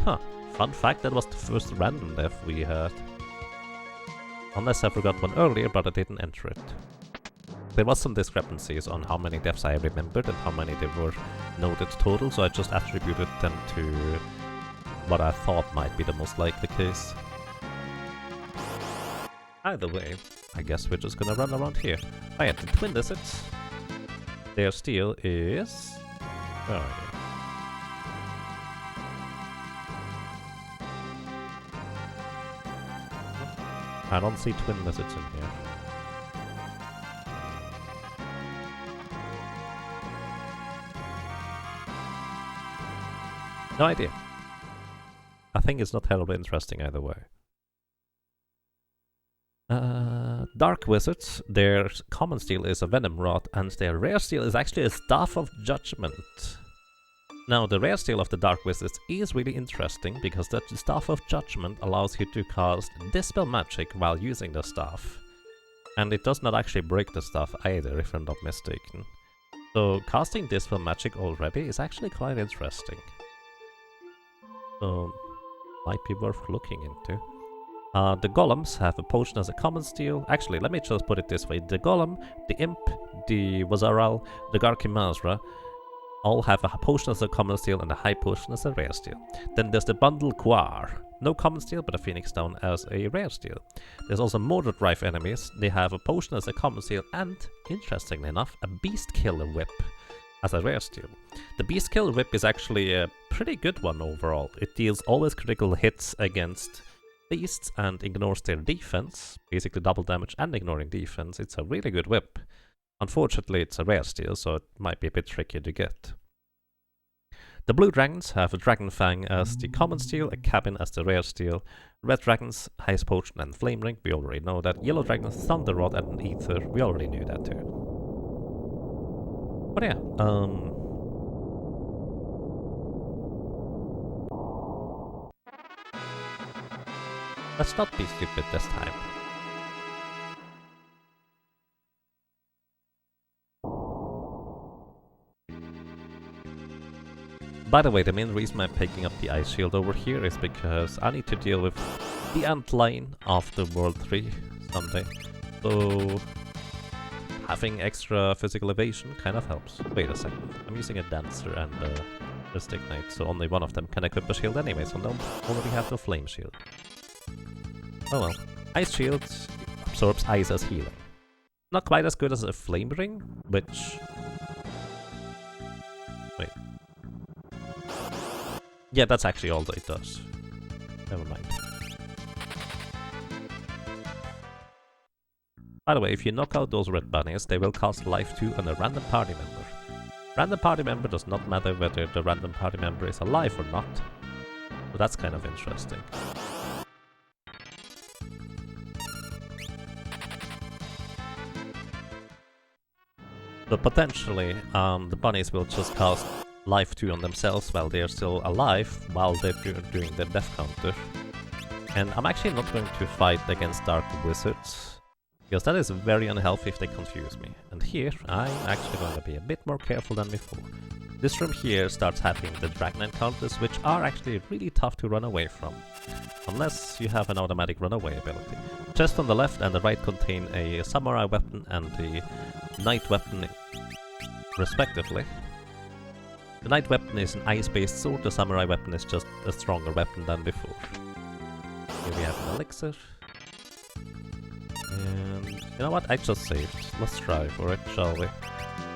Huh. Fun fact, that was the first random death we had. Unless I forgot one earlier, but I didn't enter it. There was some discrepancies on how many deaths I remembered and how many there were noted total, so I just attributed them to what I thought might be the most likely case. Either way, I guess we're just gonna run around here. Oh yeah, the twin lizards. Their steal is... where are you? I don't see twin lizards in here. No idea. I think it's not terribly interesting either way. Dark Wizards, their common steal is a Venom Rod, and their rare steal is actually a Staff of Judgment. Now, the rare steal of the Dark Wizards is really interesting, because the Staff of Judgment allows you to cast Dispel Magic while using the staff. And it does not actually break the staff either, if I'm not mistaken. So, casting Dispel Magic already is actually quite interesting. So, might be worth looking into. The Golems have a potion as a common steal. Actually, let me just put it this way. The Golem, the Imp, the Wazaral, the Garkimazra all have a potion as a common steal and a high potion as a rare steal. Then there's the Bundle Quar. No common steal, but a Phoenix Down as a rare steal. There's also Mortar Drive enemies. They have a potion as a common steal and, interestingly enough, a Beast Killer Whip as a rare steal. The Beast Killer Whip is actually a pretty good one overall. It deals always critical hits against beasts and ignores their defense, basically double damage and ignoring defense. It's a really good whip. Unfortunately, it's a rare steal, so it might be a bit tricky to get. The blue dragons have a Dragon Fang as the common steal, a Cabin as the rare steal. Red dragons, Ice Potion and Flame Ring, we already know that. Yellow dragons, Thunder Rod and an Ether, we already knew that too. But yeah, Let's not be stupid this time. By the way, the main reason I'm picking up the ice shield over here is because I need to deal with the ant line after World 3 someday. So having extra physical evasion kind of helps. Wait a second, I'm using a dancer and a mystic knight, so only one of them can equip a shield anyway, so they'll already have the flame shield. Oh well. Ice shield absorbs ice as healing. Not quite as good as a flame ring, which... Wait. Yeah, that's actually all that it does. Never mind. By the way, if you knock out those red bunnies, they will cast Life 2 on a random party member. Random party member does not matter whether the random party member is alive or not. So that's kind of interesting. But potentially, the bunnies will just cast Life 2 on themselves while they're still alive, while they're doing their death counter. And I'm actually not going to fight against Dark Wizards, because that is very unhealthy if they confuse me. And here, I'm actually going to be a bit more careful than before. This room here starts having the Dragon counters, which are actually really tough to run away from, unless you have an automatic runaway ability. Chest on the left and the right contain a samurai weapon and a knight weapon, respectively. The knight weapon is an ice-based sword, the samurai weapon is just a stronger weapon than before. Here we have an elixir. And you know what, I just saved. Let's try for it, shall we?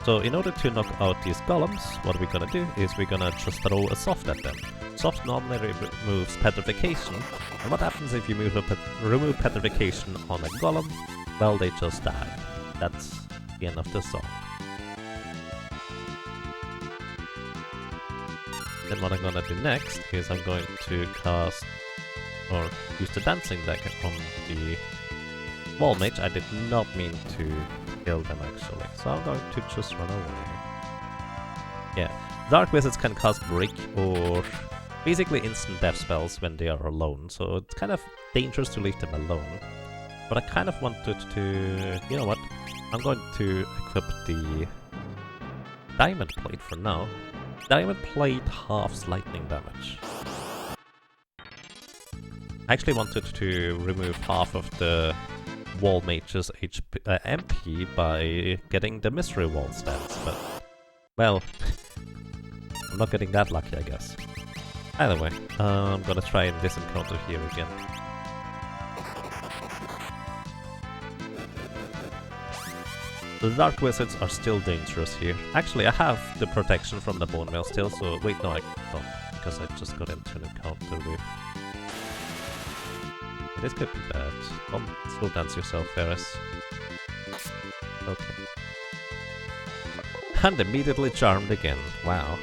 So in order to knock out these golems, what we're gonna do is we're gonna just throw a soft at them. Soft normally removes petrification, and what happens if you remove petrification on a golem? Well, they just die. That's the end of the song. Then what I'm gonna do next is I'm going to cast, or use the dancing deck on the wall mage. I did not mean to kill them actually, so I'm going to just run away. Yeah, Dark Wizards can cast Break or basically instant death spells when they are alone, so it's kind of dangerous to leave them alone. But I kind of wanted to, you know what, I'm going to equip the Diamond Plate for now. Diamond Plate halves lightning damage. I actually wanted to remove half of the wall mage's MP by getting the mystery wall stance, but well, I'm not getting that lucky, I guess. Either way, I'm gonna try in this encounter here again. The Dark Wizards are still dangerous here. Actually, I have the protection from the Bone Mail still, so wait, no, I don't, because I just got into an encounter with... This could be bad. Don't slow dance yourself, Ferris. Okay. And immediately charmed again. Wow.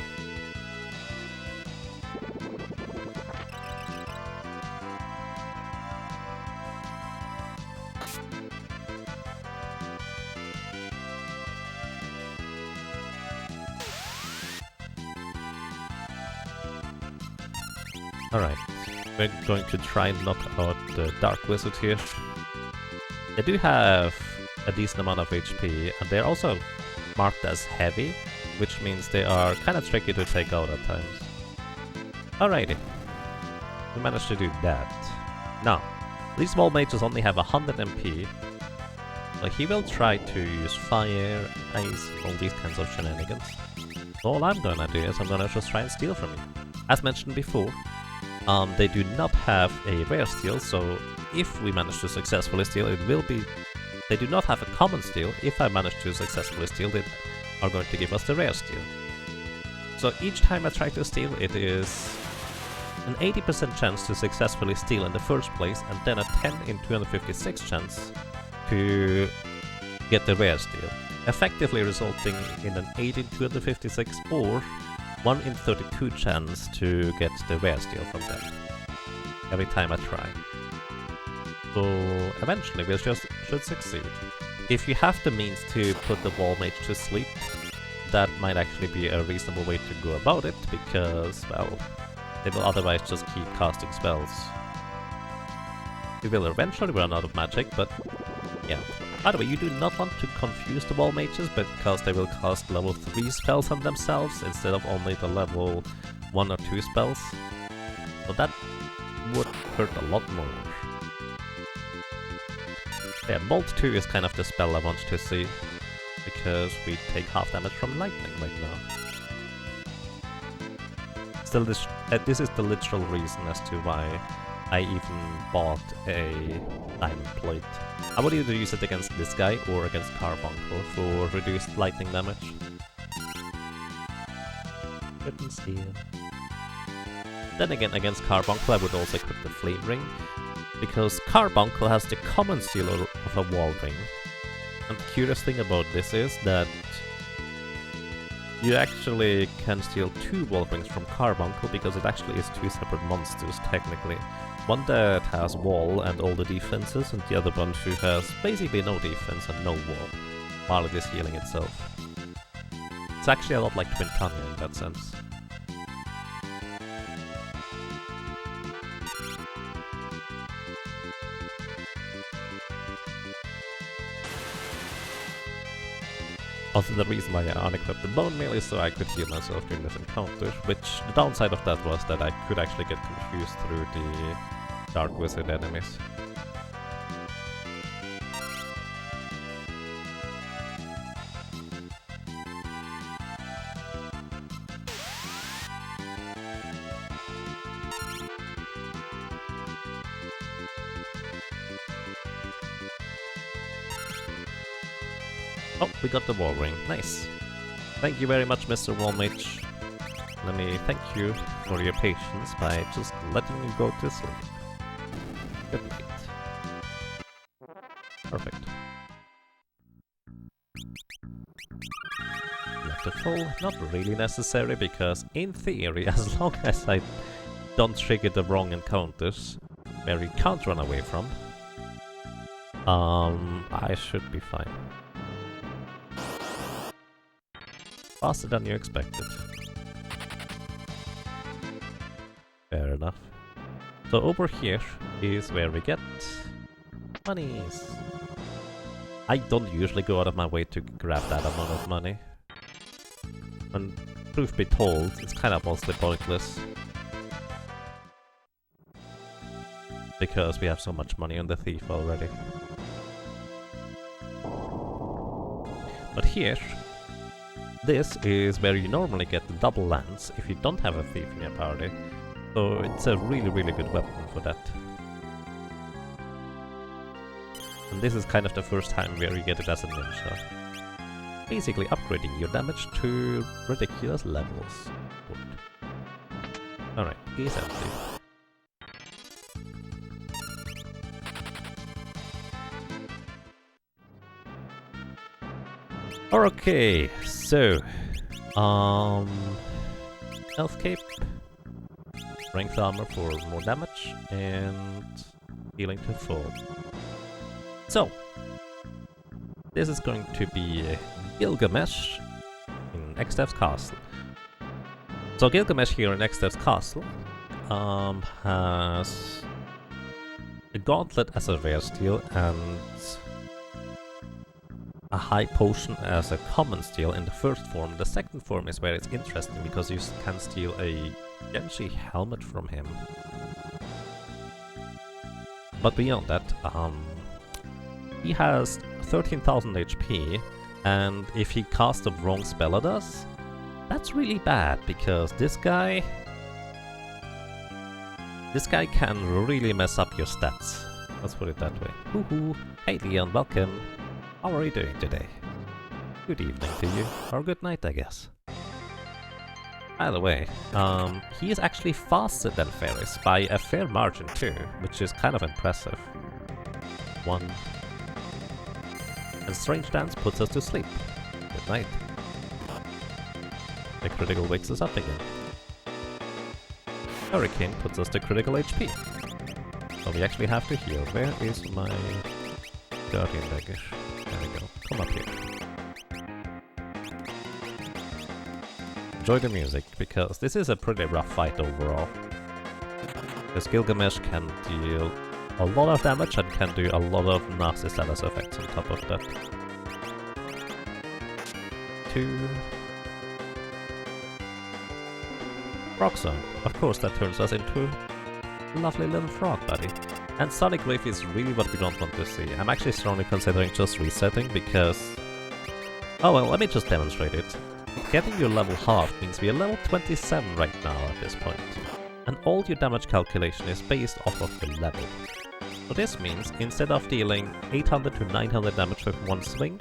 Alright, we're going to try and knock out the Dark Wizard here. They do have a decent amount of HP, and they're also marked as heavy, which means they are kind of tricky to take out at times. Alrighty, we managed to do that. Now, these wall mages only have 100 MP, so he will try to use fire, ice, all these kinds of shenanigans. So all I'm gonna do is I'm gonna just try and steal from you. As mentioned before, they do not have a rare steal, so if we manage to successfully steal, it will be... They do not have a common steal. If I manage to successfully steal, they are going to give us the rare steal. So each time I try to steal, it is an 80% chance to successfully steal in the first place, and then a 10 in 256 chance to get the rare steal, effectively resulting in an 8 in 256 or 1 in 32 chance to get the rare steal from them every time I try. So eventually we just should succeed. If you have the means to put the wall mage to sleep, that might actually be a reasonable way to go about it, because, well, they will otherwise just keep casting spells. We will eventually run out of magic, but yeah. By the way, you do not want to confuse the wall mages because they will cast level 3 spells on themselves instead of only the level 1 or 2 spells. So that would hurt a lot more. Yeah, Bolt 2 is kind of the spell I want to see, because we take half damage from lightning right now. Still, this is the literal reason as to why I even bought a diamond plate. I would either use it against this guy or against Carbuncle for reduced lightning damage. Couldn't steal. Then again, against Carbuncle I would also equip the Flame Ring, because Carbuncle has the common seal of a wall ring. And the curious thing about this is that you actually can steal 2 wall rings from Carbuncle, because it actually is 2 separate monsters technically. One that has wall and all the defenses, and the other one who has basically no defense and no wall, while it is healing itself. It's actually a lot like Twin Tanya in that sense. Also, the reason why I unequipped the Bone Mail is so I could heal myself during this encounter, which the downside of that was that I could actually get confused through the Dark Wizard enemies. Oh, we got the wall ring. Nice. Thank you very much, Mr. Wall Mage. Let me thank you for your patience by just letting you go to sleep. Good night. Perfect. Left a full, not really necessary, because in theory, as long as I don't trigger the wrong encounters where you can't run away from, I should be fine. Faster than you expected. Fair enough. So over here is where we get monies. I don't usually go out of my way to grab that amount of money. And truth be told, it's kind of mostly pointless. Because we have so much money on the thief already. But here, this is where you normally get the double lance if you don't have a thief in your party. So it's a really, really good weapon for that. And this is kind of the first time where you get it as a ninja. Basically upgrading your damage to ridiculous levels. Alright, he's empty. Okay, so Health Cape, Strength Armor for more damage, and Healing to full. So, this is going to be Gilgamesh in Extev's Castle. So Gilgamesh here in Extev's Castle has a gauntlet as a rare steel and a high potion as a common steel in the first form. The second form is where it's interesting because you can steal a Genji helmet from him. But beyond that, he has 13,000 HP, and if he casts the wrong spell at us, that's really bad, because this guy can really mess up your stats. Let's put it that way. Woohoo! Hey Leon, welcome! How are you doing today? Good evening to you, or good night, I guess. By the way, he is actually faster than Ferris by a fair margin too, which is kind of impressive. 1. And Strange Dance puts us to sleep. Good night. The critical wakes us up again. Hurricane puts us to critical HP. So we actually have to heal. Where is my Guardian Dagger? There we go. Come up here. Enjoy the music, because this is a pretty rough fight overall. Because Gilgamesh can deal a lot of damage and can do a lot of nasty status effects on top of that. 2. Rock Song. Of course that turns us into a lovely little frog buddy. And Sonic Wave is really what we don't want to see. I'm actually strongly considering just resetting because... Oh well, let me just demonstrate it. Getting your level halved means we are level 27 right now at this point. And all your damage calculation is based off of the level. So this means, instead of dealing 800 to 900 damage with one swing,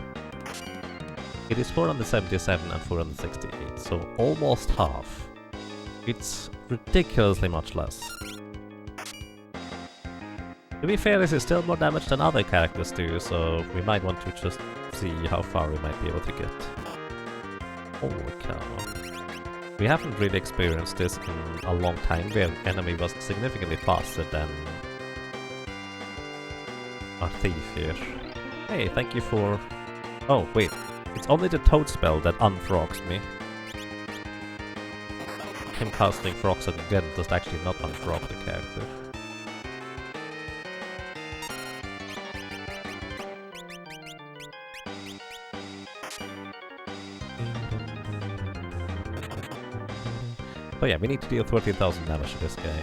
it is 477 and 468, so almost half. It's ridiculously much less. To be fair, this is still more damage than other characters do, so we might want to just see how far we might be able to get. Holy cow. We haven't really experienced this in a long time, where the enemy was significantly faster than our thief here. Hey, thank you for... Oh, wait. It's only the Toad spell that unfrogs me. Him casting frogs again does actually not unfrog the character. But yeah, we need to deal 13,000 damage to this guy.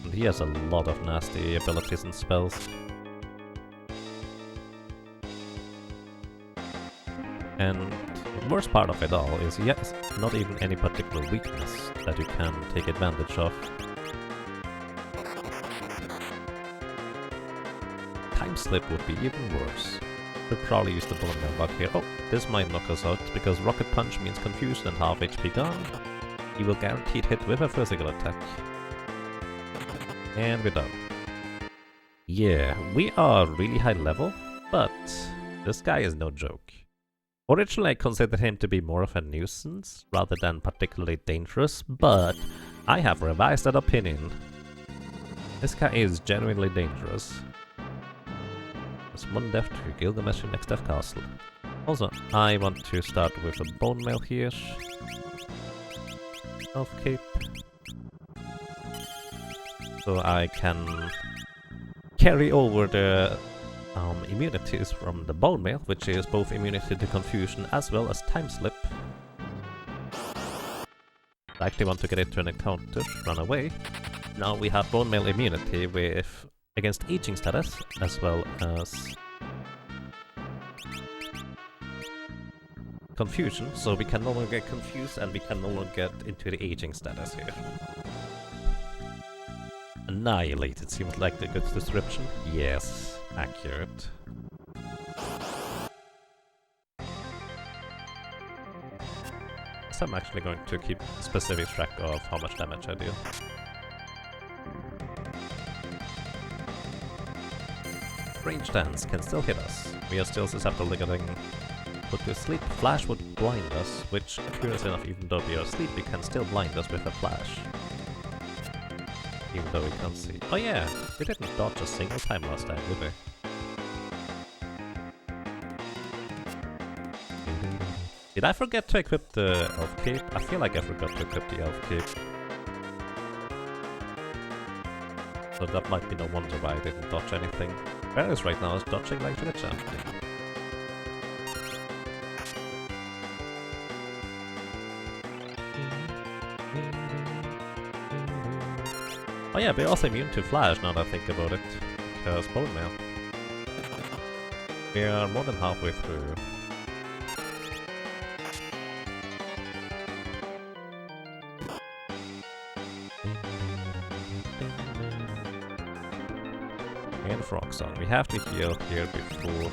And he has a lot of nasty abilities and spells. And the worst part of it all is he has not even any particular weakness that you can take advantage of. Time Slip would be even worse. We'll probably use the Bone Mail bug here. Oh, this might knock us out, because Rocket Punch means confusion and half HP gone. He will guaranteed hit with a physical attack. And we're done. Yeah, we are really high level, but this guy is no joke. Originally I considered him to be more of a nuisance rather than particularly dangerous, but I have revised that opinion. This guy is genuinely dangerous. There's one death to Gilgamesh in next death castle. Also, I want to start with a Bone Mail here. Health cape. So I can carry over the immunities from the Bone Mail, which is both immunity to confusion as well as time slip. I actually want to get into an encounter, run away. Now we have Bone Mail immunity with against aging status as well as confusion, so we can no longer get confused and we can no longer get into the aging status here. Annihilated seems like the good description. Yes, accurate. So I'm actually going to keep specific track of how much damage I deal. Range dance can still hit us. We are still susceptible to getting put to sleep. Flash would blind us, which, curious enough, even though we are asleep, we can still blind us with a flash. Even though we can't see. Oh yeah, we didn't dodge a single time last time, did we? Did I forget to equip the Elf Cape? I feel like I forgot to equip the Elf Cape. So that might be no wonder why I didn't dodge anything. Varus right now is dodging like to the champion. Oh yeah, we're also immune to Flash now that I think about it, because Bone Mail. We are more than halfway through. And Frog Song. We have to heal here before...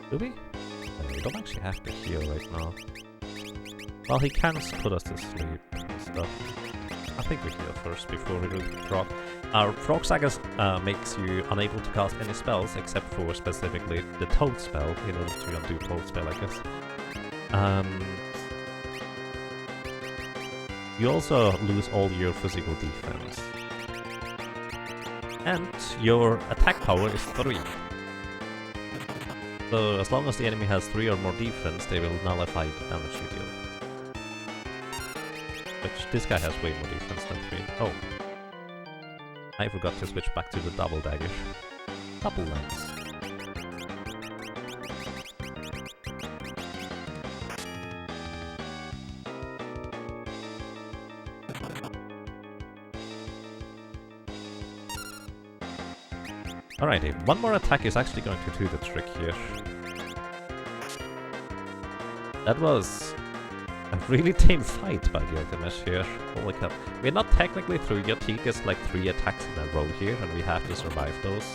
Do we? No, we don't actually have to heal right now. Well, he can put us to sleep and stuff. I think we heal first before we do the Frog. Our Frog Saga makes you unable to cast any spells except for specifically the Toad spell, in order to undo Toad spell, I guess. You also lose all your physical defense. And your attack power is 3. So as long as the enemy has 3 or more defense, they will nullify the damage you deal. Which, this guy has way more defense than 3. Oh, I forgot to switch back to the double dagger. Double lens. Alrighty, one more attack is actually going to do the trick here. That was a really tame fight by Gilgamesh here. Holy cow. We're not technically through yet, he gets like 3 attacks in a row here and we have to survive those.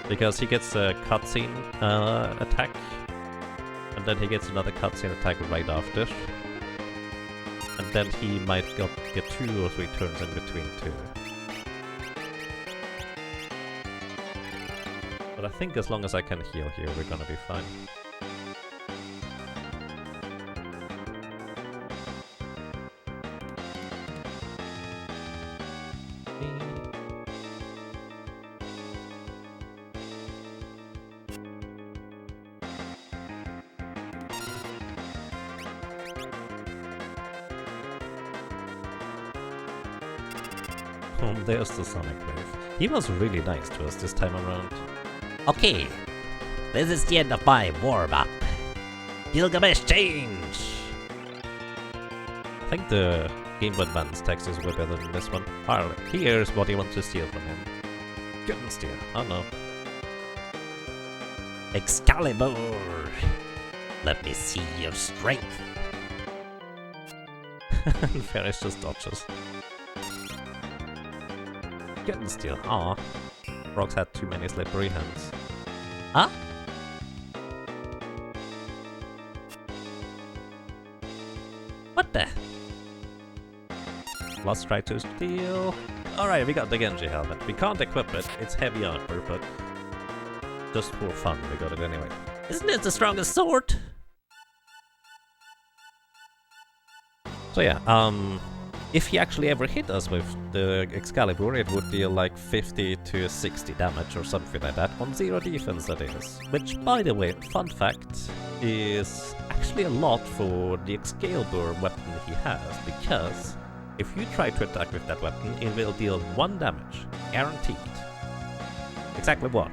Because he gets a cutscene attack, and then he gets another cutscene attack right after. And then he might get 2 or 3 turns in between too. But I think as long as I can heal here, we're gonna be fine. Oh, there's the Sonic Wave. He was really nice to us this time around. Okay, this is the end of my warm-up. Gilgamesh change! I think the Game Boy Advance text is way better than this one. Alright, here's what you want to steal from him. Couldn't steal. Oh no. Excalibur! Let me see your strength. And Ferris just dodges. Couldn't steal. Aw. Rocks had too many slippery hands. Huh? What the? Let's try to steal. Alright, we got the Genji helmet. We can't equip it, it's heavy armor, but just for fun, we got it anyway. Isn't it the strongest sword? So yeah, if he actually ever hit us with the Excalibur, it would deal like 50 to 60 damage or something like that, on 0 defense that is. Which, by the way, fun fact, is actually a lot for the Excalibur weapon he has, because if you try to attack with that weapon, it will deal 1 damage, guaranteed. Exactly 1.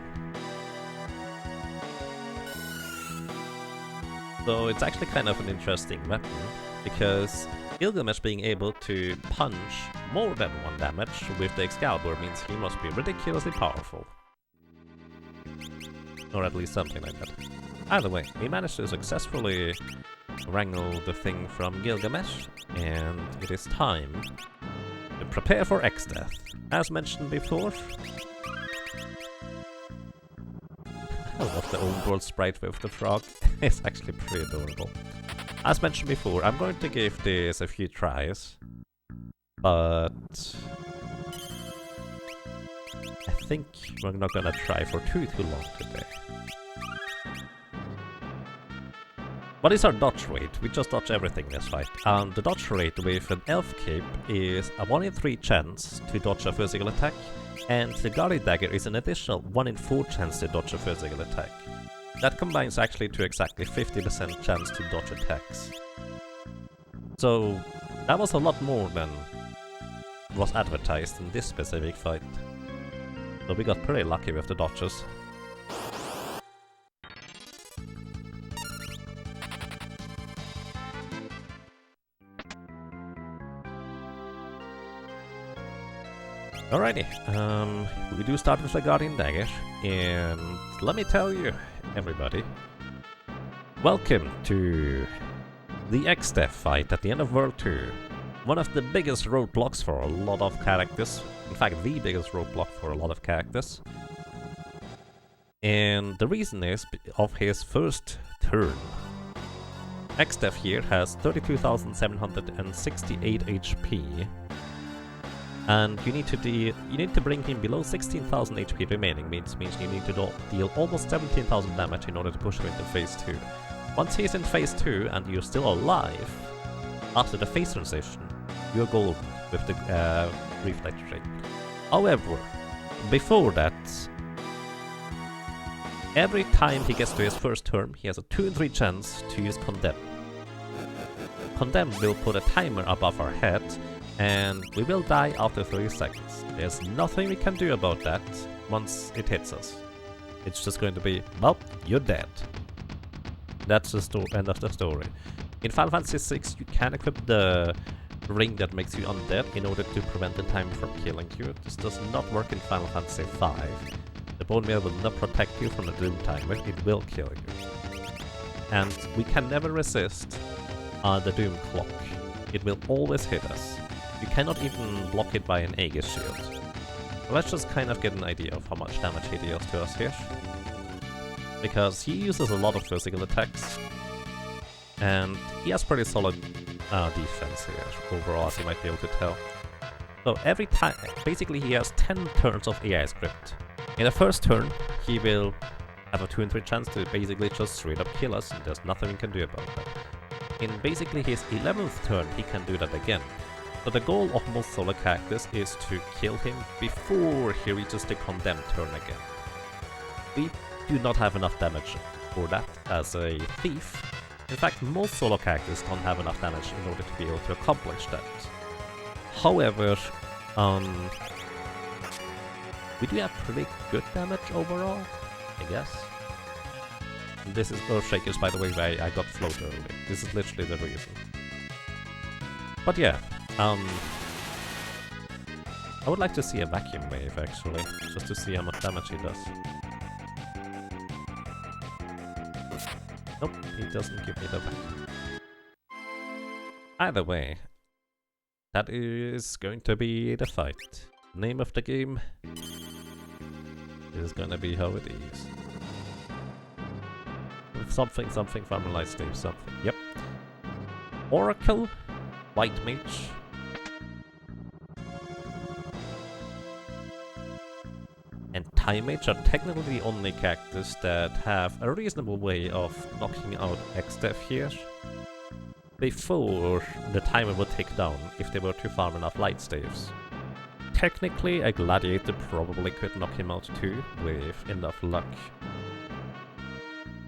So it's actually kind of an interesting weapon, because Gilgamesh being able to punch more than 1 damage with the Excalibur means he must be ridiculously powerful. Or at least something like that. Either way, we managed to successfully wrangle the thing from Gilgamesh, and it is time to prepare for X-Death. As mentioned before, I love the old world sprite with the frog. It's actually pretty adorable. As mentioned before, I'm going to give this a few tries, but I think we're not gonna try for too long today. What is our dodge rate? We just dodge everything in this fight. The dodge rate with an elf cape is a 1 in 3 chance to dodge a physical attack, and the Guardian Dagger is an additional 1 in 4 chance to dodge a physical attack. That combines actually to exactly 50% chance to dodge attacks. So that was a lot more than was advertised in this specific fight. So we got pretty lucky with the dodges. Alrighty, we do start with the Guardian Dagger, and let me tell you, everybody, welcome to the X-Death fight at the end of World 2. One of the biggest roadblocks for a lot of characters, in fact the biggest roadblock for a lot of characters. And the reason is of his first turn. X-Death here has 32,768 HP. And you need to bring him below 16,000 HP remaining, means you need to deal almost 17,000 damage in order to push him into phase 2. Once he's in phase 2 and you're still alive, after the phase transition, you're golden with the reflect trick. However, before that, every time he gets to his first turn, he has a 2 in 3 chance to use Condemn. Condemn will put a timer above our head, and we will die after 30 seconds. There's nothing we can do about that once it hits us. It's just going to be, well, you're dead. That's the end of the story. In Final Fantasy VI, you can equip the ring that makes you undead in order to prevent the timer from killing you. This does not work in Final Fantasy V. The bone meal will not protect you from the doom timer, it will kill you. And we can never resist the doom clock. It will always hit us. You cannot even block it by an Aegis shield. Let's just kind of get an idea of how much damage he deals to us here. Because he uses a lot of physical attacks, and he has pretty solid defense here, overall, as you might be able to tell. So every time, basically he has 10 turns of AI script. In the first turn, he will have a 2 in 3 chance to basically just straight up kill us, and there's nothing we can do about that. In basically his 11th turn, he can do that again. So the goal of most solo characters is to kill him before he reaches the condemned turn again. We do not have enough damage for that as a thief. In fact, most solo characters don't have enough damage in order to be able to accomplish that. However, we do have pretty good damage overall, I guess. And this is Earthshakers, by the way, why I got float early. This is literally the reason. But yeah, I would like to see a vacuum wave, actually, just to see how much damage he does. Nope, he doesn't give me the vacuum. Either way, that is going to be the fight. Name of the game is gonna be how it is. Something from Lightstave something. Yep. Oracle, White Mage, and Time Mage are technically the only characters that have a reasonable way of knocking out X-Death here before the timer would tick down if they were to farm enough light staves. Technically, a Gladiator probably could knock him out too, with enough luck.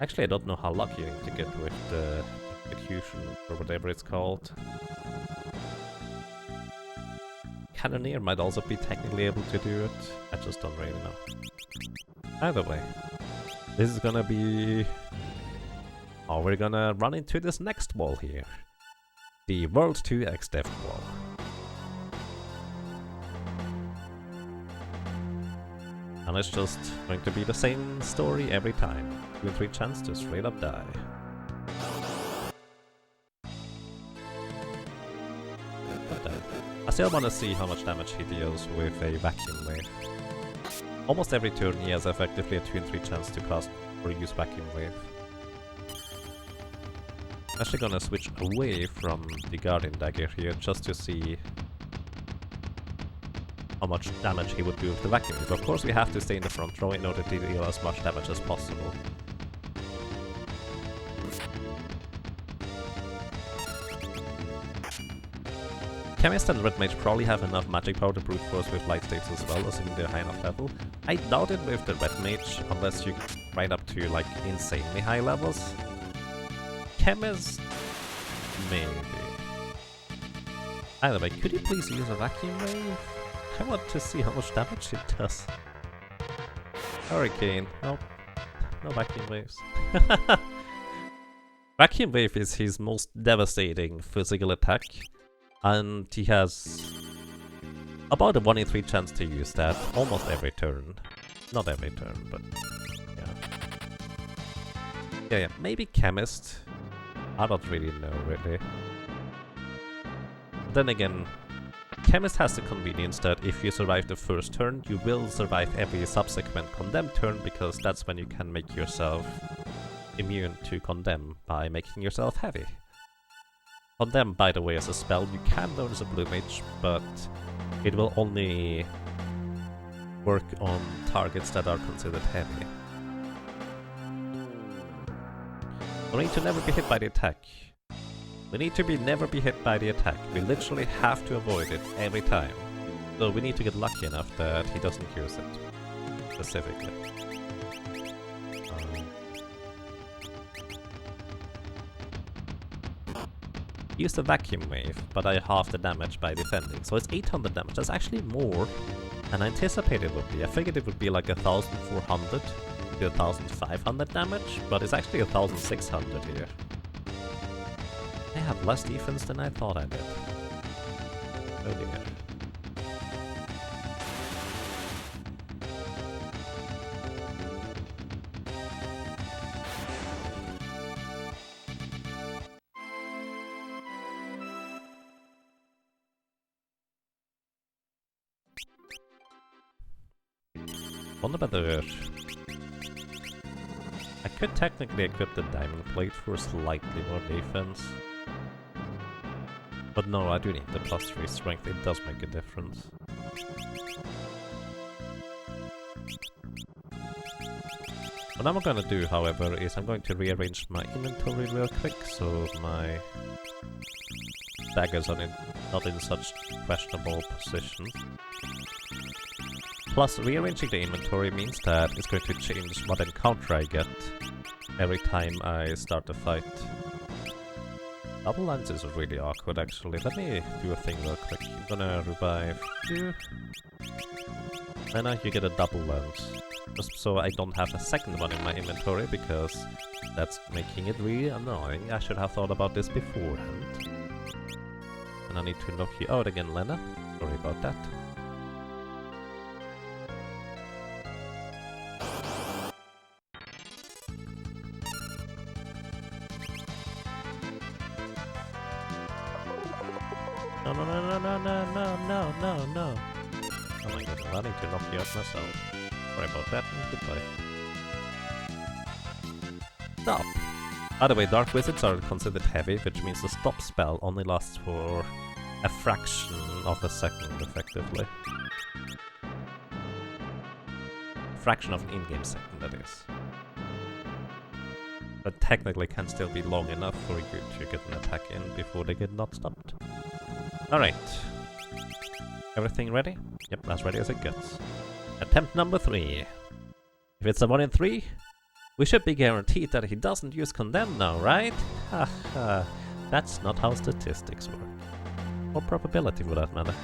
Actually, I don't know how lucky you need to get with the execution, or whatever it's called. Cannoneer might also be technically able to do it, I just don't really know. Either way, this is gonna be... Oh, we're gonna run into this next wall here. The World 2 X-Death wall. And it's just going to be the same story every time. 2 in 3 chance to straight up die. But I still want to see how much damage he deals with a vacuum wave. Almost every turn he has effectively a 2 in 3 chance to cast or use vacuum wave. I'm actually gonna switch away from the Guardian Dagger here just to see how much damage he would do with the vacuum wave. Of course we have to stay in the front row in order to deal as much damage as possible. Chemist and Red Mage probably have enough magic power to brute force with light staves as well, assuming they're high enough level. I doubt it with the Red Mage, unless you ride up to like insanely high levels. Chemist, maybe. Either way, could you please use a vacuum wave? I want to see how much damage it does. Hurricane, nope, no vacuum waves. Vacuum wave is his most devastating physical attack. And he has about a 1 in 3 chance to use that almost every turn. Not every turn, but yeah. Yeah, maybe Chemist. I don't really know, really. Then again, Chemist has the convenience that if you survive the first turn, you will survive every subsequent Condemn turn, because that's when you can make yourself immune to Condemn by making yourself heavy. Condemn, by the way, as a spell, you can learn as a Blue Mage, but it will only work on targets that are considered heavy. We need to never be hit by the attack. We need to never be hit by the attack. We literally have to avoid it every time. So we need to get lucky enough that he doesn't use it, specifically. Use the vacuum wave, but I half the damage by defending. So it's 800 damage. That's actually more than I anticipated it would be. I figured it would be like 1,400 to 1,500 damage, but it's actually 1,600 here. I have less defense than I thought I did. Oh dear. Wonder whether I could technically equip the diamond plate for slightly more defense. But no, I do need the +3 strength, it does make a difference. What I'm gonna do, however, is I'm going to rearrange my inventory real quick so my daggers are not in such questionable positions. Plus, rearranging the inventory means that it's going to change what encounter I get every time I start a fight. Double lance is really awkward, actually. Let me do a thing real quick. I'm gonna revive you. And now you get a double lance. Just so I don't have a second one in my inventory, because that's making it really annoying. I should have thought about this beforehand. And I need to knock you out again, Lena. Sorry about that. No, no, no, no, no, no, no, no, no, no. Oh my goodness, I need to knock you out myself. Sorry about that, and goodbye. Stop! By the way, Dark Wizards are considered heavy, which means the stop spell only lasts for a fraction of a second, effectively. Fraction of an in-game second, that is. But technically can still be long enough for you to get an attack in before they get not stopped. Alright. Everything ready? Yep, as ready as it gets. Attempt number 3. If it's a 1 in 3, we should be guaranteed that he doesn't use Condemn now, right? Haha, that's not how statistics work. Or probability for that matter.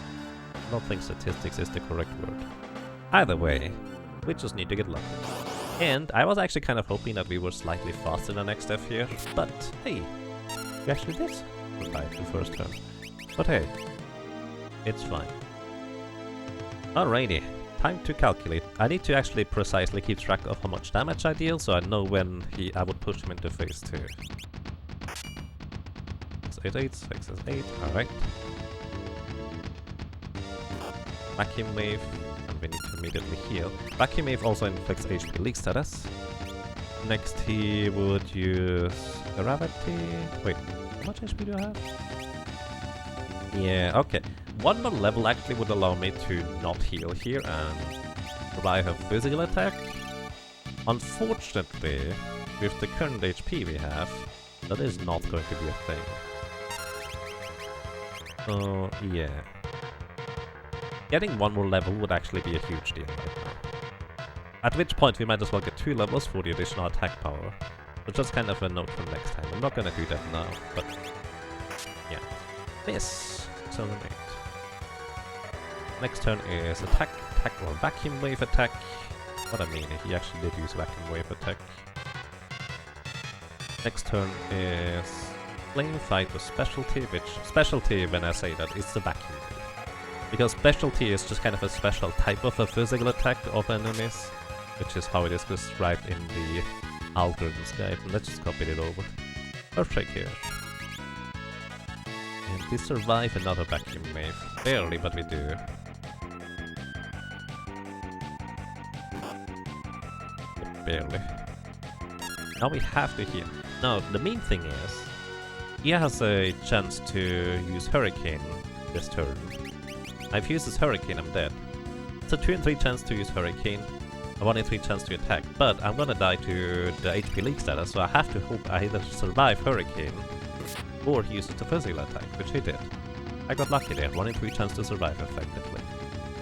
I don't think statistics is the correct word. Either way, we just need to get lucky. And I was actually kind of hoping that we were slightly faster than XF here, but hey, we actually did survive the first turn. But hey, it's fine. Alrighty, time to calculate. I need to actually precisely keep track of how much damage I deal, so I know when I would push him into phase 2. 688, 688, alright. Vacuum Wave, and we need to immediately heal. Vacuum Wave also inflicts HP leak status. Next he would use Gravity. Wait, how much HP do I have? Yeah, okay. One more level actually would allow me to not heal here and revive a physical attack. Unfortunately, with the current HP we have, that is not going to be a thing. So, yeah. Getting one more level would actually be a huge deal right now. At which point we might as well get 2 levels for the additional attack power. But just kind of a note for next time. I'm not gonna do that now, but yeah. This. 708. Next turn is attack or vacuum wave attack. What I mean, he actually did use vacuum wave attack. Next turn is flame fight or specialty, which specialty when I say that is the vacuum wave. Because specialty is just kind of a special type of a physical attack of enemies, which is how it is described in the algorithms guide. And let's just copy it over. Perfect here. And we survive another vacuum wave. Barely, but we do. Barely. Now we have to heal. Now, the main thing is, he has a chance to use Hurricane this turn. If he uses Hurricane, I'm dead. It's a 2 in 3 chance to use Hurricane, a 1 in 3 chance to attack, but I'm gonna die to the HP leak status, so I have to hope I either survive Hurricane or he uses the physical attack, which he did. I got lucky there, 1 in 3 chance to survive effectively.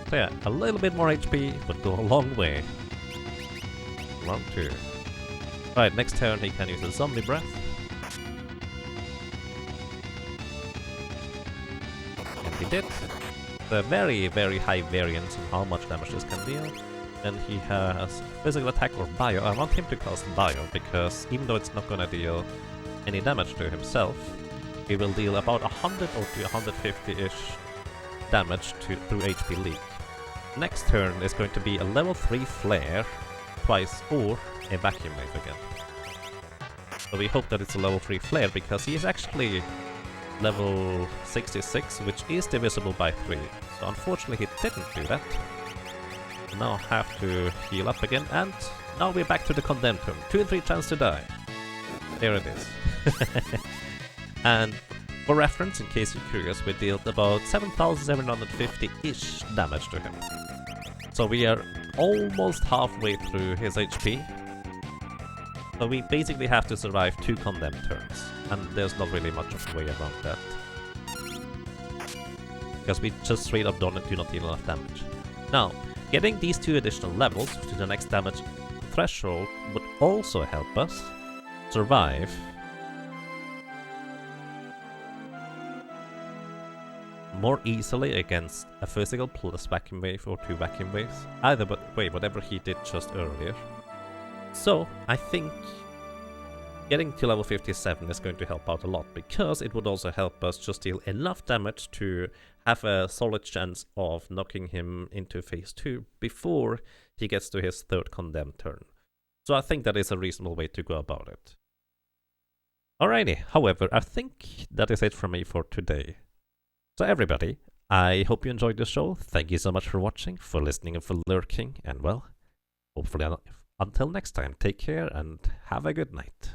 So yeah, a little bit more HP, but go a long way. Round 2. Right, next turn he can use a Zombie Breath. he did. The very, very high variance in how much damage this can deal. And he has physical attack or bio. I want him to cast bio, because even though it's not gonna deal any damage to himself, he will deal about 100 or to 150-ish damage through HP leak. Next turn is going to be a level 3 flare twice or a vacuum wave again. So we hope that it's a level 3 flare, because he is actually level 66, which is divisible by 3. So unfortunately he didn't do that. Now have to heal up again, and now we're back to the condemned turn. 2 and 3 chance to die. There it is. And for reference, in case you're curious, we dealt about 7,750-ish damage to him. So we are almost halfway through his HP. So we basically have to survive 2 condemned turns, and there's not really much of a way around that. Because we just straight up do not deal enough damage. Now, getting these 2 additional levels to the next damage threshold would also help us survive more easily against a physical plus vacuum wave or 2 vacuum waves. Either way, whatever he did just earlier. So, I think getting to level 57 is going to help out a lot, because it would also help us just deal enough damage to have a solid chance of knocking him into phase 2 before he gets to his 3rd condemned turn. So I think that is a reasonable way to go about it. Alrighty, however, I think that is it from me for today. So everybody, I hope you enjoyed the show. Thank you so much for watching, for listening, and for lurking, and well, hopefully until next time, take care and have a good night.